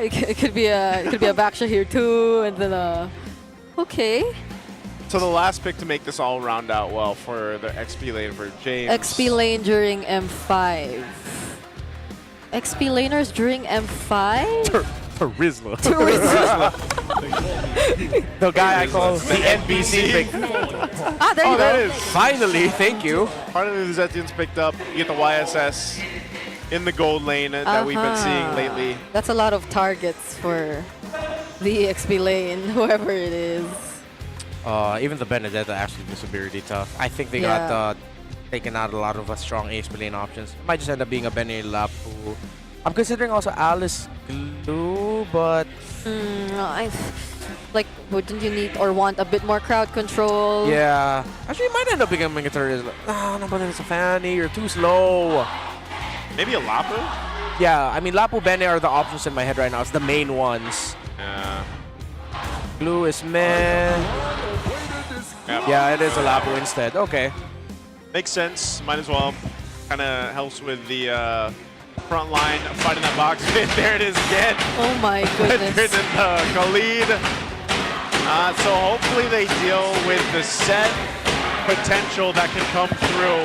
It could be a Baksha here too, and then So the last pick to make this all round out well for the XP lane for James. XP lane during M5. XP laners during M5? Turismo. The guy I call the NBC pick. There you go. That is. Finally, thank you. Finally, the Zetians picked up. You get the YSS in the gold lane that we've been seeing lately. That's a lot of targets for the XP lane, whoever it is. Even the Benedetta actually was really tough. I think they got taken out a lot of strong XP lane options. It might just end up being a Benny Lapu. I'm considering also Alice Glue, but wouldn't you need or want a bit more crowd control? yeah. Actually, it might end up becoming a turret. No, but it's a Fanny. You're too slow. Maybe a Lapu? Yeah, I mean, Lapu, Bene are the options in my head right now. It's the main ones. Yeah. Glue is meh. Yeah, it is a Lapu instead. Okay. Makes sense. Might as well. Kind of helps with the front line fighting that box. There it is again. Oh my goodness. Khalid. So hopefully they deal with the set potential that can come through.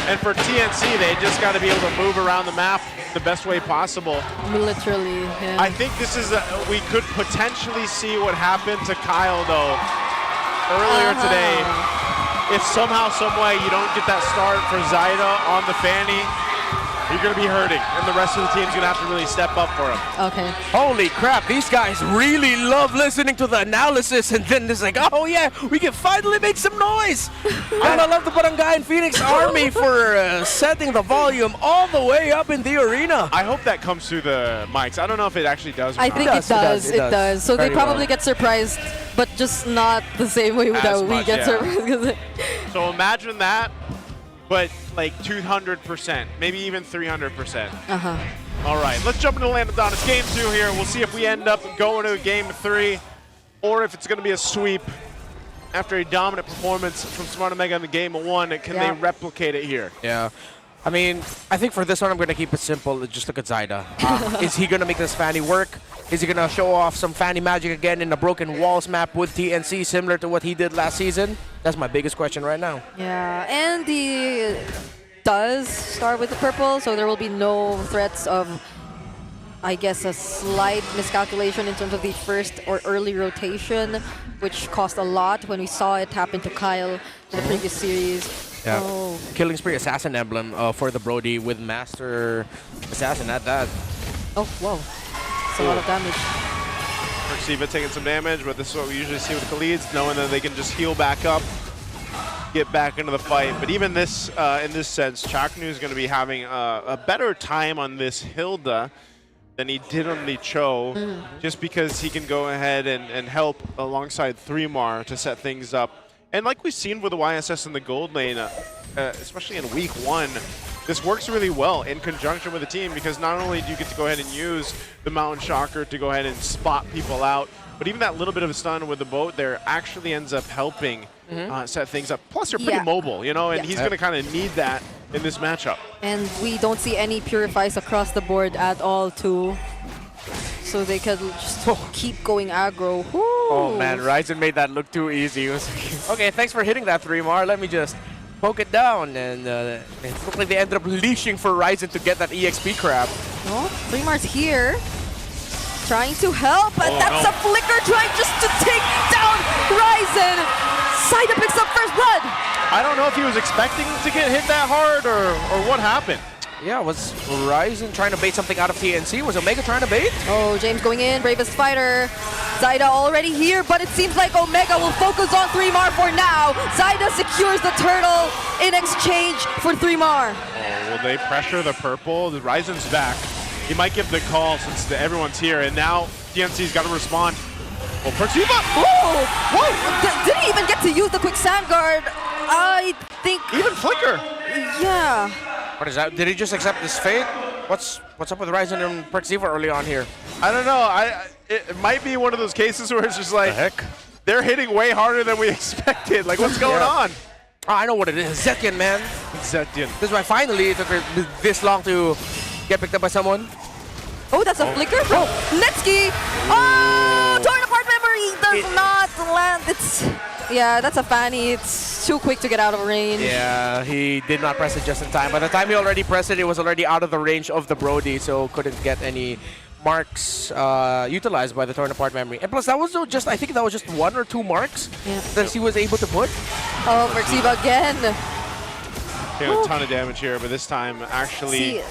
And for TNC, they just got to be able to move around the map the best way possible. Literally, yeah. I think this is we could potentially see what happened to Kyle though earlier today. If somehow, some way you don't get that start for Zyda on the Fanny, you're going to be hurting, and the rest of the team's going to have to really step up for him. Okay. Holy crap, these guys really love listening to the analysis, and then it's like, oh yeah, we can finally make some noise. And I love the Barangay and Phoenix Army for setting the volume all the way up in the arena. I hope that comes through the mics. I don't know if it actually does or I not. think it does. So they Very probably well. get surprised, but just not the same way that we much, get yeah. surprised. So imagine that, but like 200%, maybe even 300%. All right, let's jump into Land of Dawn. It's game 2 here. We'll see if we end up going to game 3 or if it's going to be a sweep. After a dominant performance from Smart Omega in the game 1, can they replicate it here? Yeah. I mean, I think for this one, I'm going to keep it simple. Just look at Zyda. Is he going to make this Fanny work? Is he going to show off some Fanny magic again in the Broken Walls map with TNC, similar to what he did last season? That's my biggest question right now. Yeah, and he does start with the purple, so there will be no threats of, I guess, a slight miscalculation in terms of the first or early rotation, which cost a lot when we saw it happen to Kyle in the previous series. Yeah. Oh. Killing Spree Assassin emblem for the Brody with Master Assassin at that. Oh, whoa. It's a lot of damage. Perceiva taking some damage, but this is what we usually see with Khalids, knowing that they can just heal back up, get back into the fight. But even this, in this sense, Chaknu is going to be having a better time on this Hilda than he did on the Cho, just because he can go ahead and help alongside 3mar to set things up. And like we've seen with the YSS in the gold lane, especially in week 1, this works really well in conjunction with the team, because not only do you get to go ahead and use the Mountain Shocker to go ahead and spot people out, but even that little bit of a stun with the boat there actually ends up helping set things up. Plus, you're pretty mobile, you know, and he's going to kind of need that in this matchup. And we don't see any Purifies across the board at all, too. So they could just keep going aggro. Woo. Oh man, Ryzen made that look too easy. It was okay, thanks for hitting that 3mar. Let me just poke it down. And it looked like they ended up leashing for Ryzen to get that EXP crab. Oh, 3mar's here. Trying to help, and that's a flicker trying just to take down Ryzen. Zyda picks up first blood. I don't know if he was expecting to get hit that hard or what happened. Yeah, was Ryzen trying to bait something out of TNC? Was Omega trying to bait? Oh, James going in, bravest fighter. Zyda already here, but it seems like Omega will focus on 3mar for now. Zyda secures the turtle in exchange for 3mar. Oh, will they pressure the purple? The Ryzen's back. He might give the call since everyone's here, and now TNC's got to respond. Oh, Perceiva! Oh! Whoa! Didn't even get to use the quick sand guard. I think... Even Flicker! Yeah. What is that? Did he just accept his fate? What's up with Ryzen and Perceiva early on here? I don't know. It might be one of those cases where it's just like, they're hitting way harder than we expected. Like, what's going on? Oh, I know what it is. Zetian, man. Zetian. This is why finally it took this long to get picked up by someone. Oh, that's a flicker from Netsky. Oh, torn apart memory does not land. It's, yeah, that's a Fanny. It's too quick to get out of range. Yeah, he did not press it just in time. By the time he already pressed it, it was already out of the range of the Brody, so couldn't get any marks utilized by the torn apart memory. And plus, that was just, I think that was just 1 or 2 marks that he was able to put. Oh, Perxiva again. Doing a ton of damage here, but this time actually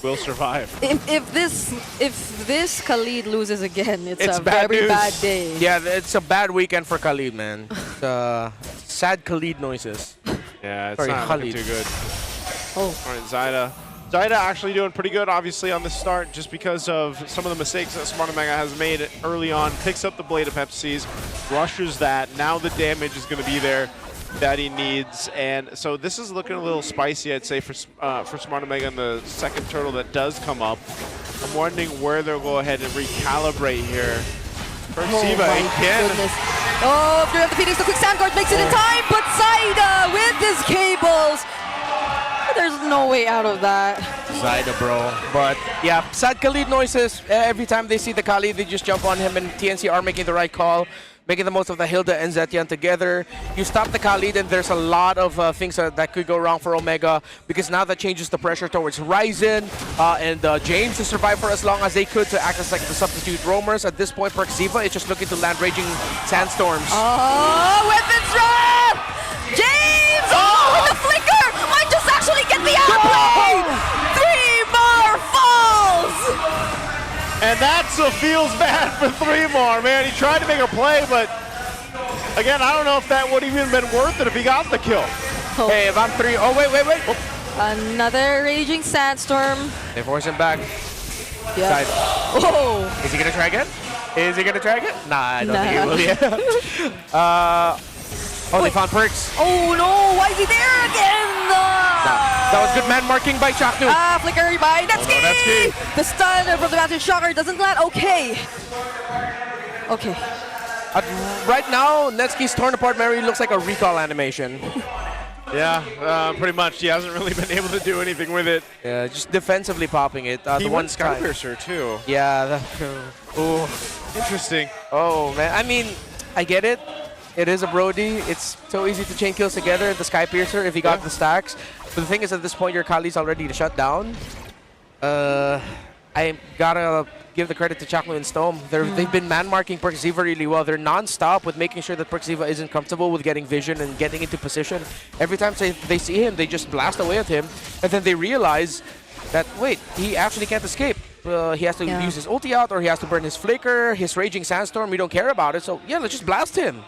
will survive. If this Khalid loses again, it's a bad very news. bad day. Yeah, it's a bad weekend for Khalid, man. Sad Khalid noises. Yeah, it's Sorry, not looking Khalid. too good. Oh. All right, Zyda. Zyda actually doing pretty good, obviously, on the start, just because of some of the mistakes that Smart Omega has made early on. Picks up the Blade of Pepsi's, rushes that. Now the damage is going to be there that he needs, and so this is looking a little spicy, I'd say, for Smart Omega in the second turtle that does come up. I'm wondering where they'll go ahead and recalibrate here. Perxiva again. Oh, Fury of the Phoenix, the quick sand guard makes it in time, but Zyda with his cables. There's no way out of that. Zyda, bro. But yeah, sad Khalid noises. Every time they see the Khalid, they just jump on him, and TNC are making the right call, making the most of the Hilda and Zetian together. You stop the Khalid, and there's a lot of things that could go wrong for Omega, because now that changes the pressure towards Ryzen and James to survive for as long as they could to act as like the substitute roamers. At this point, Perxiva is just looking to land Raging Sandstorms. Oh, weapons drop! James! Oh, with the flicker! Might just actually get the outplay! 3 more falls! And that's what feels bad for 3 more, man. He tried to make a play, but again, I don't know if that would have even been worth it if he got the kill. Oh. Hey, if I'm 3, oh wait. Oh. Another Raging Sandstorm. They force him back. Yeah. Oh! Is he gonna try again? Is he gonna try again? Nah, I don't think he will. Yeah. Oh, they found Perks. Oh no! Why is he there again? That was good man marking by Chaknu. Flicker by Netsky! Netsky. The stun from the Master Shocker doesn't land. Okay. Okay. Right now, Netsky's torn apart Mary looks like a recall animation. Yeah, pretty much. He hasn't really been able to do anything with it. Yeah, just defensively popping it. He the won one Skypiercer too. Yeah. Oh, interesting. Oh man, I mean, I get it. It is a Brody. It's so easy to chain kills together. The Skypiercer, if he got the stacks. But the thing is, at this point, your Kali's already to shut down. I gotta give the credit to Chaklu and Stome. They've been man-marking Perxiva really well. They're non-stop with making sure that Perxiva isn't comfortable with getting vision and getting into position. Every time they see him, they just blast away at him. And then they realize that, wait, he actually can't escape. He has to use his ulti out, or he has to burn his flicker, his Raging Sandstorm. We don't care about it. So, yeah, let's just blast him.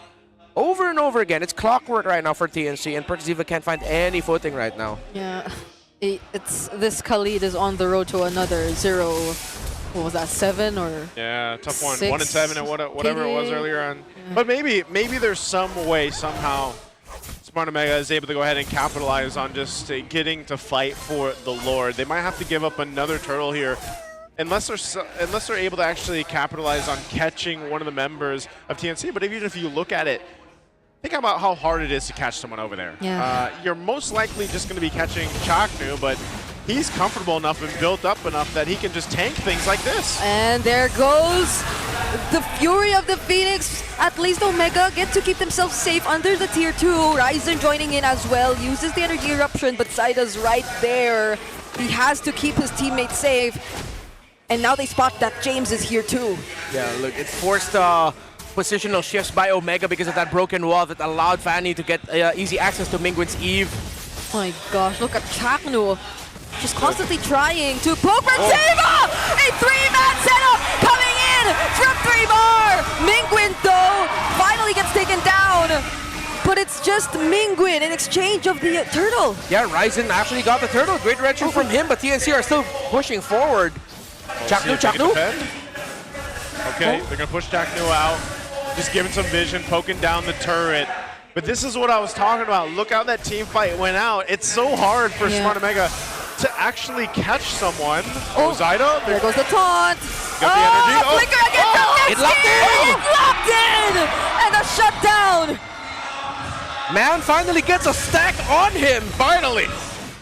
Over and over again. It's clockwork right now for TNC, and Perxiva can't find any footing right now. Yeah. This Khalid is on the road to another 0. What was that, 7 or? Yeah, tough one. 6, 1 and 7 and whatever it was earlier on. Yeah. But maybe there's some way, somehow, Smart Omega is able to go ahead and capitalize on just getting to fight for the Lord. They might have to give up another turtle here, unless they're able to actually capitalize on catching one of the members of TNC. But even if you look at it, think about how hard it is to catch someone over there. Yeah. You're most likely just going to be catching Chaknu, but he's comfortable enough and built up enough that he can just tank things like this. And there goes the Fury of the Phoenix. At least Omega get to keep themselves safe under the tier 2. Ryzen joining in as well, uses the energy eruption, but Zyda's right there. He has to keep his teammates safe. And now they spot that James is here too. Yeah, look, it forced positional shifts by Omega because of that broken wall that allowed Fanny to get easy access to Mingwin's Eve. Oh my gosh, look at Chaknu. Just constantly trying to poke Perxiva! A 3-man setup coming in from 3 bar! Mingwin, though, finally gets taken down. But it's just Mingwin in exchange of the turtle. Yeah, Ryzen actually got the turtle. Great reaction from him, but TNC are still pushing forward. Chaknu. Okay, they're going to push Chaknu out. Just giving some vision, poking down the turret. But this is what I was talking about. Look how that team fight went out. It's so hard for Smart Omega to actually catch someone. Oh, Zyda. There goes the taunt. Got the energy. Flicker again from Netsky. It locked in. It locked in. And a shutdown. Man finally gets a stack on him. Finally.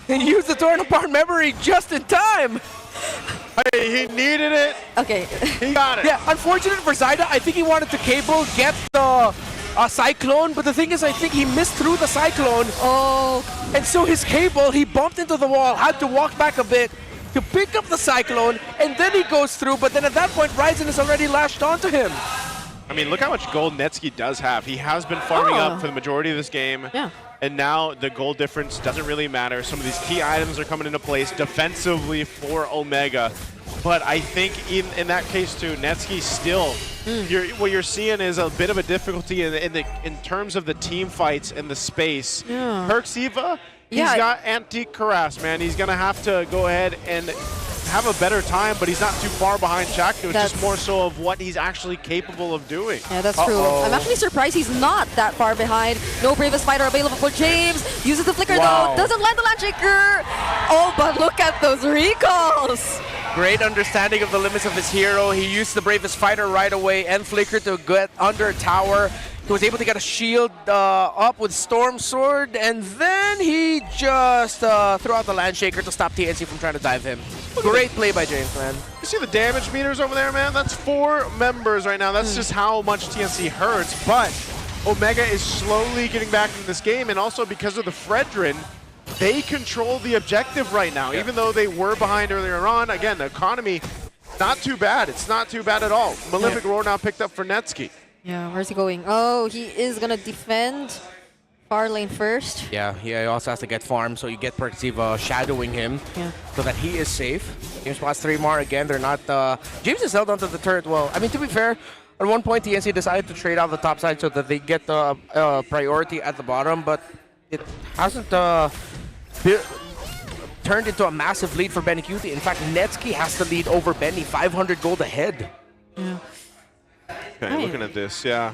And used the torn apart memory just in time. Hey, he needed it. Okay. He got it. Yeah, unfortunate for Zyda. I think he wanted to cable, get the a Cyclone, but the thing is, I think he missed through the Cyclone. Oh. And so his cable, he bumped into the wall, had to walk back a bit to pick up the Cyclone, and then he goes through, but then at that point, Ryzen is already lashed onto him. I mean, look how much gold Netsky does have. He has been farming up for the majority of this game. Yeah. And now the gold difference doesn't really matter. Some of these key items are coming into place defensively for Omega. But I think in that case too, Netsky still, what you're seeing is a bit of a difficulty in terms of the team fights and the space. Yeah. Perksiva, he's got antique harass, man. He's gonna have to go ahead and have a better time, but he's not too far behind Chakto. It's just more so of what he's actually capable of doing. Yeah, that's true. I'm actually surprised he's not that far behind. No bravest fighter available for James. Uses the flicker though. Doesn't land the land shaker. Oh, but look at those recalls. Great understanding of the limits of his hero. He used the bravest fighter right away and flicker to get under tower. He was able to get a shield up with Storm Sword, and then he just threw out the land shaker to stop TNC from trying to dive him. Great play by James, man. You see the damage meters over there, man? That's 4 members right now. That's just how much TNC hurts. But Omega is slowly getting back into this game, and also because of the Fredrin, they control the objective right now. Even though they were behind earlier on, again, the economy, not too bad. It's not too bad at all. Malefic Roar now picked up for Netsky. Yeah, where's he going? Oh, he is going to defend far lane first. Yeah, he also has to get farm, so you get Perksiva shadowing him so that he is safe. James spots 3 more again. They're not... James is held onto the turret well. I mean, to be fair, at one point, TNC decided to trade out the top side so that they get the priority at the bottom, but it hasn't turned into a massive lead for Benny Cutie. In fact, Netsky has the lead over Benny, 500 gold ahead. Yeah. Okay, looking at this, yeah.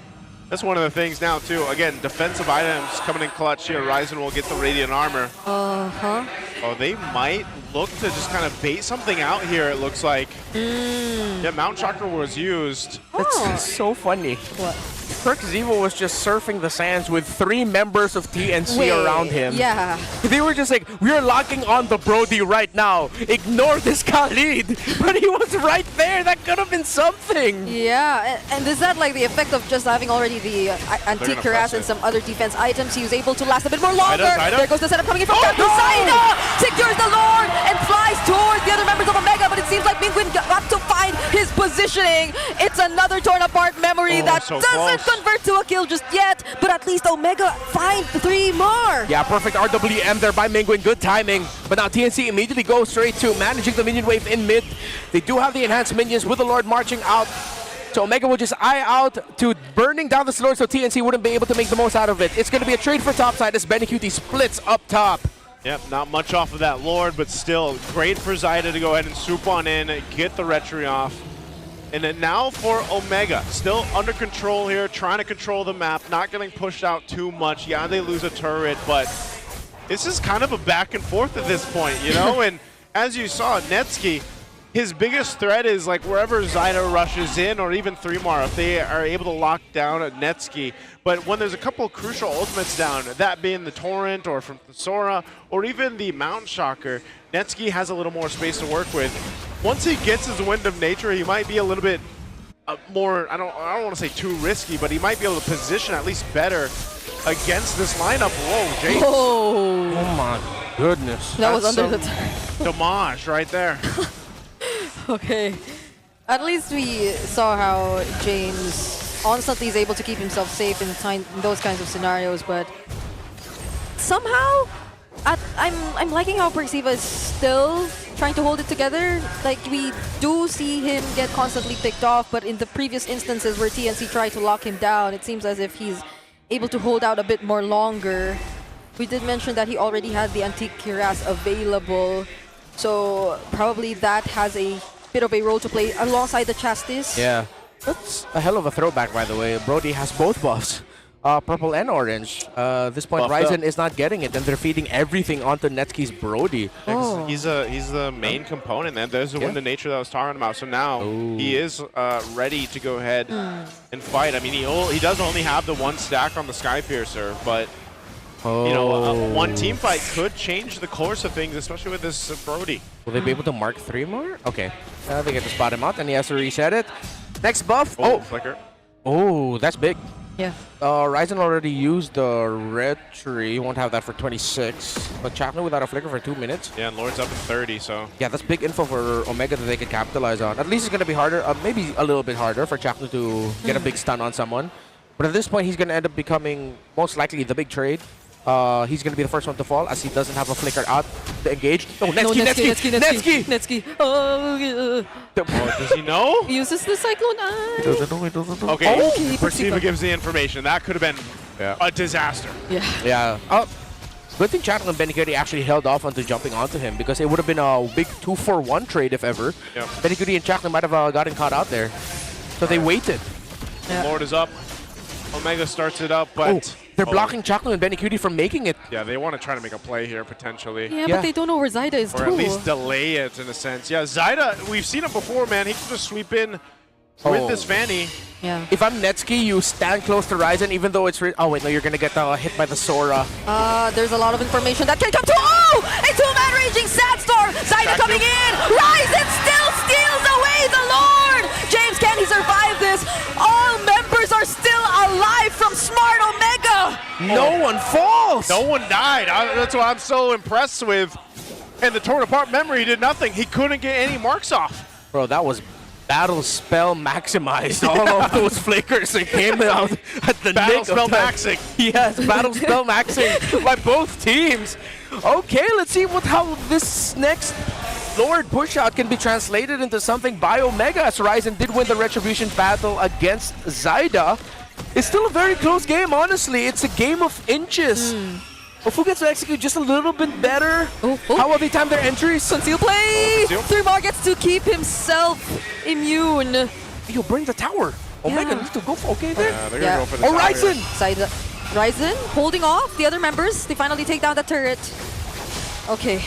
That's one of the things now, too. Again, defensive items coming in clutch here. Ryzen will get the Radiant Armor. Uh-huh. Oh, they might look to just kind of bait something out here, it looks like. Yeah, Mount Chakra was used. That's so funny. What? Perksiva was just surfing the sands with 3 members of TNC around him. Yeah. They were just like, we're locking on the Brody right now. Ignore this Khalid. But he was right there. That could have been something. Yeah, and is that like the effect of just having already the antique harass and some other defense items? He was able to last a bit more longer. There goes the setup coming in from Captain Saida. Secures the Lord and flies towards the other members of Omega, but it seems like Mingwin got to find his positioning. It's another torn apart memory that doesn't convert to a kill just yet, but at least Omega find 3 more. Yeah, perfect RWM there by Mingwin. Good timing. But now TNC immediately goes straight to managing the minion wave in mid. They do have the enhanced minions with the Lord marching out. So Omega will just eye out to burning down the Lord so TNC wouldn't be able to make the most out of it. It's going to be a trade for topside as Benny Cutie splits up top. Yep, not much off of that Lord, but still great for Zyda to go ahead and swoop on in, get the Retry off. And then now for Omega, still under control here, trying to control the map, not getting pushed out too much. Yeah, they lose a turret, but this is kind of a back and forth at this point, you know? And as you saw, Netsky, his biggest threat is like wherever Zyda rushes in, or even 3mar, if they are able to lock down a Netsky. But when there's a couple of crucial ultimates down, that being the Torrent or from Sora, or even the Mount Shocker, Netsky has a little more space to work with. Once he gets his Wind of Nature, he might be a little bit more, I don't want to say too risky, but he might be able to position at least better against this lineup. Whoa, James. Oh, oh my goodness. That was under the damage right there. Okay. At least we saw how James constantly is able to keep himself safe in those kinds of scenarios, but somehow I'm liking how Perksiva is still trying to hold it together. Like, we do see him get constantly picked off, but in the previous instances where TNC tried to lock him down, it seems as if he's able to hold out a bit more longer. We did mention that he already had the Antique Cuirass available, so probably that has a bit of a role to play alongside the Chastis. Yeah, that's a hell of a throwback, by the way. Brody has both buffs, purple and orange. This point, Ryzen is not getting it, and they're feeding everything onto Netsky's Brody. Oh. He's the main component, and there's the Wind of Nature that I was talking about. So now he is ready to go ahead and fight. I mean, he does only have the 1 stack on the Skypiercer, but you know, one team fight could change the course of things, especially with this Brody. Will they be able to mark 3 more? Okay. They get to spot him out, and he has to reset it. Next buff. Flicker. Oh, that's big. Yeah. Ryzen already used the red tree. Won't have that for 26. But Chapman without a flicker for 2 minutes. Yeah, and Lord's up in 30, so... Yeah, that's big info for Omega that they can capitalize on. At least it's going to be harder, maybe a little bit harder for Chapman to get a big stun on someone. But at this point, he's going to end up becoming, most likely, the big trade. He's going to be the first one to fall as he doesn't have a flicker out to engage. Oh, Netsky. Oh, does he know? He uses the Cyclone Eye. He doesn't know. Okay, Perceiver gives the information. That could have been a disaster. Yeah. Good thing Chapman and Benicudi actually held off onto jumping onto him because it would have been a big 2-for-1 trade if ever. Yep. Benicudi and Chapman might have gotten caught out there. So they waited. Lord is up. Omega starts it up, but... they're blocking Chapman and Benicudi from making it. Yeah, they want to try to make a play here, potentially. Yeah, but they don't know where Zyda is, Or at least delay it, in a sense. Yeah, Zyda, we've seen it before, man. He can just sweep in with this Vanny. Yeah. If I'm Netsky, you stand close to Ryzen, even though it's... oh, wait, no, you're going to get hit by the Sora. There's a lot of information that can come to... Oh! A two-man raging Sandstorm! Zyda coming in! Ryzen still steals away the Lord! James, can he survive this? All members are still alive from Smart Omega! No one falls! No one died. That's what I'm so impressed with. And the torn apart memory did nothing. He couldn't get any marks off. Bro, that was battle spell maximized. All of those flickers that came out at the Battle spell maxing. Yes, battle spell maxing by both teams. Okay, let's see how this next Lord push-out can be translated into something by Omega, as Ryzen did win the Retribution battle against Zyda. It's still a very close game, honestly. It's a game of inches. If who gets to execute just a little bit better? How will they time their entries? Conceal play! 3mar gets to keep himself immune. You bring the tower. Omega needs to go for there. Yeah, they're going to go for the tower. Ryzen! Ryzen holding off the other members. They finally take down the turret. Okay.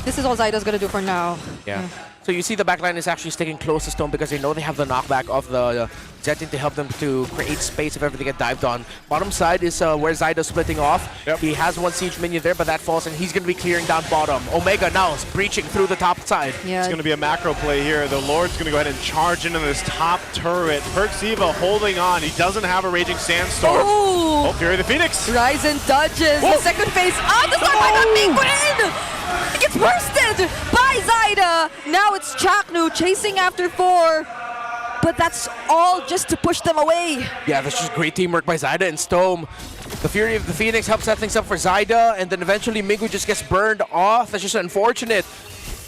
This is all Zyda's gonna do for now. Yeah. So you see the backline is actually sticking close to Stone because they know they have the knockback of the Zetin to help them to create space if ever they get dived on. Bottom side is where Zyda's splitting off. He has one siege minion there, but that falls and he's going to be clearing down bottom. Omega now is breaching through the top side. It's going to be a macro play here. The Lord's going to go ahead and charge into this top turret. Perciva holding on. He doesn't have a Raging Sandstorm. Oh, Fury of the Phoenix. Ryzen dodges the second phase of the start by the Penguin! He gets bursted by Zyda. Now it's Chaknu chasing after 4. But that's all just to push them away. Yeah, that's just great teamwork by Zyda and Stome. The Fury of the Phoenix helps set things up for Zyda, and then eventually Mingu just gets burned off. That's just unfortunate.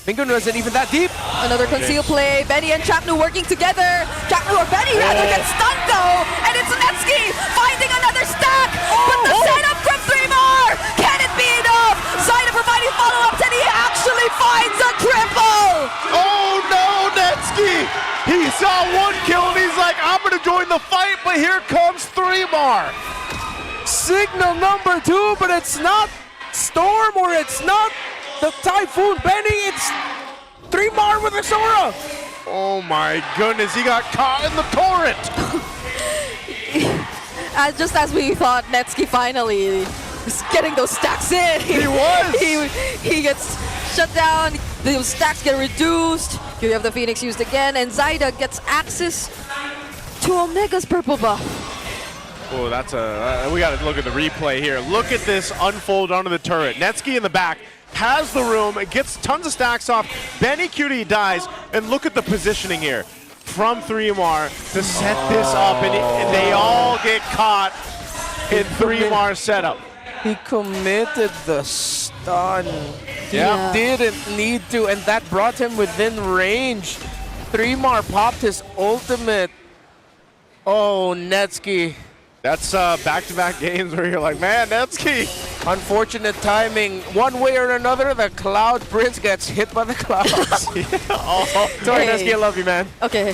Mingu wasn't even that deep. Another conceal play. Benny and Chaknu working together. Chaknu or Benny rather gets stunned though. And it's Netsky finding another stack. But the setup from 3mar. Can it be enough? Zyda providing follow-ups and he actually finds a triple. Oh no, Netsky! He saw one kill and he's like, I'm gonna join the fight, but here comes 3mar. Signal number 2, but it's not Storm or it's not the Typhoon Benny, it's 3mar with a Sora. Oh my goodness, he got caught in the torrent. Just as we thought, Netsky finally is getting those stacks in. He was. He gets shut down. Those stacks get reduced. Here you have the Phoenix used again, and Zyda gets access to Omega's purple buff. Oh, that's we got to look at the replay here. Look at this unfold onto the turret. Netsky in the back has the room, it gets tons of stacks off. Benny Cutie dies, and look at the positioning here from 3mar to set this up, and they all get caught in 3mar setup. He committed the stun. Yeah. He didn't need to, and that brought him within range. 3mar popped his ultimate. Oh, Netsky. That's back-to-back games where you're like, man, Netsky. Unfortunate timing. One way or another, the Cloud Prince gets hit by the clouds. Sorry, Netsky, I love you, man. Okay.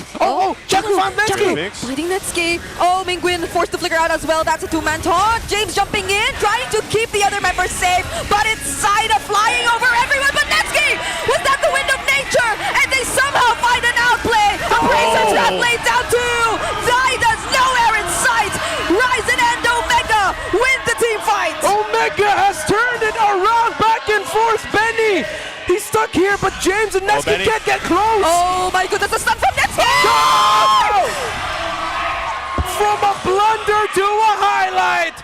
Chaknu found Netsky. Fighting Netsky. Oh, Minguin forced to flicker out as well. That's a 2-man taunt. James jumping in, trying to keep the other members safe, but it's Zyda flying over everyone. But Netsky, was that the wind of nature? And they somehow find an outplay. A Bracer trap laid down too. Zyda's nowhere in sight. Ryzen and Omega win the team fight. Omega has turned it around, back and forth. Benny, he's stuck here, but James and Netsky can't get close. Oh my goodness, a stun from Netsky! from a blunder to a highlight.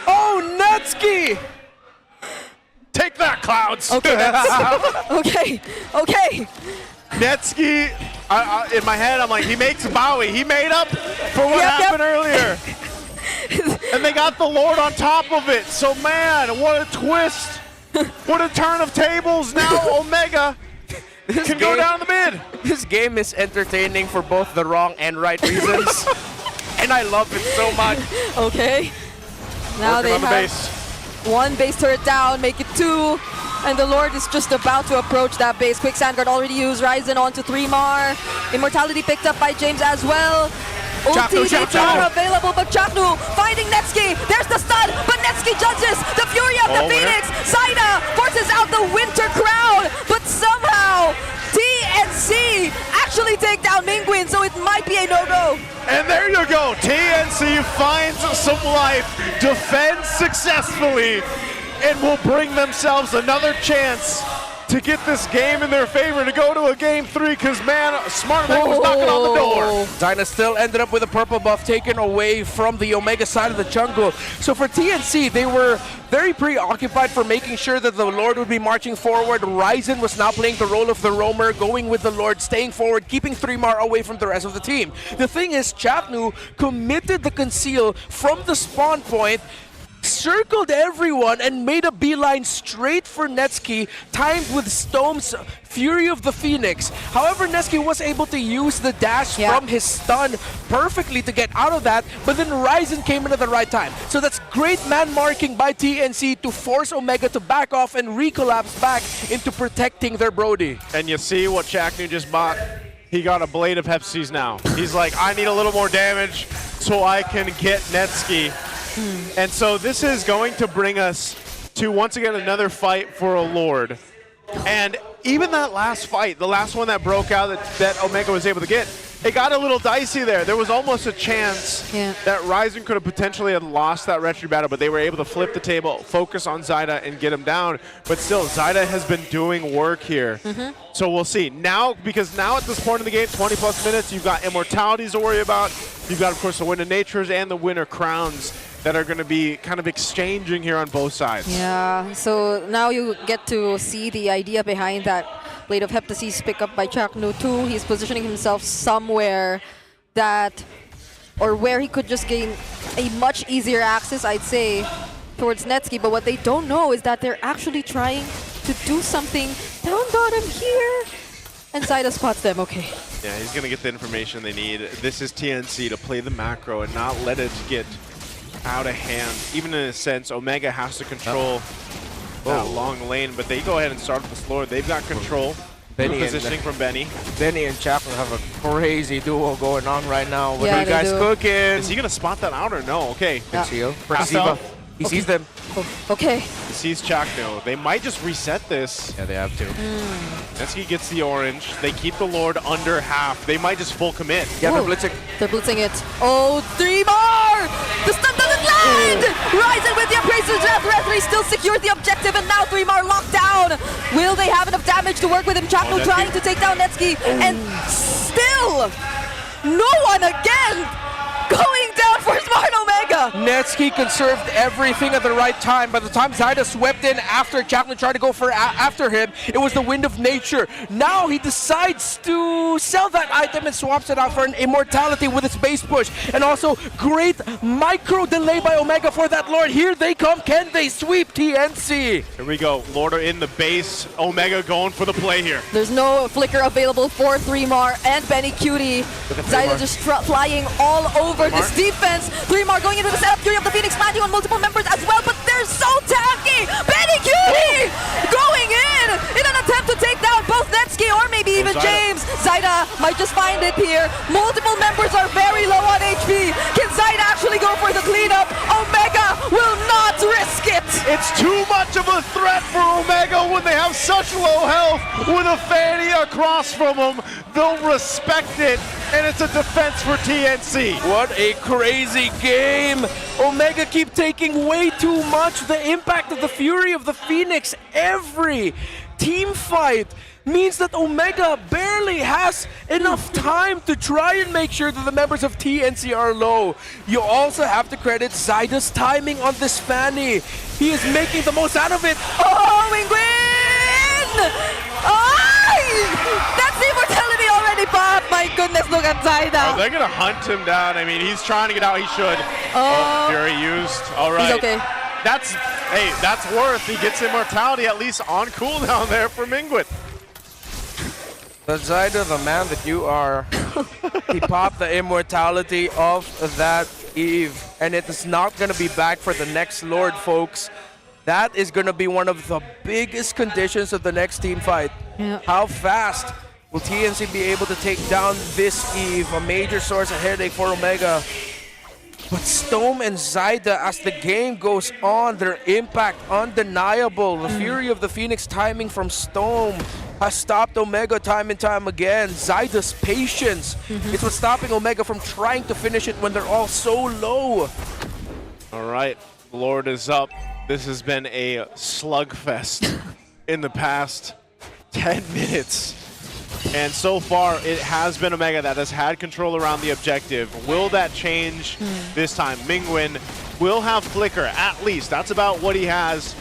Oh, Netsky. Take that, Clouds. Okay, okay. Netsky, in my head, I'm like, he makes Bowie. He made up for what happened earlier. And they got the Lord on top of it. So, man, what a twist. What a turn of tables. Now Omega can go down the mid. This game is entertaining for both the wrong and right reasons. And I love it so much. Okay. Now Working they on the have base. one base turret down, make it 2. And the Lord is just about to approach that base. Quick Sandguard already used. Ryzen onto 3mar. Immortality picked up by James as well. Ulti are available, but Chaknu finding Netsky. There's the stun, but Netsky judges. The Fury of the Phoenix. Zaida forces out the Winter Crown, but somehow TNC actually take down Mingwin, so it might be a no-go. And there you go. TNC finds some life, defends successfully, and will bring themselves another chance to get this game in their favor to go to a game 3, because, man, Smart Man was knocking on the door. Zaida still ended up with a purple buff taken away from the Omega side of the jungle. So for TNC, they were very preoccupied for making sure that the Lord would be marching forward. Ryzen was now playing the role of the roamer, going with the Lord, staying forward, keeping 3mar away from the rest of the team. The thing is, Chapnu committed the conceal from the spawn point, circled everyone and made a beeline straight for Netsky, timed with Stone's Fury of the Phoenix. However, Netsky was able to use the dash from his stun perfectly to get out of that, but then Ryzen came in at the right time. So that's great man marking by TNC to force Omega to back off and recollapse back into protecting their Brody. And you see what Chaknu just bought? He got a Blade of Hepsies now. He's like, I need a little more damage so I can get Netsky. And so this is going to bring us to, once again, another fight for a Lord. And even that last fight, the last one that broke out that Omega was able to get, it got a little dicey there. There was almost a chance that Ryzen could have potentially had lost that Retry battle, but they were able to flip the table, focus on Zaida, and get him down. But still, Zaida has been doing work here. So we'll see. Now, because now at this point in the game, 20+ minutes, you've got Immortalities to worry about. You've got, of course, the Winter Natures and the Winter Crowns that are going to be kind of exchanging here on both sides. Yeah, so now you get to see the idea behind that Blade of Heptasis pick up by Chaknu too. He's positioning himself somewhere that, or where he could just gain a much easier access, I'd say, towards Netsky. But what they don't know is that they're actually trying to do something down bottom here. And Zaida spots them, okay. Yeah, he's going to get the information they need. This is TNC to play the macro and not let it get out of hand. Even in a sense, Omega has to control that long lane, but they go ahead and start with the slower. They've got control. Benny positioning from Benny. Benny and Chapman have a crazy duo going on right now. What are you guys cooking? Is he going to spot that out or no? Okay. He sees them. Okay. He sees Chakno. They might just reset this. Yeah, they have to. Netsky gets the orange. They keep the Lord under half. They might just full commit. Yeah, they're blitzing. They're blitzing it. Oh, 3mar! The stun doesn't land! Ryzen with the Appraiser's Death. Referee still secured the objective, and now 3mar locked down. Will they have enough damage to work with him? Chapno trying to take down Netsky, and still no one again going down for Smart Omega. Netsky conserved everything at the right time. By the time Zaida swept in after Chapman tried to go for after him, it was the Wind of Nature. Now he decides to sell that item and swaps it out for an Immortality with its base push. And also, great micro delay by Omega for that Lord. Here they come. Can they sweep TNC? Here we go. Lord are in the base. Omega going for the play here. There's no flicker available for 3mar and Benny Cutie. Zaida just flying all over this defense. 3mar going into the setup. Fury of the Phoenix landing on multiple members as well, but they're so tanky. Benny Cutie going in an attempt to take down both Netsky or maybe even James. Zaida might just find it here. Multiple members are very low on HP. Can Zaida actually go for the cleanup? Omega will not risk it. It's too much of a threat for Omega when they have such low health. With a Fanny across from them, they'll respect it, and it's a defense for TNC. What a crazy game. Omega keep taking way too much. The impact of the Fury of the Phoenix every team fight means that Omega barely has enough time to try and make sure that the members of TNC are low. You also have to credit Zyda's timing on this Fanny. He is making the most out of it. Oh, Mingwin! That's the immortality already, Pop! My goodness, look at Zyda. Oh, they're gonna hunt him down. I mean, he's trying to get out. He should. Oh, Fury used. All right. He's okay. That's worth. He gets immortality at least on cooldown there for Mingwin. The Zyda, the man that you are, he popped the immortality of that Eve, and it is not going to be back for the next Lord, folks. That is going to be one of the biggest conditions of the next team fight. Yeah. How fast will TNC be able to take down this Eve, a major source of headache for Omega? But Stome and Zyda, as the game goes on, their impact undeniable. The Fury of the Phoenix timing from Stome has stopped Omega time and time again. Zyda's patience is what's stopping Omega from trying to finish it when they're all so low. All right, Lord is up. This has been a slugfest in the past 10 minutes. And so far, it has been Omega that has had control around the objective. Will that change this time? Mingwin will have Flicker, at least. That's about what he has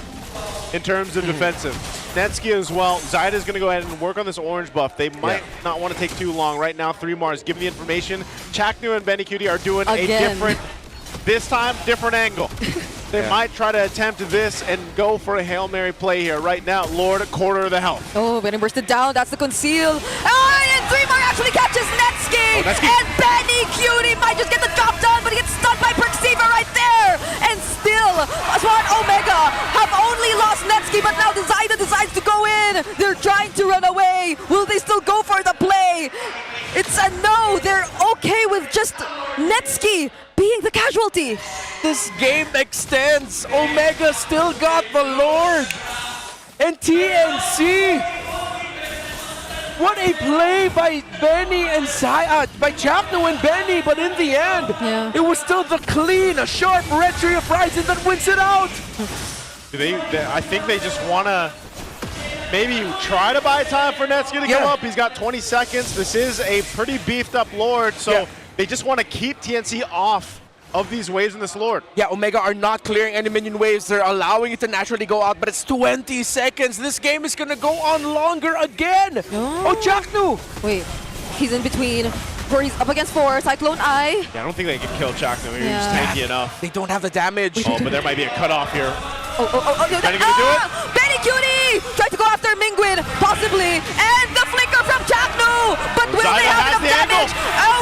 in terms of defensive. Netsky as well. Zyda's going to go ahead and work on this orange buff. They might not want to take too long. Right now, 3 Mars giving the information. Chaknu and Benny Cutie are doing a different, this time, different angle. They might try to attempt this and go for a Hail Mary play here. Right now, Lord, quarter of the health. Oh, Benny bursted down. That's the conceal. Oh, and 3 more actually catches Netsky. And Benny Cutie might just get the job done, but he gets stunned by Perceiver right there. And still, Swan Omega have only lost Netsky, but now Zyda decides to go in. They're trying to run away. Will they still go for the play? It's a no. They're okay with just Netsky being the casualty. This game extends. Omega still got the Lord. And TNC. What a play by Benny and by Chapno and Benny, but in the end, it was still the clean, a sharp red tree of Ryzen that wins it out. I think they just want to maybe try to buy time for Netsky to come up. He's got 20 seconds. This is a pretty beefed up Lord, so they just want to keep TNC off of these waves in this Lord. Yeah, Omega are not clearing any minion waves. They're allowing it to naturally go out, but it's 20 seconds. This game is going to go on longer again. Oh, Chaknu! Wait, he's in between. He's up against 4, Cyclone Eye. Yeah, I don't think they can kill Chaknu. He's tanky enough. They don't have the damage. Oh, but there might be a cutoff here. Benny gonna do it? Benny Cutie! Tried to go after Mingwin, possibly. And the flicker from Chapnu! But will they have enough damage?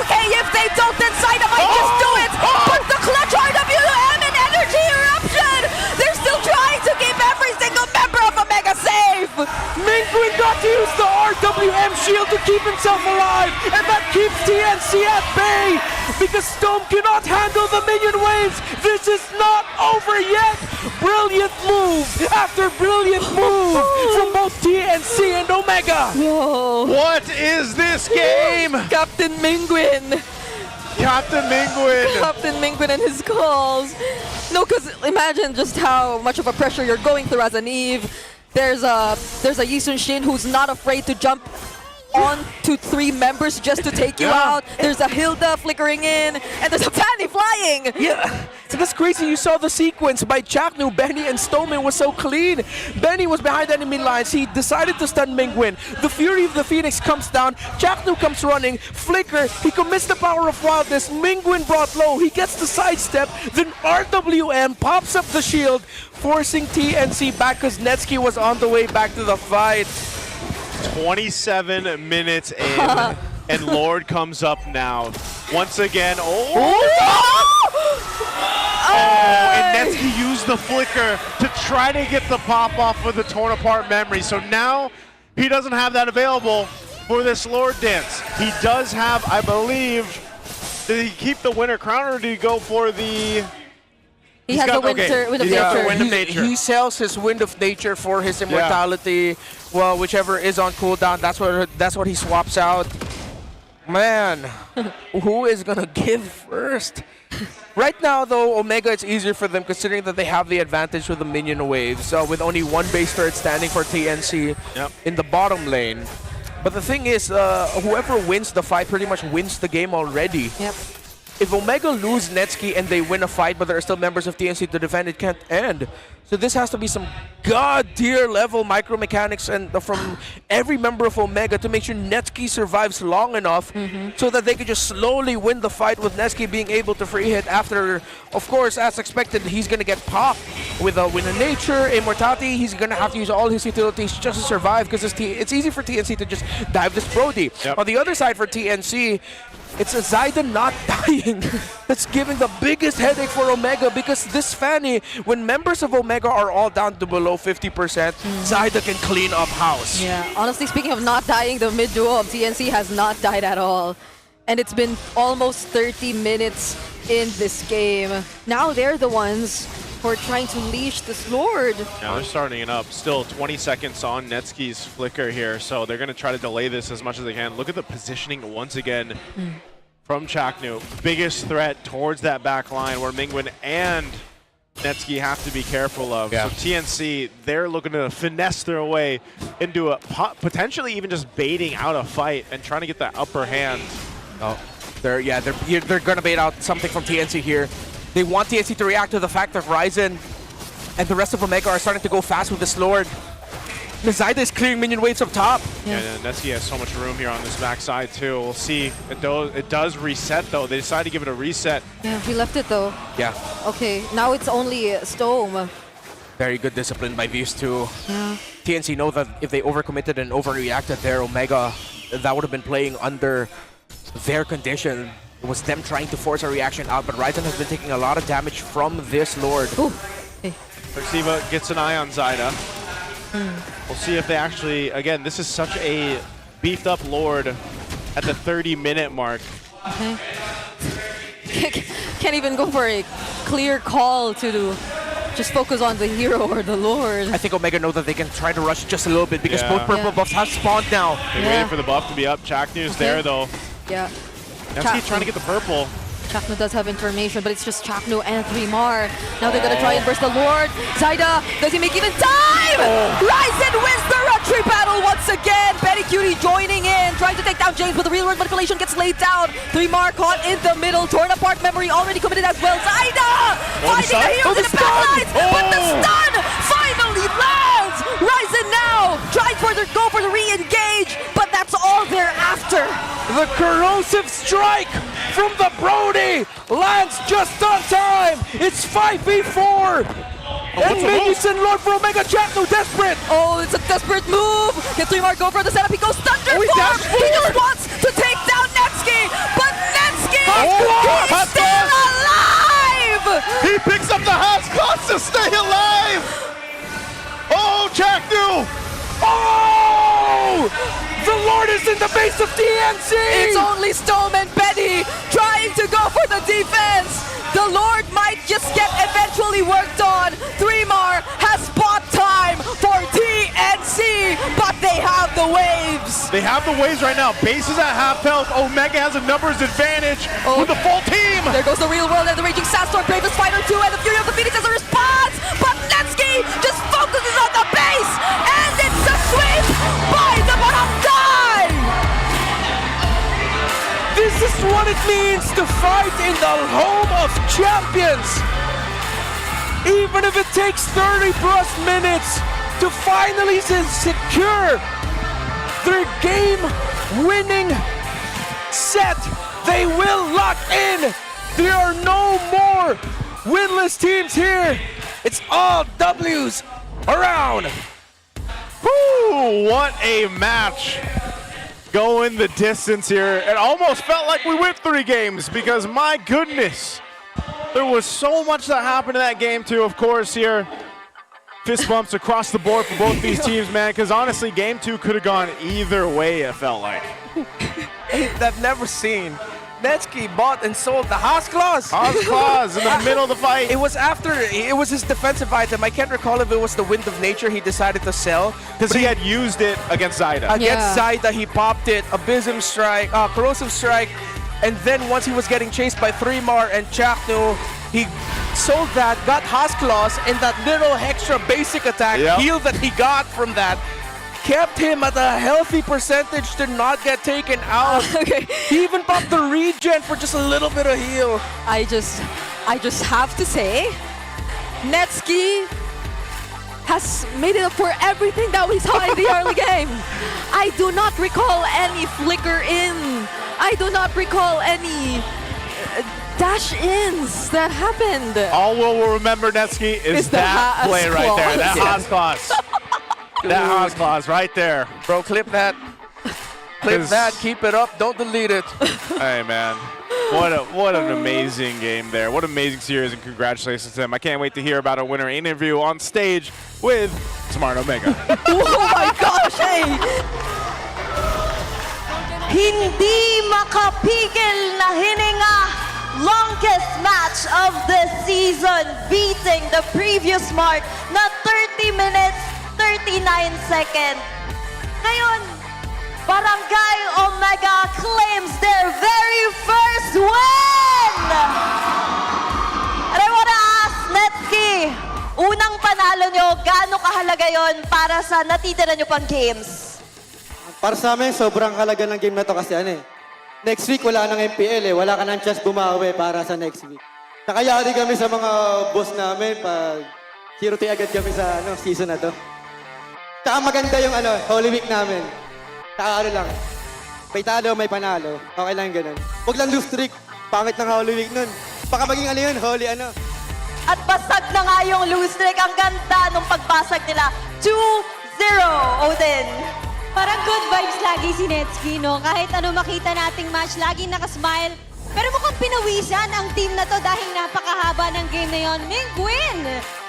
Okay, if they don't, then Zyda might just do it! But the clutch RWM and energy eruption! They're still trying to keep every single member of Omega safe! Mingwin got to use the RWM shield to keep himself alive, and that keeps TNC at bay! Because Stone cannot handle the minion waves! This is not over yet! Brilliant move after brilliant move from both TNC and Omega! Whoa. What is this game? Captain Mingwin! Captain Mingwin! Captain Mingwin and his calls! No, because imagine just how much of a pressure you're going through as an Eve. There's a Yisun Shin who's not afraid to jump on to 3 members just to take you out. There's a Hilda flickering in, and there's a Fanny flying. Yeah, so that's crazy. You saw the sequence by Chaknu, Benny, and Stoneman was so clean. Benny was behind enemy lines. He decided to stun Mingwin. The Fury of the Phoenix comes down. Chaknu comes running. Flicker, he commits the power of wildness. Mingwin brought low. He gets the sidestep. Then RWM pops up the shield, forcing TNC back because Netsky was on the way back to the fight. 27 minutes in, and Lord comes up now. Once again, and Netsky used the flicker to try to get the pop off of the torn apart memory. So now he doesn't have that available for this Lord dance. He does have, I believe, did he keep the winter crown or did he go for the... He has the Wind of Nature. He sells his Wind of Nature for his immortality. Well, whichever is on cooldown, that's what he swaps out. Man, who is gonna give first? Right now, though, Omega, it's easier for them considering that they have the advantage with the minion waves, with only one base turret standing for TNC in the bottom lane. But the thing is, whoever wins the fight pretty much wins the game already. Yep. If Omega lose Netsky and they win a fight, but there are still members of TNC to defend, it can't end. So this has to be some god-tier level micro-mechanics and from every member of Omega to make sure Netsky survives long enough so that they can just slowly win the fight with Netsky being able to free hit after, of course, as expected, he's going to get popped with a nature, immortality. He's going to have to use all his utilities just to survive because it's easy for TNC to just dive this Brody. On the other side for TNC, it's a Zayda not dying that's giving the biggest headache for Omega because this Fanny, when members of Omega are all down to below 50%, Zayda can clean up house. Yeah, honestly speaking of not dying, the mid duo of TNC has not died at all. And it's been almost 30 minutes in this game. Now they're the ones who are trying to leash this Lord. Yeah, they're starting it up. Still 20 seconds on Netsky's flicker here, so they're going to try to delay this as much as they can. Look at the positioning once again from Chaknu. Biggest threat towards that back line where Mingwen and Netsky have to be careful of. So TNC, they're looking to finesse their way into a potentially even just baiting out a fight and trying to get that upper hand. They're going to bait out something from TNC here. They want TNC to react to the fact that Ryzen and the rest of Omega are starting to go fast with this Lord. Zayda is clearing minion waves up top. Yeah, and Netsky has so much room here on this backside too. We'll see. It does reset though. They decided to give it a reset. Yeah, he left it though. Yeah. Okay, now it's only Stone. Very good discipline by these two. Yeah. TNC know that if they overcommitted and overreacted there, Omega, that would have been playing under their condition. It was them trying to force a reaction out, but Ryzen has been taking a lot of damage from this Lord. Ooh. Hey. Persiva gets an eye on Zayda. We'll see if they actually, again, this is such a beefed up Lord at the 30-minute mark. Can't even go for a clear call to just focus on the hero or the Lord. I think Omega know that they can try to rush just a little bit because both purple buffs have spawned now. They're waiting for the buff to be up. Chaknu's there though. Yeah. Netsky trying to get the purple. Chaknu does have information, but it's just Chaknu and 3mar. Now they're gonna try and burst the Lord. Zayda, does he make even time? Ryzen wins the retry battle once again. Betty Cutie joining in, trying to take down James, but the real world manipulation gets laid down. 3mar caught in the middle, torn apart memory already committed as well. Zayda finding the heroes in the backlines, but the stun finally lands. Ryzen now tries to go for the re-engage, but that's all they're after. The corrosive strike from the Brody lands just on time. It's 5v4. And Minions and Lord for Omega. Chaknu desperate. Oh, it's a desperate move. Can 3mar go for the setup? He goes Thunder Form. He just wants to take down Netsky, but Netsky is still alive. He picks up the house cost to stay alive. Oh, Chaknu. Oh! The Lord is in the base of TNC! It's only Stone and Betty trying to go for the defense! The Lord might just get eventually worked on! 3mar has bought time for TNC, but they have the waves! They have the waves right now. Base is at half health. Omega has a numbers advantage with the full team! There goes the real world and the Raging Sandstorm, Bravest Fighter 2, and the Fury of the Phoenix as a response! But Netsky just focuses on the base! And it's a sweep by the Barangay! This is what it means to fight in the home of champions! Even if it takes 30+ minutes to finally secure their game-winning set, they will lock in! There are no more winless teams here! It's all W's around! Woo, what a match! Going the distance here. It almost felt like we went 3 games because my goodness, there was so much that happened in that game too. Of course here, fist bumps across the board for both these teams, man, because honestly, game 2 could have gone either way, it felt like. I've never seen Netsky bought and sold the Haas Claws. Haas Claws in the middle of the fight. It was his defensive item. I can't recall if it was the Wind of Nature he decided to sell. Because he had used it against Zyda. Against Zyda, he popped it, Abysm Strike, Corrosive Strike, and then once he was getting chased by 3-Mar and Chaknu, he sold that, got Haas Claws, and that little extra basic attack heal that he got from that kept him at a healthy percentage to not get taken out. He even popped the regen for just a little bit of heal. I just have to say, Netsky has made it up for everything that we saw in the early game. I do not recall any flicker in. I do not recall any dash-ins that happened. All we'll remember, Netsky, is that play right there. That Haas Claws. That Haas Claws right there. Bro, clip that. Clip that, keep it up, don't delete it. Hey, man. What an amazing game there. What an amazing series, and congratulations to him. I can't wait to hear about a winner interview on stage with Smart Omega. Oh my gosh, hey! Hindi makapigil na hininga. Longest match of the season, beating the previous mark na 30 minutes, 39 seconds. Ngayon, Barangay Omega claims their very first win! And I wanna ask, Netsky, unang panalo nyo, gaano kahalaga yon para sa natitira nyo pang games? Para sa amin, sobrang halaga ng game na to kasi next week wala nang MPL wala ka nang chance bumawi para sa next week. Nakayari kami sa mga boss namin pag 0-3 agad kami sa season na to. Tsaka maganda yung Holy Week namin. Tsaka lang, may talo, may panalo. Okay lang ganun. Huwag lang lose streak. Pangit ng Holy Week nun. Baka maging yun, Holy At basag na nga yung lose streak. Ang ganda nung pagbasag nila. 2-0, Odin. Parang good vibes lagi si Netsky, no? Kahit ano makita nating match, laging nakasmile. Pero mukhang pinawisan ang team na to dahil napakahaba ng game na yon. Mingguin!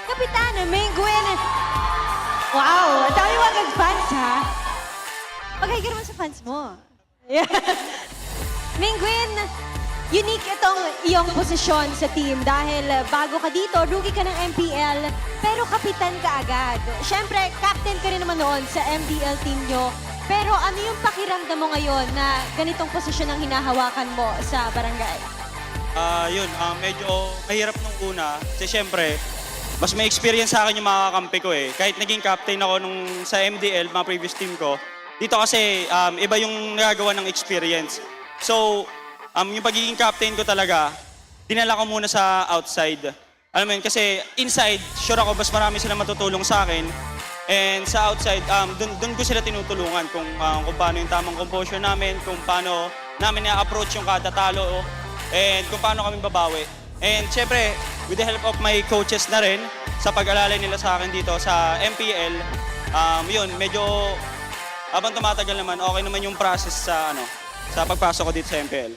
Kapitana, Mingguin! Wow! Ang dami wagag fans, ha? Paghay ka naman sa fans mo. Yeah. Mingguin, unique itong iyong posisyon sa team dahil bago ka dito, rookie ka ng MPL, pero kapitan ka agad. Siyempre, captain ka rin naman noon sa MDL team nyo. Pero ano yung pakiramdam mo ngayon na ganitong posisyon ang hinahawakan mo sa barangay? Medyo mahirap nung una. Kasi siyempre, mas may experience sa akin yung mga kakampi ko eh. Kahit naging captain ako sa MDL, mga previous team ko, dito kasi iba yung nagagawa ng experience. So, yung pagiging captain ko talaga, dinala ko muna sa outside. Alam mo yun, kasi inside, sure ako, mas marami sila matutulong sa akin. And sa outside, dun ko sila tinutulungan kung paano yung tamang composure namin, kung paano namin na-approach yung kada talo, and kung paano kami babawi. And syempre, with the help of my coaches na rin, sa pag-alalay nila sa akin dito sa MPL, medyo habang tumatagal naman, okay naman yung process sa pagpasok ko dito sa MPL.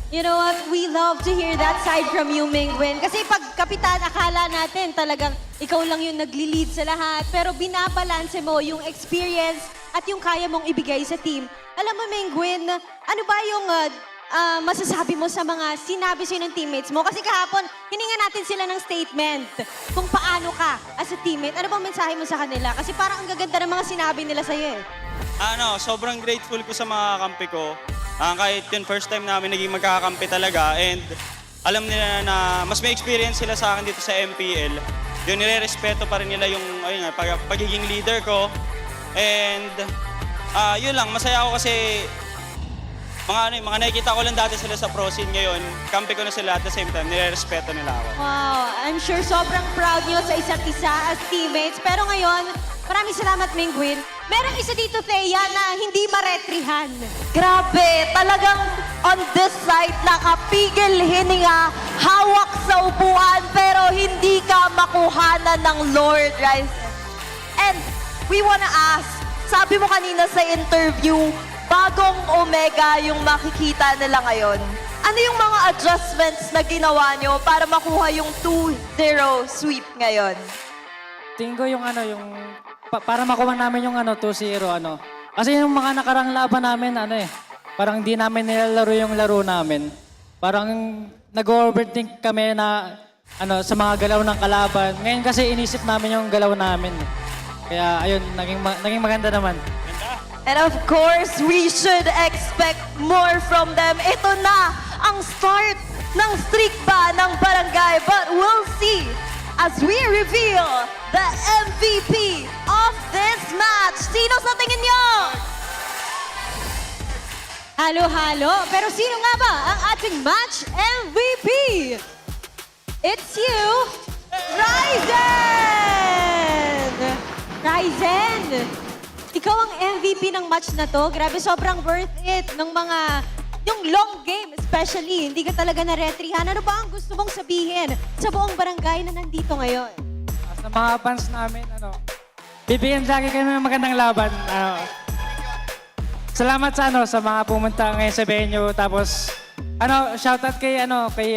You know what? We love to hear that side from you, Mingguin. Kasi pag kapitan, akala natin talagang ikaw lang yung nagli-lead sa lahat. Pero binabalanse mo yung experience at yung kaya mong ibigay sa team. Alam mo, Mingguin, ano ba yung masasabi mo sa mga sinabi sa'yo ng teammates mo? Kasi kahapon, hininga natin sila ng statement kung paano ka as a teammate. Ano bang mensahe mo sa kanila? Kasi parang ang gaganda ng mga sinabi nila sa'yo eh. Sobrang grateful ko sa mga kampi ko. Kahit yun, first time namin naging magkakampi talaga. And alam nila na mas may experience sila sa akin dito sa MPL. Yun, nire-respeto pa rin nila yung pagiging leader ko. And yun lang, masaya ako kasi mga nakikita ko lang dati sila sa pro scene ngayon. Kampi ko na sila at the same time, nire-respeto nila ako. Wow, I'm sure sobrang proud nyo sa isa't isa as teammates. Pero ngayon, maraming salamat, Mingguin. Merong isa dito, Thea, na hindi maretrihan. Grabe, talagang on this side, nakapigil hininga, hawak sa upuan, pero hindi ka makuhanan ng Lord, right? And we wanna ask, sabi mo kanina sa interview, bagong Omega yung makikita nila ngayon. Ano yung mga adjustments na ginawa nyo para makuha yung 2-0 sweep ngayon? Tingin ko yung para makuha namin yung 2-0 Kasi yung mga nakarang laban namin parang di namin nilalaro yung laro namin. parang nag-overthink kami na sa mga galaw ng kalaban. Ngayon kasi inisip namin yung galaw namin. Kaya ayun, naging maganda naman. And of course, we should expect more from them. Ito na ang start ng streak ba ng barangay. But we'll see as we reveal the MVP of this match. Sino sa tingin nyo? Halo-halo. Pero sino nga ba ang ating match MVP? It's you, Ryzen! Ryzen! Ikaw ang MVP ng match na to. Grabe, sobrang worth it ng yung long game especially. Hindi ka talaga na-retrihan. Ano ba ang gusto mong sabihin sa buong barangay na nandito ngayon? Sa mga fans namin, bibigyan lagi kami ng magandang laban. Salamat sa mga pumunta ngayon sa venue. Tapos, shoutout kay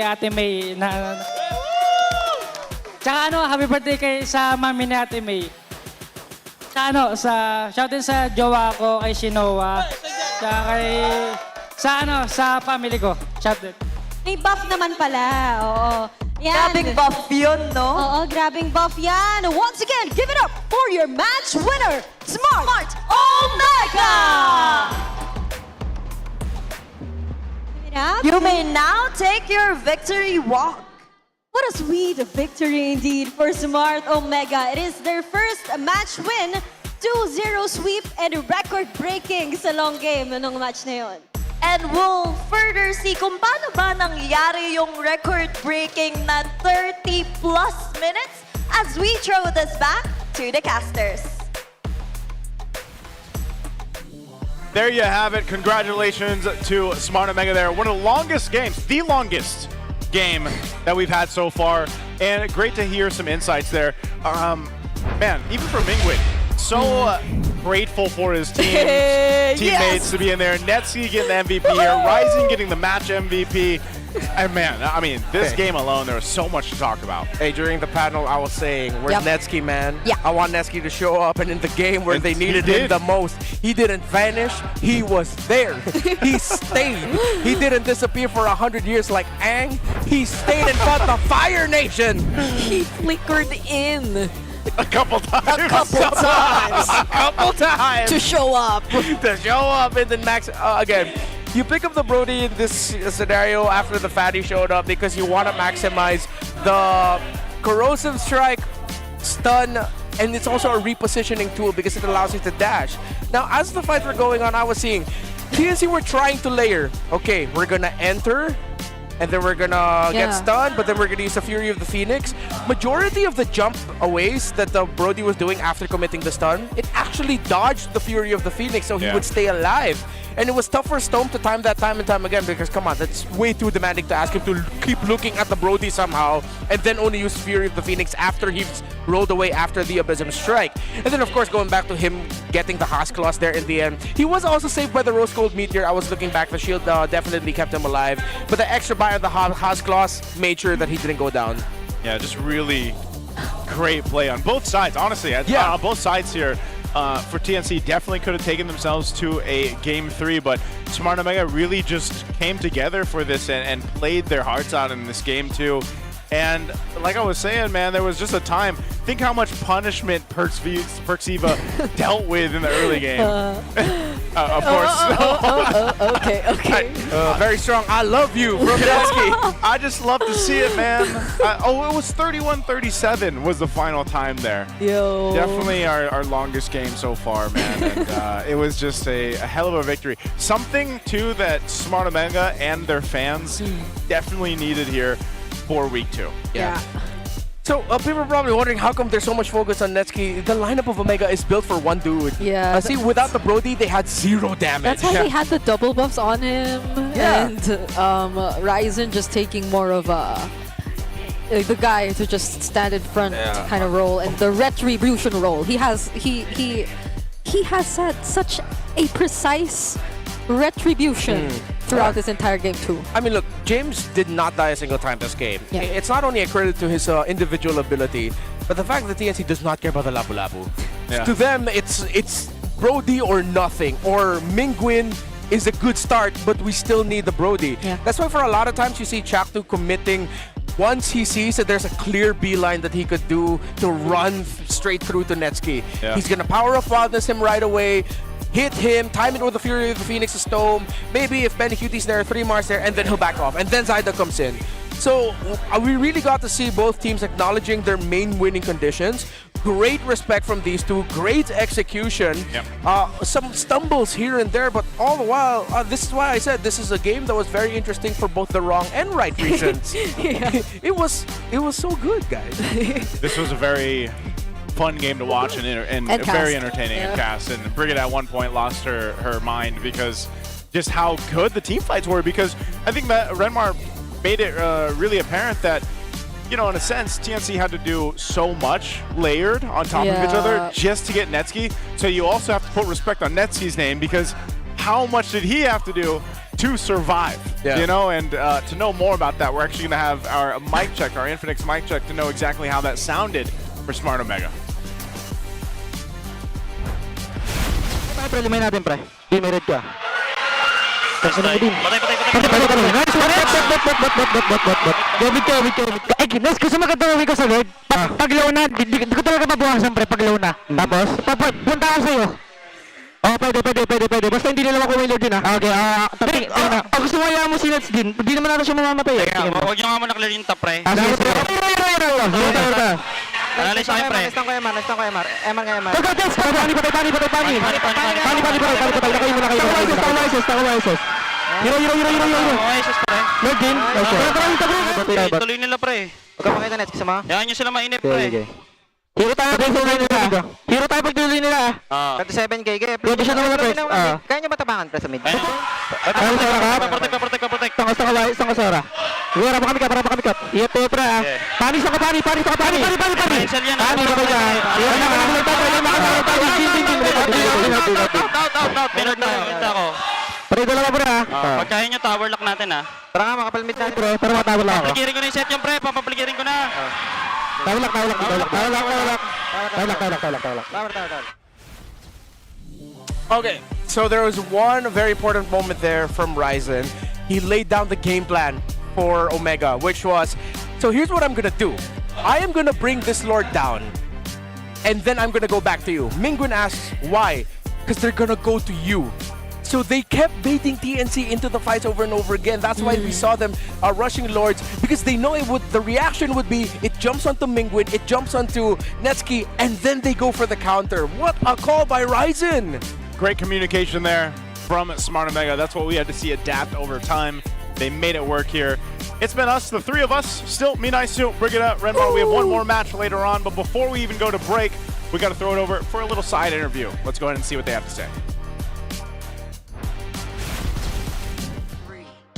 Ate May tsaka happy birthday sa mami ni Ate May. Shoutout sa jowa ko, kay Shinoa. Tsaka sa family ko. Shoutout. May buff naman pala. Oo. Yan. Grabing buff yun, no? Oo, grabing buff yan. Once again, give it up for your match winner, Smart Omega! You may now take your victory walk. What a sweet victory indeed for Smart Omega. It is their first match win, 2-0 sweep, and record-breaking sa long game ng match na yun. And we'll further see kung paano ba nangyari yung record-breaking na 30-plus minutes as we throw this back to the casters. There you have it. Congratulations to Smart Omega there. One of the longest games, the longest game that we've had so far. And great to hear some insights there. Man, even from Mingwin, so grateful for his teammates to be in there. Netsky getting the MVP here. Rising getting the match MVP. And man, I mean, this game alone, there was so much to talk about. Hey, during the panel, I was saying, where's Netsky, man? Yeah. I want Netsky to show up, and in the game where they needed him the most, he didn't vanish. He was there. He stayed. He didn't disappear for 100 years like Aang. He stayed and fought the Fire Nation. He flickered in A couple times. A couple times. to show up. To show up and then max again. You pick up the Brody in this scenario after the Fatty showed up because you want to maximize the corrosive strike, stun, and it's also a repositioning tool because it allows you to dash. Now, as the fights were going on, I was seeing TNC were trying to layer. Okay, we're gonna enter, and then we're gonna get stunned, but then we're gonna use the Fury of the Phoenix. Majority of the jump aways that the Brody was doing after committing the stun, it actually dodged the Fury of the Phoenix, so he would stay alive. And it was tough for Stone to time that time and time again because, come on, that's way too demanding to ask him to keep looking at the Brody somehow and then only use Fury of the Phoenix after he's rolled away after the Abysm Strike. And then, of course, going back to him getting the Haas-Claws there in the end. He was also saved by the Rose Gold Meteor. I was looking back. The shield definitely kept him alive. But the extra buy on the Haas-Claws made sure that he didn't go down. Yeah, just really great play on both sides, honestly. Both sides here. For TNC, definitely could have taken themselves to a Game 3, but Smart Omega really just came together for this and played their hearts out in this game too. And like I was saying, man, there was just a time. Think how much punishment Perxiva dealt with in the early game. Of course. Okay. Very strong. I love you, Brokansky. I just love to see it, man. It was 31-37 was the final time there. Yo. Definitely our longest game so far, man. And it was just a hell of a victory. Something, too, that Smart Omega and their fans definitely needed here for week 2. Yeah. So people are probably wondering how come there's so much focus on Netsky. The lineup of Omega is built for one dude. Yeah. See, without the Brody, they had 0 damage. That's why they had the double buffs on him. Yeah. And Ryzen just taking more of the guy to just stand in front kind of role, and the retribution role. He has set such a precise retribution throughout this entire game too. I mean, look, James did not die a single time this game. Yeah. It's not only a credit to his individual ability, but the fact that TNC does not care about the Lapu Lapu. Yeah. To them, it's Brody or nothing, or Mingwin is a good start, but we still need the Brody. That's why for a lot of times you see Chaktu committing once he sees that there's a clear beeline that he could do to run straight through to Netsky. He's gonna power up Wildness him right away, hit him, time it with the Fury of the Phoenix's Tome. Maybe if Benny Cutie's there, 3 Mars there, and then he'll back off. And then Zyda comes in. So we really got to see both teams acknowledging their main winning conditions. Great respect from these two, great execution. Some stumbles here and there, but all the while, this is why I said this is a game that was very interesting for both the wrong and right reasons. It was so good, guys. This was a very fun game to watch and very entertaining and cast. And Brigid at one point lost her mind because just how good the team fights were, because I think that Renmar made it really apparent that, you know, in a sense, TNC had to do so much layered on top of each other just to get Netsky. So you also have to put respect on Netsky's name, because how much did he have to do to survive? You know, and to know more about that, we're actually going to have our mic check, our Infinix mic check, to know exactly how that sounded for Smart Omega. Pre, limay natin, pre. Di, may red ka. Patay. David ka. Ay, Gines, gusto magkatawin ko sa Lord. Pag low na, di ko talaga mabuhasan, pre, pag low na. Tapos, punta ako sa'yo. Oh, pwede. Basta hindi nila ako may Lord din, ha? Okay, pag gusto mo hayaan mo si Nets din, hindi naman natin siya mamamatay. Huwag nyo nga muna clear yung top, pre. Analyze ako, pre. Nastang ko, MR. MR nga, MR. Patay. Hero. Oasis, pre. Lord din. Tuloy nila, pre. Huwag ka makita, Nets, kasama? Hayaan nyo sila mainip, pre. Hero tayo pag tuloy nila. 37k, kaya pwede siya naman, pre. Kaya nyo ba tabangan, pre, sa mid? Protect. Tanga Sora. Para pa kami kap. Iya, pre. Panis ako. Pani. Cancel yan. Pani ba dyan? Out. Minute ako. Pre, dalawa, pre, ha? Pagkain nyo, tower lock natin, ha? Para nga, makapalmit natin, pre. Para matawal lang ako. Papapligirin ko na yung set yung pre. Papapligirin ko na. Tawalak. Okay, so there was one very important moment there from Ryzen. He laid down the game plan for Omega, which was, so here's what I'm gonna do. I am gonna bring this Lord down, and then I'm gonna go back to you. Mingwin asks, why? Because they're gonna go to you. So they kept baiting TNC into the fights over and over again. That's why we saw them rushing Lords, because they know the reaction would be, it jumps onto Mingwin, it jumps onto Netsky, and then they go for the counter. What a call by Ryzen! Great communication there from Smart Omega. That's what we had to see adapt over time. They made it work here. It's been us, the 3 of us, still me, Naisu, Brigida, Renmar. We have one more match later on, but before we even go to break, we got to throw it over for a little side interview. Let's go ahead and see what they have to say.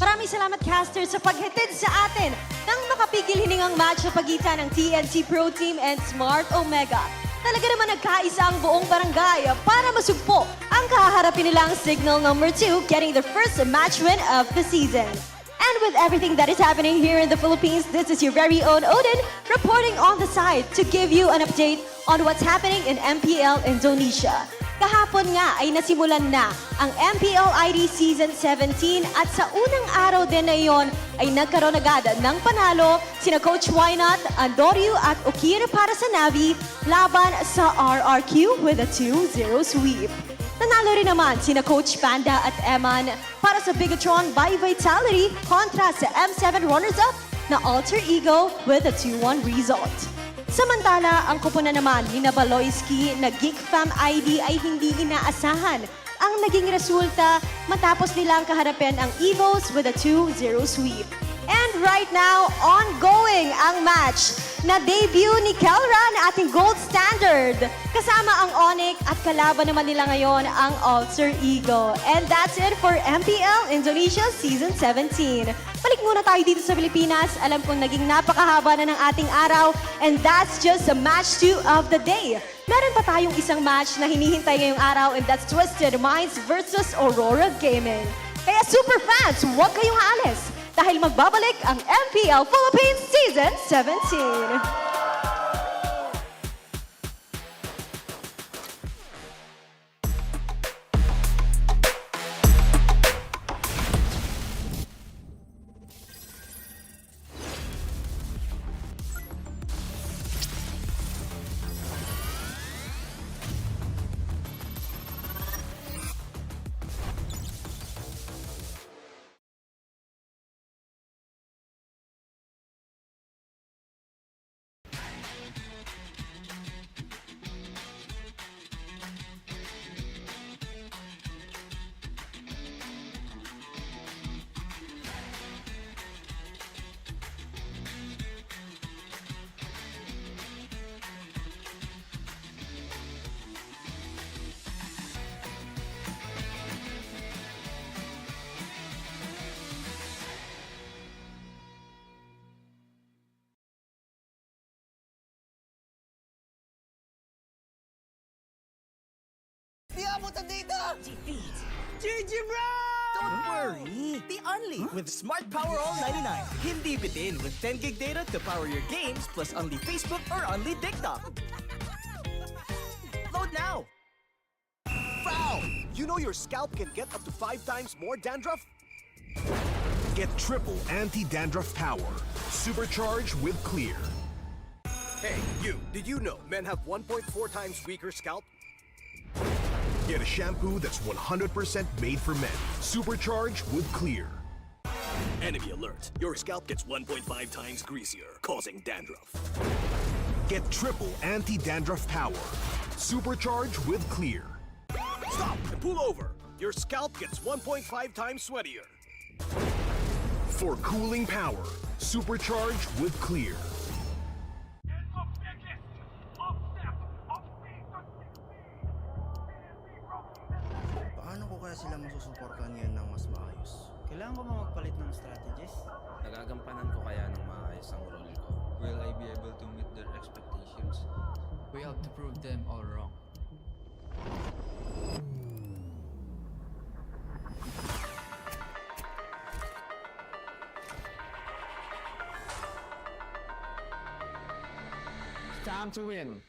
Maraming salamat, caster, sa paghatid sa atin ng makapigil hiningang match sa pagitan ng TNC Pro Team and Smart Omega. Talaga naman nagkaisa ang buong barangay para masugpo ang kaharapin nilang Signal number 2, getting their first match win of the season. And with everything that is happening here in the Philippines, this is your very own Odin reporting on the side to give you an update on what's happening in MPL Indonesia. Kahapon nga ay nasimulan na ang MPL ID Season 17 at sa unang araw din na iyon ay nagkaroon agad ng panalo sina Coach Wynot, Andoryu at Okira para sa Navi laban sa RRQ with a 2-0 sweep. Nanalo rin naman sina Coach Panda at Eman para sa Bigatron by Vitality kontra sa M7 runners-up na Alter Ego with a 2-1 result. Samantala, ang kupunan naman ni Baloyski na Geek Fam ID ay hindi inaasahan ang naging resulta matapos nilang kaharapin ang Evos with a 2-0 sweep. And right now, ongoing ang match na debut ni Kelra na ating gold standard. Kasama ang Onyx at kalaban naman nila ngayon ang Alter Ego. And that's it for MPL Indonesia Season 17. Balik muna tayo dito sa Pilipinas. Alam kong naging napakahaba na ng ating araw. And that's just a match 2 of the day. Meron pa tayong isang match na hinihintay ngayong araw, and that's Twisted Minds versus Aurora Gaming. Kaya super fans, huwag kayong aalis dahil magbabalik ang MPL Philippines Season 17. abutan dito! GG bro! Don't worry, the only with Smart Power All 99. Hindi bitin with 10 gig data to power your games plus only Facebook or only TikTok. Load now! Foul! You know your scalp can get up to 5 times more dandruff? Get triple anti-dandruff power. Supercharged with Clear. Hey, you, did you know men have 1.4 times weaker scalp? Get a shampoo that's 100% made for men. Supercharged with Clear. Enemy alert. Your scalp gets 1.5 times greasier, causing dandruff. Get triple anti-dandruff power. Supercharged with Clear. Stop and pull over. Your scalp gets 1.5 times sweatier. For cooling power. Supercharged with Clear. Paano ko kaya sila masusuportahan ngayon ng mas maayos? Kailangan ko ba magpalit ng strategies? Nagagampanan ko kaya ng maayos ang role ko? Will I be able to meet their expectations? We have to prove them all wrong. Time to win.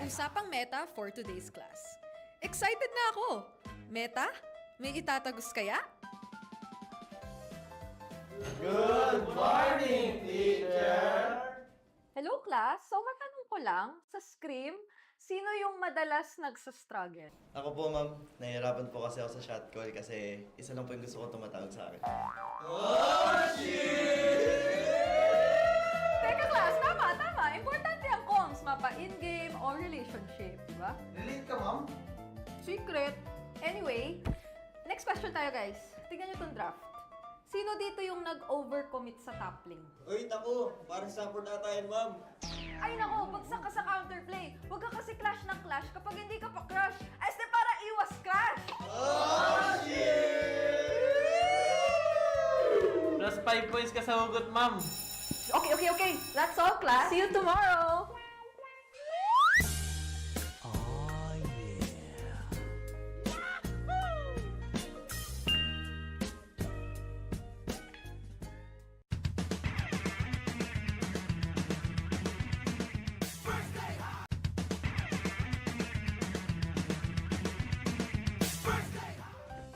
Usapang Meta for today's class. Excited na ako! Meta? May itatagos kaya? Good morning, teacher! Hello class! So matanong ko lang, sa Scream, sino yung madalas nagsastruggle? Ako po, ma'am. Nahihirapan po kasi ako sa shot call kasi isa lang po yung gusto ko tumatawag sa akin. Oh, shit! Teka class, tama! Importante ang comms, mapa in-game o relationship, di ba? Relate ka, ma'am? Secret. Anyway, next question tayo guys. Tingnan nyo itong draft. Sino dito yung nag-overcommit sa top lane? Uy, naku! Parang support na tayo, ma'am. Ay nako, bagsak ka sa counterplay. Huwag ka kasi clash ng clash kapag hindi ka pa crush. Ay, para iwas crash! Oh, shit! Plus 5 points ka sa hugot, ma'am. Okay. That's all, class. See you tomorrow. Oh yeah.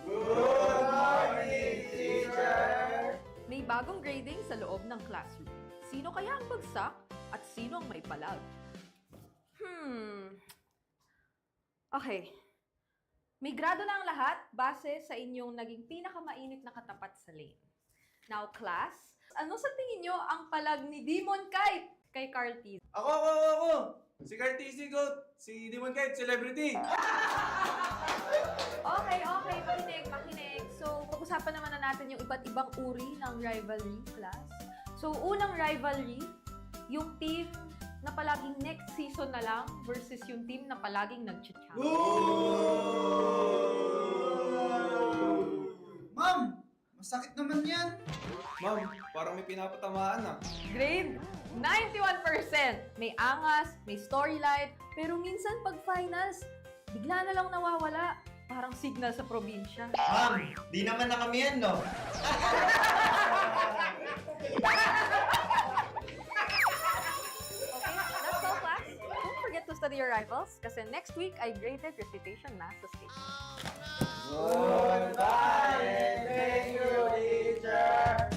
Good morning, teacher! May bagong grading sa loob ng classroom. Sino kaya ang bagsak at sino ang may palag? Okay. May grado na ang lahat base sa inyong naging pinakamainit na katapat sa lane. Now, class, ano sa tingin nyo ang palag ni Demon Kite kay Carl T? Ako! Si Cartesi Goat! Si Demon Kite, celebrity! Okay. Makinig. So, pag-usapan naman na natin yung iba't ibang uri ng rivalry, class. So, unang rivalry, yung team na palaging next season na lang versus yung team na palaging nag-champion. Ma'am! Masakit naman yan! Ma'am, parang may pinapatamaan ah. Grade 91%. May angas, may storyline, pero minsan pag finals, bigla na lang nawawala. Parang signal sa probinsya. Ma'am, di naman na kami yan, no? That's all, class. Don't forget to study your rivals kasi next week ay graded recitation na sa stage. Goodbye and thank you, teacher!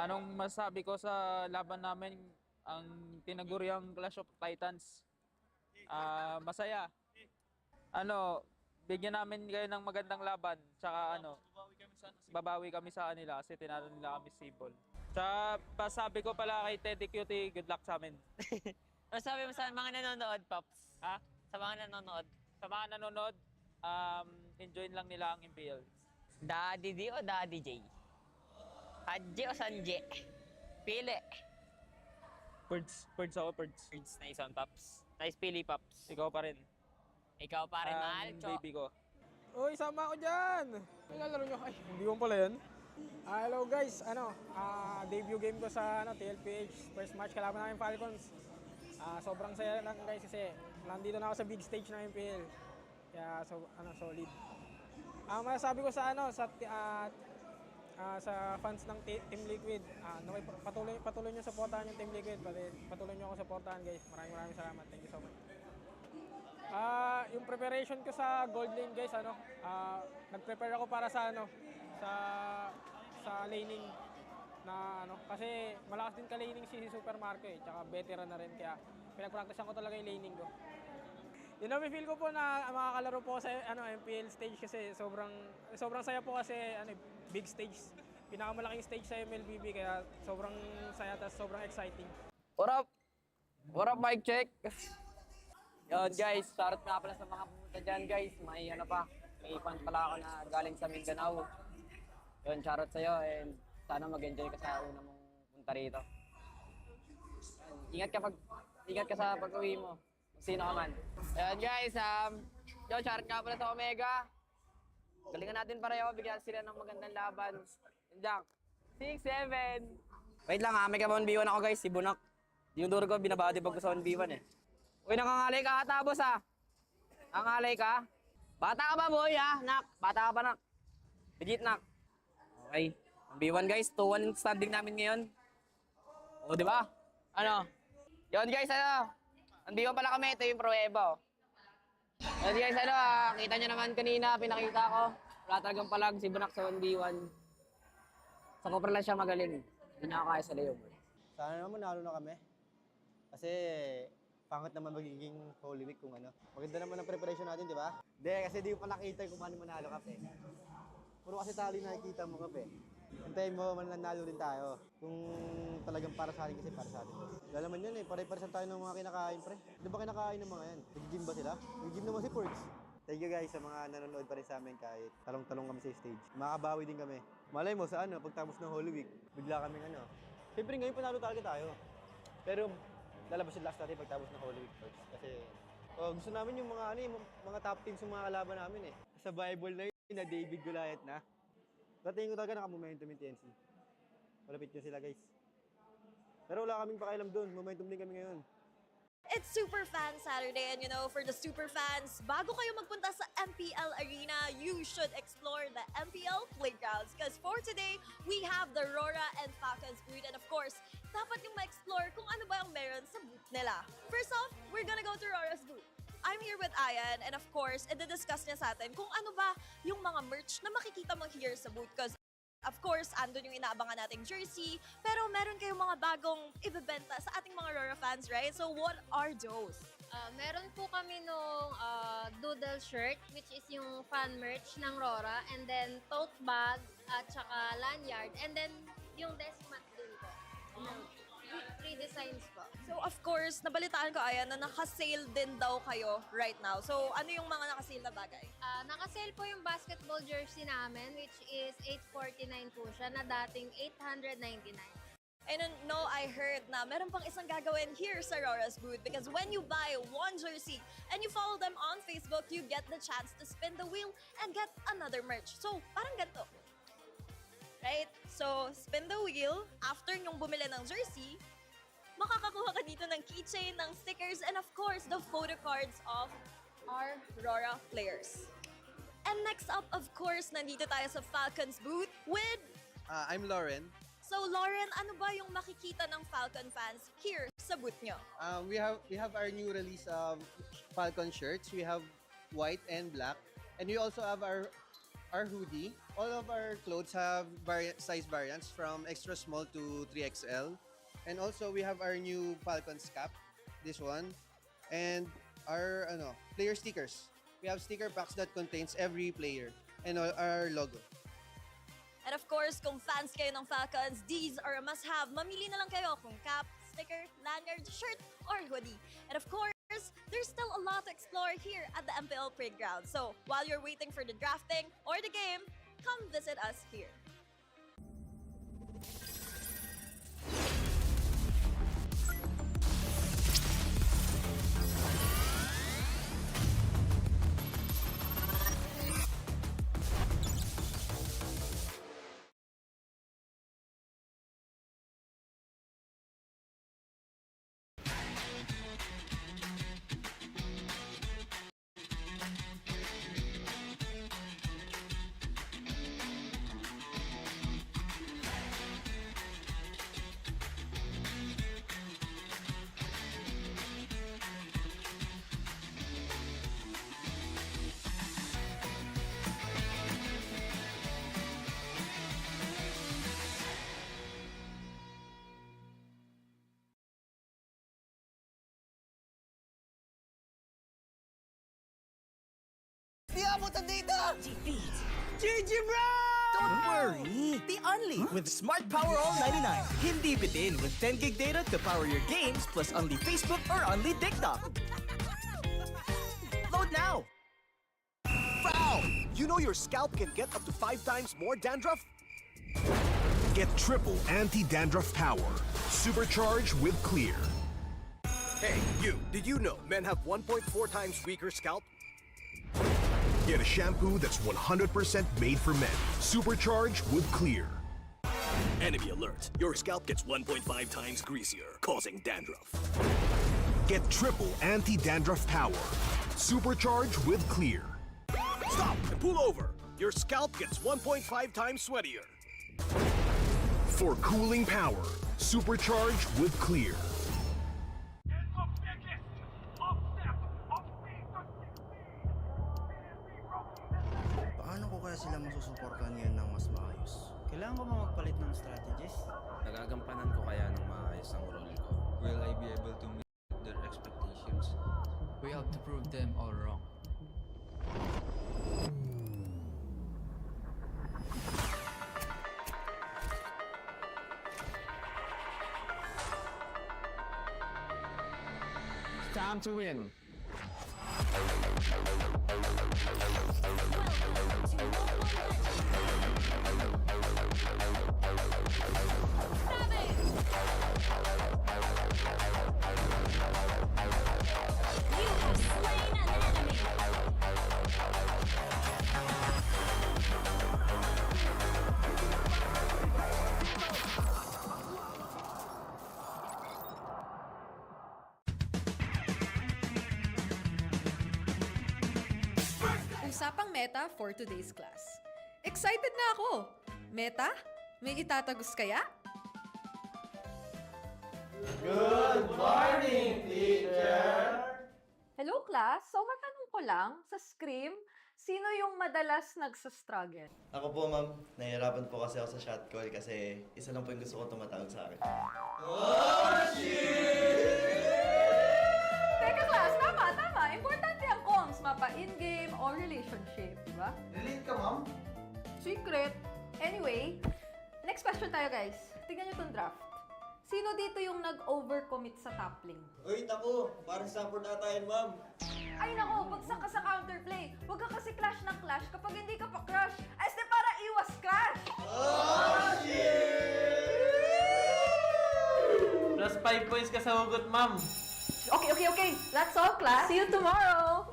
Anong masabi ko sa laban namin, ang tinaguriang Clash of Titans? Masaya. Bigyan namin kayo ng magandang laban. Tsaka babawi kami sa kanila kasi tinalo nila kami Sibol. Tsaka pasabi ko pala kay Teddy Cutie, good luck sa amin. Masabi mo sa mga nanonood, Pops? Ha? Sa mga nanonood? Sa mga nanonood, enjoy lang nila ang MPL. Daddy D o Daddy J? Hadje o Sanje? Pili. Birds ako, birds. Birds, nice one, Pops. Nice pili, Pops. Ikaw pa rin. Ikaw pa rin, mahal, Cho. Baby ko. Uy, sama ako dyan! Nilalaro nyo. Ay, hindi mo pala yan. Hello guys, debut game ko sa TLPH. First match kalaban namin Falcons. Sobrang saya lang guys kasi nandito na ako sa big stage ng MPL. Kaya solid. Masasabi ko sa sa fans ng Team Liquid, patuloy niyo suportahan yung Team Liquid. Patuloy niyo ako suportahan guys. Maraming salamat. Thank you so much. Yung preparation ko sa gold lane guys, nag-prepare ako para sa sa laning na kasi malakas din ka-laning si Super Marco tsaka veteran na rin kaya pinag-practicean ko talaga yung laning ko. Feel ko po na makakalaro po sa MPL stage kasi sobrang saya po kasi big stage. Pinakamalaking stage sa MLBB kaya sobrang saya at sobrang exciting. What up? What up, mic check? Yun guys, shoutout nga pala sa mga pumunta dyan guys. May fan pala ako na galing sa Mindanao. Yun, shoutout sa'yo and sana mag-enjoy ka sa una mong punta rito. Ingat ka sa pag-uwi mo. Sino ka man. Yun guys, shoutout nga pala sa Omega. Galingan natin pareho, bigyan sila ng magandang laban. Diyan, 6-7. Wait lang may ka 1v1 ako guys, si Bunak. Yung duro ko, binabati pag gusto 1v1 eh. Uy, nangangalay ka katabos Nangangalay ka? Bata ka ba boy nak? Bata ka pa nak? Legit nak? Okay. 1v1 guys, 2-1 standing namin ngayon. O, di ba? Yun guys, 1v1 pala kami, ito yung pruweba Yun guys, kita nyo naman kanina, pinakita ko. Wala talagang palag si Bunak sa 1v1. Sa Copper lang siya magaling. Hindi niya kaya sa Leo. Sana naman manalo na kami. Kasi pangit naman magiging Holy Week kung Maganda naman ang preparation natin, di ba? Hindi, kasi di ko pa nakita kung paano manalo kape. Puro kasi tali nakikita mo kape. Hintayin mo, mananalo rin tayo. Kung talagang para sa atin kasi para sa atin. Wala naman yan pare-paresan tayo ng mga kinakain, pre. Di ba kinakain ng mga yan? Nag-gym ba sila? Nag-gym naman si Ports. Thank you guys sa mga nanonood pa rin sa amin kahit talong-talong kami sa stage. Makabawi din kami. Malay mo sa pagtapos ng Holy Week, bigla kaming Siyempre ngayon panalo talaga tayo. Pero lalabas yung last natin pagtapos ng Holy Week first. Kasi gusto namin yung mga top teams yung mga kalaban namin Sa Bible na yun, na David Goliath na. Tingin ko talaga naka-momentum yung TNC. Malapit nyo sila guys. Pero wala kaming pakialam doon. Momentum din kami ngayon. It's Superfan Saturday and for the Superfans, bago kayo magpunta sa MPL Arena, you should explore the MPL playgrounds because for today, we have the RORA and Falcons booth and of course, dapat yung ma-explore kung ano ba yung meron sa booth nila. First off, we're gonna go to RORA's booth. I'm here with Ayan and of course, i-discuss niya sa atin kung ano ba yung mga merch na makikita mo here sa booth because of course, andun yung inaabangan nating jersey, pero meron kayong mga bagong ibebenta sa ating mga RORA fans, right? So what are those? Meron po kami nung doodle shirt, which is yung fan merch ng RORA, and then tote bag, at saka lanyard, and then yung desk mat din po. Three designs po. So of course, nabalitaan ko Ayan na naka-sale din daw kayo right now. So ano yung mga naka-sale na bagay? Naka-sale po yung basketball jersey namin, which is $849 po siya na dating $899. And no, I heard na meron pang isang gagawin here sa RORA's booth because when you buy one jersey and you follow them on Facebook, you get the chance to spin the wheel and get another merch. So parang ganito. Right? So, spin the wheel. After nyong bumili ng jersey, makakakuha ka dito ng keychain, ng stickers, and of course, the photo cards of our RORA players. And next up, of course, nandito tayo sa Falcons booth with... I'm Lauren. So, Lauren, ano ba yung makikita ng Falcon fans here sa booth nyo? We have our new release Falcon shirts. We have white and black. And we also have our our hoodie. All of our clothes have size variants from extra small to 3XL. And also we have our new Falcons cap, this one. And our player stickers. We have sticker packs that contains every player and our logo. And of course, kung fans kayo ng Falcons, these are a must-have. Mamili na lang kayo kung cap, sticker, lanyard, shirt, or hoodie. And of course, there's still a lot to explore here at the MPL Playground. So while you're waiting for the drafting or the game, come visit us here. Di abutan dito! GG bro! Don't worry! The only with Smart Power All 99. Hindi bitin with 10 gig data to power your games plus only Facebook or only TikTok. Load now! Foul! You know your scalp can get up to 5 times more dandruff? Get triple anti-dandruff power. Supercharged with Clear. Hey, you, did you know men have 1.4 times weaker scalp? Get a shampoo that's 100% made for men. Supercharged with Clear. Enemy alert. Your scalp gets 1.5 times greasier, causing dandruff. Get triple anti-dandruff power. Supercharged with Clear. Stop and pull over. Your scalp gets 1.5 times sweatier. For cooling power. Supercharged with Clear. Paano ko kaya sila masusuportahan ngayon ng mas maayos? Kailangan ko ba magpalit ng strategies? Nagagampanan ko kaya ng maayos ang role ko? Will I be able to meet their expectations? We have to prove them all wrong. It's time to win. Usapang meta for today's class. Excited na ako! Meta? May itatagos kaya? Good morning, teacher! Hello class! So matanong ko lang, sa Scream, sino yung madalas nagsastruggle? Ako po, ma'am. Nahihirapan po kasi ako sa shot call kasi isa lang po yung gusto ko tumatawag sa akin. Oh, Teka class, tama! Importante ang comms, mapa in-game or relationship, di ba? Relate ka, ma'am? Secret. Anyway, next question tayo guys. Tingnan nyo tong draft. Sino dito yung nag-overcommit sa top lane? Uy, naku! Parang support ata yan, ma'am. Ay nako, bagsak ka sa counterplay. Huwag ka kasi clash ng clash kapag hindi ka pa crush. Este para iwas crush! Oh, shit! Plus 5 points ka sa hugot, ma'am. Okay. That's all, class. See you tomorrow.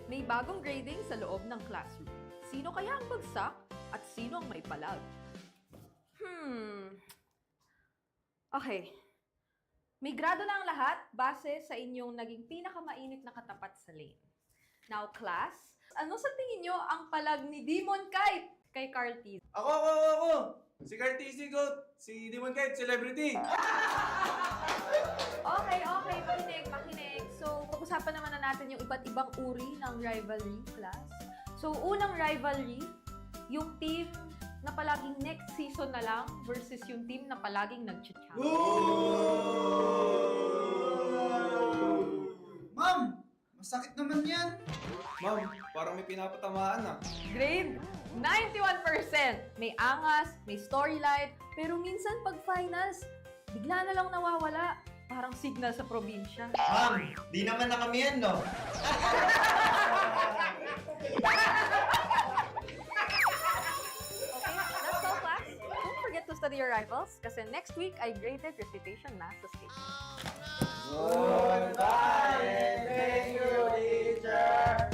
May bagong grading sa loob ng classroom. Sino kaya ang bagsak at sino ang may palag? Okay. May grado na ang lahat base sa inyong naging pinakamainit na katapat sa lane. Now, class, ano sa tingin nyo ang palag ni Demon Kite kay Carl T? Ako! Si Carl TC Goat, si Demon Kite, celebrity! Okay, makinig. So, pag-usapan naman na natin yung iba't ibang uri ng rivalry, class. So, unang rivalry, yung team na palaging next season na lang versus yung team na palaging nag-champion. Ma'am! Masakit naman yan! Ma'am, parang may pinapatamaan ah. Grade 91%. May angas, may storyline, pero minsan pag finals, bigla na lang nawawala. Parang signal sa probinsya. Ma'am, di naman na kami yan, no? That's all, class. Don't forget to study your rivals kasi next week I graded recitation math sa stage. Goodbye and thank you, teacher!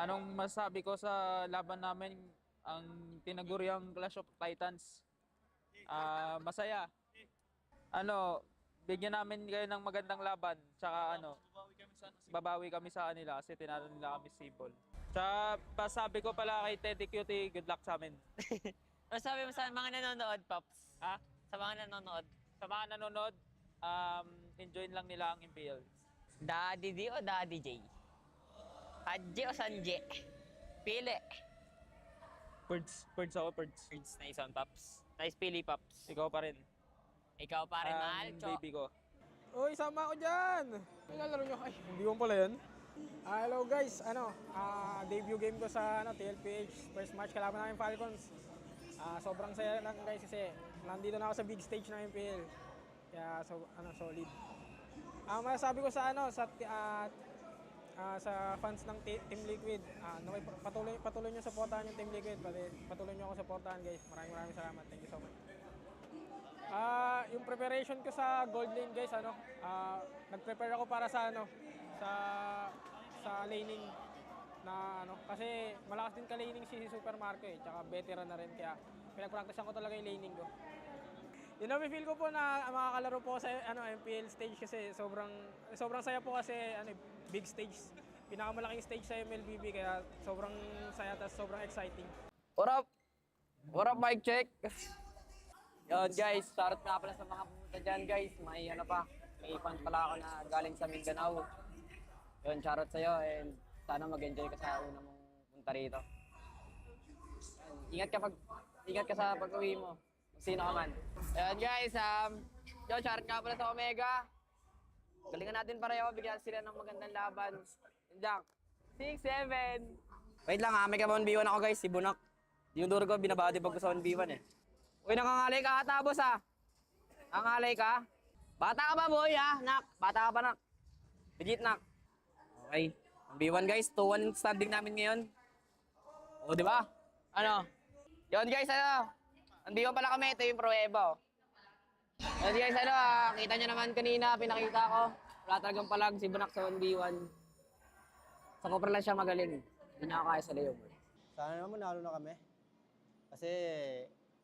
Anong masabi ko sa laban namin, ang tinaguriang Clash of Titans? Masaya. Bigyan namin kayo ng magandang laban. Tsaka babawi kami sa kanila kasi tinalo nila kami simple. Tsaka pasabi ko pala kay Teddy Cutie, good luck sa amin. Masabi mo sa mga nanonood, Pops? Ha? Sa mga nanonood? Sa mga nanonood, enjoy lang nila ang MPL. Daddy D o Daddy J? Hadje o Sanje? Pili. Birds ako, birds. Birds, nice one, Pops. Nice pili, Pops. Ikaw pa rin. Ikaw pa rin, mahal, Cho. Baby ko. Uy, sama ako dyan! Nilalaro nyo. Ay, hindi mo pala yan. Hello guys, debut game ko sa TLPH. First match kalaban namin Falcons. Sobrang saya lang guys kasi nandito na ako sa big stage ng MPL. Kaya solid. Masasabi ko sa sa fans ng Team Liquid, patuloy nyo supportahan yung Team Liquid, patuloy nyo ako supportahan guys. Maraming salamat. Thank you so much. Yung preparation ko sa gold lane guys, nag-prepare ako para sa laning na kasi malakas din ka-laning si Super Marco tsaka veteran na rin kaya pinag-practicean ko talaga yung laning ko. Yun na, feel ko po na makakalaro po sa MPL stage kasi sobrang saya po kasi big stage. Pinakamalaking stage sa MLBB kaya sobrang saya at sobrang exciting. What up? What up, mic check? Yun guys, shoutout nga pala sa mga pumunta dyan guys. May fan pala ako na galing sa Mindanao. Yun, shoutout sa'yo and sana mag-enjoy ka sa una mong punta rito. Ingat ka sa pag-uwi mo. Sino ka man. Ayan guys, yun, shoutout nga pala sa Omega. Galingan natin pareho, bigyan sila ng magandang laban. Jack, 6-7. Wait lang may ka 1v1 ako guys, si Bunak. Yung duro ko, binabati pag sa 1v1 eh. Uy, nakangalay ka ata, boss Nakangalay ka? Bata ka ba, boy Nak? Bata ka pa, Nak? Legit, Nak. Okay. 1v1 guys, 2-1 standing namin ngayon. O, di ba? Yun guys, 1v1 pala kami, ito yung pruweba, Yun guys, kita nyo naman kanina, pinakita ko. Wala talagang palag si Bunak sa 1v1. Sa Copper lang siya magaling. Hindi niya kaya sa layover. Sana naman manalo na kami. Kasi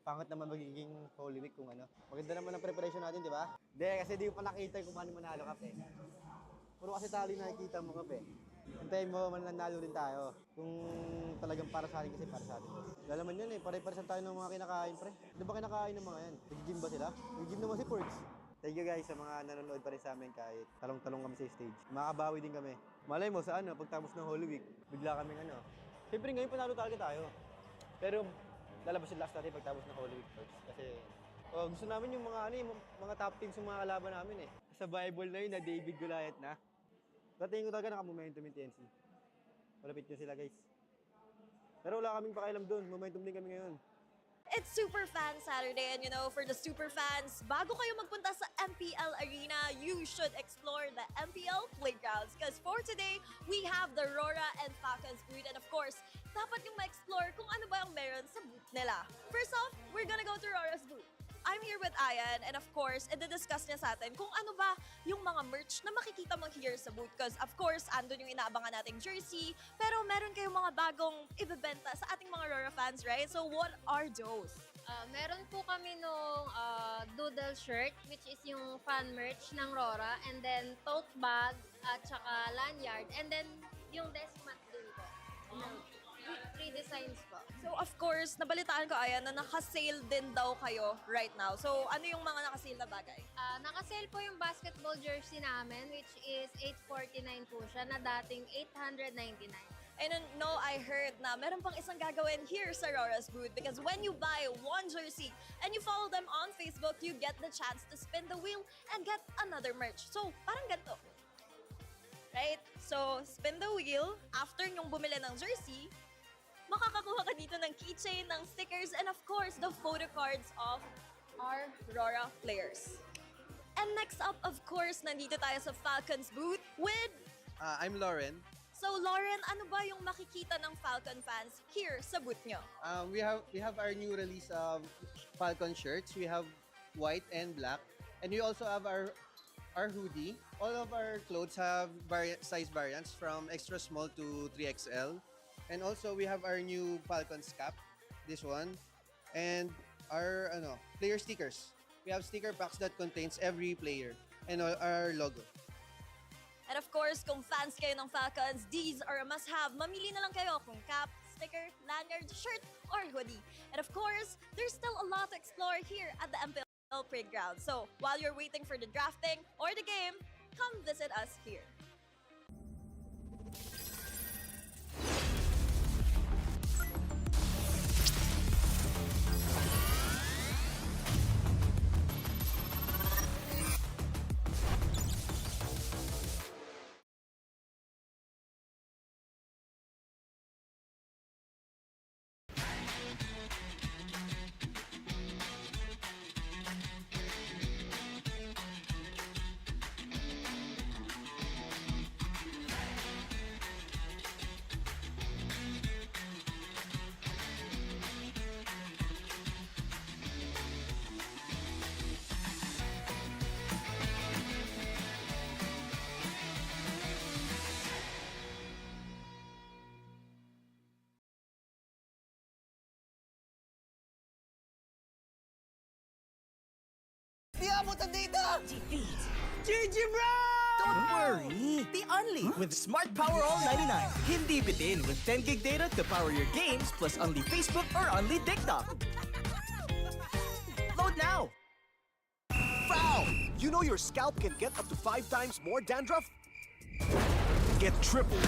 pangit naman magiging Holy Week kung ano. Maganda naman ang preparation natin, di ba? Hindi, kasi di ko pa nakita kung paano manalo kap eh. Puro kasi tali nakikita mo kap eh. Hintayin mo, mananalo rin tayo. Kung talagang para sa atin kasi para sa atin. Dahil naman yun eh, pare-paresan tayo ng mga kinakain pre. Di ba kinakain ng mga yan? Nag-gym ba sila? Nag-gym naman si Porks. Thank you guys sa mga nanonood pa rin sa amin kahit talong-talong kami sa stage. Makakabawi din kami. Malay mo sa ano, pagtapos ng Holy Week, bigla kaming ano. Siyempre ngayon panalo talaga tayo. Pero lalabas yung last natin pagtapos ng Holy Week first. Kasi gusto namin yung mga ano, yung mga top teams yung mga kalaban namin eh. Sa Bible na yun na David Goliath na. Tingin ko talaga naka-momentum yung TNC. Malapit yun sila guys. Pero wala kaming pakialam doon. Momentum din kami ngayon. It's Superfan Saturday, and you know, for the Superfans, bago kayo magpunta sa MPL Arena, you should explore the MPL playgrounds. Because for today, we have the RORA and Falcons booth, and of course, dapat yung ma-explore kung ano ba yung meron sa booth nila. First off, we're gonna go to RORA's booth. I'm here with Ayan, and of course, i-discuss niya sa atin kung ano ba yung mga merch na makikita mo here sa booth. Because of course, andun yung inaabangan nating jersey, pero meron kayong mga bagong ibebenta sa ating mga RORA fans, right? So what are those? Meron po kami nung doodle shirt, which is yung fan merch ng RORA, and then tote bag, at saka lanyard, and then yung desk mat din po. Free designs po. So of course, nabalitaan ko Ayan na naka-sale din daw kayo right now. So ano yung mga naka-sale na bagay? Naka-sale po yung basketball jersey namin, which is $849 po siya, na dating $899. And no, I heard na meron pang isang gagawin here sa RORA's booth because when you buy one jersey and you follow them on Facebook, you get the chance to spin the wheel and get another merch. So parang ganito. Right? So spin the wheel, after nyong bumili ng jersey, makakakuha ka dito ng keychain, ng stickers, and of course, the photo cards of our RORA players. And next up, of course, nandito tayo sa Falcons booth with... I'm Lauren. So Lauren, ano ba yung makikita ng Falcon fans here sa booth nyo? We have our new release of Falcon shirts. We have white and black. And we also have our hoodie. All of our clothes have size variants from extra small to 3XL. And also, we have our new Falcons cap, this one, and our player stickers. We have sticker packs that contains every player and our logo. And of course, kung fans kayo ng Falcons, these are a must-have. Mamili na lang kayo kung cap, sticker, lanyard, shirt, or hoodie. And of course, there's still a lot to explore here at the MPL playground. So, while you're waiting for the drafting or the game, come visit us here. Di abutan dito! GG bro! Don't worry! The Unli with Smart Power All 99. Hindi bitin with 10 gig data to power your games plus Unli Facebook or Unli TikTok. Load now! Foul! You know your scalp can get up to 5 times more dandruff? Get triple.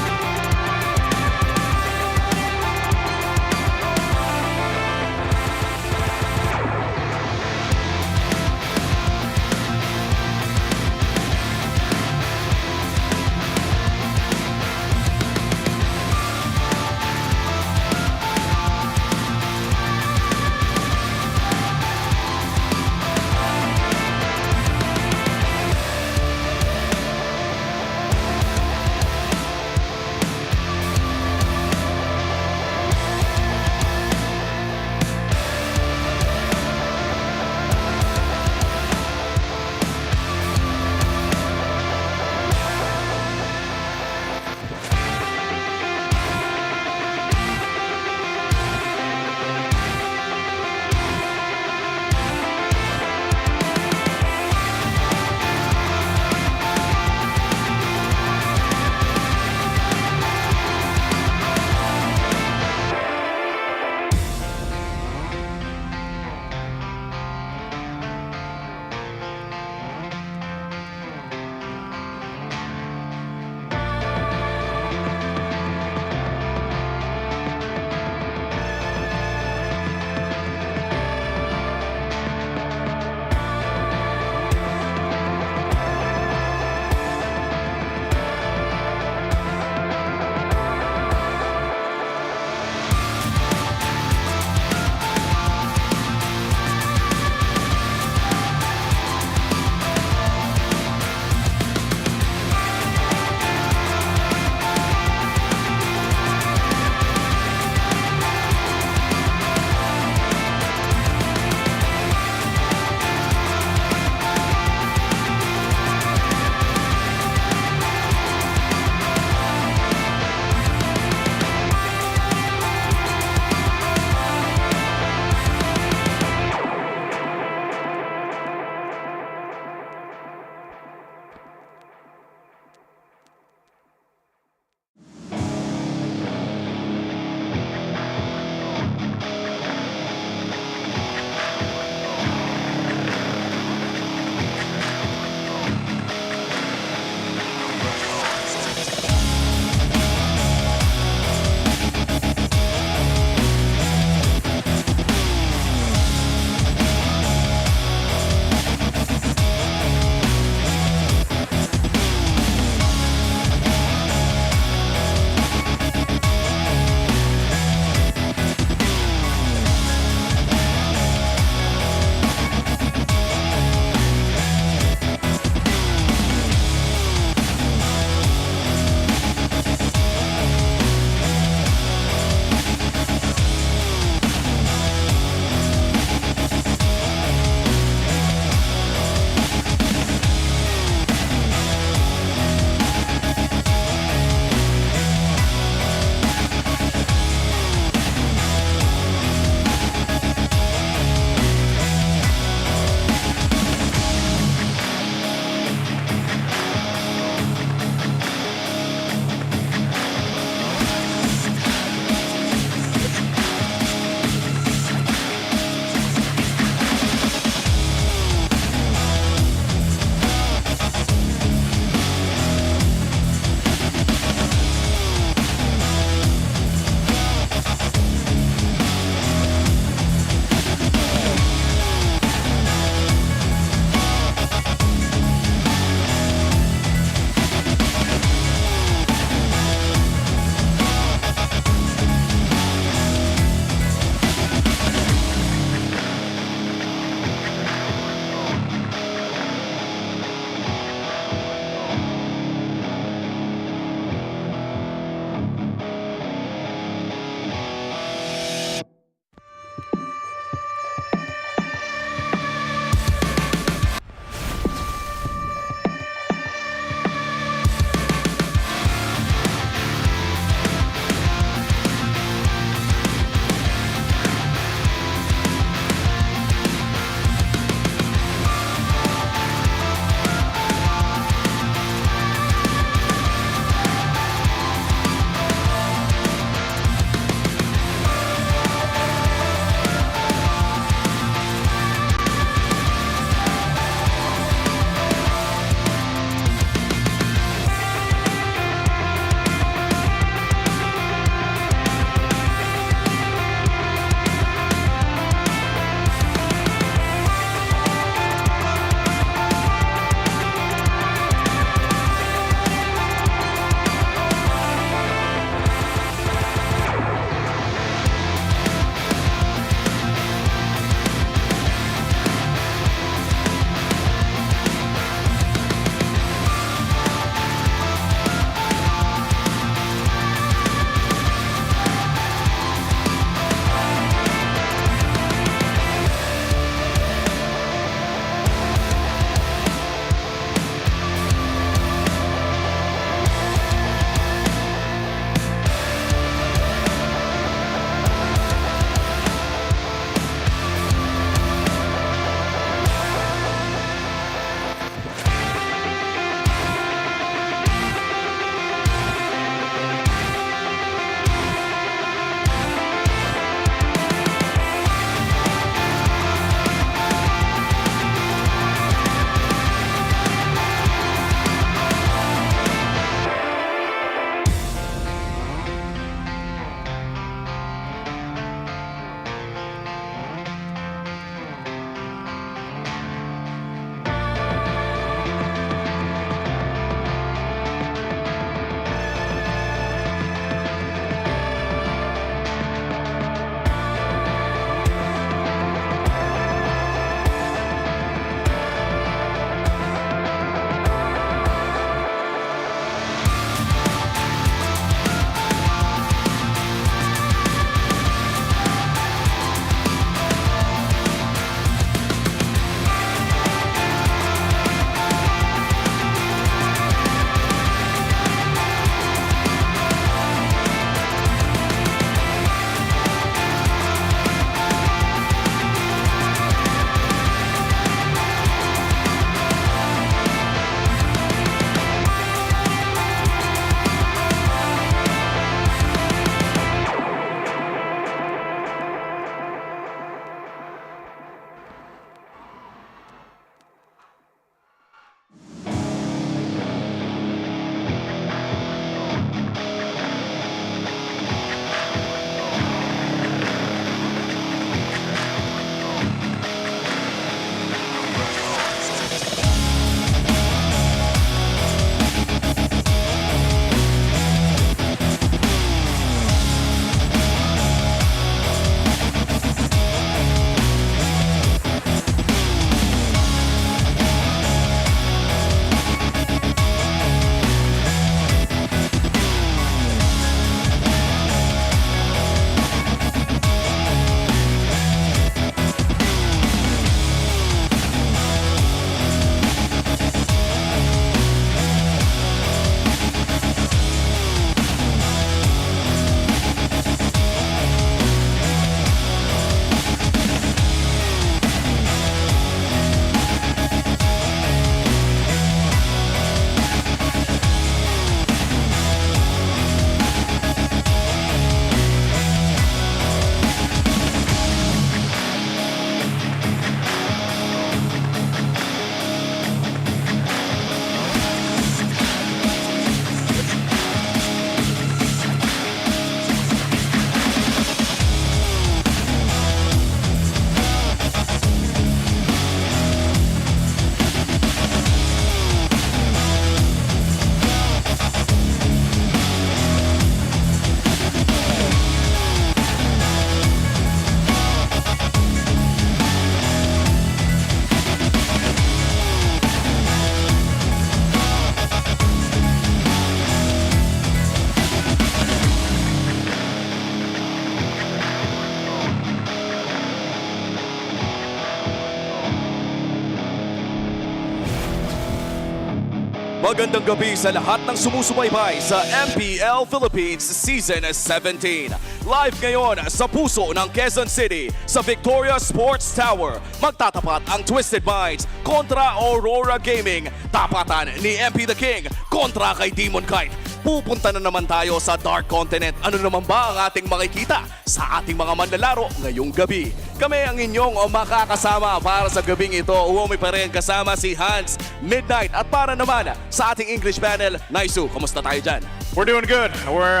Magandang gabi sa lahat ng sumusubaybay sa MPL Philippines Season 17. Live ngayon sa puso ng Quezon City sa Victoria Sports Tower. Magtatapat ang Twisted Minds kontra Aurora Gaming. Tapatan ni MP the King kontra kay Demon Kite. Pupunta na naman tayo sa Dark Continent. Ano naman ba ang ating makikita sa ating mga manlalaro ngayong gabi? Kami ang inyong makakasama para sa gabing ito. Uwi pa rin kasama si Hans, Midnight at para naman sa ating English panel, Naisu. Kamusta tayo dyan? We're doing good. We're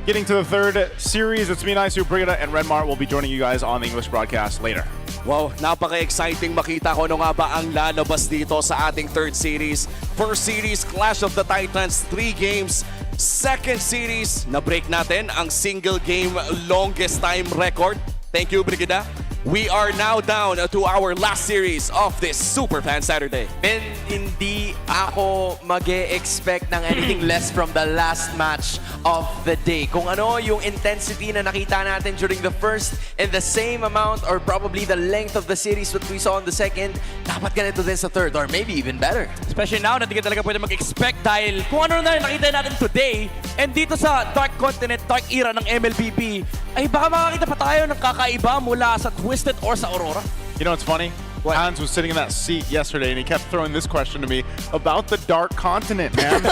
getting to the third series. It's me, Naisu, Brigida, and Redmart will be joining you guys on the English broadcast later. Wow, napaka-exciting makita ko ano nga ba ang lalabas dito sa ating third series. First series, Clash of the Titans, 3 games. Second series, na-break natin ang single game longest time record. Thank you, Brigida. We are now down to our last series of this Superfan Saturday. Men, hindi ako mag-e-expect ng anything less from the last match of the day. Kung ano yung intensity na nakita natin during the first and the same amount or probably the length of the series what we saw on the second, dapat ganito din sa third or maybe even better. Especially now na hindi ka talaga pwede mag-expect dahil kung ano na nakita natin today and dito sa Dark Continent, Dark Era ng MLBB, ay baka makakita pa tayo ng kakaiba mula sa Twisted or sa Aurora. You know what's funny? What? Hans was sitting in that seat yesterday and he kept throwing this question to me about the Dark Continent, man.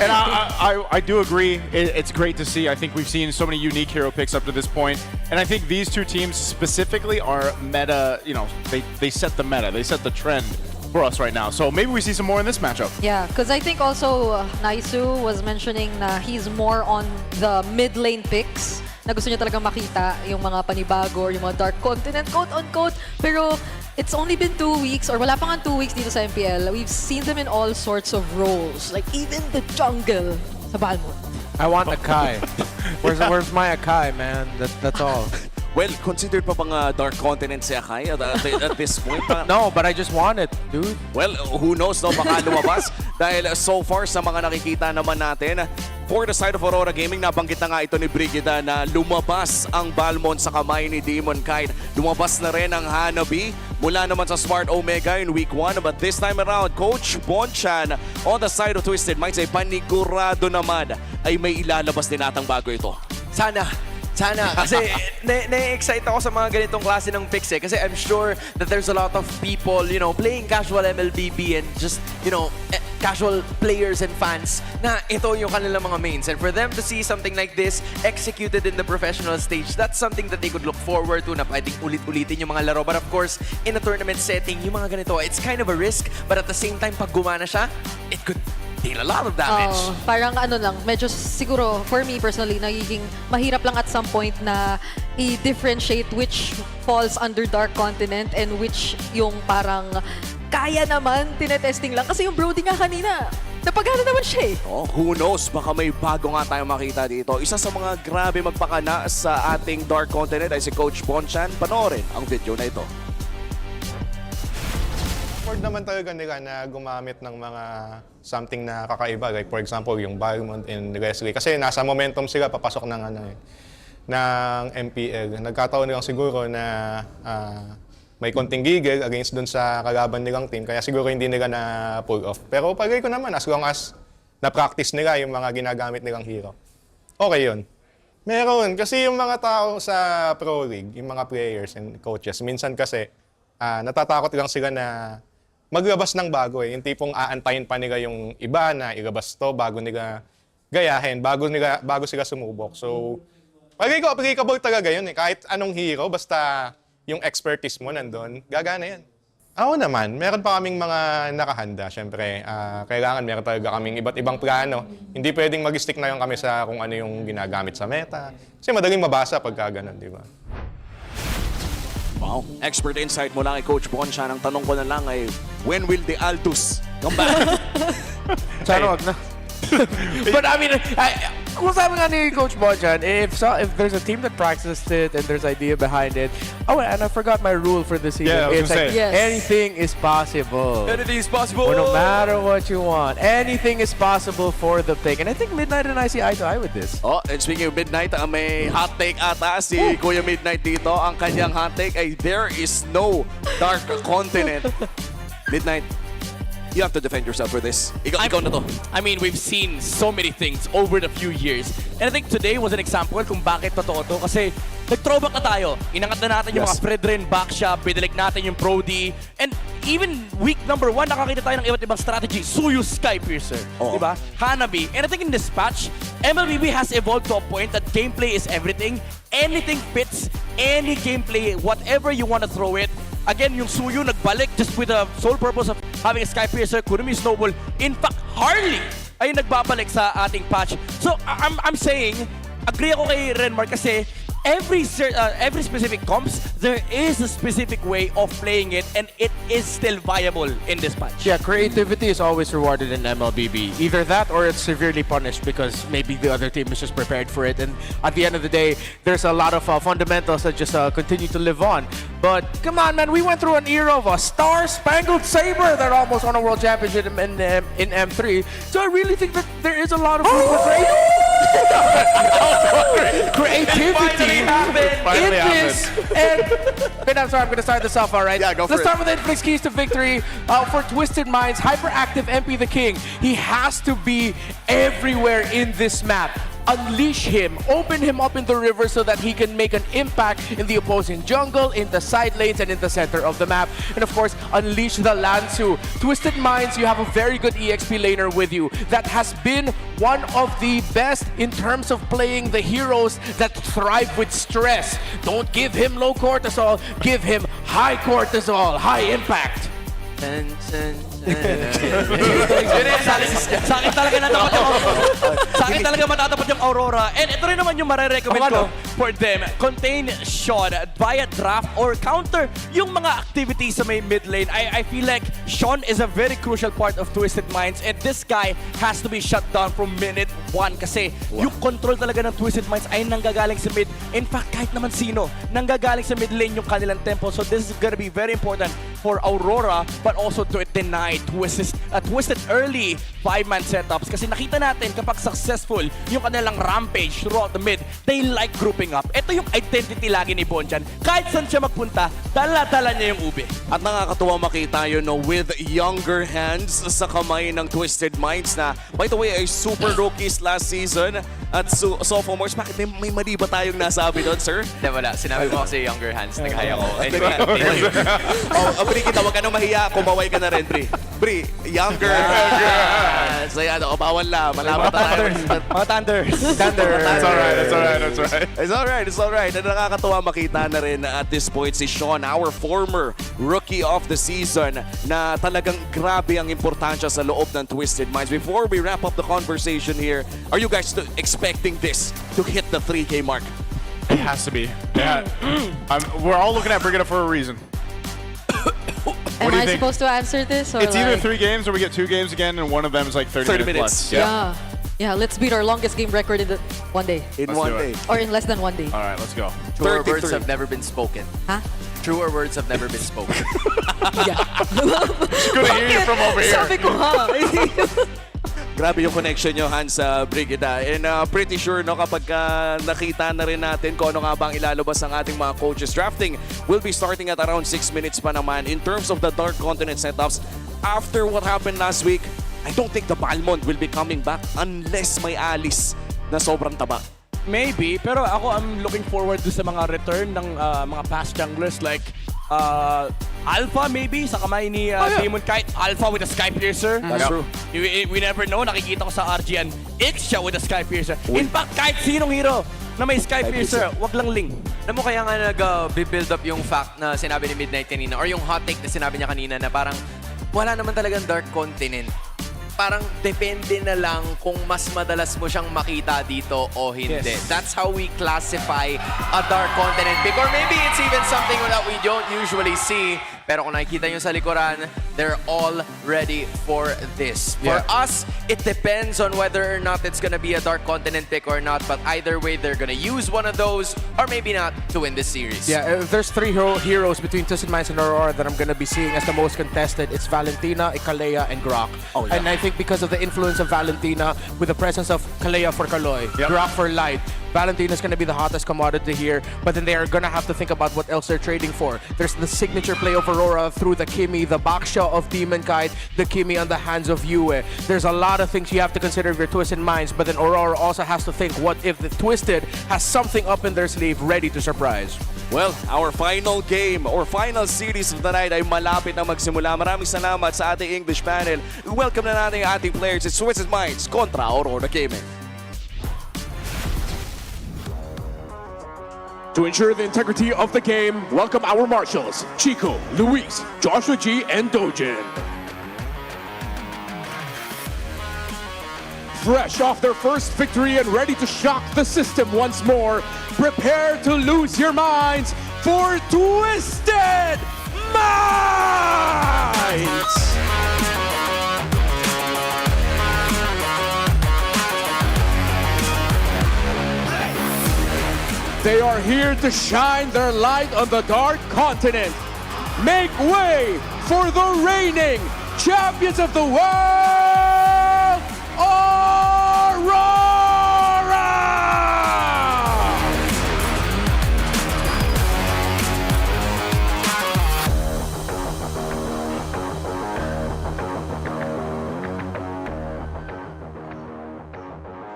And I do agree. It's great to see. I think we've seen so many unique hero picks up to this point. And I think these two teams specifically are meta, you know, they set the meta. They set the trend for us right now. So maybe we see some more in this matchup. Yeah, because I think also Naisu was mentioning na he's more on the mid lane picks na gusto niya talagang makita yung mga panibago or yung mga Dark Continent, quote-unquote. Pero it's only been 2 weeks or wala pa nga 2 weeks dito sa MPL. We've seen them in all sorts of roles. Like even the jungle sa Balmond. I want Akai. Where's my Akai, man? That's all. Well, considered pa bang Dark Continent si Akai at this point? No, but I just want it, dude. Well, who knows, no? Baka lumabas. Dahil so far sa mga nakikita naman natin, for the side of Aurora Gaming, nabanggit na nga ito ni Brigida na lumabas ang Balmond sa kamay ni Demon Kite. Lumabas na rin ang Hanabi mula naman sa Smart Omega in Week 1. But this time around, Coach Bonchan on the side of Twisted Minds ay panigurado naman ay may ilalabas din atang bago ito. Sana, kasi na-excite ako sa mga ganitong klase ng picks eh. Kasi I'm sure that there's a lot of people, you know, playing casual MLBB and just, you know, casual players and fans na ito yung kanilang mga mains. And for them to see something like this executed in the professional stage, that's something that they could look forward to na pwedeng ulit-ulitin yung mga laro. But of course, in a tournament setting, yung mga ganito, it's kind of a risk. But at the same time, pag gumana siya, it could deal a lot of damage. Parang ano lang, medyo siguro, for me personally, nagiging mahirap lang at some point na i-differentiate which falls under Dark Continent and which yung parang kaya naman, tinetesting lang. Kasi yung Brody nga kanina, napagana naman siya eh. Oh, who knows, baka may bago nga tayong makita dito. Isa sa mga grabe magpakana sa ating Dark Continent ay si Coach Bonchan. Panoorin ang video na ito. Afford naman talaga nila na gumamit ng mga something na kakaiba. Like for example, yung Balmond and Wesley. Kasi nasa momentum sila papasok ng, ng MPL. Nagkataon nilang siguro na may konting gigil against dun sa kalaban nilang team. Kaya siguro hindi nila na pull off. Pero pagay ko naman, as long as na-practice nila yung mga ginagamit nilang hero. Okay yun. Meron. Kasi yung mga tao sa Pro League, yung mga players and coaches, minsan kasi natatakot lang sila na maglabas ng bago eh. Yung tipong aantayin pa nila yung iba na ilabas to bago nila gayahin, bago sila sumubok. So, pagay ko, applicable talaga yun eh. Kahit anong hero, basta yung expertise mo nandun, gagana yan. Ako naman, meron pa kaming mga nakahanda. Siyempre, kailangan meron talaga kaming iba't ibang plano. Hindi pwedeng mag-stick na yung kami sa kung ano yung ginagamit sa meta. Kasi madaling mabasa pagka ganun, di ba? Wow, expert insight mula kay Coach Bonchan. Ang tanong ko na lang ay, when will the Altus come back? Sana wag na. But I mean, kung sabi nga ni Coach Bonchan, if there's a team that practiced it and there's idea behind it, and I forgot my rule for this season. Yeah, it's like, yes. anything is possible. Anything is possible. Or no matter what you want, anything is possible for the pick. And I think Midnight and I see eye to eye with this. Oh, and speaking of Midnight, may hot take ata si Kuya Midnight dito. Ang kanyang hot take ay there is no Dark Continent. Midnight, you have to defend yourself for this. Ikaw na to. I mean, we've seen so many things over the few years. And I think today was an example kung bakit totoo to. Kasi nag-throwback na tayo. Inangat na natin yung mga Fredrin backshot, binalik natin yung Brody. And even week number 1, nakakita tayo ng iba't ibang strategy. Suyu Skypiercer. Diba? Hanabi. And I think in this patch, MLBB has evolved to a point that gameplay is everything. Anything fits, any gameplay, whatever you want to throw it. Again, yung Suyu nagbalik just with the sole purpose of having a Skypiercer, Kurumi Snowball. In fact, Harley ay nagbabalik sa ating patch. So, I'm saying, agree ako kay Renmark kasi every specific comps, there is a specific way of playing it and it is still viable in this patch. Yeah, creativity is always rewarded in MLBB. Either that or it's severely punished because maybe the other team is just prepared for it. And at the end of the day, there's a lot of fundamentals that just continue to live on. But come on, man, we went through an era of a star-spangled saber that almost won a world championship in M3. So I really think that there is a lot of room for creativity in this. And I'm sorry, I'm going to start this off, all right? Yeah, go for Let's start with Inflix Keys to Victory. For Twisted Minds, Hyperactive MP the King. He has to be everywhere in this map. Unleash him, open him up in the river so that he can make an impact in the opposing jungle, in the side lanes, and in the center of the map. And of course, unleash the Lansu. Twisted Minds, you have a very good EXP laner with you that has been one of the best in terms of playing the heroes that thrive with stress. Don't give him low cortisol, give him high cortisol, high impact. Sa akin talaga matatapat yung Aurora. And ito rin naman yung marirecommend ko for them. Contain Sean via draft or counter yung mga activities sa may mid lane. I feel like Sean is a very crucial part of Twisted Minds and this guy has to be shut down from minute 1 kasi yung control talaga ng Twisted Minds ay nanggagaling sa mid. In fact, kahit naman sino, nanggagaling sa mid lane yung kanilang tempo. So this is gonna be very important for Aurora but also to deny Twisted early 5-man setups kasi nakita natin kapag successful yung kanilang rampage throughout the mid, they like grouping up. Ito yung identity lagi ni Bonchan. Kahit saan siya magpunta, dala-dala niya yung ube. At nakakatuwa makita yun, no, with younger hands sa kamay ng Twisted Minds na, by the way, ay super rookies last season at sophomores. Bakit may mali ba tayong nasabi doon, sir? Hindi, wala. Sinabi mo kasi younger hands. Nag-haya ko. Bri, kita, wag ka nang mahiya. Kumaway ka na rin, Bri. Bri, younger. So yan, bawal na. Malaman tayo. Mga Thunders. It's alright. It's alright. And nakakatuwa makita na rin at this point si Sean, our former rookie of the season, na talagang grabe ang importansya sa loob ng Twisted Minds. Before we wrap up the conversation here, are you guys expecting this to hit the 3K mark? It has to be. Yeah. We're all looking at Brigida for a reason. Am I supposed to answer this? Or It's either like... 3 games or we get 2 games again, and one of them is like 30 minutes plus. Yeah, let's beat our longest game record in one day. In one day. Or in less than 1 day. All right, let's go. Truer words have never been spoken. Huh? Truer words have never been spoken. Couldn't hear you from over here. Sabi ko ha. Grabe yung connection nyo, Hans, sa Brigida. And pretty sure, no, kapag nakita na rin natin kung ano nga bang ilalabas ng ating mga coaches. Drafting will be starting at around 6 minutes pa naman. In terms of the Dark Continent setups, after what happened last week, I don't think the Balmond will be coming back unless may Alice na sobrang taba. Maybe, pero ako I'm looking forward to sa mga return ng mga past junglers like Alpha maybe sa kamay ni Demon Kite. Alpha with a Skypiercer. That's true. We never know. Nakikita ko sa RGN. X siya with a Skypiercer. In fact, kahit sinong hero na may Skypiercer, wag lang Ling. Alam mo kaya nga nag-build up yung fact na sinabi ni Midnight kanina or yung hot take na sinabi niya kanina na parang wala naman talagang Dark Continent. Parang depende na lang kung mas madalas mo siyang makita dito o hindi. Yes. That's how we classify a Dark Continent pick. Or maybe it's even something that we don't usually see. Pero kung nakikita nyo sa likuran, they're all ready for this. For us, it depends on whether or not it's gonna be a Dark Continent pick or not. But either way, they're gonna use one of those or maybe not to win this series. Yeah, if there's 3 heroes between Twisted Minds and Aurora that I'm gonna be seeing as the most contested, it's Valentina, Ikalea, and Grok. And I think think because of the influence of Valentina with the presence of Kalea for Kaloy, Brock for Light, Valentina's going to be the hottest commodity here, but then they are going to have to think about what else they're trading for. There's the signature play of Aurora through the Kimi, the Baksha of Demon Kite, the Kimi on the hands of Yue. There's a lot of things you have to consider if you're Twisted Minds, but then Aurora also has to think, what if the Twisted has something up in their sleeve ready to surprise? Well, our final game or final series of the night ay malapit na magsimula. Maraming salamat sa ating English panel. Welcome na natin ang ating players. It's Twisted Minds kontra Aurora Gaming. To ensure the integrity of the game, welcome our marshals, Chico, Luis, Joshua G, and Dojin. Fresh off their first victory and ready to shock the system once more, prepare to lose your minds for Twisted Minds! They are here to shine their light on the Dark Continent. Make way for the reigning champions of the world, Aurora!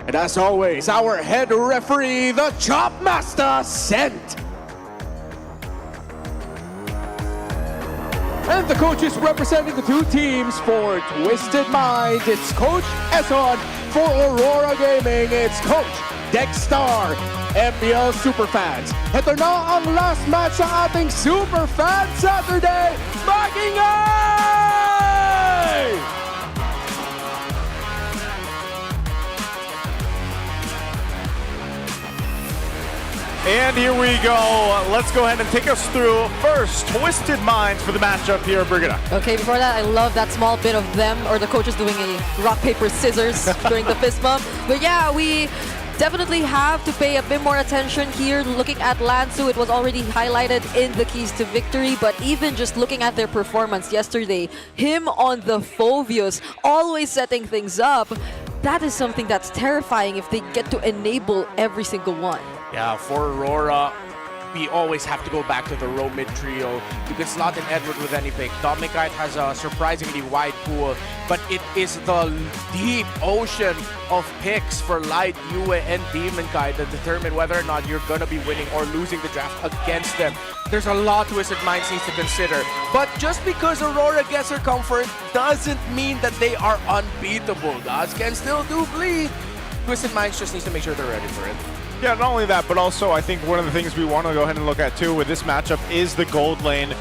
And as always, our head referee, the Chop Master, Sent. And the coaches representing the two teams for Twisted Minds, it's Coach Eson. For Aurora Gaming, it's Coach Dexstar. MPL Superfans, ito na ang last match sa ating Superfan Saturday. Maingay! And here we go. Let's go ahead and take us through first Twisted Minds for the matchup here at Brigada. Okay, before that, I love that small bit of them or the coaches doing a rock, paper, scissors during the fist bump. But yeah, we definitely have to pay a bit more attention here. Looking at Lansu, it was already highlighted in the keys to victory, but even just looking at their performance yesterday, him on the Fovius, always setting things up, that is something that's terrifying if they get to enable every single one. Yeah, for Aurora, we always have to go back to the row mid trio. You can slot in Edward with any pick. Domikite has a surprisingly wide pool, but it is the deep ocean of picks for Light, Yue, and Demon Kite that determine whether or not you're gonna be winning or losing the draft against them. There's a lot Twisted Minds needs to consider. But just because Aurora gets her comfort doesn't mean that they are unbeatable. Gods can still do bleed. Twisted Minds just needs to make sure they're ready for it. Yeah, not only that, but also I think one of the things we want to go ahead and look at too with this matchup is the gold lane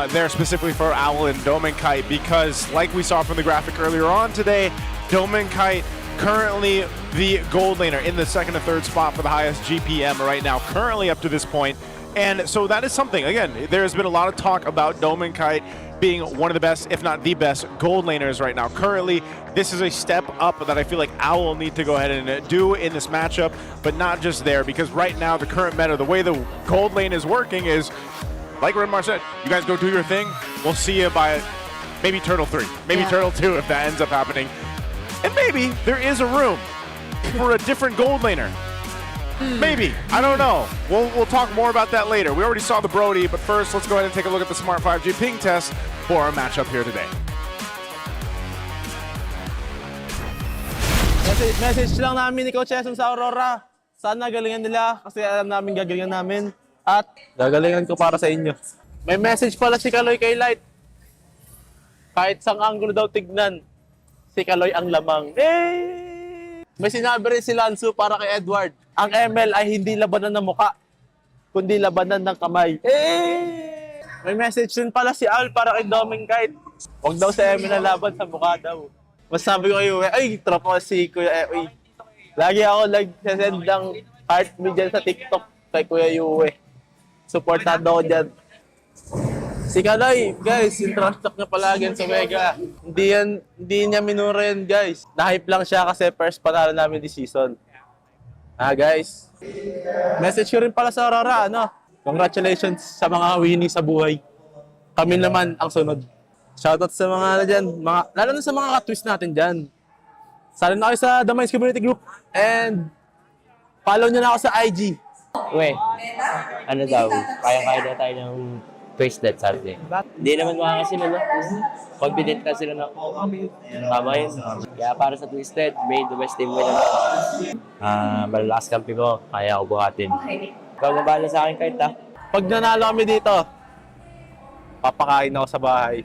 there specifically for Owl and Domikite, because like we saw from the graphic earlier on today, Domikite currently the gold laner in the second and third spot for the highest GPM right now, currently up to this point. And so that is something, again, there's been a lot of talk about Domikite being one of the best, if not the best, gold laners right now. Currently, this is a step up that I feel like Owl will need to go ahead and do in this matchup, but not just there, because right now, the current meta, the way the gold lane is working is, like Redmar said, you guys go do your thing, we'll see you by maybe Turtle 3, maybe Turtle 2 if that ends up happening. And maybe there is a room for a different gold laner. Maybe. I don't know. We'll talk more about that later. We already saw the Brody, but first, let's go ahead and take a look at the Smart 5G ping test for our matchup here today. Message lang namin ni Coach Eson sa Aurora. Sana galingan nila kasi alam namin gagalingan namin. At gagalingan ko para sa inyo. May message pala si Kaloy kay Light. Kahit sang anggulo daw tignan, si Kaloy ang lamang. May sinabi rin si Lansu para kay Edward. Ang ML ay hindi labanan ng muka, kundi labanan ng kamay. May message din pala si Al para kay Domikite. Huwag daw sa ML na laban sa muka daw. Mas sabi ko kayo, ay, tropa si Kuya Eoy. Lagi ako nag-send ng heart me dyan sa TikTok kay Kuya Yue. Supportado ako dyan. Si Kaloy, guys, yung trash talk niya palagi sa Mega. Hindi niya minura yan, guys. Na-hype lang siya kasi first panalo namin this season. Guys. Message ko rin pala sa Aurora, congratulations sa mga winning sa buhay. Kami naman ang sunod. Shoutout sa mga dyan, lalo na sa mga ka-twist natin dyan. Sali na kayo sa The Minds Community Group and follow nyo na ako sa IG. Uwe, ano daw, kaya-kaya na tayo ng Twisted Saturday. Hindi naman makakasin, ano? Confident ka sila na, tama yun. Kaya para sa Twisted, may the best team winner. Malalakas kampi ko, kaya ako buhatin. Ikaw mabahala sa akin kahit Pag nanalo kami dito, papakain ako sa bahay.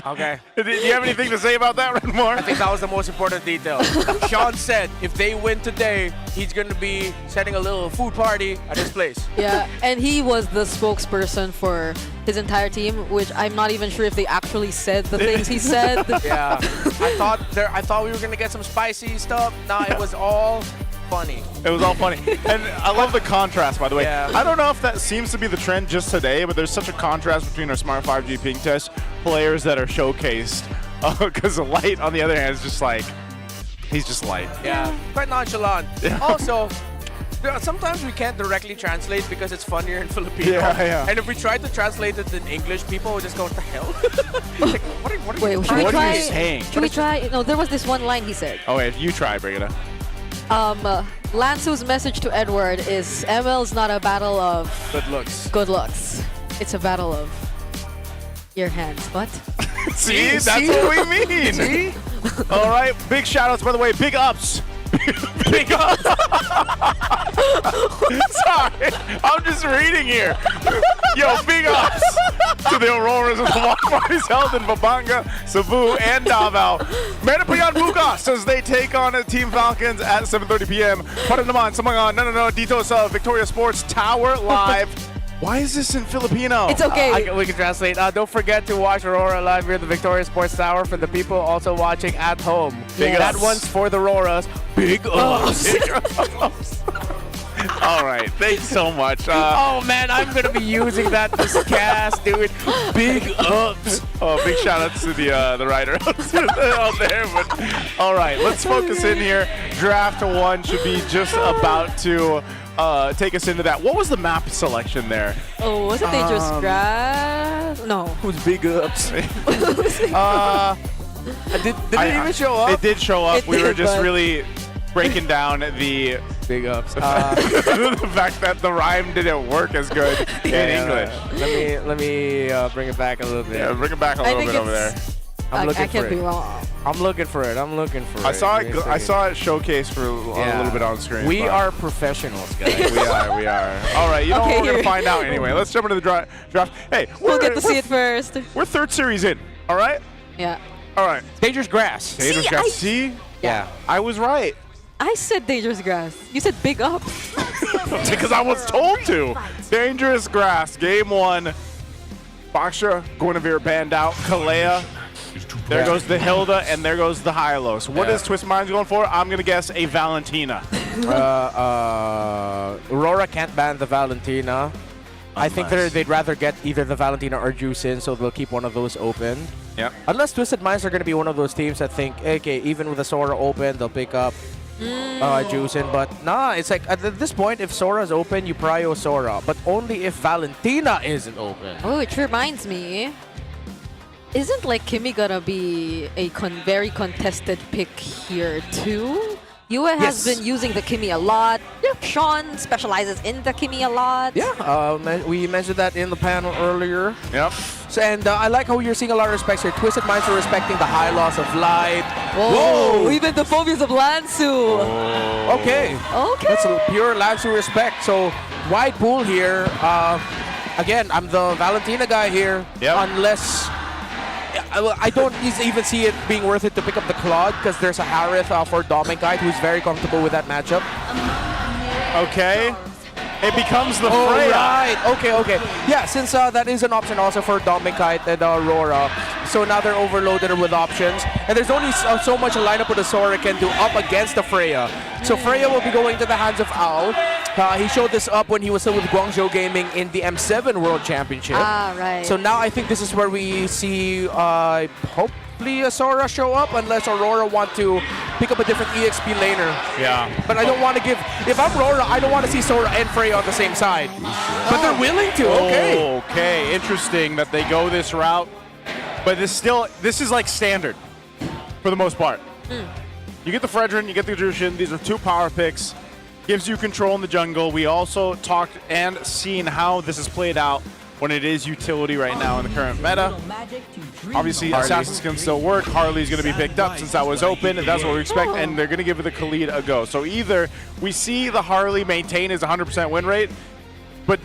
Okay. Do you have anything to say about that, Renmore? I think that was the most important detail. Sean said if they win today, he's going to be setting a little food party at his place. Yeah, and he was the spokesperson for his entire team, which I'm not even sure if they actually said the things he said. Yeah, I thought we were going to get some spicy stuff. No, it was all funny. It was all funny. And I love the contrast, by the way. Yeah. I don't know if that seems to be the trend just today, but there's such a contrast between our Smart 5G ping test players that are showcased. Because Light, on the other hand, is just like, he's just Light. Yeah, quite nonchalant. Also, sometimes we can't directly translate because it's funnier in Filipino. Yeah. And if we try to translate it in English, people would just go, what the hell? Like, what are Wait, you should we What are try? you saying? Should we try? No, there was this one line he said. Oh, wait, you try, Brigida. Lansu's message to Edward is ML's not a battle of Good looks. good looks. It's a battle of your hands. What? See? That's what we mean. See? All right, big shout outs, by the way, big ups. Big ups. Sorry, I'm just reading here. Yo, big ups to the Auroras of the watch parties held in Babanga, Cebu, and Davao. Meron pa yan bukas as they take on Team Falcons at 7:30 p.m. Para naman sa mga dito sa Victoria Sports Tower live. Why is this in Filipino? It's okay. We can translate. Don't forget to watch Aurora live here at the Victoria Sports Tower for the people also watching at home. Big That ups. one's for the Auroras. Big ups. All right, thanks so much. Oh man, I'm gonna be using that this cast, dude. Big ups. Oh, big shout outs to the writer out there. But all right, let's focus in here. Draft 1 should be just about to take us into that. What was the map selection there? Oh, was it dangerous grass? No. It was big ups. Did it even show up? It did show up. It We were did, just but- really breaking down the Big ups. the fact that the rhyme didn't work as good in English. Let me bring it back a little bit. Yeah, bring it back a I little think bit over there. it's. I'm looking I can't for be it. wrong. I'm looking for it. I'm looking for it. I saw it. Give me a I second. saw it showcased for a little bit on screen. We but- are professionals, guys. We are. All right, you know Okay, what? We're gonna here. find out anyway. Let's jump into the draft. Hey, We'll get to see it first. We're third series in. All right. Yeah. All right. Dangerous grass. Dangerous grass. See? Yeah. I was right I said dangerous grass. You said big up. because I was told to. Dangerous grass. Game 1. Baksha, Guinevere banned out. Kalea. There goes the Hilda, and there goes the Hylos. What is Twist Minds going for? I'm gonna guess a Valentina. Aurora can't ban the Valentina. I think they'd rather get either the Valentina or Juice in, so they'll keep one of those open. Yep. Unless Twisted Minds are going to be one of those teams that think, okay, even with the Sora open, they'll pick up Juice in. But nah, it's like at this point, if Sora's open, you prio Sora. But only if Valentina isn't open. Oh, it reminds me. Isn't like Kimmy gonna be a very contested pick here too? Yue has been using the Kimmy a lot. Sean specializes in the Kimmy a lot. Yeah, we mentioned that in the panel earlier. Yep. So, and I like how you're seeing a lot of respect here. Twisted Minds are respecting the high loss of light. Whoa! Even the phobias of Lansu. Okay. Okay. That's a pure Lansu respect. So, wide pool here. Again, I'm the Valentina guy here. Yep. Unless... I don't even see it being worth it to pick up the Claude because there's a Harith for Domikite who's very comfortable with that matchup. Okay. It becomes the Oh, Freya. right. Okay. Yeah, since that is an option also for Domikite and Aurora. So now they're overloaded with options. And there's only so much a lineup with the Sora can do up against the Freya. So Freya will be going to the hands of Ao. He showed this up when he was still with Guangzhou Gaming in the M7 World Championship. Ah, right. So now I think this is where we see hopefully a Sora show up unless Aurora want to pick up a different EXP laner. Yeah. But I don't want to give... If I'm Aurora, I don't want to see Sora and Freya on the same side. But they're willing to, okay. Okay, interesting that they go this route. But this is like standard for the most part. You get the Fredrin, you get the Jushin. These are 2 power picks. Gives you control in the jungle. We also talked and seen how this is played out when it is utility right now in the current meta. Obviously, Assassins can still work. Harley's going to be picked up since that was open, and that's what we expect, and they're going to give the Khalid a go. So either we see the Harley maintain his 100% win rate, but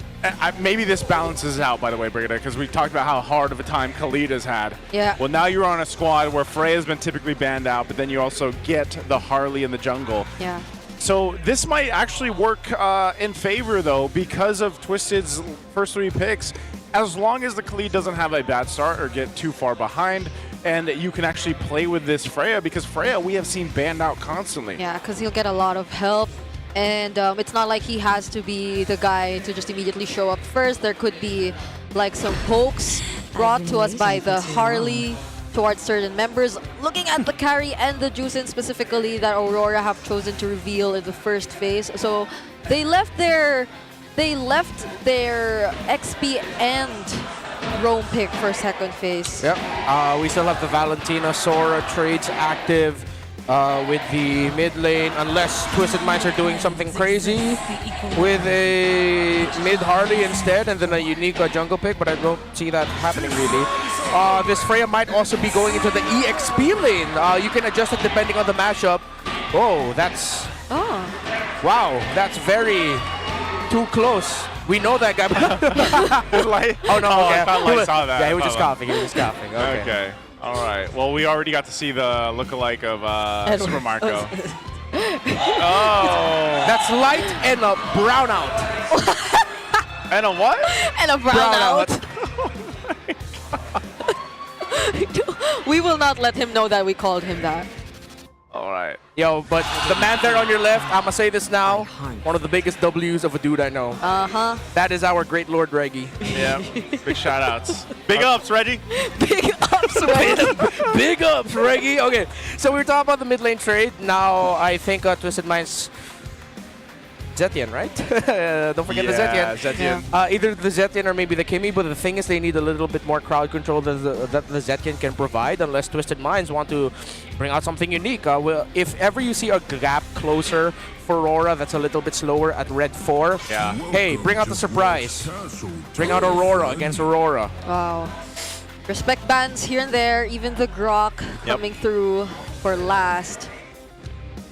maybe this balances out, by the way, Brigida, because we talked about how hard of a time Khalid has had. Yeah. Well, now you're on a squad where Freya's been typically banned out, but then you also get the Harley in the jungle. Yeah. So this might actually work in favor, though, because of Twisted's first 3 picks. As long as the Khalid doesn't have a bad start or get too far behind, and you can actually play with this Freya, because Freya we have seen banned out constantly. Yeah, because he'll get a lot of help. And it's not like he has to be the guy to just immediately show up first. There could be like some pokes brought to us by the Harley towards certain members. Looking at the carry and the Jushin specifically that Aurora have chosen to reveal in the first phase. So they left their XP and Roam pick for second phase. Yep. We still have the Valentina Sora trades active with the mid lane, unless Twisted Minds are doing something crazy with a mid Harley instead, and then a unique jungle pick, but I don't see that happening really. This Freya might also be going into the EXP lane. You can adjust it depending on the mashup. Oh, that's... Oh. Wow, that's very too close. We know that guy. Oh, no, okay. I thought Light saw that. Yeah, he was just coughing. He was just coughing. Okay. All right. Well, we already got to see the lookalike of Super Marco. Oh. That's Light and a brownout. And a what? And a brownout. We will not let him know that we called him that. All right. Yo, but the man there on your left, I'm gonna say this now, one of the biggest W's of a dude I know. Uh-huh. That is our great Lord Reggie. Yeah. Big shout outs. Big ups, Reggie. Big ups, Reggie. Big ups, Reggie. Okay, so we were talking about the mid lane trade. Now I think Twisted Minds Zetian, right? Don't forget the Zetian. Either the Zetian or maybe the Kimi, but the thing is they need a little bit more crowd control that the Zetian can provide, unless Twisted Minds want to bring out something unique. Well, if ever you see a gap closer for Aurora that's a little bit slower at red 4, hey, bring out the surprise. Bring out Aurora against Aurora. Wow. Respect bans here and there, even the Grok coming through for last.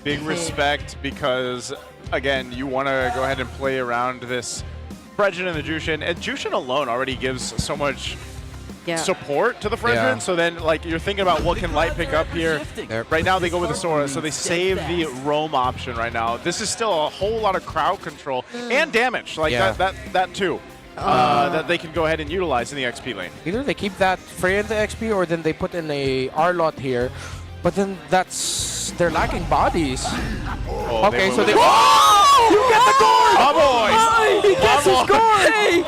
Big respect because, again, you want to go ahead and play around this Fredrin and the Jushin. And Jushin alone already gives so much support to the Fredrin. So then, like, you're thinking about what can Light pick up here. Right now, they go with the Sora, so they save the roam option right now. This is still a whole lot of crowd control and damage, like that too. That they can go ahead and utilize in the XP lane. Either they keep that Freya in the XP or then they put in a R-Lot here. But then they're lacking bodies. Oh, okay, so they... Oh! You get the gourd! Oh, boy! He gets his gourd! Hey!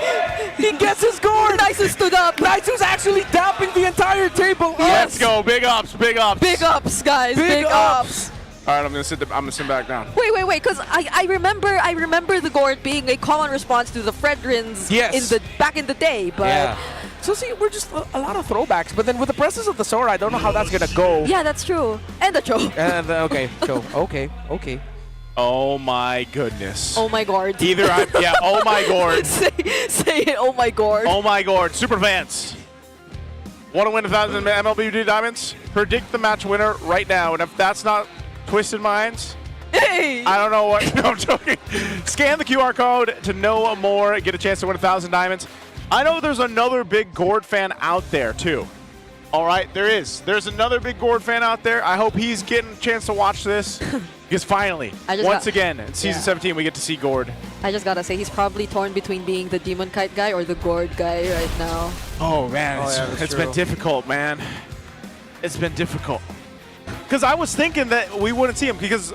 He gets his gourd! Nice stood up! Nice who's actually damping the entire table. Let's go! Big ups! Big ups! Big ups, guys! Big ups! All right, I'm gonna sit back down. Wait, because I remember the gourd being a common response to the Fredrins back in the day, but so see, we're just a lot of throwbacks, but then with the presence of the Sora, I don't know how that's gonna go. Yeah, that's true. And the Cho. And okay. Oh my goodness. Oh my god. Oh my god. say it, oh my god. Oh my god. Superfans. Want to win 1,000 MLBB diamonds? Predict the match winner right now, and if that's not Twisted Minds, hey! I don't know what. No, I'm joking. Scan the QR code to know more. Get a chance to win 1,000 diamonds. I know there's another big Gord fan out there, too. All right, there is. There's another big Gord fan out there. I hope he's getting a chance to watch this. Because finally, once again, in Season 17, we get to see Gord. I just gotta say, he's probably torn between being the Demon Kite guy or the Gord guy right now. Oh, man. It's been difficult, man. It's been difficult. Because I was thinking that we wouldn't see him because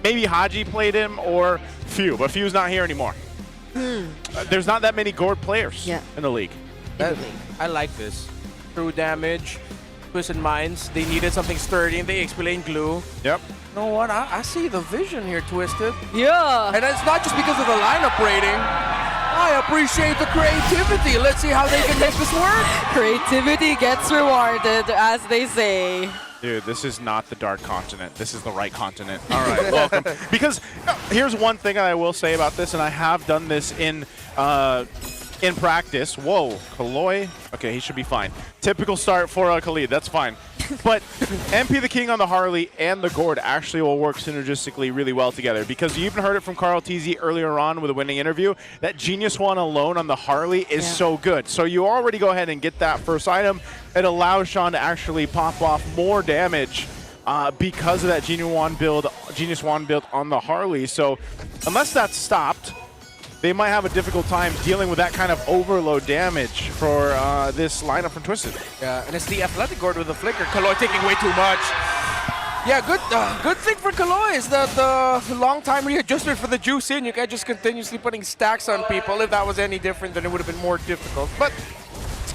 maybe Haji played him or Few, but Few's not here anymore. There's not that many Gord players in the league. I like this. True damage, Twisted Minds. They needed something sturdy and they explained glue. Yep. You know what? I see the vision here, Twisted. Yeah. And it's not just because of the lineup rating. I appreciate the creativity. Let's see how they can make this work. Creativity gets rewarded, as they say. Dude, this is not the dark continent. This is the right continent. All right, welcome. Because here's one thing I will say about this, and I have done this in practice. Whoa, Kaloy. Okay, he should be fine. Typical start for Khalid. That's fine. But MP the King on the Harley and the Gourd actually will work synergistically really well together, because you even heard it from Carl TZ earlier on with a winning interview that Genius One alone on the Harley is so good. So you already go ahead and get that first item. It allows Sean to actually pop off more damage because of that Genius One build on the Harley. So unless that's stopped, they might have a difficult time dealing with that kind of overload damage for this lineup from Twisted. Yeah, and it's the athletic Gourd with the flicker. Kaloy taking way too much. Yeah, good thing for Kaloy is that the long time readjustment for the juice in. You can't just continuously putting stacks on people. If that was any different, then it would have been more difficult. But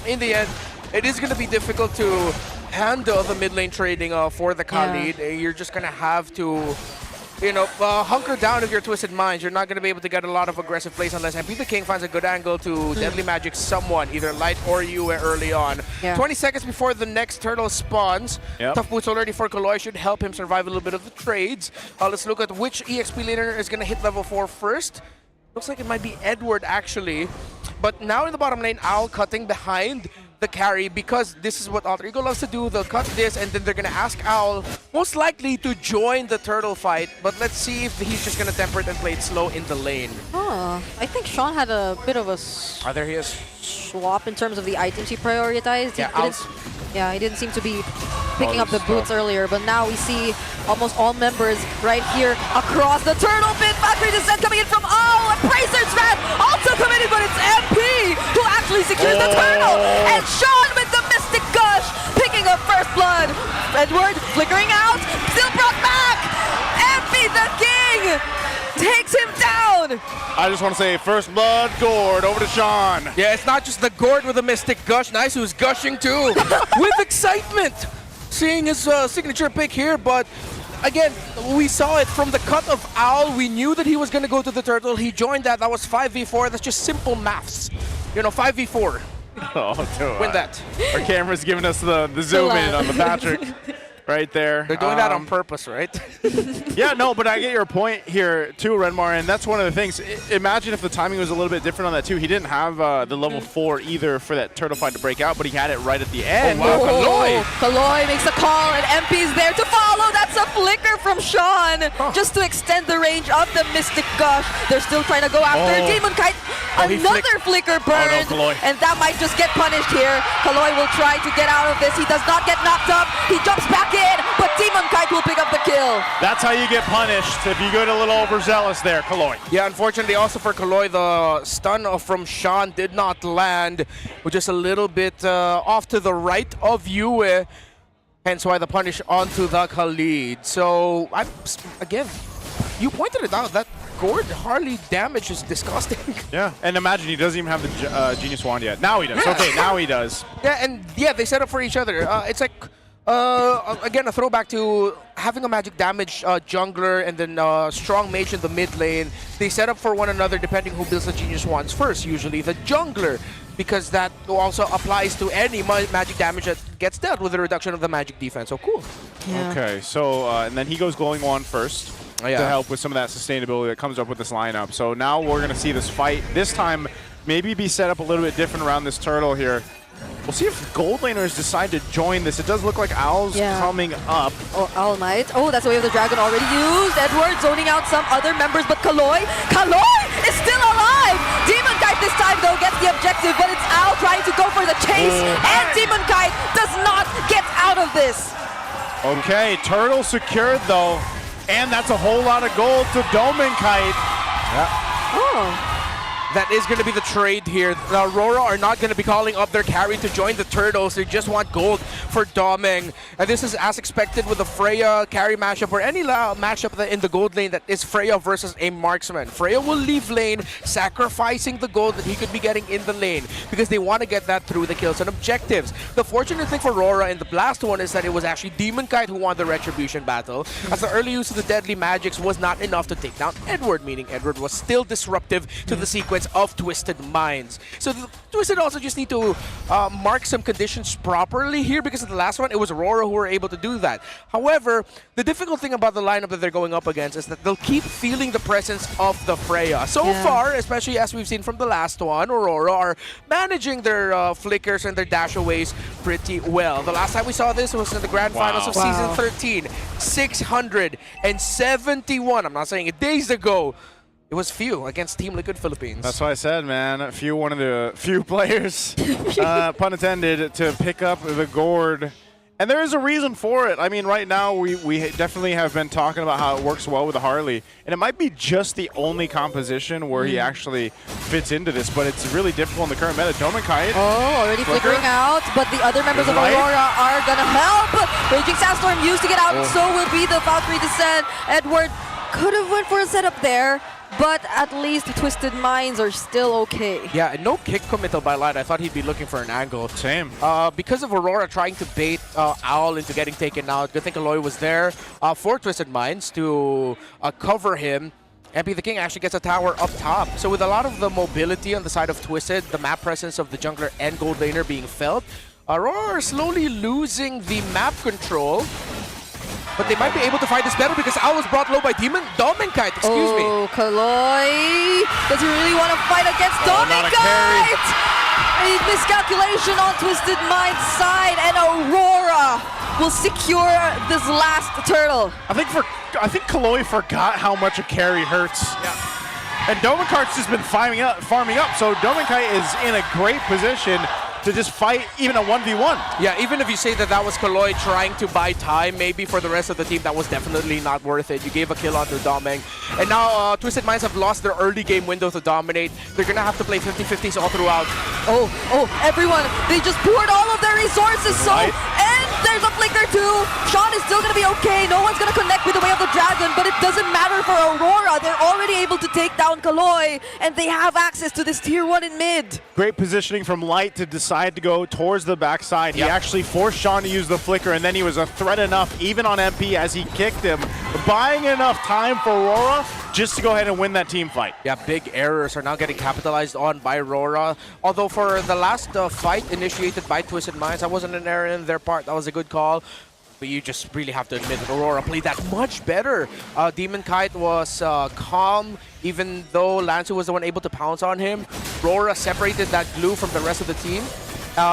in the end, it is going to be difficult to handle the mid lane trading for the Khalid. You're just going to have to, you know, hunker down if you're Twisted Minds. You're not going to be able to get a lot of aggressive plays unless MP the King finds a good angle to Deadly Magic someone, either Light or you early on. 20 seconds before the next turtle spawns. Tough boots already for Kaloy should help him survive a little bit of the trades. Let's look at which EXP laner is going to hit level 4 first. Looks like it might be Edward, actually. But now in the bottom lane, Owl cutting behind the carry, because this is what Alter Ego loves to do. They'll cut this, and then they're going to ask Owl, most likely, to join the turtle fight. But let's see if he's just going to temper it and play it slow in the lane. Oh, I think Sean had a bit of a there he is. swap in terms of the items he prioritized. He didn't seem to be picking up the boots earlier, but now we see almost all members right here across the turtle pit. Factory Descent coming in from Appraiser's Rat also committed, but it's MP who actually secures the turtle. And Sean with the Mystic Gush picking up first blood. Edward flickering out, still brought back. MP the King takes him down. I just want to say, first blood, Gourd, over to Sean. Yeah, it's not just the Gourd with a Mystic Gush. Nice, who's gushing too. With excitement. Seeing his signature pick here, but again, we saw it from the cut of Owl. We knew that he was going to go to the turtle. He joined that. That was 5v4. That's just simple maths. You know, 5v4. Oh, Win that. Our camera's giving us the zoom in on the Patrick. Right there. They're doing that on purpose, right? Yeah, no, but I get your point here too, Renmar, and that's one of the things. Imagine if the timing was a little bit different on that too. He didn't have the level 4 either for that turtle fight to break out, but he had it right at the end. Oh, wow, Kaloy makes a call, and MP's there to follow. That's a flicker from Sean, just to extend the range of the Mystic Gush. They're still trying to go after Demon Kite. Another flicker burned, and that might just get punished here. Kaloy will try to get out of this. He does not get knocked up. He jumps back in, but Demon Kite will pick up the kill. That's how you get punished if you get a little overzealous there, Kaloy. Yeah, unfortunately also for Kaloy, the stun from Sean did not land, which is a little bit off to the right of Yue. Hence why the punish onto the Khalid. So, again, you pointed it out, that Gourd Harley damage is disgusting. Yeah, and imagine he doesn't even have the Genius Wand yet. Now he does. Okay, now he does. Yeah, and yeah, they set up for each other. It's like, again, a throwback to having a magic damage jungler and then strong mage in the mid lane. They set up for one another depending who builds the Genius Wands first, usually the jungler, because that also applies to any magic damage that gets dealt with a reduction of the magic defense. So cool. Yeah. Okay, so and then he goes going on first to help with some of that sustainability that comes up with this lineup. So now we're going to see this fight, this time maybe be set up a little bit different around this turtle here. We'll see if gold laners decide to join this. It does look like Owl's coming up. Oh, Owl might. Oh, that's the Way of the Dragon already used. Edward zoning out some other members, but Kaloy is still alive! Demon Kite this time, though, gets the objective, but it's Owl trying to go for the chase, and Demon Kite does not get out of this. Okay, turtle secured, though, and that's a whole lot of gold to Demon Kite. Oh. That is going to be the trade here. The RORA are not going to be calling up their carry to join the Turtles. They just want gold for Doming. And this is as expected with the Freya carry matchup or any matchup in the gold lane that is Freya versus a marksman. Freya will leave lane, sacrificing the gold that he could be getting in the lane because they want to get that through the kills and objectives. The fortunate thing for RORA in the last one is that it was actually Demon Kite who won the Retribution battle, as the early use of the Deadly Magics was not enough to take down Edward, meaning Edward was still disruptive to the sequence presence of Twisted Minds. So Twisted also just need to mark some conditions properly here, because in the last one, it was RORA who were able to do that. However, the difficult thing about the lineup that they're going up against is that they'll keep feeling the presence of the Freya. So far, especially as we've seen from the last one, Aurora are managing their flickers and their dashaways pretty well. The last time we saw this was in the grand finals of Season 13. 671. I'm not saying it days ago. It was few against Team Liquid Philippines. That's what I said, man. Few, one of the few players, pun intended, to pick up the gourd. And there is a reason for it. I mean, right now, we definitely have been talking about how it works well with the Harley. And it might be just the only composition where he actually fits into this, but it's really difficult in the current meta. Dominkite. Oh, already flickering out, but the other members of Aurora are going to help. Raging Sandstorm used to get out, and so will be the Valkyrie Descent. Edward could have went for a setup there, but at least Twisted Minds are still okay. Yeah, and no kick committal by Light. I thought he'd be looking for an angle. Same. Because of Aurora trying to bait Owl into getting taken out, good thing Aloy was there for Twisted Minds to cover him. MP the King actually gets a tower up top. So with a lot of the mobility on the side of Twisted, the map presence of the jungler and gold laner being felt, Aurora are slowly losing the map control. But they might be able to fight this better because Owl was brought low by Dominkite, excuse me. Oh, Kaloy. Does he really want to fight against Dominkite? A miscalculation on Twisted Mind's side, and Aurora will secure this last turtle. I think Kaloy forgot how much a carry hurts. Yeah. And Dominkite's just been farming up, so Dominkite is in a great position to just fight even a 1v1. Yeah, even if you say that was Kaloy trying to buy time maybe for the rest of the team, that was definitely not worth it. You gave a kill onto Domeng. And now Twisted Minds have lost their early game window to dominate. They're going to have to play 50-50s all throughout. Oh, everyone, they just poured all of their resources, and there's a flicker too. Sean is still going to be okay. No one's going to connect with the Way of the Dragon, but it doesn't matter for Aurora. They're already able to take down Kaloy, and they have access to this tier 1 in mid. Great positioning from Light to decide to go towards the backside. He actually forced Sean to use the flicker, and then he was a threat enough, even on MP, as he kicked him, buying enough time for Aurora just to go ahead and win that team fight. Yeah, big errors are now getting capitalized on by Aurora. Although for the last fight initiated by Twisted Minds, that wasn't an error in their part. That was a good call. But you just really have to admit that Aurora played that much better. Demonkite was calm, even though Lancer was the one able to pounce on him. Aurora separated that glue from the rest of the team.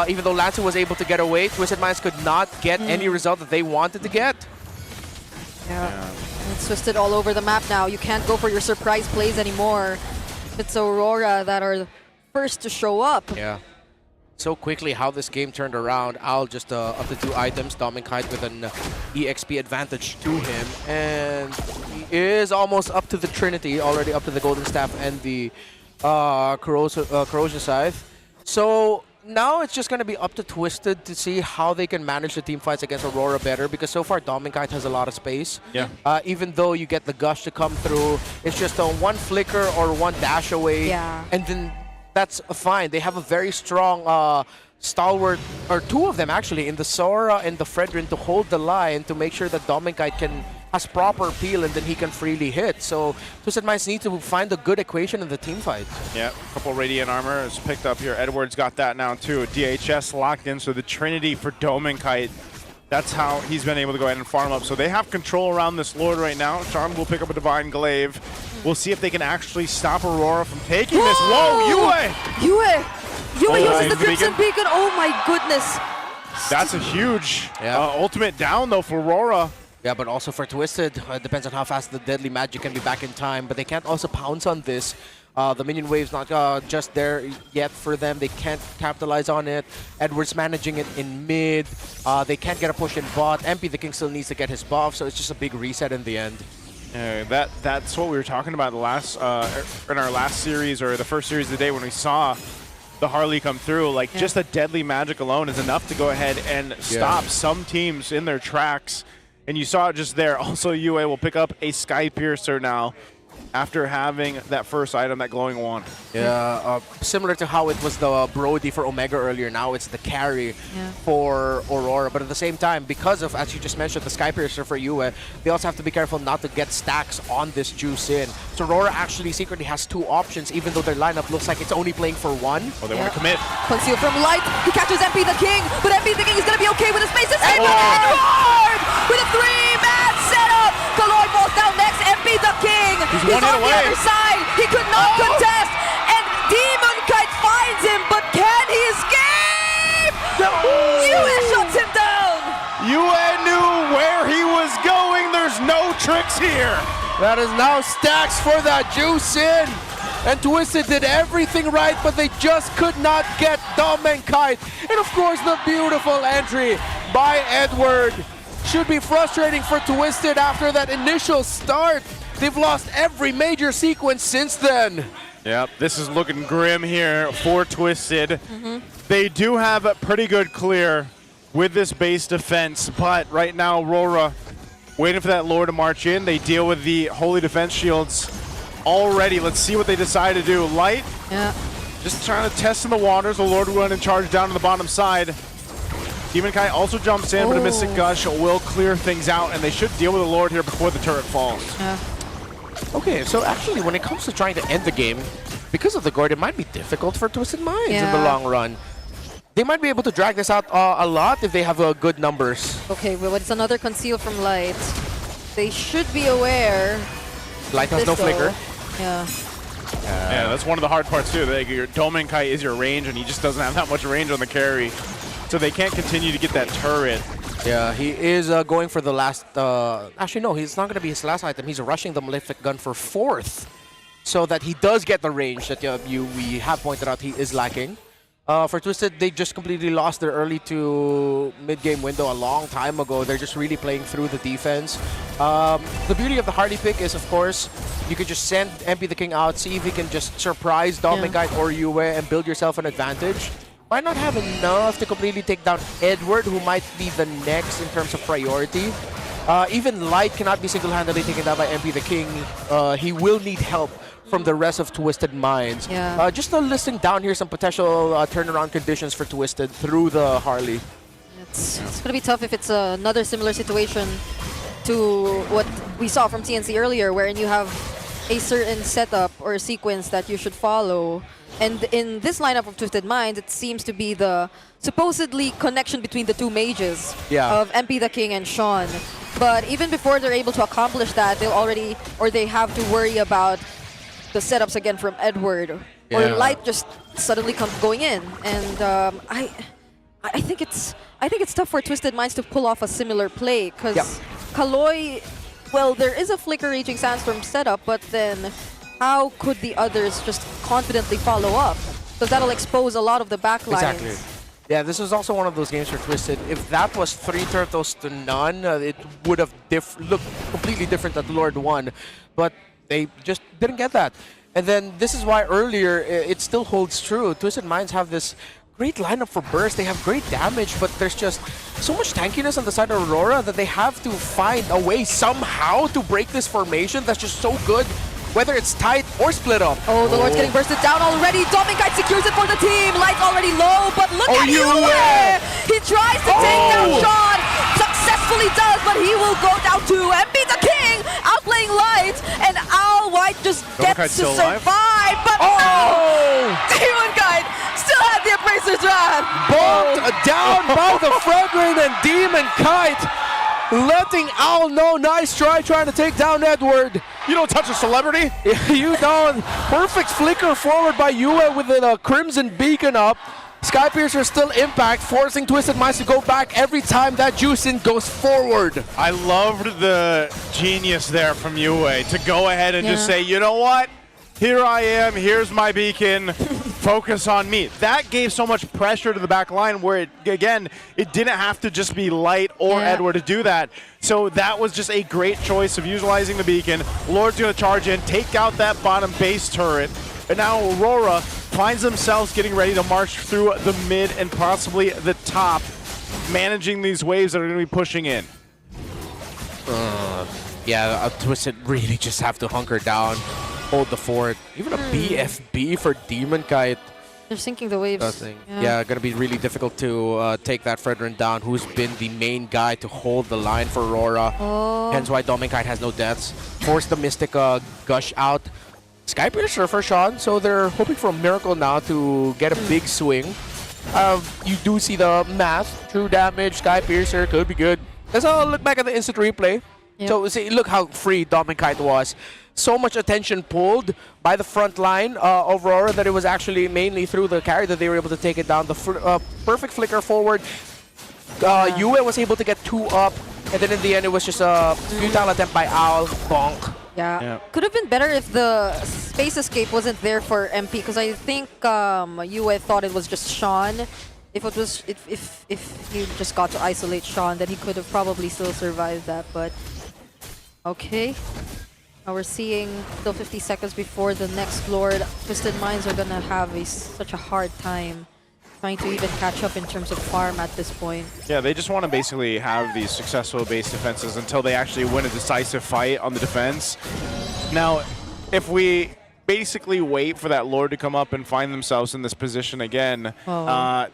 Even though Lancer was able to get away, Twisted Minds could not get any result that they wanted to get. Yeah. It's twisted all over the map now. You can't go for your surprise plays anymore. It's Aurora that are first to show up. Yeah. So quickly how this game turned around. Owl just up to 2 items. Dominkite with an EXP advantage to him. And he is almost up to the Trinity, already up to the Golden Staff and the Corrosion Scythe. So now it's just going to be up to Twisted to see how they can manage the team fights against Aurora better, because so far Dominkite has a lot of space. Yeah. Even though you get the Gush to come through, it's just a 1 flicker or 1 dash away. Yeah. And then that's fine. They have a very strong stalwart, or 2 of them actually, in the Sora and the Fredrin to hold the line to make sure that Dominkite has proper peel and then he can freely hit. So Twisted Minds need to find a good equation in the team fight. Yeah, a couple Radiant armor is picked up here. Edward's got that now too. DHS locked in, so the Trinity for Dominkite. That's how he's been able to go ahead and farm up. So they have control around this Lord right now. Charm will pick up a Divine Glaive. We'll see if they can actually stop Aurora from taking this. Whoa, Yue uses the Crimson Beacon. Oh my goodness. That's a huge ultimate down though for Aurora. Yeah, but also for Twisted, it depends on how fast the Deadly Magic can be back in time. But they can't also pounce on this. The minion wave's not just there yet for them. They can't capitalize on it. Edward's managing it in mid. They can't get a push in bot. MP the King still needs to get his buff, so it's just a big reset in the end. That's what we were talking about in our last series, or the first series of the day when we saw the Harley come through. Like, just a Deadly Magic alone is enough to go ahead and stop some teams in their tracks. And you saw it just there. Also, UA will pick up a Sky Piercer now after having that first item, that glowing wand. Yeah, similar to how it was the Brody for Omega earlier, now it's the carry for Aurora. But at the same time, because of, as you just mentioned, the Sky Piercer for Yue, they also have to be careful not to get stacks on this juice in. So Aurora actually secretly has two options, even though their lineup looks like it's only playing for one. Oh, they want to commit. Conceal from Light. He catches MP the King, but MP the King is going to be okay with the spaces. Edward with a 3-man setup. Kaloy falls down next. MP the King. He's on one hit the away. other side. He could not contest. And Demon Kite finds him, but can he escape? Yue shuts him down. Yue knew where he was going. There's no tricks here. That is now stacks for that juice in. And Twisted did everything right, but they just could not get Dom and Kite. And of course, the beautiful entry by Edward. Should be frustrating for Twisted after that initial start. They've lost every major sequence since then. Yep, this is looking grim here for Twisted. They do have a pretty good clear with this base defense, but right now Aurora waiting for that lore to march in. They deal with the Holy Defense Shields already. Let's see what they decide to do. Light, just trying to test in the waters. The Lord will run and charge down to the bottom side. Demon Kai also jumps in, but a Mystic Gush will clear things out, and they should deal with the Lord here before the turret falls. Okay, so actually when it comes to trying to end the game, because of the Gord, it might be difficult for Twisted Minds in the long run. They might be able to drag this out a lot if they have good numbers. Okay, well, it's another conceal from Light. They should be aware. Light has no flicker. Yeah. Yeah, that's one of the hard parts too. Like, your Domenkai is your range, and he just doesn't have that much range on the carry. So they can't continue to get that turret. Yeah, he is going for the last... actually, no, he's not going to be his last item. He's rushing the Malefic Gun for 4th. So that he does get the range that we have pointed out he is lacking. For Twisted, they just completely lost their early to mid-game window a long time ago. They're just really playing through the defense. The beauty of the Harley pick is, of course, you could just send MP the King out, see if he can just surprise Dominic or Yue and build yourself an advantage. Might not have enough to completely take down Edward, who might be the next in terms of priority. Even Light cannot be single-handedly taken down by MP the King. He will need help from the rest of Twisted Minds. Just listing down here some potential turnaround conditions for Twisted through the Harley. It's going to be tough if it's another similar situation to what we saw from TNC earlier, wherein you have a certain setup or sequence that you should follow. And in this lineup of Twisted Minds, it seems to be the supposedly connection between the two mages of MP the King and Sean. But even before they're able to accomplish that, they have to worry about the setups again from Edward, or Light just suddenly comes going in, and I think it's tough for Twisted Minds to pull off a similar play, because Kaloy, well, there is a flicker reaching Sandstorm setup, but then how could the others just confidently follow up? Because that'll expose a lot of the backlines. Exactly. Yeah, this was also one of those games for Twisted. If that was 3 turtles to none, it would have looked completely different at Lord 1. But they just didn't get that. And then this is why earlier it still holds true. Twisted Minds have this great lineup for burst. They have great damage, but there's just so much tankiness on the side of Aurora that they have to find a way somehow to break this formation that's just so good, whether it's tight or split up. Oh, the Lord's getting bursted down already. Dominkite secures it for the team. Light's already low, but look at Yue! He tries to take down Sean. Successfully does, but he will go down too. And beat the King, outplaying Light, and Owl White just gets to survive. But no! Demon Kite still had the Appraiser's Wrath. Bonked down by the Fragrant and Demon Kite, letting Owl know, nice try trying to take down Edward. You don't touch a celebrity. You don't. Perfect flicker forward by Yue with the Crimson Beacon up. Sky Piercer still impact, forcing Twisted Minds to go back every time that Juicin goes forward. I loved the genius there from Yue to go ahead and just say, you know what? Here I am, here's my beacon, focus on me. That gave so much pressure to the back line where, it didn't have to just be Light or Edward to do that. So that was just a great choice of utilizing the beacon. Lord's gonna charge in, take out that bottom base turret, and now Aurora finds themselves getting ready to march through the mid and possibly the top, managing these waves that are gonna be pushing in. Yeah, Twisted really just have to hunker down, hold the fort. Even a BFB for Demon Kite. They're sinking the waves. Nothing. Yeah, gonna be really difficult to take that Fredrin down, who's been the main guy to hold the line for Aurora. Hence why Demon Kite has no deaths. Force the Mystic Gush out. Skypiercer for Sean, so they're hoping for a miracle now to get a big swing. You do see the math, true damage, Skypiercer could be good. Let's look back at the instant replay. Yep. So see, look how free Demon Kite was. So much attention pulled by the front line of Aurora that it was actually mainly through the carry that they were able to take it down. The perfect flicker forward. Yue was able to get 2 up, and then in the end it was just a futile attempt by Owl. Bonk. Yeah. Could have been better if the space escape wasn't there for MP, because I think Yue thought it was just Sean. If it was, if he just got to isolate Sean, then he could have probably still survived that. But okay, now we're seeing still 50 seconds before the next Lord. Twisted Minds are gonna have such a hard time trying to even catch up in terms of farm at this point. Yeah, they just want to basically have these successful base defenses until they actually win a decisive fight on the defense. Now, if we basically wait for that Lord to come up and find themselves in this position again,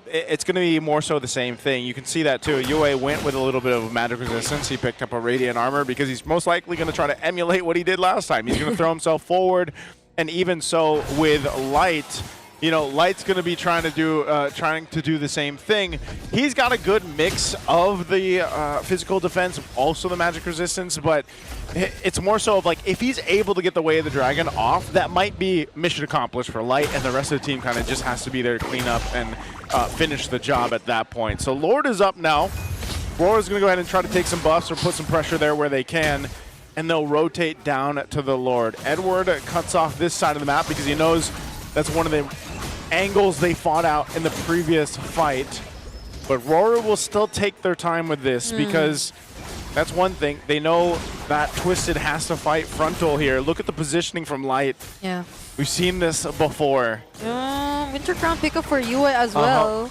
it's going to be more so the same thing. You can see that too. Yue went with a little bit of magic resistance. He picked up a Radiant Armor because he's most likely going to try to emulate what he did last time. He's going to throw himself forward, and even so with Light, you know, Light's going to be trying to do the same thing. He's got a good mix of the physical defense, also the magic resistance, but it's more so of like, if he's able to get the Way of the Dragon off, that might be mission accomplished for Light, and the rest of the team kind of just has to be there to clean up and finish the job at that point. So Lord is up now. Rora's going to go ahead and try to take some buffs or put some pressure there where they can, and they'll rotate down to the Lord. Edward cuts off this side of the map because he knows that's one of the angles they fought out in the previous fight. But Rora will still take their time with this because that's one thing. They know that Twisted has to fight frontal here. Look at the positioning from Light. Yeah. We've seen this before. Winter Crown pickup for Yue as well.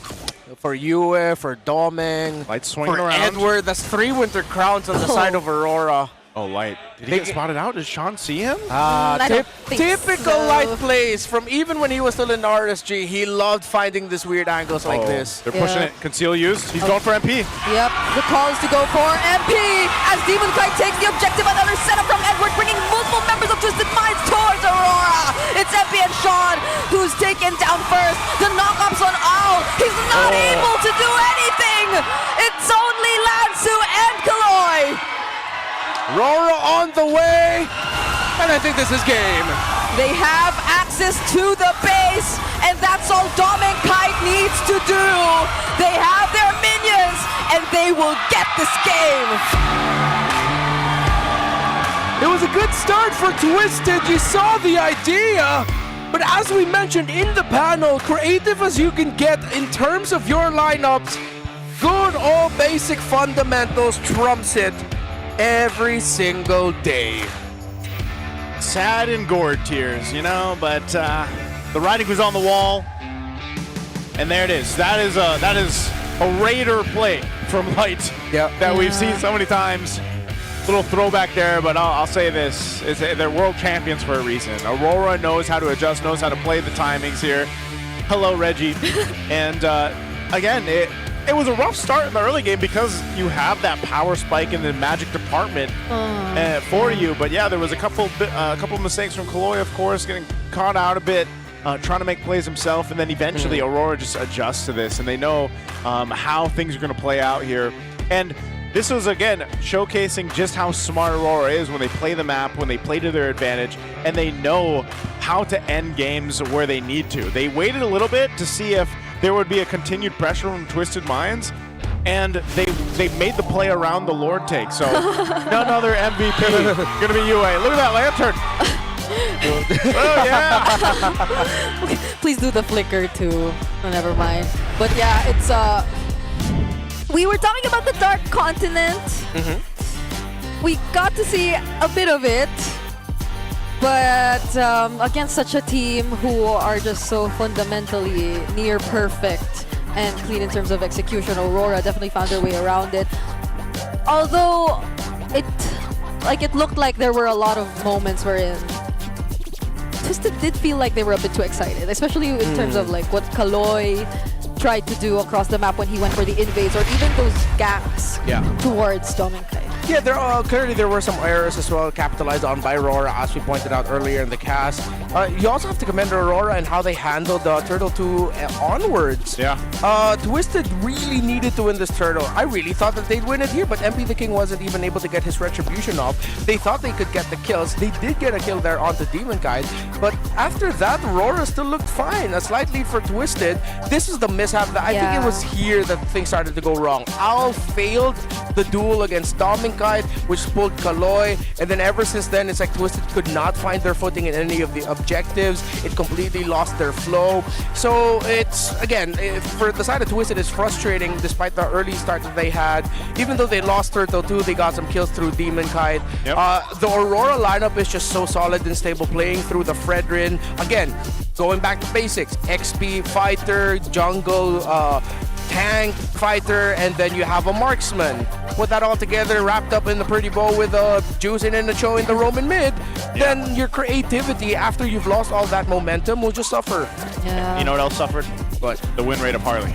For Yue, for Doming, Light swinging for around. Edward. That's 3 Winter Crowns on the side of Aurora. Oh, Light. Did he get spotted out? Did Sean see him? Typical Light plays from even when he was still in RSG. He loved finding these weird angles like this. They're pushing it. Conceal used. He's going for MP. Yep, the call is to go for MP as Demon Kite takes the objective. Another setup from Edward, bringing multiple members of Twisted Minds towards Aurora. It's MP and Sean who's taken down first. The knockups on Owl. He's not able to do anything. It's only Lansu and Kaloy. Rora on the way, and I think this is game. They have access to the base, and that's all Doming Kite needs to do. They have their minions, and they will get this game. It was a good start for Twisted. You saw the idea. But as we mentioned in the panel, creative as you can get in terms of your lineups, good old basic fundamentals trumps it every single day. Sad and gourd tears, you know, but the writing was on the wall, and there it is. That is a Raider play from Light that we've seen so many times. Little throwback there, but I'll say this: they're world champions for a reason. Aurora knows how to adjust, knows how to play the timings here. Hello, Reggie. And again, it was a rough start in the early game because you have that power spike in the magic department for you. But yeah, there was a couple mistakes from Kaloy, of course, getting caught out a bit, trying to make plays himself, and then eventually Aurora just adjusts to this, and they know how things are going to play out here. And this was, again, showcasing just how smart Aurora is when they play the map, when they play to their advantage, and they know how to end games where they need to. They waited a little bit to see if there would be a continued pressure from Twisted Minds, and they made the play around the Lord take. So none other MVP gonna be Yue. Look at that lantern. Oh yeah. Okay, please do the flicker too. Oh, never mind. But yeah, it's we were talking about the Dark Continent. We got to see a bit of it. But against such a team who are just so fundamentally near perfect and clean in terms of execution, Aurora definitely found their way around it. Although it like it looked like there were a lot of moments wherein Twisted did feel like they were a bit too excited, especially in terms of like what Kaloy tried to do across the map when he went for the invades, or even those gaps towards Dominkai. Yeah, clearly there were some errors as well capitalized on by RORA, as we pointed out earlier in the cast. You also have to commend RORA and how they handled the Turtle 2 onwards. Yeah. Twisted really needed to win this Turtle. I really thought that they'd win it here, but MP the King wasn't even able to get his retribution off. They thought they could get the kills. They did get a kill there onto Demon Kite, but after that, RORA still looked fine. A slight lead for Twisted. This is the mishap that I think it was here that things started to go wrong. Al failed the duel against Dominkai, which pulled Kaloy, and then ever since then, it's like Twisted could not find their footing in any of the objectives. It completely lost their flow. So it's, again, for the side of Twisted, it's frustrating despite the early start that they had. Even though they lost Turtle 2, they got some kills through Demon Kite. The Aurora lineup is just so solid and stable, playing through the Fredrin. Again, going back to basics, XP, fighter, jungle, tank, fighter, and then you have a marksman. Put that all together, wrapped up in the pretty bow with Juicing and Cho in the Roman mid, then your creativity after you've lost all that momentum will just suffer. Yeah. You know what else suffered? What? The win rate of Harley.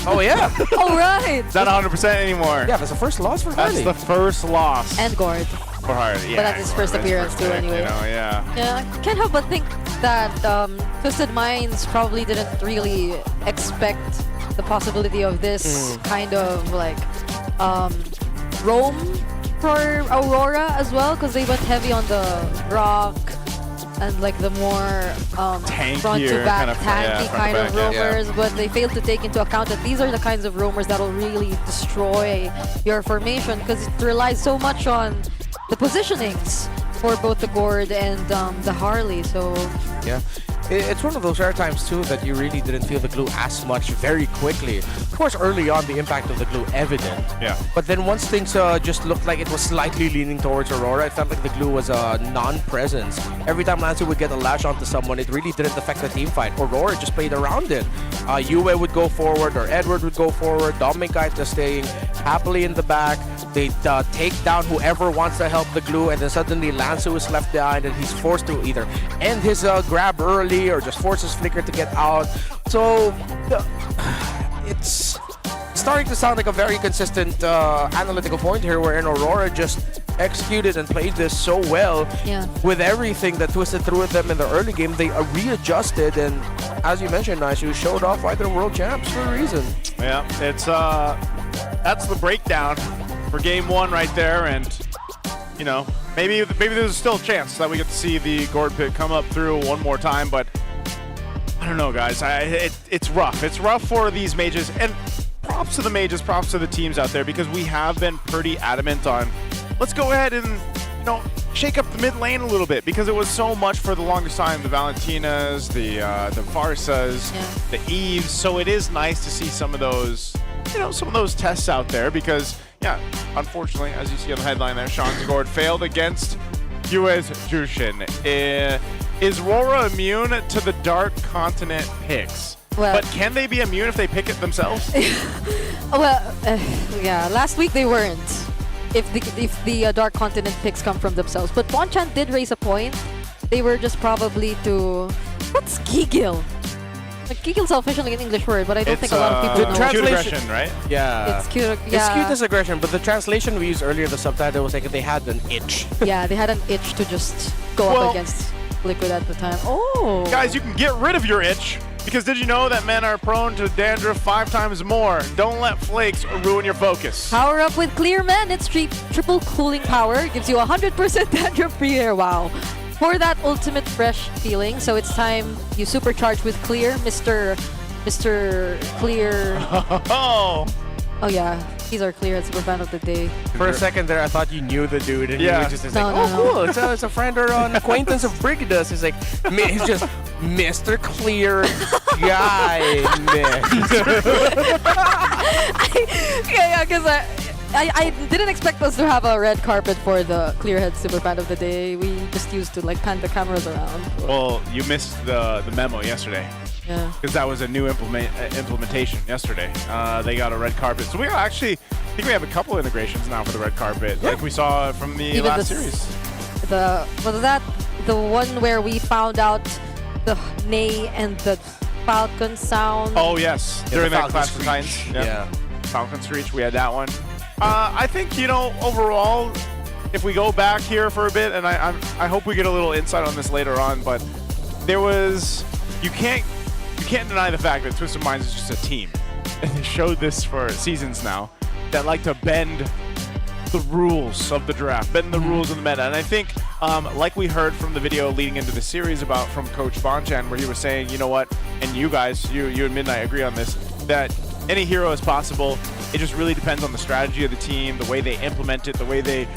Oh yeah. All right. It's not 100% anymore. Yeah, that's the first loss for Harley. That's the first loss. And Gord. For Harley, yeah. But that's his first appearance too, anyway. You know, yeah. Yeah, I can't help but think that Twisted Minds probably didn't really expect the possibility of this kind of like roam for Aurora as well, because they went heavy on the rock and like the more front to back, tanky kind of roamers, but they failed to take into account that these are the kinds of roamers that will really destroy your formation, because it relies so much on the positionings for both the Gord and the Harley. So yeah. It's one of those rare times too that you really didn't feel the glue as much very quickly. Of course, early on the impact of the glue evident. Yeah. But then once things just looked like it was slightly leaning towards Aurora, it felt like the glue was a non-presence. Every time Lancer would get a lash onto someone, it really didn't affect the team fight. Aurora just played around it. Yue would go forward, or Edward would go forward. Dominkai just staying happily in the back. They take down whoever wants to help the glue, and then suddenly Lancer is left behind, and he's forced to either end his grab early or just force his flicker to get out. So it's starting to sound like a very consistent analytical point here, wherein Aurora just executed and played this so well. With everything that Twisted threw at them in the early game, they readjusted, and as you mentioned, Nice, showed off why they're world champs for a reason. Yeah, it's that's the breakdown for game one right there, and you know, maybe there's still a chance that we get to see the Gord pick come up through one more time, but I don't know, guys. It's rough. It's rough for these mages, and props to the mages, props to the teams out there, because we have been pretty adamant on, let's go ahead and, you know, shake up the mid lane a little bit, because it was so much for the longest time, the Valentinas, the Varsas, the Eves, so it is nice to see some of those, you know, some of those tests out there, because yeah, unfortunately, as you see on the headline there, Sean's Gord failed against US Jushin. Is RORA immune to the Dark Continent picks? Well, but can they be immune if they pick it themselves? well, yeah, last week they weren't. If the Dark Continent picks come from themselves. But Bonchan did raise a point. They were just probably to... What's Gigil? Like, Gigil's officially an English word, but I don't think a lot of people know. Cute aggression, right? Yeah. It's cute, It's cute as aggression, but the translation we used earlier, the subtitle was like they had an itch. Yeah, they had an itch to just go up against Liquid at the time. Oh! Guys, you can get rid of your itch, because did you know that men are prone to dandruff 5 times more? Don't let flakes ruin your focus. Power up with Clear Men. It's triple cooling power. Gives you 100% dandruff-free hair. Wow. For that ultimate fresh feeling, so it's time you supercharge with Clear, Mr. Clear. Oh yeah, he's our Clear and Superfan of the day. For a second there, I thought you knew the dude, and you were just No, like, no. cool, it's a friend or an acquaintance of Brigadus. He's like, he's just Mr. Clear guy. Yeah, because I didn't expect us to have a red carpet for the Clearhead Superfan of the day. We just used to like pan the cameras around. Well, you missed the memo yesterday. Yeah. Because that was a new implementation yesterday. They got a red carpet. So we are actually, I think we have a couple integrations now for the red carpet, like we saw from the Even last the series. Was that the one where we found out the neigh and the Falcon sound? Oh, yes. Yeah, During the that Falcon Clash of Screech. Titans. Yeah. Falcon Screech, we had that one. I think, you know, overall, if we go back here for a bit, and I hope we get a little insight on this later on, but there was, you can't deny the fact that Twisted Minds is just a team. And they showed this for seasons now, that like to bend the rules of the draft, bend the rules of the meta. And I think, like we heard from the video leading into the series about from Coach Bonchan, where he was saying, you know what, and you guys, you and Midnight agree on this, that any hero is possible. It just really depends on the strategy of the team, the way they implement it, the way they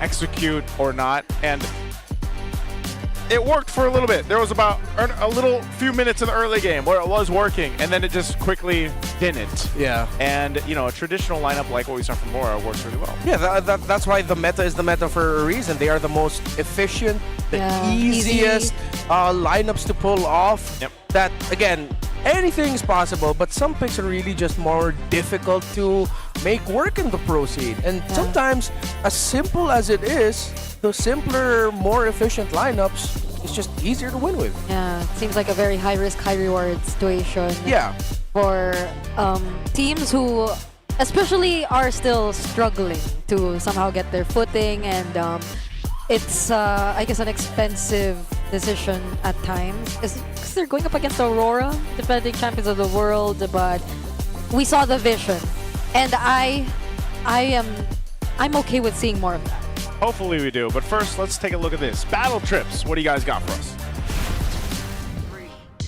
execute or not. And it worked for a little bit. There was about a little few minutes in the early game where it was working, and then it just quickly didn't. Yeah. And, you know, a traditional lineup like what we saw from RORA works really well. Yeah, that's why the meta is the meta for a reason. They are the most efficient, the Easy. easiest lineups to pull off. Yep. That, again, anything's possible, but some picks are really just more difficult to make work in the pro scene. And sometimes, as simple as it is, the simpler, more efficient lineups is just easier to win with. Yeah, it seems like a very high risk, high reward situation. Yeah. For teams who especially are still struggling to somehow get their footing, and it's I guess an expensive decision at times because they're going up against Aurora, defending champions of the world. But we saw the vision, and I'm okay with seeing more of that. Hopefully we do, but first let's take a look at this. Battle Trips, what do you guys got for us?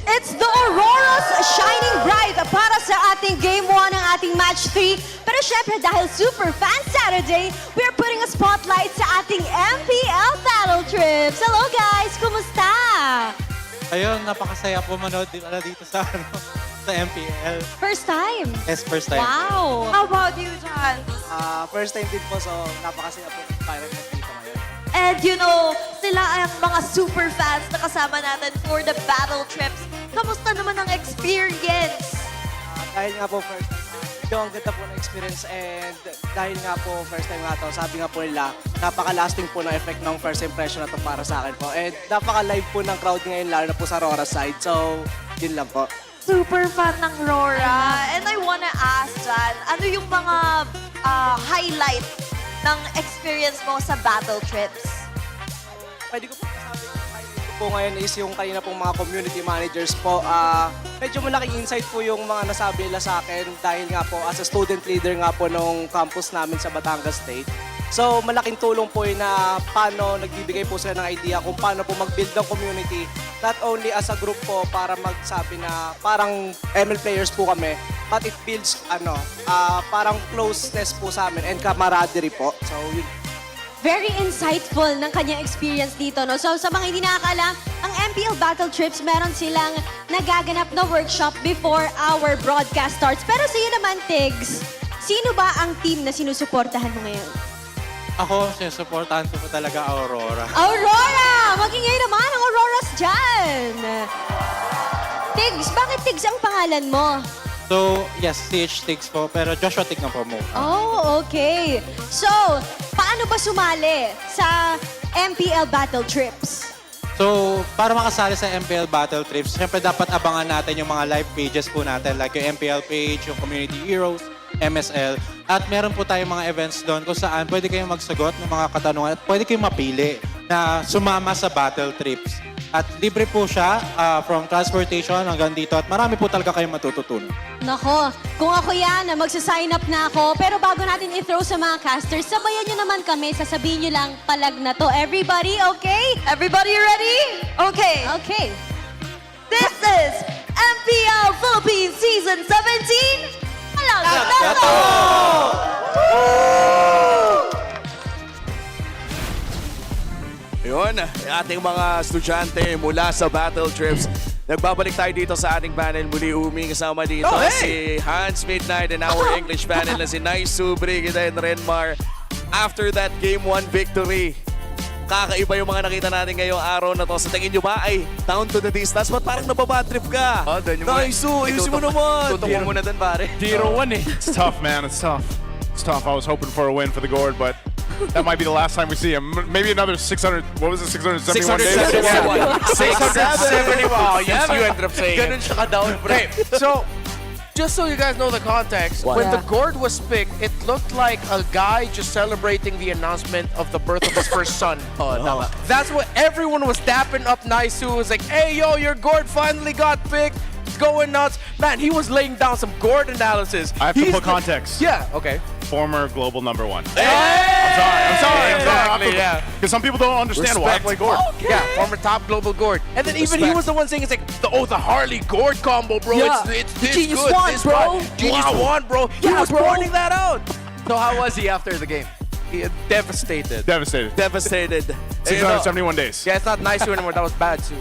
It's the Auroras shining bright para sa ating Game 1 ng ating Match 3. Pero syempre dahil Superfan Saturday, we are putting a spotlight sa ating MPL Battle Trips. Hello guys! Kumusta? Ayun, napakasaya po manood dito sa MPL. First time? Yes, first time. Wow! How about you, John? First time din po, so napakasaya po ng Pirate Net dito ngayon. And you know, sila ang mga super fans na kasama natin for the battle trips. Kamusta naman ang experience? Dahil nga po first time, ang ganda po ng experience, and dahil nga po first time nga to, sabi nga po nila, napaka-lasting po ng effect ng first impression na to para sa akin po. And napaka-live po ng crowd ngayon, lalo na po sa RORA side. So, yun lang po. Super fan ng RORA. And I wanna ask, Jan, ano yung mga highlight ng experience mo sa battle trips? Pwede ko po sabi po ngayon is yung kanina pong mga community managers po. Medyo malaking insight po yung mga nasabi nila sa akin dahil nga po as a student leader nga po nung campus namin sa Batangas State. So malaking tulong po yun na paano nagbibigay po sila ng idea kung paano po mag-build ng community. Not only as a group po para magsabi na parang ML players po kami, but it builds parang closeness po sa amin and camaraderie po. So yun. Very insightful ng kanyang experience dito, no? So, sa mga hindi nakakaalam, ang MPL Battle Trips, meron silang nagaganap na workshop before our broadcast starts. Pero sa iyo naman, Tigs, sino ba ang team na sinusuportahan mo ngayon? Ako, sinusuportahan ko po talaga Aurora. Aurora! Magingay naman ang Auroras dyan! Tigs, bakit Tigs ang pangalan mo? So, yes, CH Tigs po, pero Joshua Tig na po mo. Oh, okay. So, paano ba sumali sa MPL Battle Trips? So, para makasali sa MPL Battle Trips, siyempre dapat abangan natin yung mga live pages po natin, like yung MPL page, yung Community Heroes, MSL. At meron po tayong mga events doon kung saan pwede kayong magsagot ng mga katanungan at pwede kayong mapili na sumama sa Battle Trips. At libre po siya from transportation hanggang dito at marami po talaga kayong matututunan. Nako, kung ako yan, magsasign up na ako. Pero bago natin i-throw sa mga casters, sabayan nyo naman kami. Sasabihin nyo lang palag na to. Everybody, okay? Everybody ready? Okay. Okay. This is MPL Philippines Season 17. Palag na to! Yun, ating mga estudyante mula sa Battle Trips. Nagbabalik tayo dito sa ating panel. Muli uming kasama dito si Hans Midnight and our English panel na si Nice Subrig and Renmar. After that Game 1 victory, kakaiba yung mga nakita natin ngayong araw na to. Sa tingin nyo ba ay down to the distance? Ba't parang nababad trip ka? Oh, doon yung Nice, ayusin mo naman. Tutok mo muna doon, pare. 0-1 eh. It's tough, man. It's tough. It's tough. I was hoping for a win for the Gord, but that might be the last time we see him. Maybe another 600. What was it? 671 days. 671. Oh, you ended up saying Ganun it. siya ka-down, bro. Okay, so just so you guys know the context, when the gourd was picked, it looked like a guy just celebrating the announcement of the birth of his first son. That's what everyone was dapping up Naisu. It was like, hey, yo, your gourd finally got picked. It's going nuts. Man, he was laying down some gourd analysis. I have to put context. Yeah, okay. Former global #1. Hey! I'm sorry. Exactly, yeah. Because some people don't understand why I play Gord. Okay. Yeah, former top global gourd. And then even he was the one saying it's like, the Harley gourd combo, bro. Yeah. It's this Genius good. Swan, this bro. Genius Swan, bro. He Yeah, was bro. pointing that out. So how was he after the game? Devastated. Devastated. 671 days. Yeah, it's not nice anymore. That was bad too.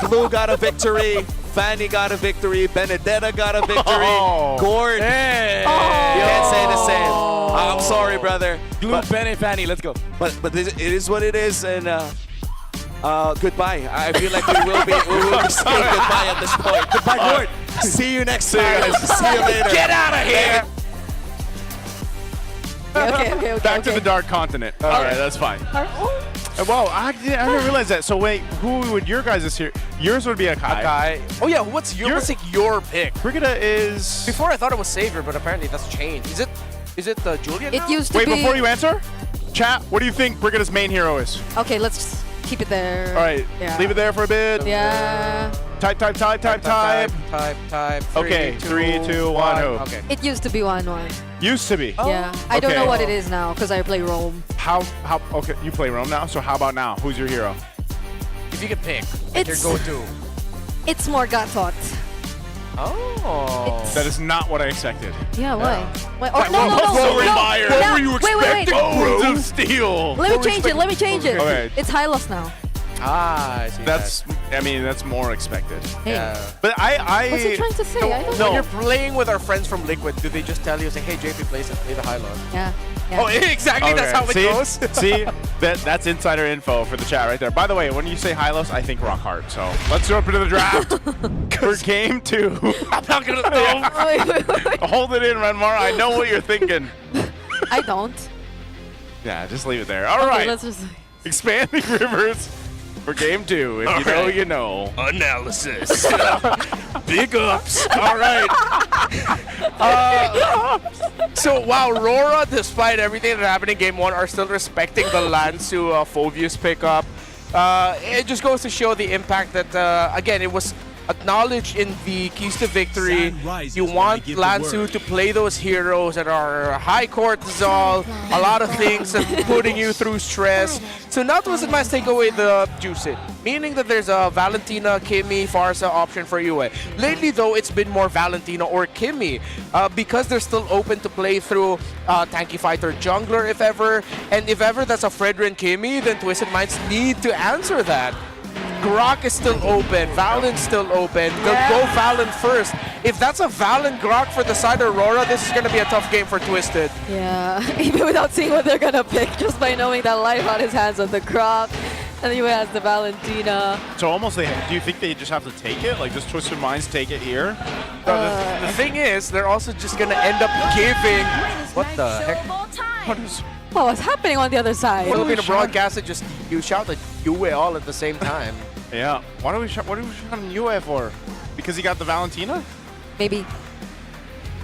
Glue got a victory. Fanny got a victory. Benedetta got a victory. Gord. Hey. You can't say the same. I'm sorry, brother. Glue, Benny, Fanny, let's go. But it is what it is, and goodbye. I feel like we will be saying goodbye at this point. Goodbye, Gord. See you next time. See you later. Get out of here. Okay. Back to the Dark Continent. All right, that's fine. Wow, I didn't realize that. So wait, who would your guys' here? Yours would be Akai. Oh yeah, what's your pick? Brigida is. Before I thought it was Savior, but apparently that's changed. Is it Julian? It now? used to Wait, be... before you answer, chat, what do you think Brigida's main hero is? Okay, let's keep it there. All right, Yeah. leave it there for a bit. Yeah. Type. Okay, 3, 2, 1, who? Okay. It used to be 1-1. Used to be. Yeah. I don't Okay. know what it is now because I play Rome. How, okay, you play Rome now, so how about now? Who's your hero? If you could pick, It's- your go-to. It's more gut thought. Oh. That is not what I expected. Yeah, why? Why? Oh, Wait, no. Meyer. No, What were you wait. expecting? Words of Steel. Let me change it. Okay. It's Hylos now. I see. That's more expected. Hey. Yeah. But I What's he trying to say? I don't When you're playing with our friends from Liquid, do they just tell you, say, hey, JP plays and play the high low? Yeah. Oh, exactly. That's how it goes. See, that's insider info for the chat right there. By the way, when you say Hylos, I think rock hard. So let's jump into the draft for game 2. I'm not gonna know. Wait. Hold it in, Renmar. I know what you're thinking. I don't. Yeah, just leave it there. All right. Let's just... Expanding Rivers for game 2. If you know, you know. Analysis. Big ups. All right. So, wow, RORA, despite everything that happened in game 1, are still respecting the Lansu Phobius pickup. It just goes to show the impact that, again, it was acknowledged in the Keys to Victory. You want Lansu to play those heroes that are high cortisol, a lot of things that putting you through stress. So now Twisted Minds take away the juice it, meaning that there's a Valentina, Kimmy, Farsa option for you. Lately though, it's been more Valentina or Kimmy because they're still open to play through tanky fighter jungler if ever, and if ever that's a Fredrin Kimmy, then Twisted Minds need to answer that. Grok is still open, Valen's still open. They'll go Valen first. If that's a Valen Grok for the side of Aurora, this is going to be a tough game for Twisted. Yeah, even without seeing what they're gonna pick, just by knowing that Life on his hands on the Grok, and he has the Valentina. So almost, do you think they just have to take it? Like, does Twisted Minds take it here? The thing is, they're also just going to end up giving... What the heck? What's happening on the other side? Filipino broadcaster just you shout the Yue all at the same time. Yeah. What do we shout on Yue for? Because he got the Valentina? Maybe.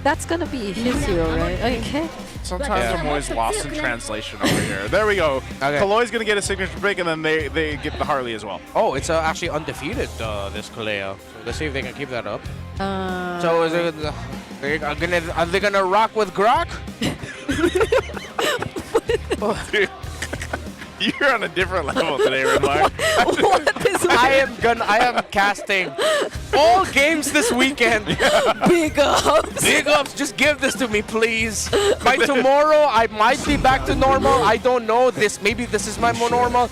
That's gonna be his hero, right? Okay. Sometimes I'm always lost in translation over here. There we go. Okay. Kaloi's gonna get a signature pick, and then they get the Harley as well. Oh, it's actually undefeated, this Kaleo. So let's see if they can keep that up. So is it, are they gonna rock with Grok? You're on a different level today, Renmar. I am casting all games this weekend. Big ups. Big ups. Just give this to me, please. By tomorrow, I might be back to normal. I don't know. Maybe this is my more normal.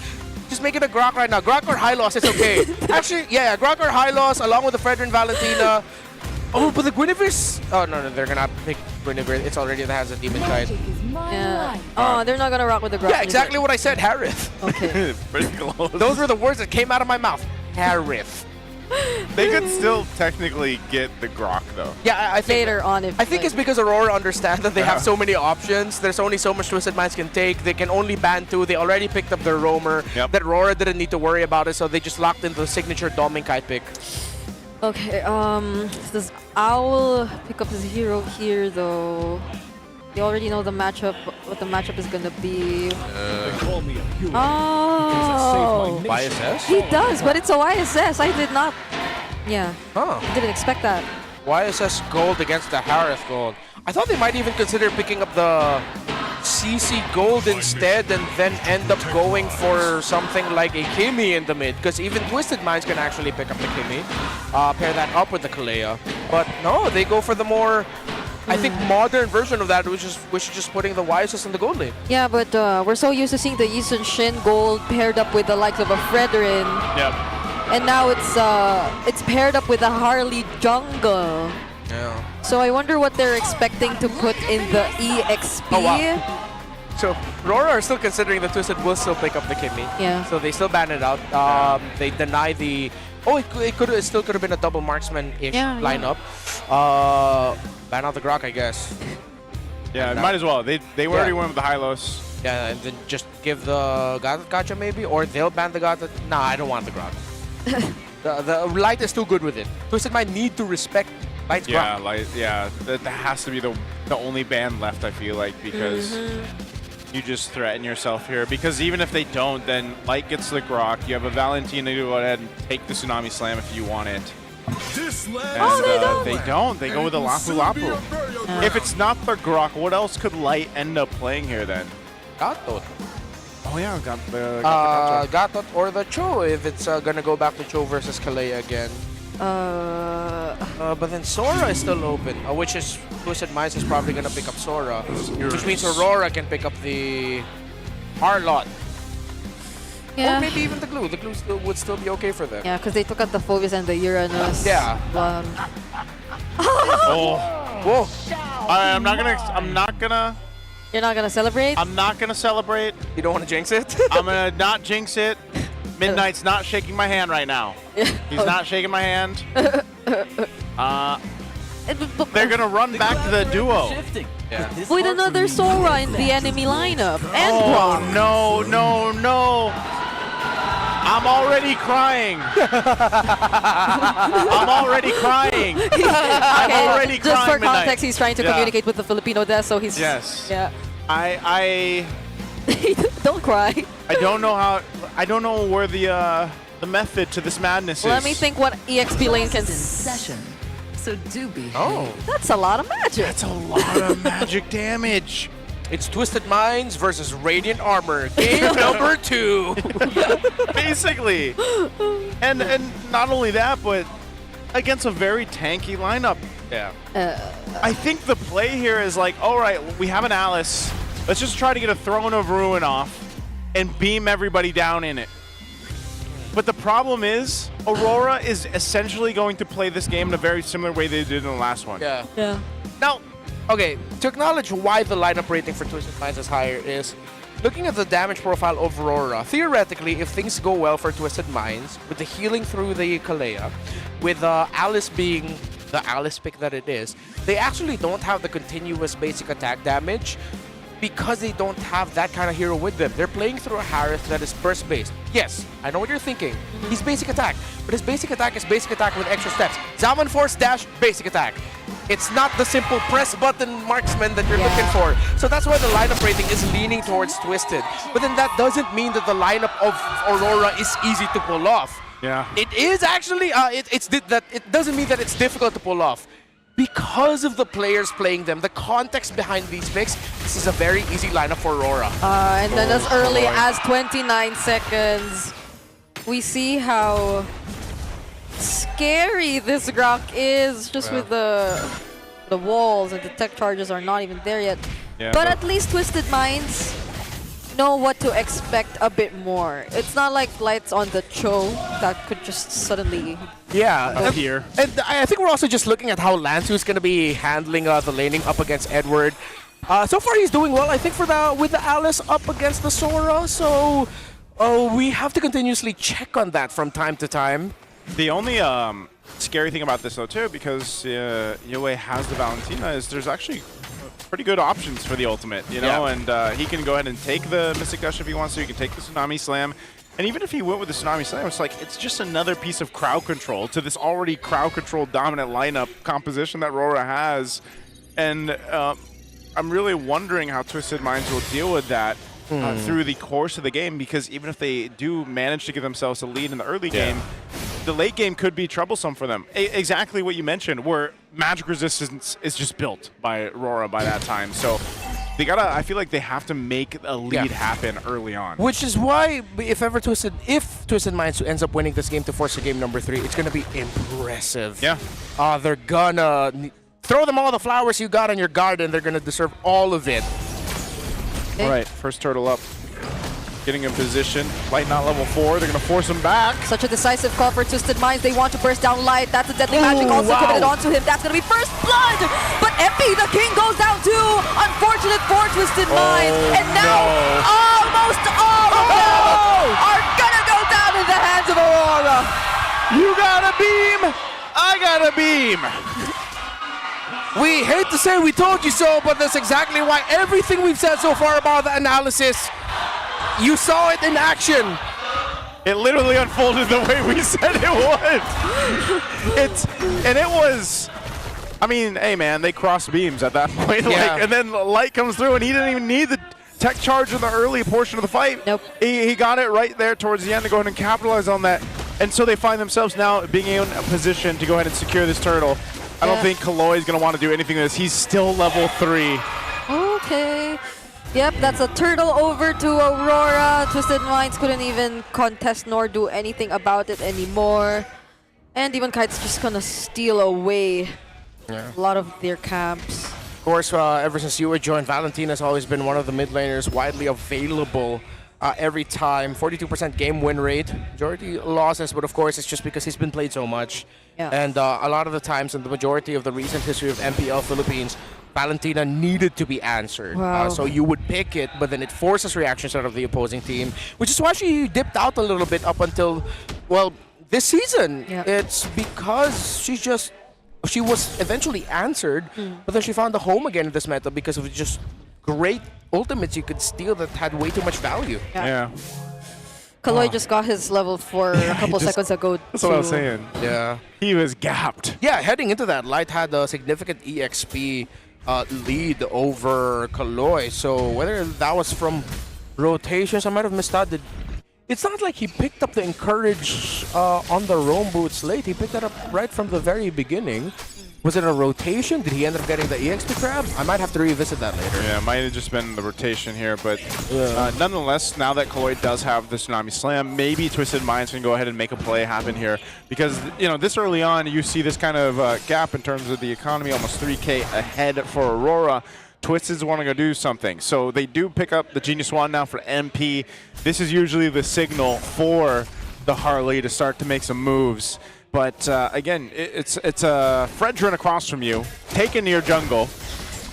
Just make it a Grok right now. Grok or Hylos, it's okay. Actually, yeah, Grok or Hylos along with the Fredrin Valentina. Oh, but the Guinevere's... Oh, no, they're gonna pick Guinevere. It's already in the hands of Demon Knight. Yeah. Oh, they're not gonna rock with the Grok. Yeah, exactly what I said, Harith. Okay. Pretty close. Those were the words that came out of my mouth. Harith. They could still technically get the Grok, though. Yeah, I think... Later on, if I think it's because Aurora understands that they have Yeah. so many options. There's only so much Twisted Minds can take. They can only ban 2. They already picked up their Roamer. Yep. That Aurora didn't need to worry about it, so they just locked into the signature Doming Kite pick. Okay, does Owl pick up his hero here though? They already know the matchup, what the matchup is gonna be. Oh, YSS? he does, but it's a YSS. I did not. Yeah. Huh. Didn't expect that. YSS Gold against the Harith Gold. I thought they might even consider picking up the CC Gold instead and then end up going for something like a Kimi in the mid, because even Twisted Minds can actually pick up the Kimi, pair that up with the Kalea. But no, they go for the more, I think, modern version of that, which is just putting the YSS in the gold lane. Yeah, but we're so used to seeing the Yisun Shin Gold paired up with the likes of a Fredrin. Yep. And now it's paired up with a Harley Jungle. Yeah. So I wonder what they're expecting to put in the EXP. Oh, wow. So RORA are still considering the Twisted will still pick up the Kimi. Yeah. So they still ban it out. They deny the... Oh, it still could have been a double marksman-ish lineup. Ban out the Grok, I guess. Yeah, might as well. They already went with the Hylos. Yeah, and then just give the Gacha maybe? Or they'll ban the Gacha. Nah, I don't want the Grok. the Light is too good with it. Twisted might need to respect Light's Yeah, Grok. that has to be the only ban left, I feel like, because you just threaten yourself here. Because even if they don't, then Light gets the Grok. You have a Valentina to go ahead and take the Tsunami Slam if you want it. And, they don't. They go with the Lapu Lapu. If it's not the Grok, what else could Light end up playing here then? Gatot. Oh yeah, got the Gatot or the Cho if it's gonna go back to Cho versus Kalea again. But then Sora is still open, which is Twisted Minds is probably gonna pick up Sora, which means Aurora can pick up the Harlot. Yeah. Or maybe even the Glue. The Glue would still be okay for them. Yeah, because they took out the Phoebus and the Uranus. Yeah. Oh. Whoa. I'm not gonna. You're not gonna celebrate? I'm not gonna celebrate. You don't want to jinx it? I'm gonna not jinx it. Midnight's not shaking my hand right now. He's not shaking my hand. They're gonna run back to the duo. Yeah. With another Sora in the enemy lineup. And Grok. No. I'm already crying. I'm already crying. I'm already Just crying, for Midnight. context, he's trying to communicate with the Filipino desk, so he's... Yes. Yeah. I Don't cry. I don't know where the method to this madness is. Let me think what EXP lane can... So do be. Oh. That's a lot of magic. That's a lot of magic damage. It's Twisted Minds versus Radiant Armor. Game number 2. Basically. And not only that, but against a very tanky lineup. Yeah. I think the play here is like, all right, we have an Alice. Let's just try to get a Throne of Ruin off and beam everybody down in it. But the problem is, Aurora is essentially going to play this game in a very similar way they did in the last one. Yeah. Yeah. Now, okay, to acknowledge why the lineup rating for Twisted Minds is higher is looking at the damage profile of Aurora. Theoretically, if things go well for Twisted Minds, with the healing through the Kalea, with Alice being the Alice pick that it is, they actually don't have the continuous basic attack damage because they don't have that kind of hero with them. They're playing through a Harith that is burst-based. Yes, I know what you're thinking. He's basic attack, but his basic attack is basic attack with extra steps. Zaman Force Dash, basic attack. It's not the simple press button marksman that you're looking for. So that's why the lineup rating is leaning towards Twisted. But then that doesn't mean that the lineup of Aurora is easy to pull off. Yeah. It is actually, it doesn't mean that it's difficult to pull off. Because of the players playing them, the context behind these picks, this is a very easy lineup for Aurora. And then as early as 29 seconds, we see how scary this Grok is, just with the walls and the tech charges are not even there yet. Yeah, but at least Twisted Minds know what to expect a bit more. It's not like Light's on the show that could just suddenly appear. And I think we're also just looking at how Lansu's going to be handling the laning up against Edward. So far, he's doing well, I think, with the Alice up against the Sora. So we have to continuously check on that from time to time. The only scary thing about this, though, too, because Yue has the Valentina, is there's actually pretty good options for the ultimate, you know? Yeah. And he can go ahead and take the Mystic Gush if he wants to. He can take the Tsunami Slam. And even if he went with the Tsunami Slam, it's like, it's just another piece of crowd control to this already crowd control dominant lineup composition that RORA has. And I'm really wondering how Twisted Minds will deal with that through the course of the game, because even if they do manage to give themselves a lead in the early game, the late game could be troublesome for them. Exactly what you mentioned, where magic resistance is just built by RORA by that time. So they gotta, I feel like they have to make a lead happen early on. Which is why, if Twisted Minds ends up winning this game to force a game number 3, it's gonna be impressive. Yeah. They're gonna throw them all the flowers you got in your garden. They're gonna deserve all of it. All right, first turtle up. Getting in position. Light not level 4. They're going to force him back. Such a decisive call for Twisted Minds. They want to burst down Light. That's a deadly magic also committed onto him. That's going to be first blood. But MP, the king, goes down too. Unfortunate for Twisted Minds. And now almost all of them are going to go down in the hands of Aurora. You got a beam. I got a beam. We hate to say we told you so, but that's exactly why everything we've said so far about the analysis, you saw it in action. It literally unfolded the way we said it would. It was, I mean, hey man, they crossed beams at that point. Yeah. And then Light comes through and he didn't even need the tech charge in the early portion of the fight. Nope. He got it right there towards the end to go ahead and capitalize on that. And so they find themselves now being in a position to go ahead and secure this turtle. I don't think Kaloi is going to want to do anything with this. He's still level 3. Okay. Yep, that's a turtle over to Aurora. Twisted Minds couldn't even contest nor do anything about it anymore. And Demon Kite's just gonna steal away a lot of their camps. Of course, ever since you joined, Valentina's always been one of the mid laners widely available every time. 42% game win rate. Majority losses, but of course it's just because he's been played so much. Yeah. And a lot of the times in the majority of the recent history of MPL Philippines, Valentina needed to be answered. Wow. So you would pick it, but then it forces reactions out of the opposing team, which is why she dipped out a little bit up until, well, this season. Yeah. It's because she was eventually answered, but then she found a home again in this meta because of just great ultimates you could steal that had way too much value. Yeah. Kaloi just got his level 4 a couple seconds ago. That's what I was saying. Yeah. He was gapped. Yeah, heading into that, Light had a significant EXP lead over Kaloi. So whether that was from rotations, I might have missed out. It's not like he picked up the Encourage on the roam boots late. He picked that up right from the very beginning. Was it a rotation? Did he end up getting the EXP crabs? I might have to revisit that later. Yeah, it might have just been the rotation here, but nonetheless, now that Kaloi does have the Tsunami Slam, maybe Twisted Minds can go ahead and make a play happen here. Because, you know, this early on, you see this kind of gap in terms of the economy, almost 3K ahead for Aurora. Twisted's want to go do something. So they do pick up the Genius Wand now for MP. This is usually the signal for the Harley to start to make some moves. But again, it's a Fredrin across from you, taken near jungle,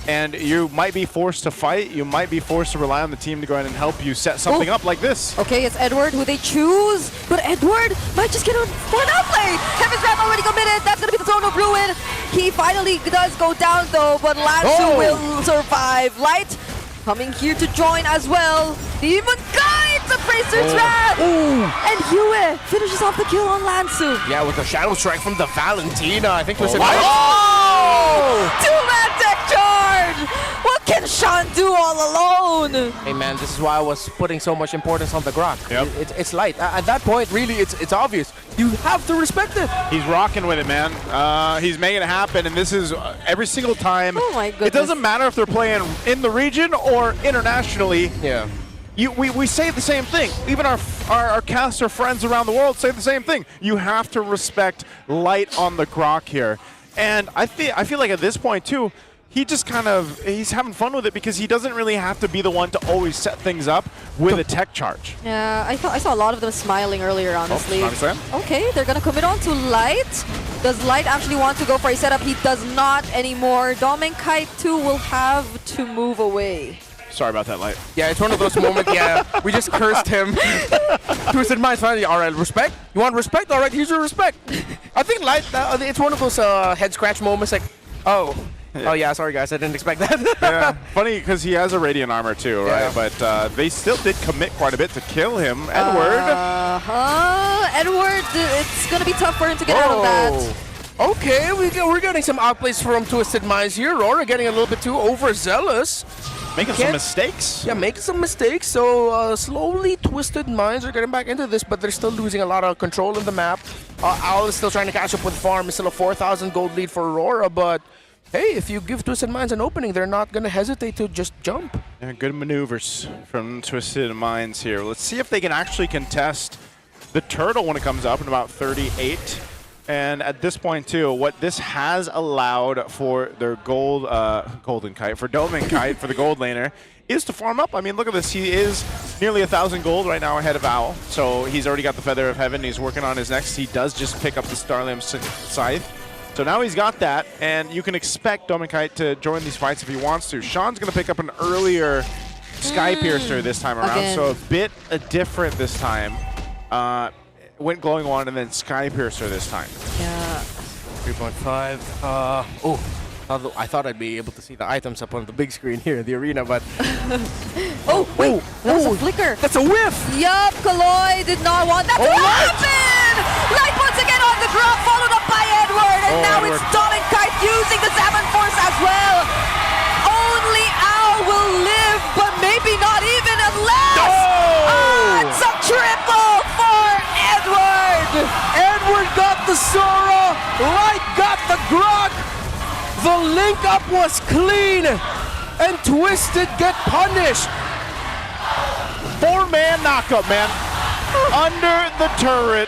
and you might be forced to fight. You might be forced to rely on the team to go ahead and help you set something up like this. Okay, it's Edward who they choose, but Edward might just get on for an outplay. Heaven's Wrath already committed. That's going to be the Throne of Ruin. He finally does go down though, but Lansu will survive. Light coming here to join as well. Demon Kite, the Bracer's Wrath! And Yue finishes off the kill on Lansu. Yeah, with the Shadow Strike from the Valentina. I think Twisted Two-man tech charge! What can Sean do all alone? Hey man, this is why I was putting so much importance on the Grok. Yep. It's Light. At that point, really, it's obvious. You have to respect it. He's rocking with it, man. He's making it happen, and this is every single time. Oh my goodness. It doesn't matter if they're playing in the region or internationally. Yeah. We say the same thing. Even our caster friends around the world say the same thing. You have to respect Light on the Grok here. And I feel like at this point, too, he just he's having fun with it because he doesn't really have to be the one to always set things up with a tech charge. Yeah, I saw a lot of them smiling earlier, honestly. Oh, okay, they're gonna commit on to Light. Does Light actually want to go for a setup? He does not anymore. Dom and Kite 2 will have to move away. Sorry about that, Light. Yeah, it's one of those moments, we just cursed him. Twisted Minds finally, all right, respect? You want respect? All right, here's your respect. I think Light, it's one of those head scratch moments like, oh. Oh yeah, sorry guys, I didn't expect that. Yeah, funny because he has a Radiant armor too, right? But they still did commit quite a bit to kill him. Edward. Edward, it's gonna be tough for him to get out of that. Okay, we're getting some outplays from Twisted Minds here. RORA getting a little bit too overzealous. Making some mistakes. Yeah, making some mistakes. So slowly Twisted Minds are getting back into this, but they're still losing a lot of control in the map. Owl is still trying to catch up with farm. It's still a 4,000 gold lead for RORA, but hey, if you give Twisted Minds an opening, they're not going to hesitate to just jump. Yeah, good maneuvers from Twisted Minds here. Let's see if they can actually contest the turtle when it comes up in about 38. And at this point, too, what this has allowed for their golden kite, for Dome and Kite, for the gold laner, is to farm up. I mean, look at this. He is nearly 1,000 gold right now ahead of Owl. So he's already got the Feather of Heaven. He's working on his next. He does just pick up the Starlamp Scythe. So now he's got that, and you can expect Dominic to join these fights if he wants to. Sean's going to pick up an earlier Sky Piercer this time around, so a bit different this time. Went Glowing Wand and then Sky Piercer this time. Yeah. 3.5. I thought I'd be able to see the items up on the big screen here in the arena, but... oh, wait, that was a flicker. That's a whiff! Yup, Kaloy did not want that to happen! Light once again on the drop, followed up by Edward, and now it's Dom and Kite using the 7 Force as well. Only Owl will live, but maybe not even unless... it's a triple for Edward! Edward got the Sora, Light got the Grog. The link up was clean, and Twisted get punished. 4-man knockup, man. Under the turret.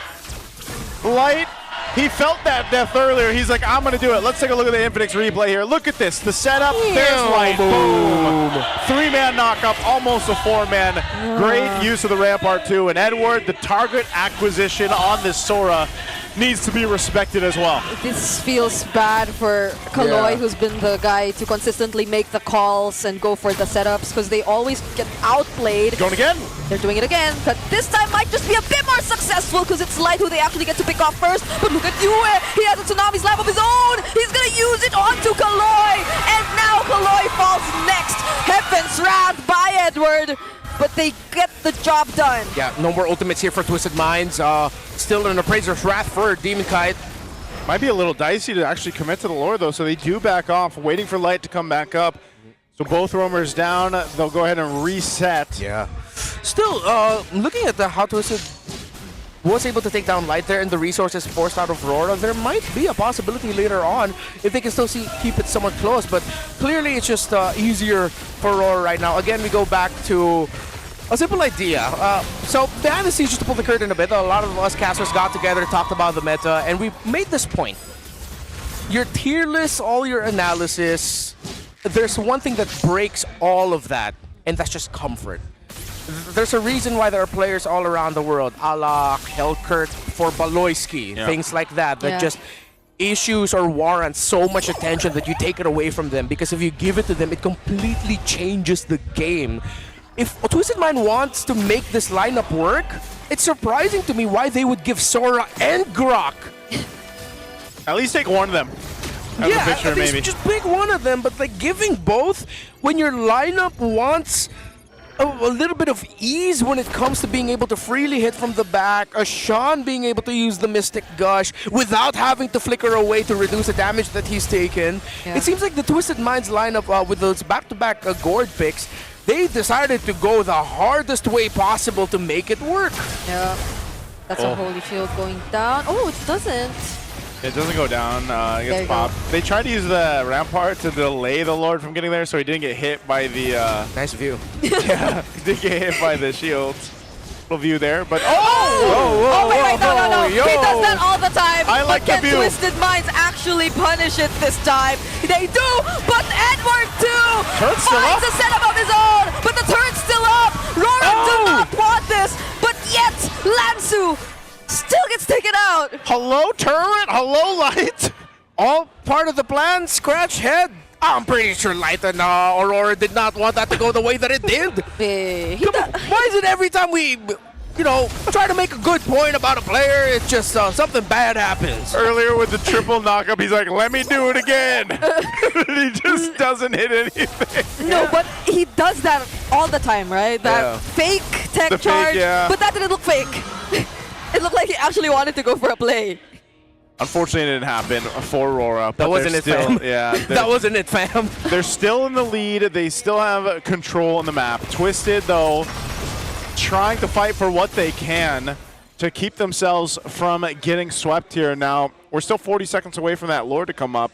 Light, he felt that death earlier. He's like, I'm going to do it. Let's take a look at the Infinix replay here. Look at this. The setup. There's Light. Boom. 3-man knockup. Almost a 4-man. Great use of the Rampart, too. And Edward, the target acquisition on this Sora needs to be respected as well. This feels bad for Kaloy, who's been the guy to consistently make the calls and go for the setups, because they always get outplayed. Going again. They're doing it again, but this time might just be a bit more successful because it's Light who they actually get to pick off first. But look at Yue, he has a Tsunami's Lab of his own. He's gonna use it onto Kaloy, and now Kaloy falls next. Heaven's Wrath by Edward, but they get the job done. Yeah, no more ultimates here for Twisted Minds. Still an Appraiser's Wrath for Demon Kite. Might be a little dicey to actually commit to the lore, though, so they do back off, waiting for Light to come back up. So both roamers down. They'll go ahead and reset. Yeah. Still, looking at how Twisted was able to take down Light there and the resources forced out of RORA, there might be a possibility later on if they can still keep it somewhat close, but clearly it's just easier for RORA right now. Again, we go back to a simple idea. So behind the scenes, just to pull the curtain a bit, a lot of us casters got together, talked about the meta, and we made this point. Your tier list, all your analysis, there's one thing that breaks all of that, and that's just comfort. There's a reason why there are players all around the world, a la Helkert for Baloyski, things like that, just issues or warrant so much attention that you take it away from them, because if you give it to them, it completely changes the game. If Twisted Mind wants to make this lineup work, it's surprising to me why they would give Sora and Grok. At least take one of them. Out of the picture, at least maybe. Just pick one of them, but like giving both when your lineup wants a little bit of ease when it comes to being able to freely hit from the back, a Sean being able to use the Mystic Gush without having to flicker away to reduce the damage that he's taken. It seems like the Twisted Minds lineup with those back-to-back Gourd picks, they decided to go the hardest way possible to make it work. Yeah, that's a Holy Shield going down. Oh, it doesn't. It doesn't go down, it gets popped. They tried to use the Rampart to delay the Lord from getting there so he didn't get hit by the... nice view. Yeah, he did get hit by the shields. view there, but Oh, wait, no. He does that all the time. I like but the can view. Twisted Minds actually punish it this time? They do, but Edward too Turret's still finds up. a setup of his own, but the turret's still up. RORA do not want this, but yet Lansu still gets taken out. Hello, turret. Hello, light. All part of the plan, scratch head. I'm pretty sure Light and Aurora did not want that to go the way that it did. Why is it every time we, try to make a good point about a player, it's just something bad happens? Earlier with the triple knockup, he's like, let me do it again. He just doesn't hit anything. No, but he does that all the time, right? That Yeah. fake tech The fake, charge, yeah. but that didn't look fake. It looked like he actually wanted to go for a play. Unfortunately, it didn't happen for Aurora. That wasn't it, fam. Yeah, That wasn't it, fam. they're still in the lead. They still have control on the map. Twisted, though, trying to fight for what they can to keep themselves from getting swept here. Now, we're still 40 seconds away from that lore to come up.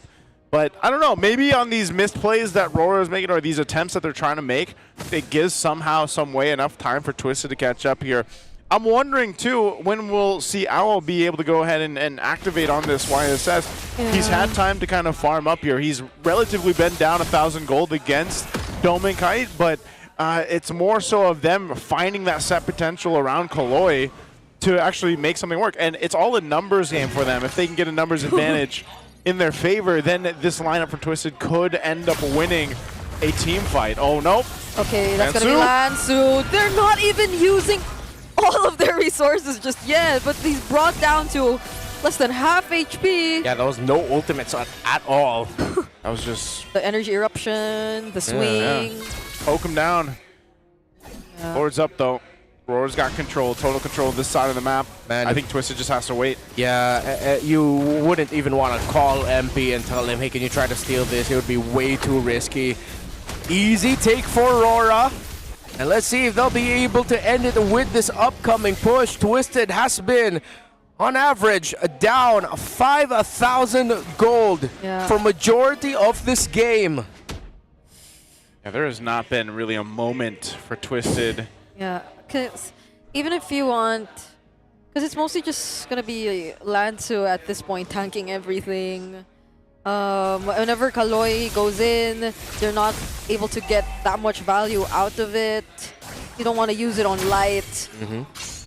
But I don't know, maybe on these missed plays that Aurora is making or these attempts that they're trying to make, it gives somehow, some way, enough time for Twisted to catch up here. I'm wondering, too, when we'll see Owl be able to go ahead and activate on this YSS. Yeah. He's had time to kind of farm up here. He's relatively been down 1,000 gold against Dome and Kite, but it's more so of them finding that set potential around Kaloi to actually make something work. And it's all a numbers game for them. If they can get a numbers advantage in their favor, then this lineup for Twisted could end up winning a team fight. Oh, nope. Okay, that's going to be Lansu. They're not even using all of their resources just yet, but he's brought down to less than half HP. Yeah, there was no ultimates at all. That was just The energy eruption, the swing. poke him down. Yeah. Lord's up, though. Roar's got control, total control of this side of the map. Man, I think Twisted just has to wait. Yeah, you wouldn't even want to call MP and tell him, hey, can you try to steal this? It would be way too risky. Easy take for Aurora. And let's see if they'll be able to end it with this upcoming push. Twisted has been, on average, down 5,000 gold for majority of this game. Yeah, there has not been really a moment for Twisted. Yeah, because even if you want, because it's mostly just going to be Lansu at this point tanking everything. Whenever Kaloi goes in, they're not able to get that much value out of it. You don't want to use it on light.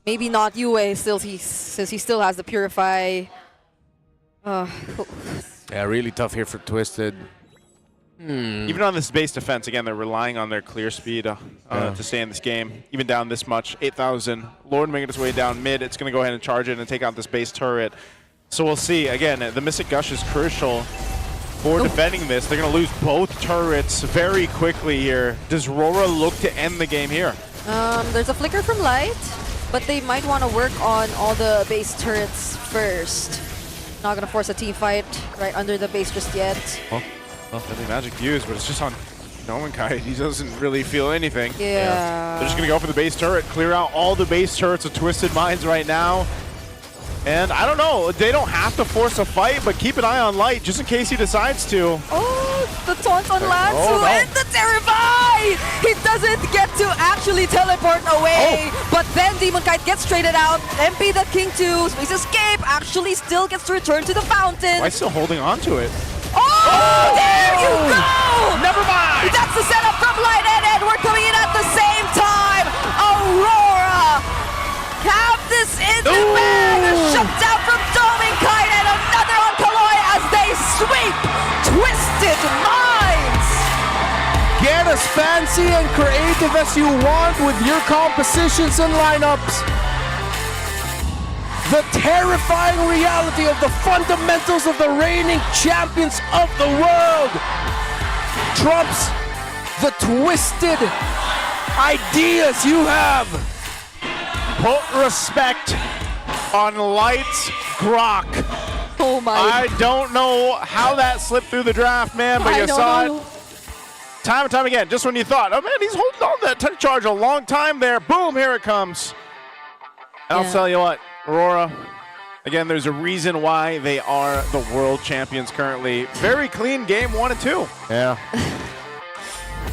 Maybe not Yue, since he still has the Purify. Yeah, really tough here for Twisted. Even on this base defense, again, they're relying on their clear speed to stay in this game. Even down this much, 8,000. Lord making its way down mid. It's going to go ahead and charge it and take out this base turret. So we'll see. Again, the Mystic Gush is crucial for defending this. They're going to lose both turrets very quickly here. Does RORA look to end the game here? There's a flicker from Light, but they might want to work on all the base turrets first. Not going to force a team fight right under the base just yet. Deadly Magic views, but it's just on Nomenkai. He doesn't really feel anything. Yeah. They're just going to go for the base turret, clear out all the base turrets of Twisted Minds right now. And I don't know, they don't have to force a fight, but keep an eye on Light just in case he decides to. Oh, the taunt on Lansu and the Terrify! He doesn't get to actually teleport away, but then Demon Kite gets traded out. MP the King 2, Space Escape, actually still gets to return to the fountain. Why still holding on to it? Oh, there you go! Never mind! That's the setup from Light and Edward coming in at the same time. Aurora have this in the bag. A shutdown from Doming Kite and another on Kaloi as they sweep Twisted Minds. Get as fancy and creative as you want with your compositions and lineups. The terrifying reality of the fundamentals of the reigning champions of the world trumps the twisted ideas you have. Put respect on Light's Grok. Oh my. I don't know how that slipped through the draft, man, but you saw it time and time again. Just when you thought, oh man, he's holding on to that tech charge a long time there. Boom, here it comes. And I'll tell you what, Aurora, again, there's a reason why they are the world champions currently. Very clean game 1 and 2. Yeah.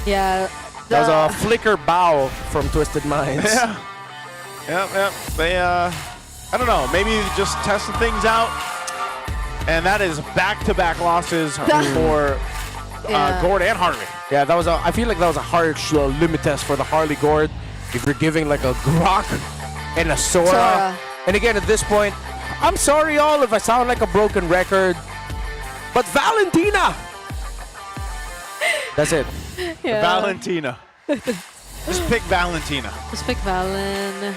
Yeah. That was a flicker bow from Twisted Minds. Yeah. Yep. They, I don't know, maybe just testing things out. And that is back-to-back losses for Gord and Harley. Yeah, that was I feel like that was a harsh limit test for the Harley Gord. If you're giving like a Grok and a Sora. And again, at this point, I'm sorry all if I sound like a broken record, but Valentina. That's it. Yeah. Valentina. Just pick Valentina. Just pick Valen.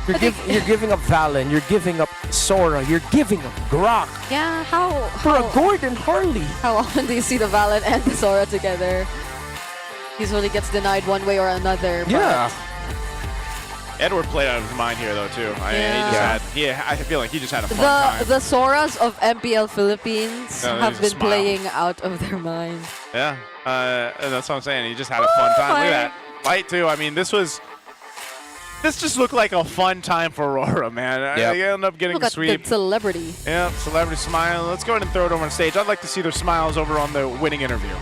You're giving up Valen, you're giving up Sora, you're giving up Grok. Yeah, For a Gord and Harley. How often do you see the Valen and the Sora together? Usually gets denied one way or another. Yeah. Edward played out of his mind here, though, too. I feel like he just had a fun time. The Soras of MPL Philippines No, have he's a been smile. playing out of their mind. Yeah, that's what I'm saying. He just had a fun time. Look at that fight, too. I mean, this just looked like a fun time for Aurora, man. Yep. They ended up getting Look a at sweep. the celebrity. Yeah, celebrity smile. Let's go ahead and throw it over on stage. I'd like to see their smiles over on the winning interview.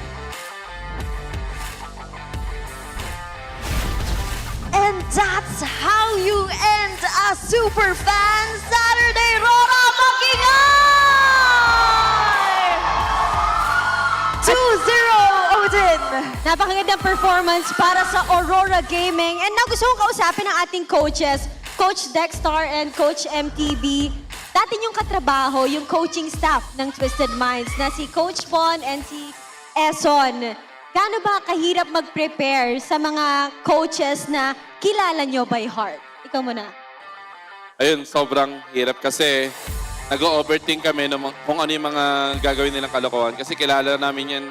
And that's how you end a Superfan Saturday, RORA Makinay! 2-0 Odin! Napakagandang performance para sa Aurora Gaming. And now gusto kong kausapin ang ating coaches, Coach Dexstar and Coach MTB. Dati yung katrabaho, yung coaching staff ng Twisted Minds na si Coach Pon and si Eson. Gaano ba kahirap mag-prepare sa mga coaches na kilala nyo by heart? Ikaw muna. Ayun, sobrang hirap kasi nag-overthink kami kung ano yung mga gagawin nilang kalokohan. Kasi kilala namin yan,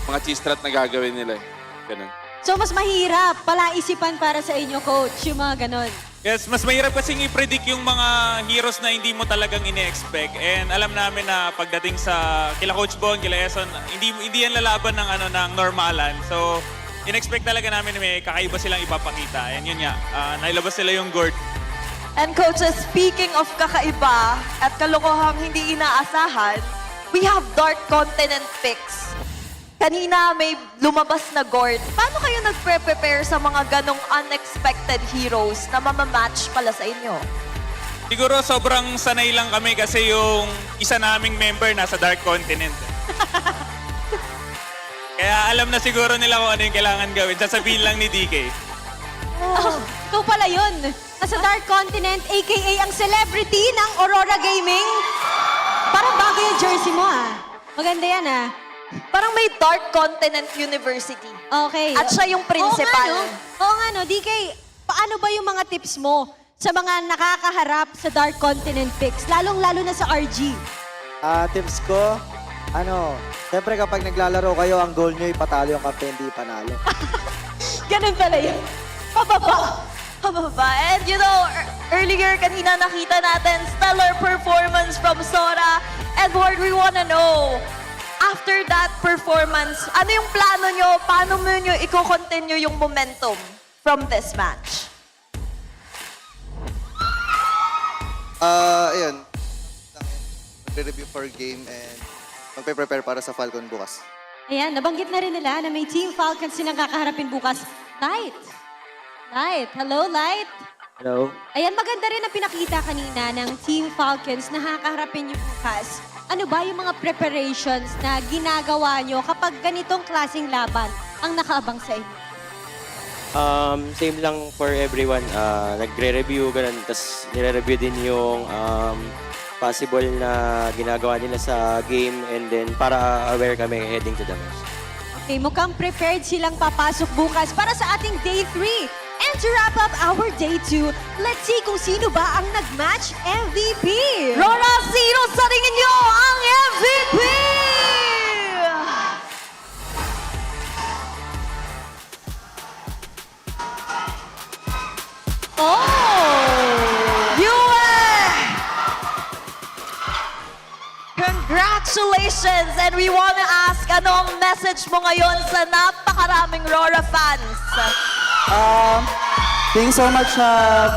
mga cheese strat na gagawin nila. Ganun. So mas mahirap pala isipan para sa inyo, Coach, yung mga ganon. Yes, mas mahirap kasi i-predict yung mga heroes na hindi mo talagang ine-expect. And alam namin na pagdating sa kila Coach Bon, kila Eson, hindi yan lalaban ng normalan. So, in-expect talaga namin na may kakaiba silang ipapakita. And yun nga, nailabas sila yung Gord. And coaches, speaking of kakaiba at kalokohang hindi inaasahan, we have Dark Continent picks. Kanina may lumabas na Gord. Paano kayo nagpre-prepare sa mga ganong unexpected heroes na mamamatch pala sa inyo? Siguro sobrang sanay lang kami kasi yung isa naming member nasa Dark Continent. Kaya alam na siguro nila kung ano yung kailangan gawin. Sasabihin lang ni DK. Oh, ito pala yun. Nasa Dark Continent, aka ang celebrity ng Aurora Gaming. Parang bago yung jersey mo Maganda yan Parang may Dark Continent University. Okay. At siya yung principal. Oo nga no. DK, paano ba yung mga tips mo sa mga nakakaharap sa Dark Continent picks? Lalong-lalo na sa RG. Tips ko, siyempre kapag naglalaro kayo, ang goal nyo ipatalo yung kampe, hindi panalo. Ganun pala yun. Pababa. And you know, earlier kanina nakita natin stellar performance from Sora. Edward, we wanna know, after that performance, ano yung plano nyo? Paano mo nyo i-continue yung momentum from this match? Ayun. Magre-review for game and magpe-prepare para sa Falcon bukas. Ayan, nabanggit na rin nila na may Team Falcons silang kakaharapin bukas. Light. Hello, Light. Hello. Ayan, maganda rin ang pinakita kanina ng Team Falcons na kakaharapin nyo bukas. Ano ba yung mga preparations na ginagawa nyo kapag ganitong klaseng laban ang nakaabang sa inyo? Same lang for everyone. Nagre-review, ganun. Tapos nire-review din yung possible na ginagawa nila sa game and then para aware kami heading to the match. Okay, mukhang prepared silang papasok bukas para sa ating Day 3. And to wrap up our Day 2, let's see kung sino ba ang nag-match MVP. RORA, sino sa tingin nyo ang MVP? Congratulations! And we wanna ask, ano ang message mo ngayon sa napakaraming RORA fans? Thank you so much sa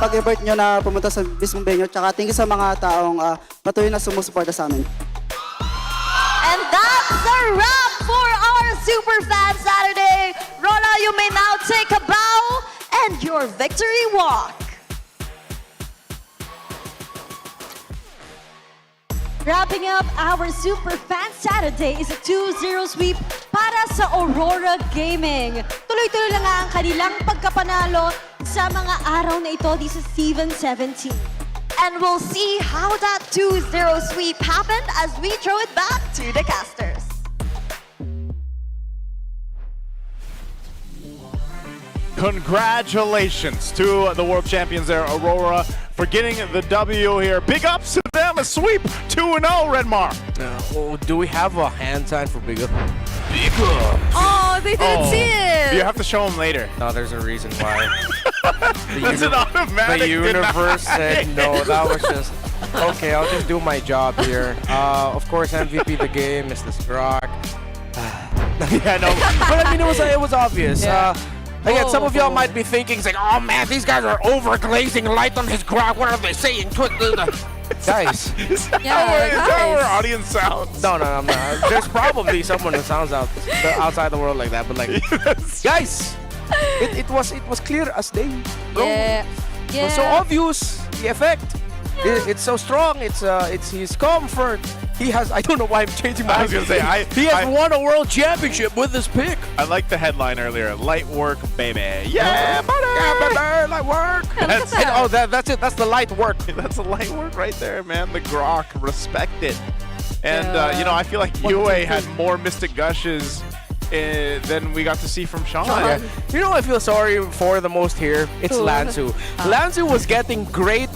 pag-effort nyo na pumunta sa mismong venue. Tsaka thank you sa mga taong patuloy na sumusuporta sa amin. And that's a wrap for our Superfan Saturday. RORA, you may now take a bow and your victory walk. Wrapping up our Superfan Saturday is a 2-0 sweep para sa Aurora Gaming. Tuloy-tuloy lang nga ang kanilang pagkapanalo sa mga araw na ito di sa Season 17. And we'll see how that 2-0 sweep happened as we throw it back to the casters. Congratulations to the world champions there, Aurora, for getting the W here. Big ups to them, a sweep, 2-0, Redmar. Oh, do we have a hand sign for big up? Big up. Oh, they didn't see it. You have to show them later. No, there's a reason why. That's an automatic The universe deny. said no. That was just okay. I'll just do my job here. Of course, MVP the game is this Grok. Yeah, no. But I mean, it was obvious. Yeah. Again, some of y'all might be thinking, it's like, oh man, these guys are overglazing light on his Grok. What are they saying? Guys. Is that how our audience sounds? No, I'm not. There's probably someone who sounds outside the world like that, but like, guys, it was clear as day. Bro. Yeah. It was so obvious, the effect. It's so strong. It's his comfort. He has. I don't know why I'm changing my. I was gonna say he has won a world championship with this pick. I like the headline earlier. Light work, baby. Yeah, buddy. Yeah, baby, light work. That's it. That's the light work. That's the light work right there, man. The Grok, respect it. And Yeah. I feel like UA had more Mystic Gushes than we got to see from Sean. Yeah. You know, I feel sorry for the most here. It's Who? Lanzu. Lanzu was getting great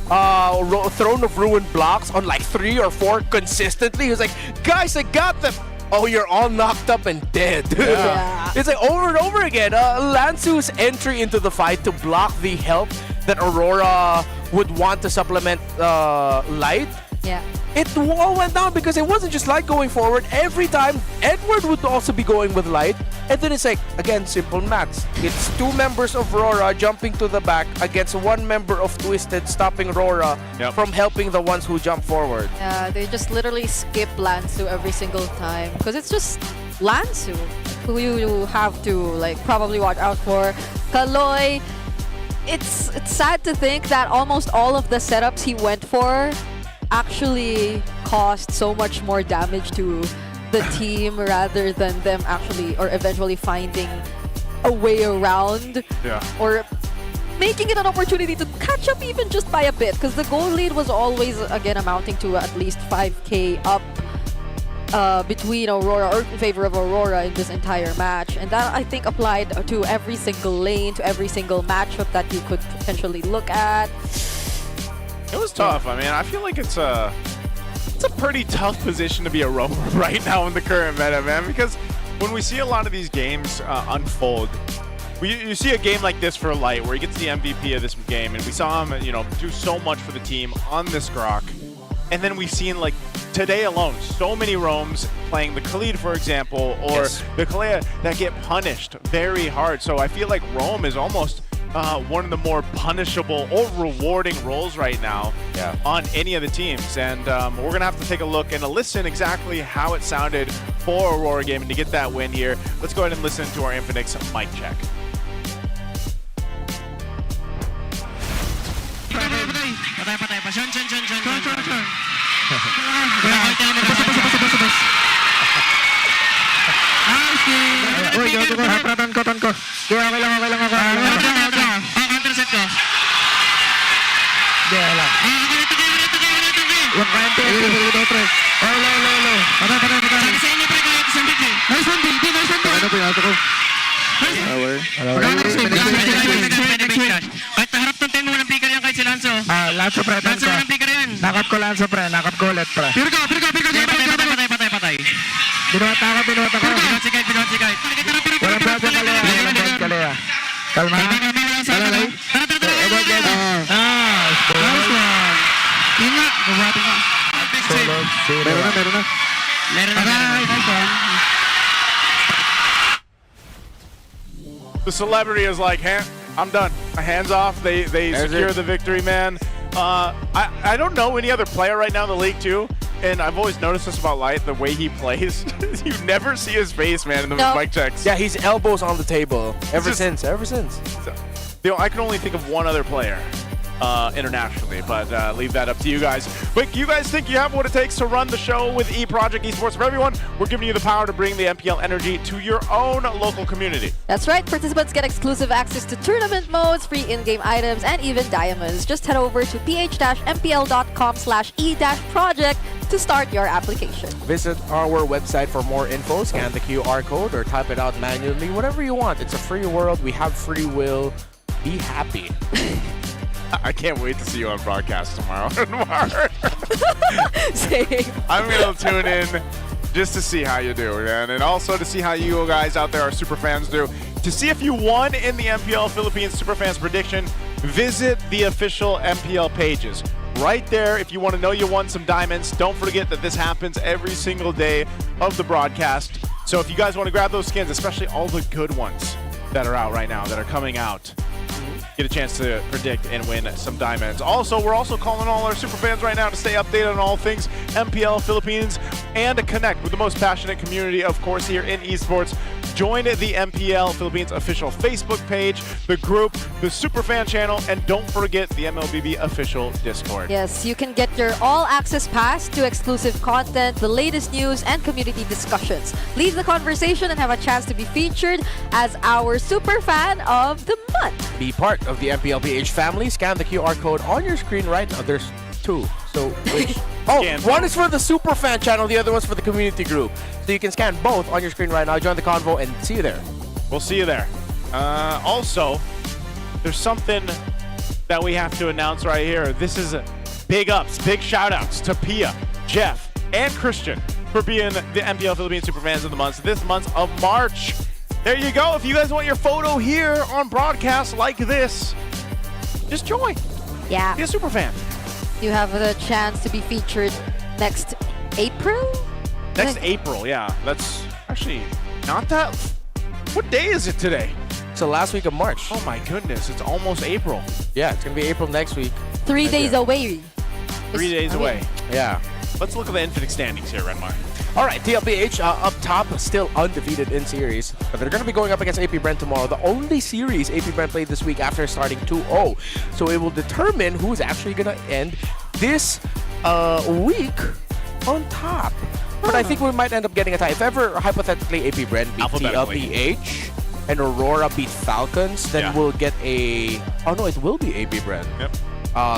Throne of Ruin blocks on like 3 or 4 consistently. He was like, guys, I got them. Oh, you're all knocked up and dead. Yeah. It's like over and over again. Lanzu's entry into the fight to block the help that Aurora would want to supplement Light. Yeah. It all went down because it wasn't just Light going forward. Every time, Edward would also be going with Light. And then it's like, again, simple maths. It's 2 members of Rora jumping to the back against 1 member of Twisted stopping Rora from helping the ones who jump forward. Yeah, they just literally skip Lanzu every single time because it's just Lanzu who you have to like probably watch out for. Kaloy, it's sad to think that almost all of the setups he went for actually caused so much more damage to the team rather than them actually or eventually finding a way around or making it an opportunity to catch up even just by a bit because the goal lead was always again amounting to at least 5k up between Aurora or in favor of Aurora in this entire match, and that I think applied to every single lane, to every single matchup that you could potentially look at. It was tough. I mean, I feel like it's a pretty tough position to be a roamer right now in the current meta, man, because when we see a lot of these games unfold, you see a game like this for Light where he gets the MVP of this game, and we saw him, do so much for the team on this Grok. And then we've seen, like, today alone, so many roams playing the Khalid, for example, or the Kalea that get punished very hard. So I feel like Rome is almost one of the more punishable or rewarding roles right now on any of the teams. And we're going to have to take a look and listen exactly how it sounded for Aurora Gaming to get that win here. Let's go ahead and listen to our Infinix mic check. Kahit naharap ng team mo ng picker yan kahit si Lanzo. Lanzo pre, Lanzo ng picker yan. Nakap ko Lanzo pre, nakap ko ulit pre. Piro ka. Patay. Binuhat ako. Binuhat si Kite. Walang problem Kalea. Kalea. Kalma. Talalay. Inga, bubuhatin ko. Meron na. The celebrity is like, I'm done. My hands off. They secure the victory, man. I don't know any other player right now in the league too, and I've always noticed this about Light, the way he plays. You never see his face, man, in the mic checks. Yeah, he's elbows on the table ever since. I can only think of one other player internationally, but leave that up to you guys. But you guys think you have what it takes to run the show with eProject Esports for Everyone? We're giving you the power to bring the MPL energy to your own local community. That's right. Participants get exclusive access to tournament modes, free in-game items, and even diamonds. Just head over to ph-mpl.com/e-project to start your application. Visit our website for more info, scan the QR code, or type it out manually, whatever you want. It's a free world. We have free will. Be happy. I can't wait to see you on broadcast tomorrow. Same. I'm going to tune in just to see how you do, man. And also to see how you guys out there, our super fans, do. To see if you won in the MPL Philippines Superfans prediction, visit the official MPL pages. Right there, if you want to know you won some diamonds, don't forget that this happens every single day of the broadcast. So if you guys want to grab those skins, especially all the good ones that are out right now, that are coming out, get a chance to predict and win some diamonds. Also, we're also calling all our super fans right now to stay updated on all things MPL Philippines and to connect with the most passionate community, of course, here in esports. Join the MPL Philippines official Facebook page, the group, the Superfan channel, and don't forget the MLBB official Discord. Yes, you can get your all-access pass to exclusive content, the latest news, and community discussions. Lead the conversation and have a chance to be featured as our Superfan of the Month. Be part of the MPL PH family. Scan the QR code on your screen right now. There's two. So which? One is for the Superfan channel, the other one's for the community group. So you can scan both on your screen right now. Join the convo and see you there. We'll see you there. Also, there's something that we have to announce right here. This is big ups, big shout outs to Pia, Jeff, and Christian for being the MPL Philippines Superfans of the Month this month of March. There you go. If you guys want your photo here on broadcast like this, just join. Yeah. Be a Superfan. You have the chance to be featured next April? Next April, yeah. That's actually not that... What day is it today? It's the last week of March. Oh my goodness, it's almost April. Yeah, it's going to be April next week. 3 days away. 3 days away. Yeah. Let's look at the Infinite standings here, Renmar. All right, TLPH up top, still undefeated in series. But they're going to be going up against AP Brent tomorrow. The only series AP Brent played this week after starting 2-0. So it will determine who's actually going to end this week on top. But I think we might end up getting a tie. If ever, hypothetically, AP Brent beat TLPH and Aurora beat Falcons, then we'll get a... Oh, no, it will be AP Brent. Yep.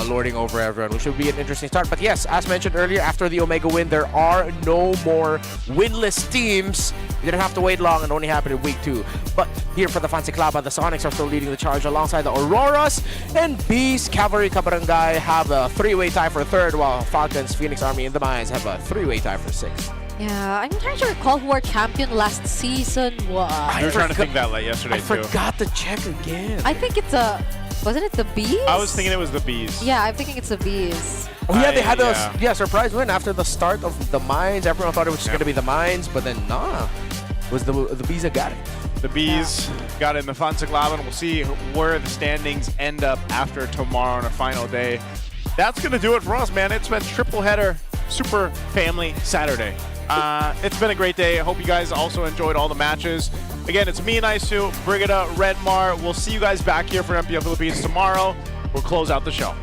Lording over everyone, which will be an interesting start. But yes, as mentioned earlier, after the Omega win, there are no more winless teams. You didn't have to wait long, and only happened in week 2. But here for the Fancy Klaba, the Sonics are still leading the charge alongside the Auroras, and Bees, Cavalry, Kabarangay have a 3-way tie for 3rd, while Falcons, Phoenix Army, and the Mines have a 3-way tie for 6th. Yeah, I'm trying to recall who our champion last season was. We were trying to think that like yesterday, too. I forgot to check again. I think it's a... Wasn't it the Bees? I was thinking it was the Bees. Yeah, I'm thinking it's the Bees. Oh yeah, they had a surprise win after the start of the Mines. Everyone thought it was just going to be the Mines, but then nah, it was the Bees that got it. The Bees got it in the Fancy Klaba, and we'll see where the standings end up after tomorrow on a final day. That's going to do it for us, man. It's been triple header Super Family Saturday. It's been a great day. I hope you guys also enjoyed all the matches. Again, it's me and Isu, Brigida, Redmar. We'll see you guys back here for MPL Philippines tomorrow. We'll close out the show.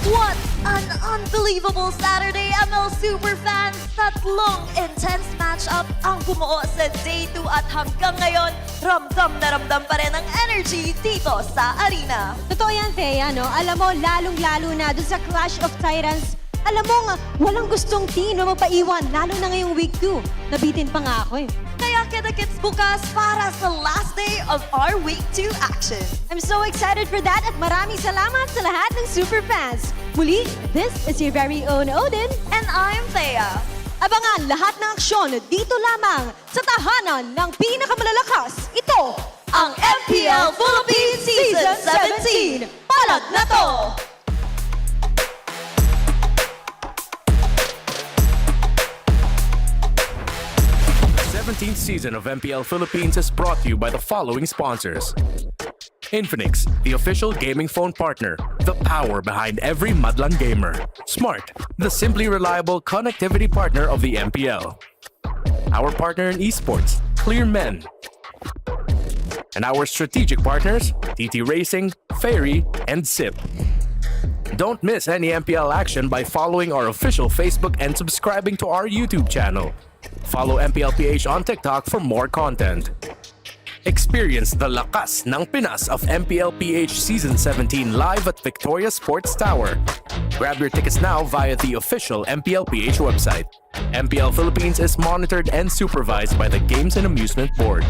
What an unbelievable Saturday, ML Superfans! Tatlong intense matchup ang bumuo sa Day 2 at hanggang ngayon, ramdam na ramdam pa rin ang energy dito sa arena. Totoo yan, Thea, no? Alam mo, lalong-lalo na dun sa Clash of Titans, alam mo nga, walang gustong team na mapaiwan, lalo na ngayong week 2. Nabitin pa nga ako eh. Kaya kita-kits bukas para sa last day of our week 2 action. I'm so excited for that at maraming salamat sa lahat ng Superfans. Muli, this is your very own Odin. And I'm Thea. Abangan lahat ng aksyon dito lamang sa tahanan ng pinakamalalakas. Ito ang MPL Philippines Season 17. Palag na to! 17th season of MPL Philippines is brought to you by the following sponsors. Infinix, the official gaming phone partner, the power behind every Madlang gamer. Smart, the simply reliable connectivity partner of the MPL. Our partner in esports, Clear Men. And our strategic partners, TT Racing, Ferry, and SIP. Don't miss any MPL action by following our official Facebook and subscribing to our YouTube channel. Follow MPL PH on TikTok for more content. Experience the lakas ng Pinas of MPL PH Season 17 live at Victoria Sports Tower. Grab your tickets now via the official MPL PH website. MPL Philippines is monitored and supervised by the Games and Amusement Board.